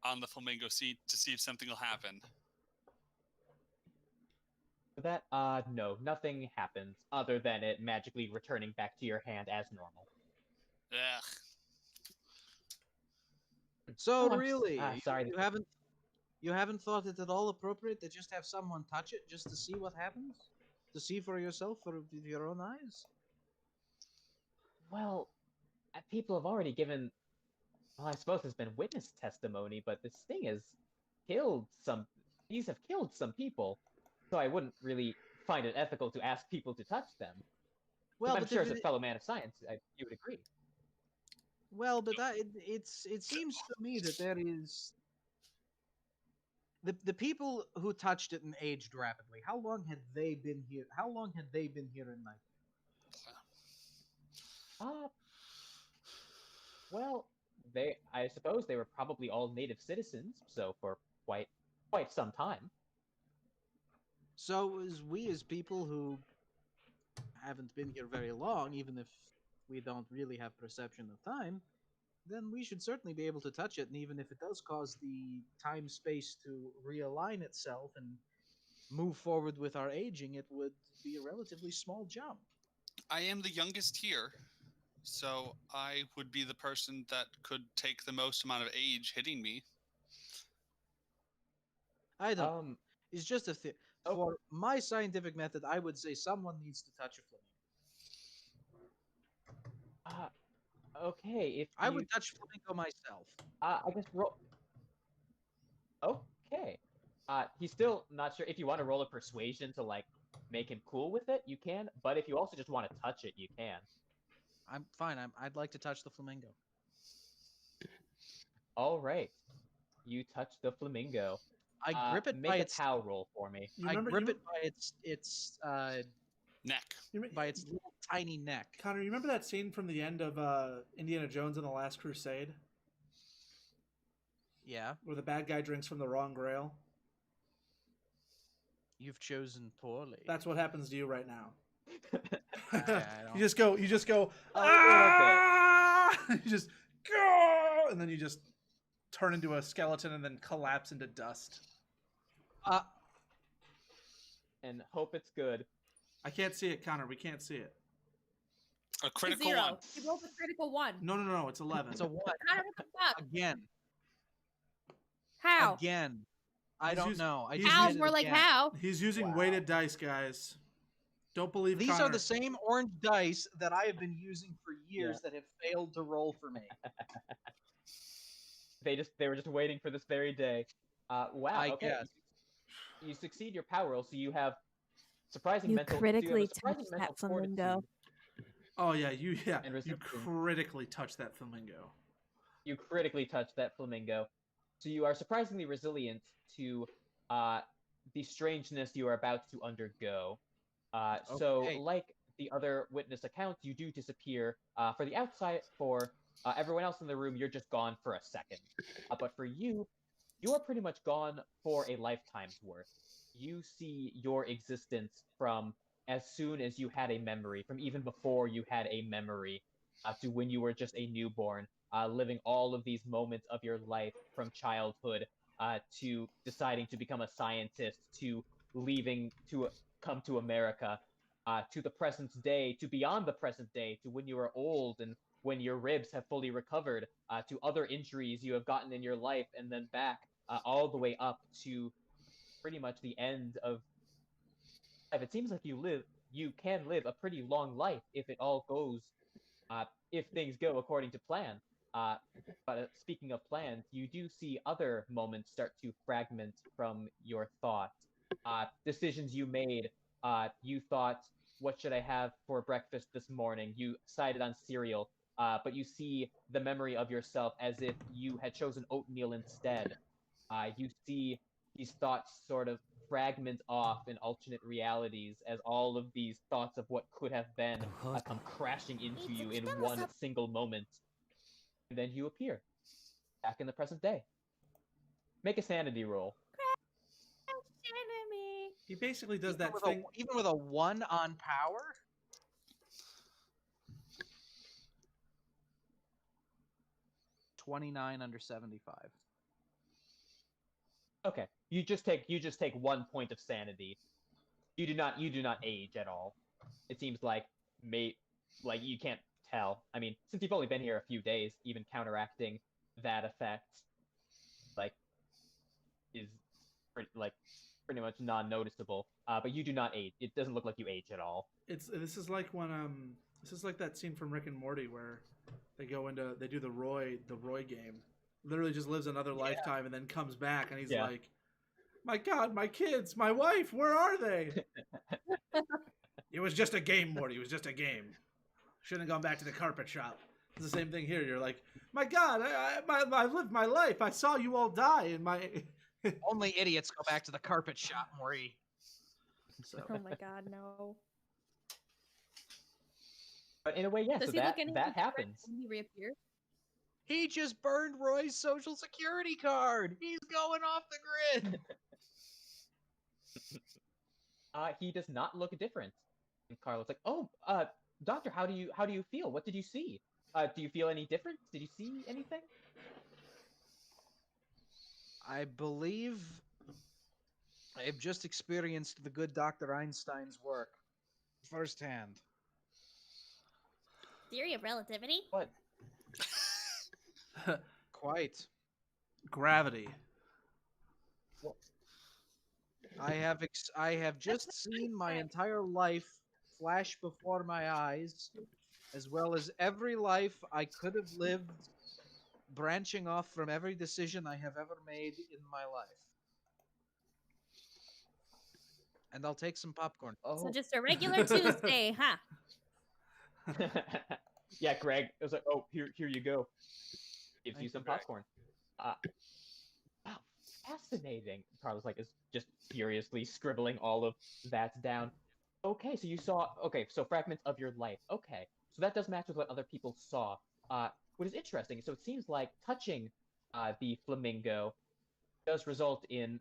on the flamingo seat to see if something will happen. That no, nothing happens other than it magically returning back to your hand as normal. Ugh. So Oh, I'm really, sorry. you haven't thought it at all appropriate to just have someone touch it just to see what happens, to see for yourself with your own eyes. Well, people have already given. Well, I suppose there's been witness testimony, but this thing has killed some. These have killed some people, so I wouldn't really find it ethical to ask people to touch them. Well, I'm but sure if as a it- fellow man of science, you would agree. Well, but it seems to me that there is the people who touched it and aged rapidly. How long had they been here? How long had they been here in Night Vale? Well, I suppose they were probably all native citizens, so for quite some time. So as we as people who haven't been here very long, even if we don't really have perception of time, then we should certainly be able to touch it, and even if it does cause the time-space to realign itself and move forward with our aging, it would be a relatively small jump. I am the youngest here, so I would be the person that could take the most amount of age hitting me. I don't. It's just a thing. For my scientific method, I would say someone needs to touch a flamingo. Okay, if I would touch flamingo myself. I guess roll. Okay. He's still not sure. If you want to roll a persuasion to like make him cool with it, you can. But if you also just want to touch it, you can. I'm fine. I'd like to touch the flamingo. All right. You touch the flamingo. I grip it make by a its POW roll for me. I grip it by its neck. By its little tiny neck. Connor, you remember that scene from the end of Indiana Jones and the Last Crusade? Yeah. Where the bad guy drinks from the wrong grail? You've chosen poorly. That's what happens to you right now. Okay, you just go, ah! You just go, and then you just turn into a skeleton and then collapse into dust. And hope it's good. I can't see it, Connor. We can't see it. A critical 0. one. You rolled a critical 1. No. It's 11. It's a 1. Connor, what the fuck? Again. How? Again. I don't know. How's more like how? He's using weighted dice, guys. Don't believe These Connor. are the same orange dice that I have been using for years that have failed to roll for me. They were just waiting for this very day. Wow. I Okay. guess. You succeed your power roll, so you have surprising You mental. critically surprising touched mental that flamingo. fortitude. Oh yeah, you resistance. critically touched that flamingo. You critically touch that flamingo. So you are surprisingly resilient to the strangeness you are about to undergo. So, like the other witness accounts, you do disappear. For the outside, for everyone else in the room, you're just gone for a second. But for you, you are pretty much gone for a lifetime's worth. You see your existence from as soon as you had a memory, from even before you had a memory, to when you were just a newborn, living all of these moments of your life from childhood to deciding to become a scientist, to leaving to come to America, to the present day, to beyond the present day, to when you are old and when your ribs have fully recovered, to other injuries you have gotten in your life, and then back all the way up to pretty much the end of life. It seems like you can live a pretty long life if it all goes, if things go according to plan. But speaking of plans, you do see other moments start to fragment from your thoughts. Decisions you made. You thought, what should I have for breakfast this morning? You decided on cereal, but you see the memory of yourself as if you had chosen oatmeal instead. You see these thoughts sort of fragment off in alternate realities as all of these thoughts of what could have been come crashing into you in one single moment. And then you appear back in the present day. Make a sanity roll. He basically does that with thing. Even with a 1 on power? $29 under 75. Okay. You just take 1 point of sanity. You do not age at all. It seems like you can't tell. I mean, since you've only been here a few days, even counteracting that effect is pretty much non-noticeable. But you do not age. It doesn't look like you age at all. This is like that scene from Rick and Morty where they do the Roy game. Literally just lives another lifetime and then comes back and he's like, my God, my kids, my wife, where are they? It was just a game, Morty. It was just a game. Shouldn't have gone back to the carpet shop. It's the same thing here. You're like, my God, I lived my life. I saw you all die in my. Only idiots go back to the carpet shop, Marie. So. Oh my God, no. But in a way, yeah. Does So he look that anything happens. when he reappears? He just burned Roy's social security card. He's going off the grid. He does not look different. And Carlo's like, "Oh, doctor, how do you feel? What did you see? Do you feel any different? Did you see anything?" I believe I've just experienced the good Dr. Einstein's work firsthand. Theory of relativity? What? Quite. Gravity. I have just seen my entire life flash before my eyes, as well as every life I could have lived, branching off from every decision I have ever made in my life. And I'll take some popcorn. So just a regular Tuesday, huh? Yeah, Greg. It was like, "Oh, here you go." Gives Thank you some you, Greg. popcorn. Wow, fascinating. Carlos is just furiously scribbling all of that down. Okay, so you saw. Okay, so fragments of your life. Okay, so that does match with what other people saw. What is interesting. So it seems like touching the flamingo does result in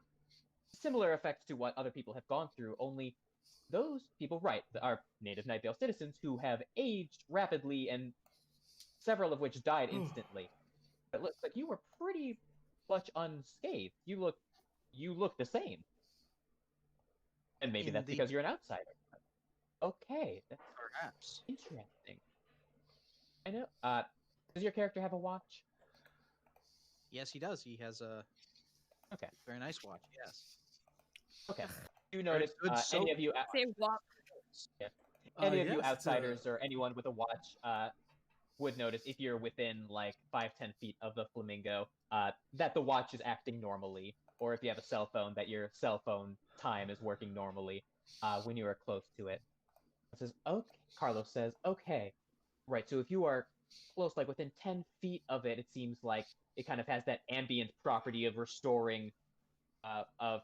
similar effects to what other people have gone through. Only those people, right, are native Night Vale citizens who have aged rapidly, and several of which died instantly. It looks like you were pretty much unscathed. You look the same. And maybe that's because you're an outsider. Okay, that's Perhaps. interesting. I know. Does your character have a watch? Yes, he does. He has a very nice watch. Yes. Okay. You notice good any of you Say walk. any of you Yes, outsiders or anyone with a watch would notice if you're within like 5-10 feet of the flamingo that the watch is acting normally, or if you have a cell phone that your cell phone time is working normally when you are close to it. It says, okay. Carlos says, okay, right. So if you are close, like within 10 feet of it, it seems like it kind of has that ambient property of restoring, of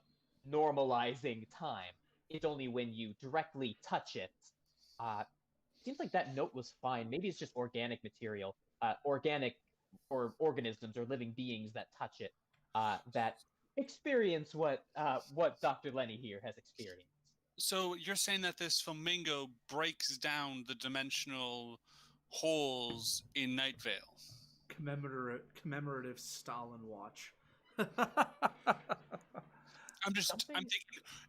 normalizing time. It's only when you directly touch it. Seems like that note was fine. Maybe it's just organic material, organic or organisms or living beings that touch it, that experience what Dr. Lenny here has experienced. So you're saying that this flamingo breaks down the dimensional holes in Night Vale? Commemorative Stalin watch. I'm thinking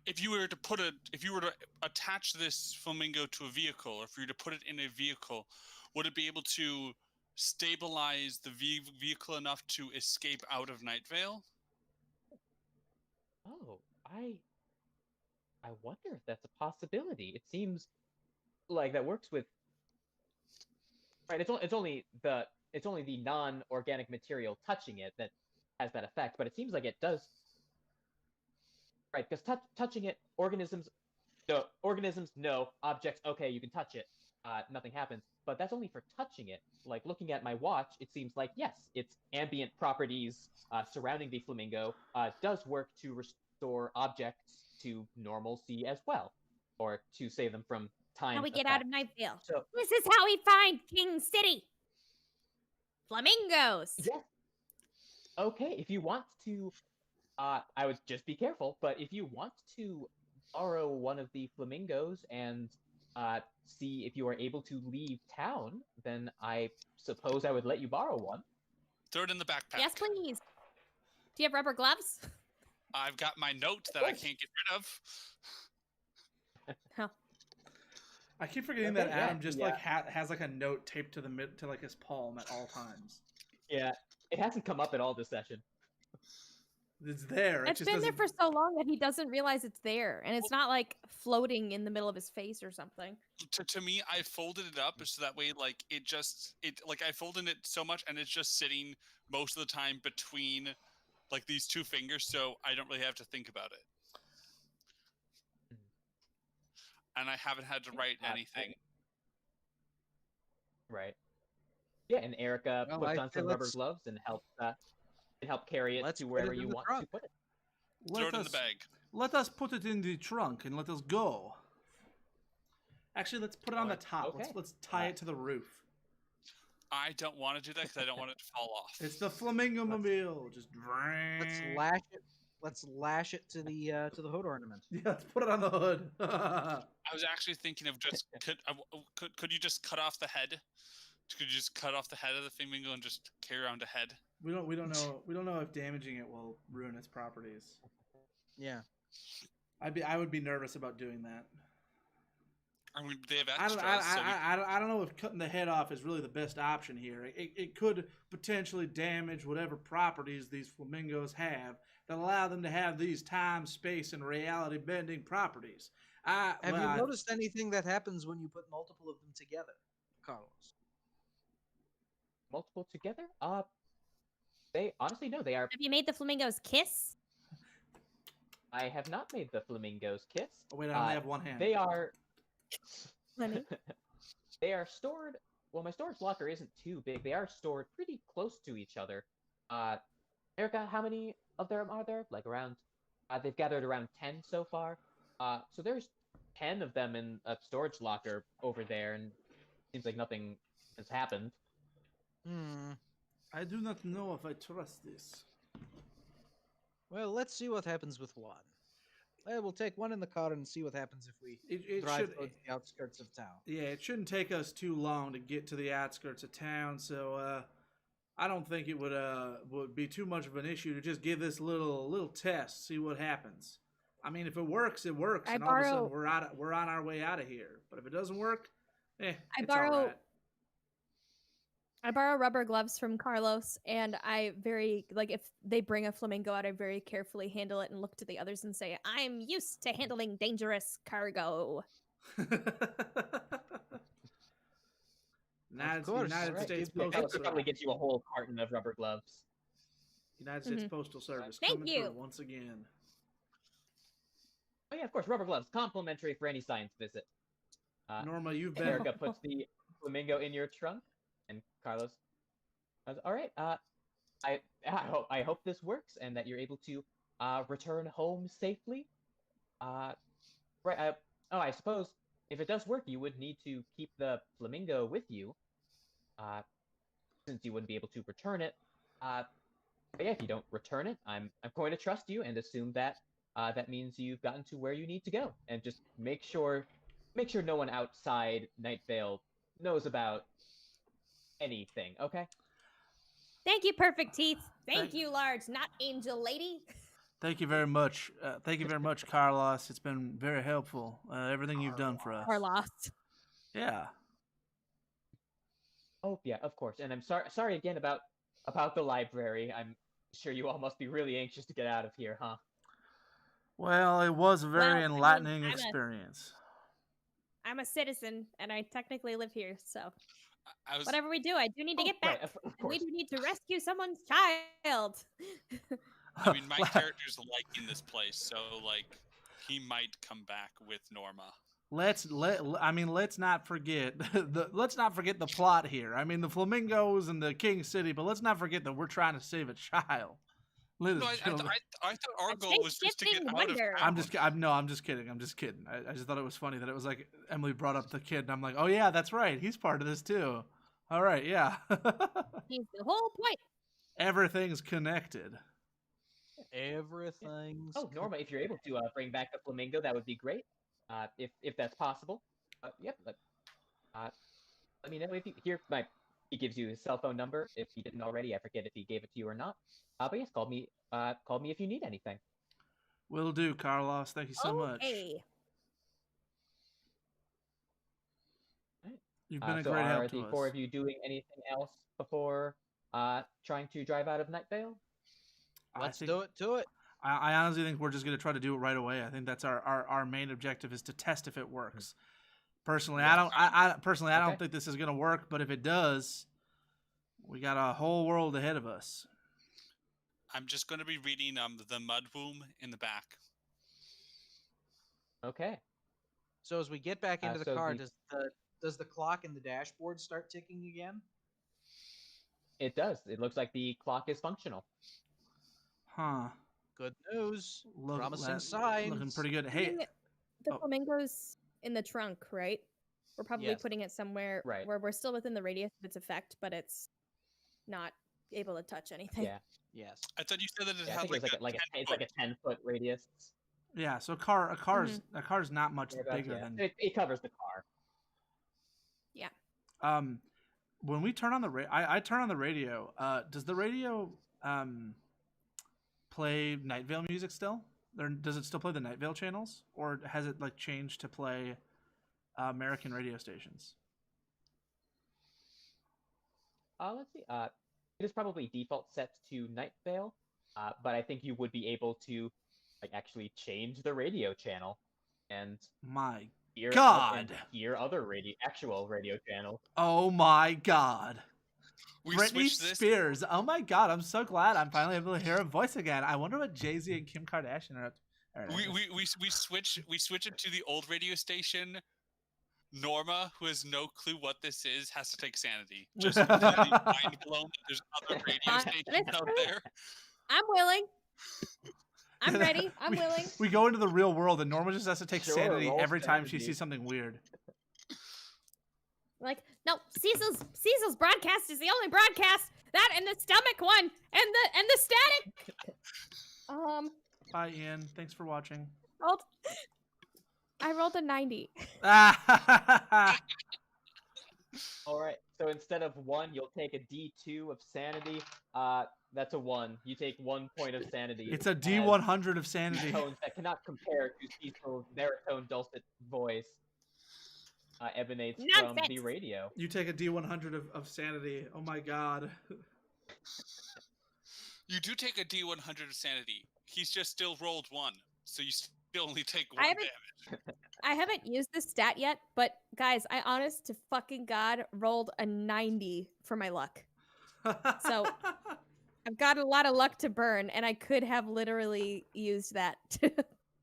if you were to attach this flamingo to a vehicle, or if you were to put it in a vehicle, would it be able to stabilize the vehicle enough to escape out of Night Vale? Oh, I wonder if that's a possibility. It seems like that works with. Right, it's only the non-organic material touching it that has that effect, but it seems like it does. Right, because touching it, organisms, no, objects, okay, you can touch it, nothing happens. But that's only for touching it. Like, looking at my watch, it seems like, yes, its ambient properties surrounding the flamingo does work to restore objects to normalcy as well, or to save them from time. How we get out of Night Vale. So, this is how we find King City. Flamingos. yes. Okay, if you want to, I would just be careful, but if you want to borrow one of the flamingos and see if you are able to leave town, then I suppose I would let you borrow one. Throw it in the backpack. Yes, please. Do you have rubber gloves? I've got my note that I can't get rid of. I keep forgetting that Adam has like a note taped to to like his palm at all times. Yeah, it hasn't come up at all this session. It's there. It's been there for so long that he doesn't realize it's there, and it's not like floating in the middle of his face or something. To me, I folded it up so that way, like I folded it so much, and it's just sitting most of the time between like these two fingers, so I don't really have to think about it. And I haven't had to write anything. Right. Yeah, and Erica Well, puts I on say some rubber let's- gloves and help carry it Let's to put wherever it in you the want trunk. to put it. Throw it in the bag. Let us put it in the trunk and let us go. Actually, let's put it on the top. Okay. Let's tie it to the roof. I don't want to do that because I don't want it to fall off. It's the flamingo mobile. Just Let's lash it. Let's lash it to the hood ornament. Yeah, let's put it on the hood. I was actually thinking of just could you just cut off the head? Could you just cut off the head of the flamingo and just carry around a head? we don't know if damaging it will ruin its properties. Yeah. I would be nervous about doing that. I mean, they have I extras. don't know if cutting the head off is really the best option here. It could potentially damage whatever properties these flamingos have that allow them to have these time, space, and reality bending properties. Have you noticed anything that happens when you put multiple of them together, Carlos? Multiple together? They honestly no, they are. Have you made the flamingos kiss? I have not made the flamingos kiss. Oh, wait, I only have one hand. They are. Honey. They are stored. Well, my storage locker isn't too big. They are stored pretty close to each other. Erica, how many of them are there? Like around. They've gathered around 10 so far. So there's 10 of them in a storage locker over there, and seems like nothing has happened. I do not know if I trust this. Well, let's see what happens with one. We'll take one in the car and see what happens if we It drive should, towards the outskirts of town. yeah, it shouldn't take us too long to get to the outskirts of town, so I don't think it would be too much of an issue to just give this little test, see what happens. I mean, if it works, it works, and all of a sudden we're on our way out of here. But if it doesn't work, it's all right. I borrow rubber gloves from Carlos, and I if they bring a flamingo out, I very carefully handle it and look to the others and say, "I'm used to handling dangerous cargo." United States That Postal would Service. probably get you a whole carton of rubber gloves. United States Postal Service Thank coming you. through once again. Oh yeah, of course, rubber gloves, complimentary for any science visit. Norma, you've been. Erica puts the flamingo in your trunk, and Carlos goes, "All right. I hope this works and that you're able to return home safely. Right. I suppose if it does work, you would need to keep the flamingo with you, since you wouldn't be able to return it. But yeah, if you don't return it, I'm going to trust you and assume that that means you've gotten to where you need to go, and just make sure no one outside Night Vale knows about anything. Okay." Thank you, Perfect Teeth. Thank you, Large, not Angel Lady. Thank you very much. Thank you very much, Carlos. It's been very helpful. Everything you've done for us. Carlos. Yeah. Oh yeah, of course. And I'm sorry again about the library. I'm sure you all must be really anxious to get out of here, huh? Well, it was a very Well, enlightening I'm experience. I'm a citizen, and I technically live here, so I was whatever we do, I do need to get Right, back. of And course. we do need to rescue someone's child. I mean, my character's liking this place, so like he might come back with Norma. Let's not forget the plot here. I mean, the flamingos and the King City, but let's not forget that we're trying to save a child. No, I thought our goal was just to get shape-shifting out wonder. of I'm town. just kidding. I just thought it was funny that it was like Emily brought up the kid, and I'm like, oh yeah, that's right. He's part of this too. All right, yeah. He's the whole point. Everything's connected. Everything's. Oh, Norma, if you're able to bring back the flamingo, that would be great. If that's possible. Yep. Let me know if he gives you his cell phone number. If he didn't already, I forget if he gave it to you or not. But yes, call me if you need anything. Will do, Carlos. Thank you so much. Okay. You've been a So great are help the to four us. of you doing anything else before trying to drive out of Night Vale? Let's do it to it. I honestly think we're just going to try to do it right away. I think that's our main objective, is to test if it works. Personally, I don't think this is going to work, but if it does, we got a whole world ahead of us. I'm just going to be reading the mud womb in the back. Okay. So as we get back into the so car, the- does the clock in the dashboard start ticking again? It does. It looks like the clock is functional. Huh. Good news. Promising Looking signs. pretty good. Hey, Putting the oh. flamingo's in the trunk, right? We're probably Yes. putting it somewhere Right. where we're still within the radius of its effect, but it's not able to touch anything. Yeah. Yes. I thought you said that it I had think it's like a 10-foot radius. yeah. So a car's not much Thereabouts, bigger yeah. than. It covers the car. When we turn on the I turn on the radio. Does the radio play Night Vale music still? Or does it still play the Night Vale channels, or has it like changed to play American radio stations? Let's see. It is probably default set to Night Vale, but I think you would be able to like actually change the radio channel and My hear God! hear other actual radio channels. Oh my God! We Britney switched this. Spears. Oh my God! I'm so glad I'm finally able to hear her voice again. I wonder what Jay-Z and Kim Kardashian are up to. All right, We switch it to the old radio station. Norma, who has no clue what this is, has to take sanity. Just completely mind blown that there's other radio stations out there. I'm willing. I'm ready. I'm we, willing. We go into the real world, and Norma just has to take Sure, sanity roll every time she sanity. sees something weird. Like, no, Cecil's broadcast is the only broadcast. That and the stomach one and the static. Bye, Ian. Thanks for watching. I rolled a 90. All right. So instead of 1, you'll take a D2 of sanity. That's a 1. You take 1 point of sanity. It's a as D100 of sanity. tones that cannot compare to Cecil's baritone dulcet voice emanates from the Nonsense. radio. You take a D100 of sanity. Oh my God. You do take a D100 of sanity. He's just still rolled 1, so you still only take 1 I haven't- damage. I haven't used this stat yet, but guys, I honest to fucking God rolled a 90 for my luck. So I've got a lot of luck to burn, and I could have literally used that to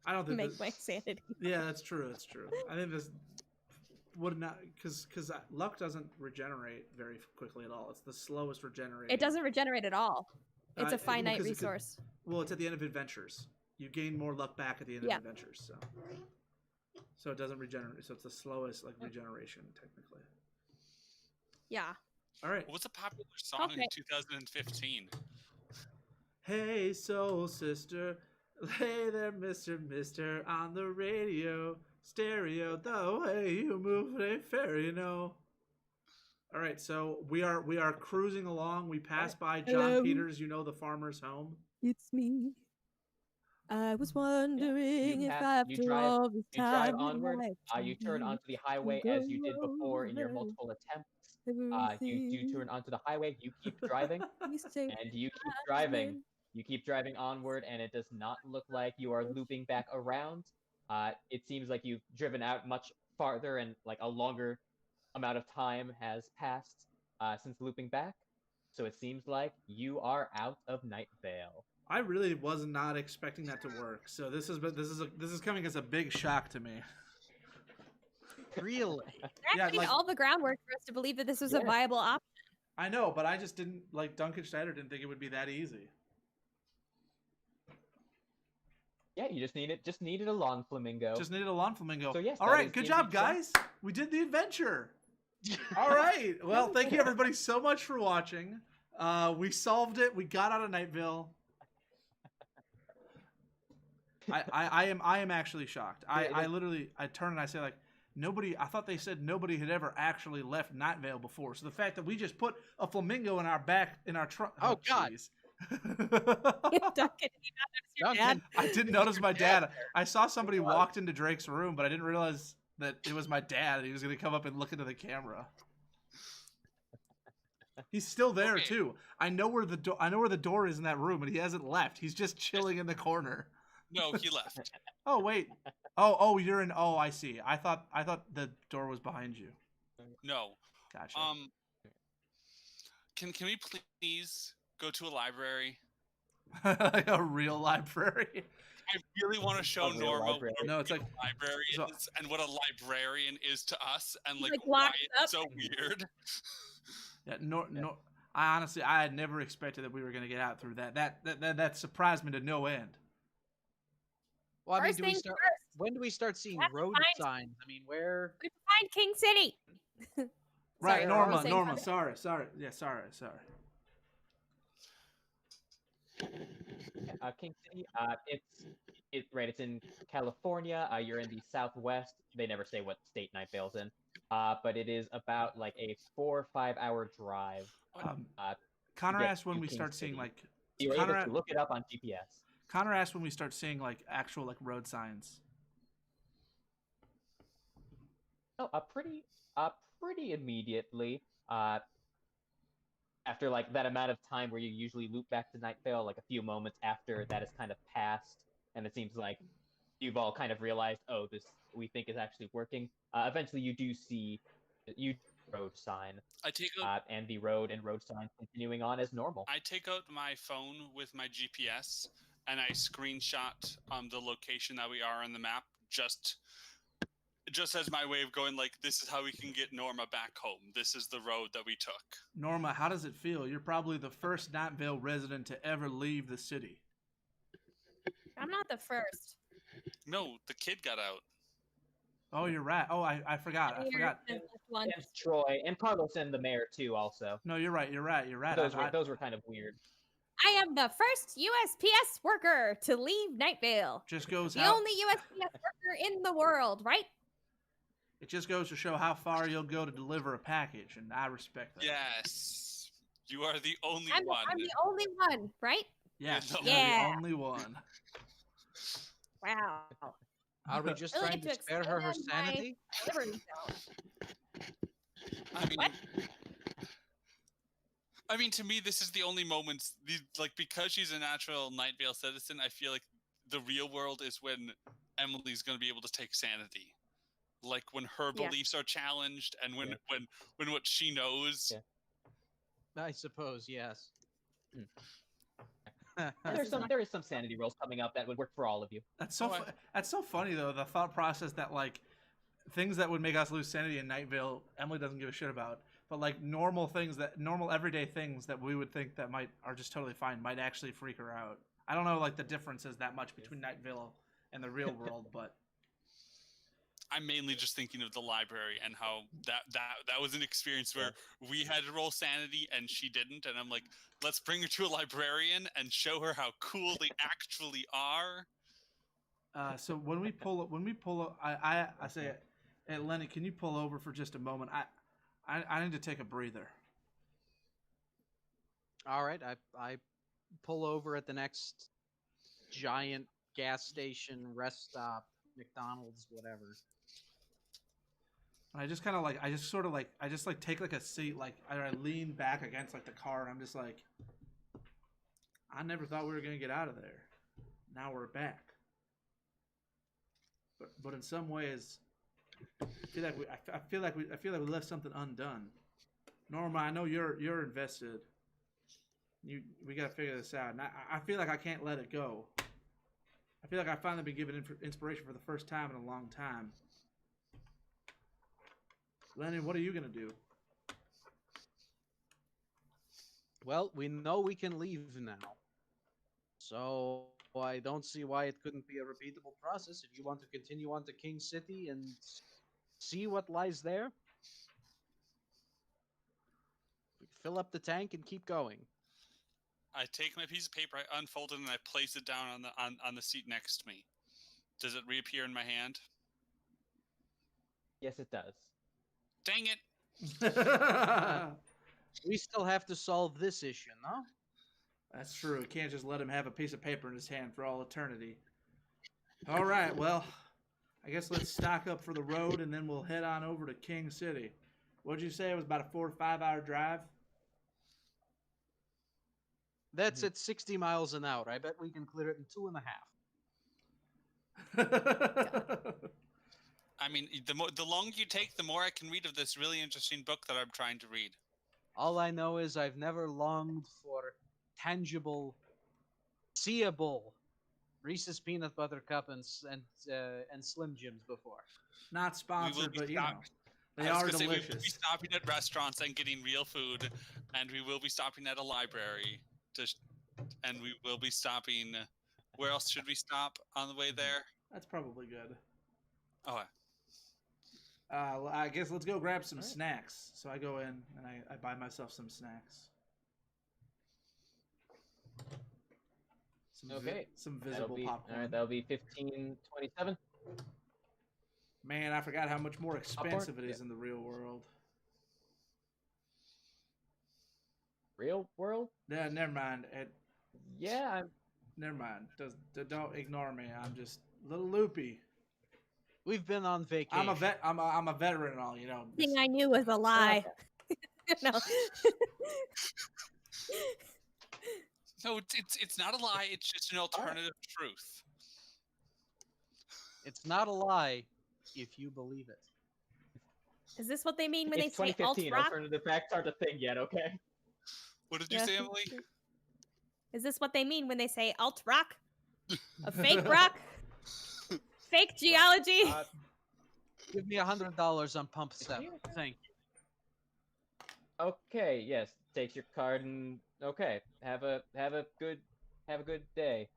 I don't think make this- my sanity. Yeah, that's true. That's true. I think this would not because luck doesn't regenerate very quickly at all. It's the slowest regenerating. It doesn't regenerate at all. It's a finite because it could- resource. Well, it's at the end of adventures. You gain more luck back at the end Yeah. of adventures, so it doesn't regenerate. So it's the slowest regeneration technically. Yeah. All right. What's a popular song in Okay. 2015? Hey, soul sister, hey there, Mister, on the radio, stereo. The way you move ain't fair, you know. All right, so we are cruising along. We pass by John Hello. Peters, the farmer's home. It's me. I was wondering if after you drive- all this You drive time onward. life You turn to onto the highway go as you did before in your over multiple attempts. You do everything turn onto the highway. You keep driving, we say and you keep driving. You keep driving onward, and it does not look like you are looping back around. It seems like you've driven out much farther, and like a longer amount of time has passed since looping back. So it seems like you are out of Night Vale. I really was not expecting that to work. So this is coming as a big shock to me. Really? They're actually all the groundwork for us to believe that this was a Yeah. viable option. I know, but I just didn't like Duncan Schneider didn't think it would be that easy. Yeah, you just needed a lawn flamingo. Just needed a lawn flamingo. So yes, all that right, is good D&D job, check. guys. We did the adventure. All right. Well, thank you everybody so much for watching. We solved it. We got out of Night Vale. I am actually shocked. I literally turn and I say like I thought they said nobody had ever actually left Night Vale before. So the fact that we just put a flamingo in our trunk. Oh, God. jeez. Duncan, Duncan. I didn't notice my dad. I saw somebody walked into Drake's room, but I didn't realize that it was my dad and he was going to come up and look into the camera. He's still there too. I know where the door is in that room, and he hasn't left. He's just chilling in the corner. No, he left. Oh wait. Oh, you're in. Oh, I see. I thought the door was behind you. No. Gotcha. Can we please go to a library? Like a real library. I really want to show A real Norma library. what a No, it's real like- library so- is and what a librarian is to us, and Like like why locked it's up. so weird. Yeah. I had never expected that we were going to get out through that. That surprised me to no end. Well, I mean, First do we things start? first. When do we start seeing have to road find- signs? I mean, where? We have to find King City. Right, Sorry, Norma. I was saying Norma. something. Sorry. Yeah, sorry. King City. It's in California. You're in the Southwest. They never say what state Night Vale's in. But it is about like a 4 or 5 hour drive. Connor get asked when to we King start seeing City. like. You were Connor, able to look it up on GPS. Connor asked when we start seeing like actual like road signs. Oh, pretty immediately. After like that amount of time where you usually loop back to Night Vale, like a few moments after that has kind of passed, and it seems like you've all kind of realized, oh, this we think is actually working. Eventually, you do see road sign. I take out and the road and road sign continuing on as normal. I take out my phone with my GPS and I screenshot the location that we are on the map just as my way of going like, this is how we can get Norma back home. This is the road that we took. Norma, how does it feel? You're probably the first Night Vale resident to ever leave the city. I'm not the first. No, the kid got out. Oh, you're right. Oh, I forgot. I forgot. And Troy and Carlos and the mayor too. Also. No, you're right. Those were kind of weird. I am the first USPS worker to leave Night Vale. Just goes the how, only USPS worker in the world, right? It just goes to show how far you'll go to deliver a package, and I respect that. Yes, you are the only I'm one. I'm the only one, right? Yes, You're you're Yeah. the only one. Wow. Are we just Really trying get to to spare her expand my- sanity? Delivery zone. I mean, to me, this is the only moments. Like, because she's a natural Night Vale citizen, I feel like the real world is when Emily's going to be able to take sanity. Like when her beliefs are challenged, and when what she knows. Yeah. I suppose, yes. There is some sanity rolls coming up that would work for all of you. That's so funny though. The thought process that like things that would make us lose sanity in Night Vale, Emily doesn't give a shit about. But like normal everyday things that we would think that are just totally fine might actually freak her out. I don't know like the differences that much between Night Vale and the real world, but I'm mainly just thinking of the library and how that was an experience where we had to roll sanity and she didn't, and I'm like, let's bring her to a librarian and show her how cool they actually are. So when we pull, I say, hey Lenny, can you pull over for just a moment? I need to take a breather. All right, I pull over at the next giant gas station, rest stop, McDonald's, whatever. I just take like a seat, like I lean back against like the car, and I'm just like, I never thought we were gonna get out of there. Now we're back. But in some ways, I feel like we left something undone. Norma, I know you're invested. We gotta figure this out, and I feel like I can't let it go. I feel like I've finally been given inspiration for the first time in a long time. Lenny, what are you gonna do? Well, we know we can leave now. So I don't see why it couldn't be a repeatable process. If you want to continue on to King City and see what lies there, we fill up the tank and keep going. I take my piece of paper, I unfold it, and I place it down on the seat next to me. Does it reappear in my hand? Yes, it does. Dang it! We still have to solve this issue, no? That's true. We can't just let him have a piece of paper in his hand for all eternity. All right, well, I guess let's stock up for the road, and then we'll head on over to King City. What'd you say? It was about a 4 or 5 hour drive? That's at 60 miles an hour. I bet we can clear it in 2.5. I mean, the longer you take, the more I can read of this really interesting book that I'm trying to read. All I know is I've never longed for tangible, seeable Reese's Peanut Butter Cup and Slim Jims before. Not sponsored, but you know. They I was are gonna say we will be delicious. stopping at restaurants and getting real food, and we will be stopping at a library and we will be stopping. Where else should we stop on the way there? That's probably good. Oh, Well, I guess let's go grab some snacks. So I go in and I buy myself some snacks. Okay. Some That'll visible be, popcorn. all right, that'll be 15.27. Man, I forgot how much more expensive it is Yeah. in the real world. Real world? Yeah, never mind. Yeah, Never mind. Don't ignore me. I'm just a little loopy. We've been on vacation. I'm a veteran and all, you know. Thing I knew was a lie. No. no, it's not a lie. It's just an alternative truth. It's not a lie if you believe it. Is this what they mean when it's they say alt 2015. rock? Alternative facts aren't a thing yet, okay? What did you Yeah. say, Emily? Is this what they mean when they say alt rock? A fake rock? Fake geology? Give me $100 on pump 7. Thank you. Okay, yes. Take your card and okay. Have a good day.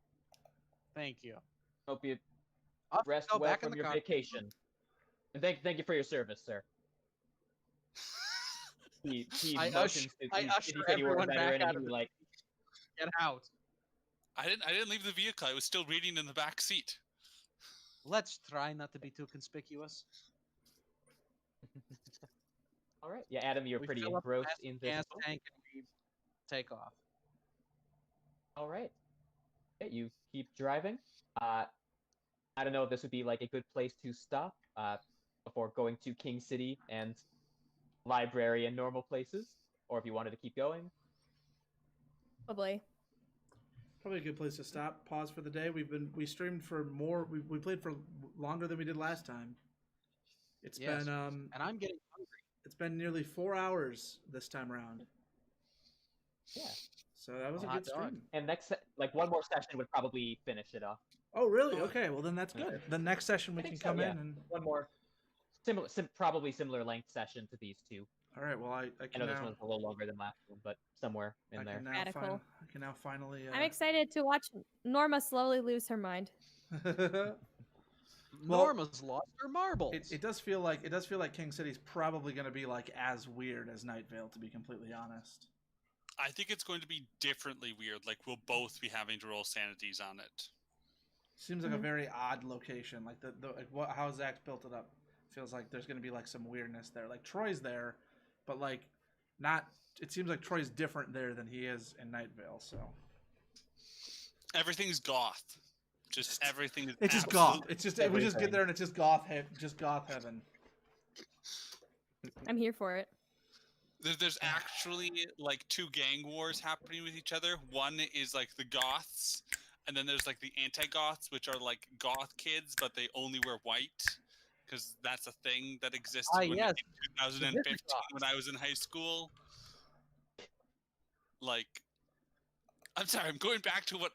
Thank you. Hope you I'll rest go well back in from the your car. vacation. And thank you for your service, sir. He I motions to I he usher said you were a everyone back veteran out and of he the like Get out. I didn't leave the vehicle. I was still reading in the back seat. Let's try not to be too conspicuous. all right. Yeah, Adam, you're We pretty fill up the engrossed gas- in this. gas tank and we take off. All right. Yeah, you keep driving. I don't know if this would be like a good place to stop before going to King City and library and normal places, or if you wanted to keep going. Probably. Probably a good place to stop. Pause for the day. We streamed for more. We played for longer than we did last time. It's Yes. been And I'm getting hungry. it's been nearly 4 hours this time around. Yeah. So that was a Hot good dog. stream. And like one more session would probably finish it off. Oh really? Okay. Well then that's good. Okay. The next session we I can think so, come yeah. in and. One more probably similar length session to these two. All right. Well I I can know now. this one's a little longer than last one, but somewhere in I there. can now Radical. I can now finally. I'm excited to watch Norma slowly lose her mind. Norma's lost her marbles. It does feel like King City's probably going to be like as weird as Night Vale, to be completely honest. I think it's going to be differently weird. Like we'll both be having to roll sanities on it. Seems like a very odd location. Like how Zach's built it up feels like there's going to be like some weirdness there. Like Troy's there, but like not. It seems like Troy's different there than he is in Night Vale. So Everything's goth. Just everything is. it's just absolute- goth. It's just we just get there and it's just goth heaven. I'm here for it. There's actually like two gang wars happening with each other. One is like the goths, and then there's like the anti-goths, which are like goth kids, but they only wear white, because that's a thing that existed in 2015 when I was in high school. Like, I'm sorry, I'm going back to what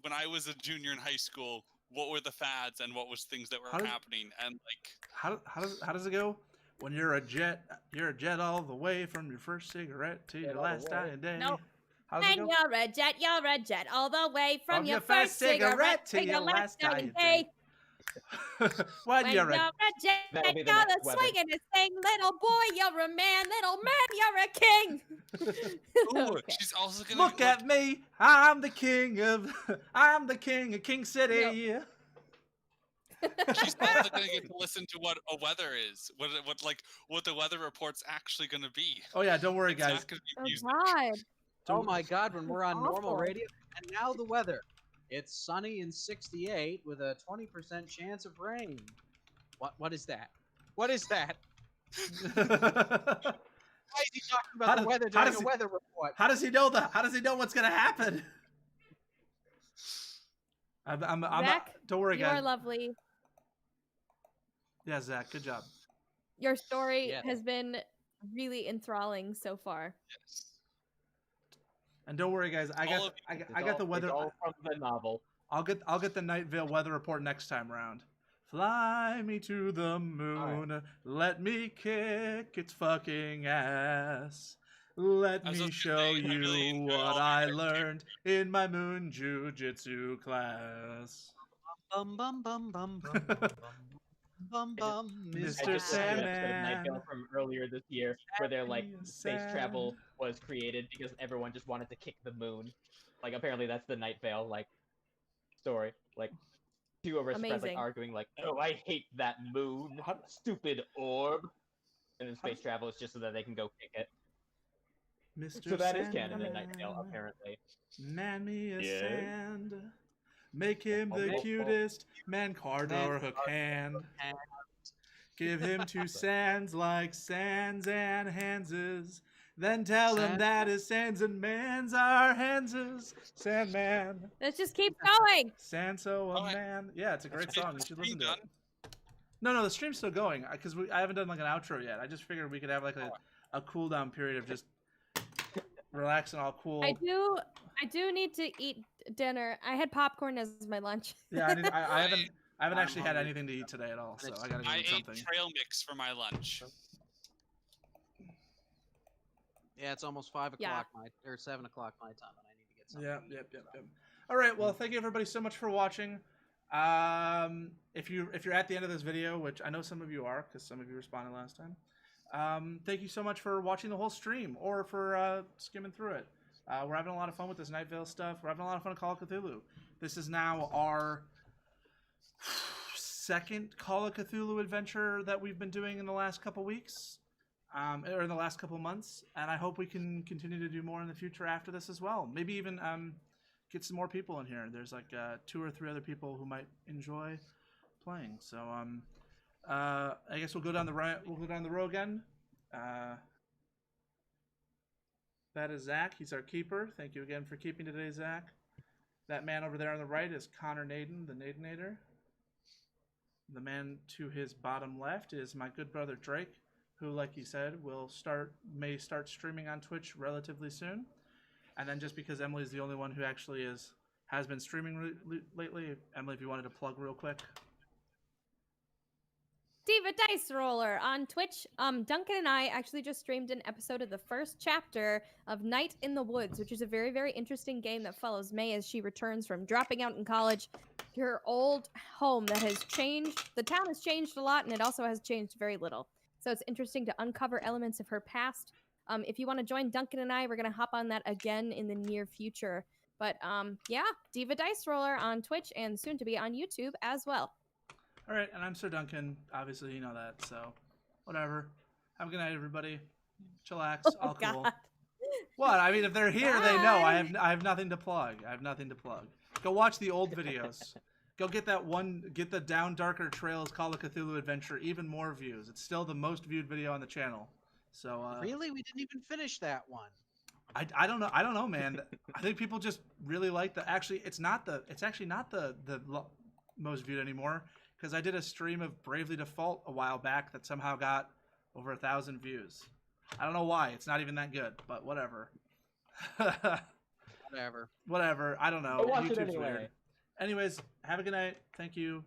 when I was a junior in high school. What were the fads and what was things that were happening, and like how does it go? When you're a jet all the way from your first cigarette to your last dying day. No. How does it When go? you're a jet all the way from your first cigarette to your last dying day. When you're a jet, That'll be you're the next the weather. swinging thing. Little boy, you're a man. Little man, you're a king. ooh, Okay. she's also gonna look at me, I'm the king of King City. She's also gonna get to listen to what a weather is, what the weather report's actually gonna be. Oh yeah, don't worry It's guys. not gonna be Oh music. God. Oh my god, when we're on normal awful. radio. And now the weather. It's sunny and 68 with a 20% chance of rain. What is that? What is that? Why is he talking about the weather during a weather report? How does he know that? How does he know what's gonna happen? I'm not, Zach, don't worry You are guys. lovely. Yeah, Zach, good job. Your story Yeah. has been really enthralling so far. Yes. And don't worry guys, I got the weather. It's all from the novel. I'll get the Night Vale weather report next time around. Fly me to the moon. Let me kick its fucking ass. Let I was me just show gonna say, I really you enjoy what all the I characters. learned in my moon jujitsu class. Bum bum bum bum bum bum bum bum, I Mr. just listened to an episode of Night Sandman. Vale from earlier this year where they're like, Happy space sand. travel was created because everyone just wanted to kick the moon. Like, apparently that's the Night Vale, like, story. Like, two aristocrats, like, Amazing. arguing, like, oh, I hate that moon. How- Stupid orb. And then How space does- travel is just so that they can go kick it. Mr. So that is canon in Night Vale, Sandman. apparently. Man me a Yes? sand. Make him the cutest man Cardor Hook hand. Give him 2 sands like Sands and Hanses. Then tell him Sand- that his sands and mans are Hanses. Sandman. Let's just keep going. Sanso a Alright. man. Yeah, it's a great Is song. the You should stream listen to done? it. No, the stream's still going because I haven't done like an outro yet. I just figured we could have like a cool down period of just relaxing, all cool. I do need to eat dinner. I had popcorn as my lunch. Yeah, I haven't I'm actually had hungry. anything to eat today at all, so I gotta go I eat ate something. trail mix for my lunch. Yeah, it's almost 5 Yeah. o'clock or 7 o'clock my time, and I need to get something. Yep. All right. Well, thank you everybody so much for watching. If you're at the end of this video, which I know some of you are, because some of you responded last time. Thank you so much for watching the whole stream or for skimming through it. We're having a lot of fun with this Night Vale stuff. We're having a lot of fun with Call of Cthulhu. This is now our second Call of Cthulhu adventure that we've been doing in the last couple weeks. Or in the last couple months, and I hope we can continue to do more in the future after this as well. Maybe even get some more people in here. There's like 2 or 3 other people who might enjoy playing. So I guess we'll go down the row again. That is Zach. He's our keeper. Thank you again for keeping today, Zach. That man over there on the right is Connor Naden, the Nadenator. The man to his bottom left is my good brother Drake, who, like he said, may start streaming on Twitch relatively soon. And then just because Emily's the only one who actually has been streaming lately, Emily, if you wanted to plug real quick. Diva Dice Roller on Twitch. Duncan and I actually just streamed an episode of the first chapter of Night in the Woods, which is a very, very interesting game that follows May as she returns from dropping out in college to her old home that has changed. The town has changed a lot, and it also has changed very little. So it's interesting to uncover elements of her past. If you want to join Duncan and I, we're going to hop on that again in the near future. But yeah, Diva Dice Roller on Twitch and soon to be on YouTube as well. All right, and I'm Sir Duncan. Obviously, you know that, so whatever. Have a good night, everybody. Chillax, all cool. God. What? I mean, if they're here, they know. I Bye. have nothing to plug. Go watch the old videos. Go get the Down Darker Trails Call of Cthulhu adventure, even more views. It's still the most viewed video on the channel. So Really? We didn't even finish that one. I don't know, man. I think people just really like the. Actually, it's actually not the most viewed anymore, because I did a stream of Bravely Default a while back that somehow got over 1,000 views. I don't know why. It's not even that good, but whatever. Whatever. Whatever. I don't know. But watch it YouTube's anyway. weird. Anyways, have a good night. Thank you.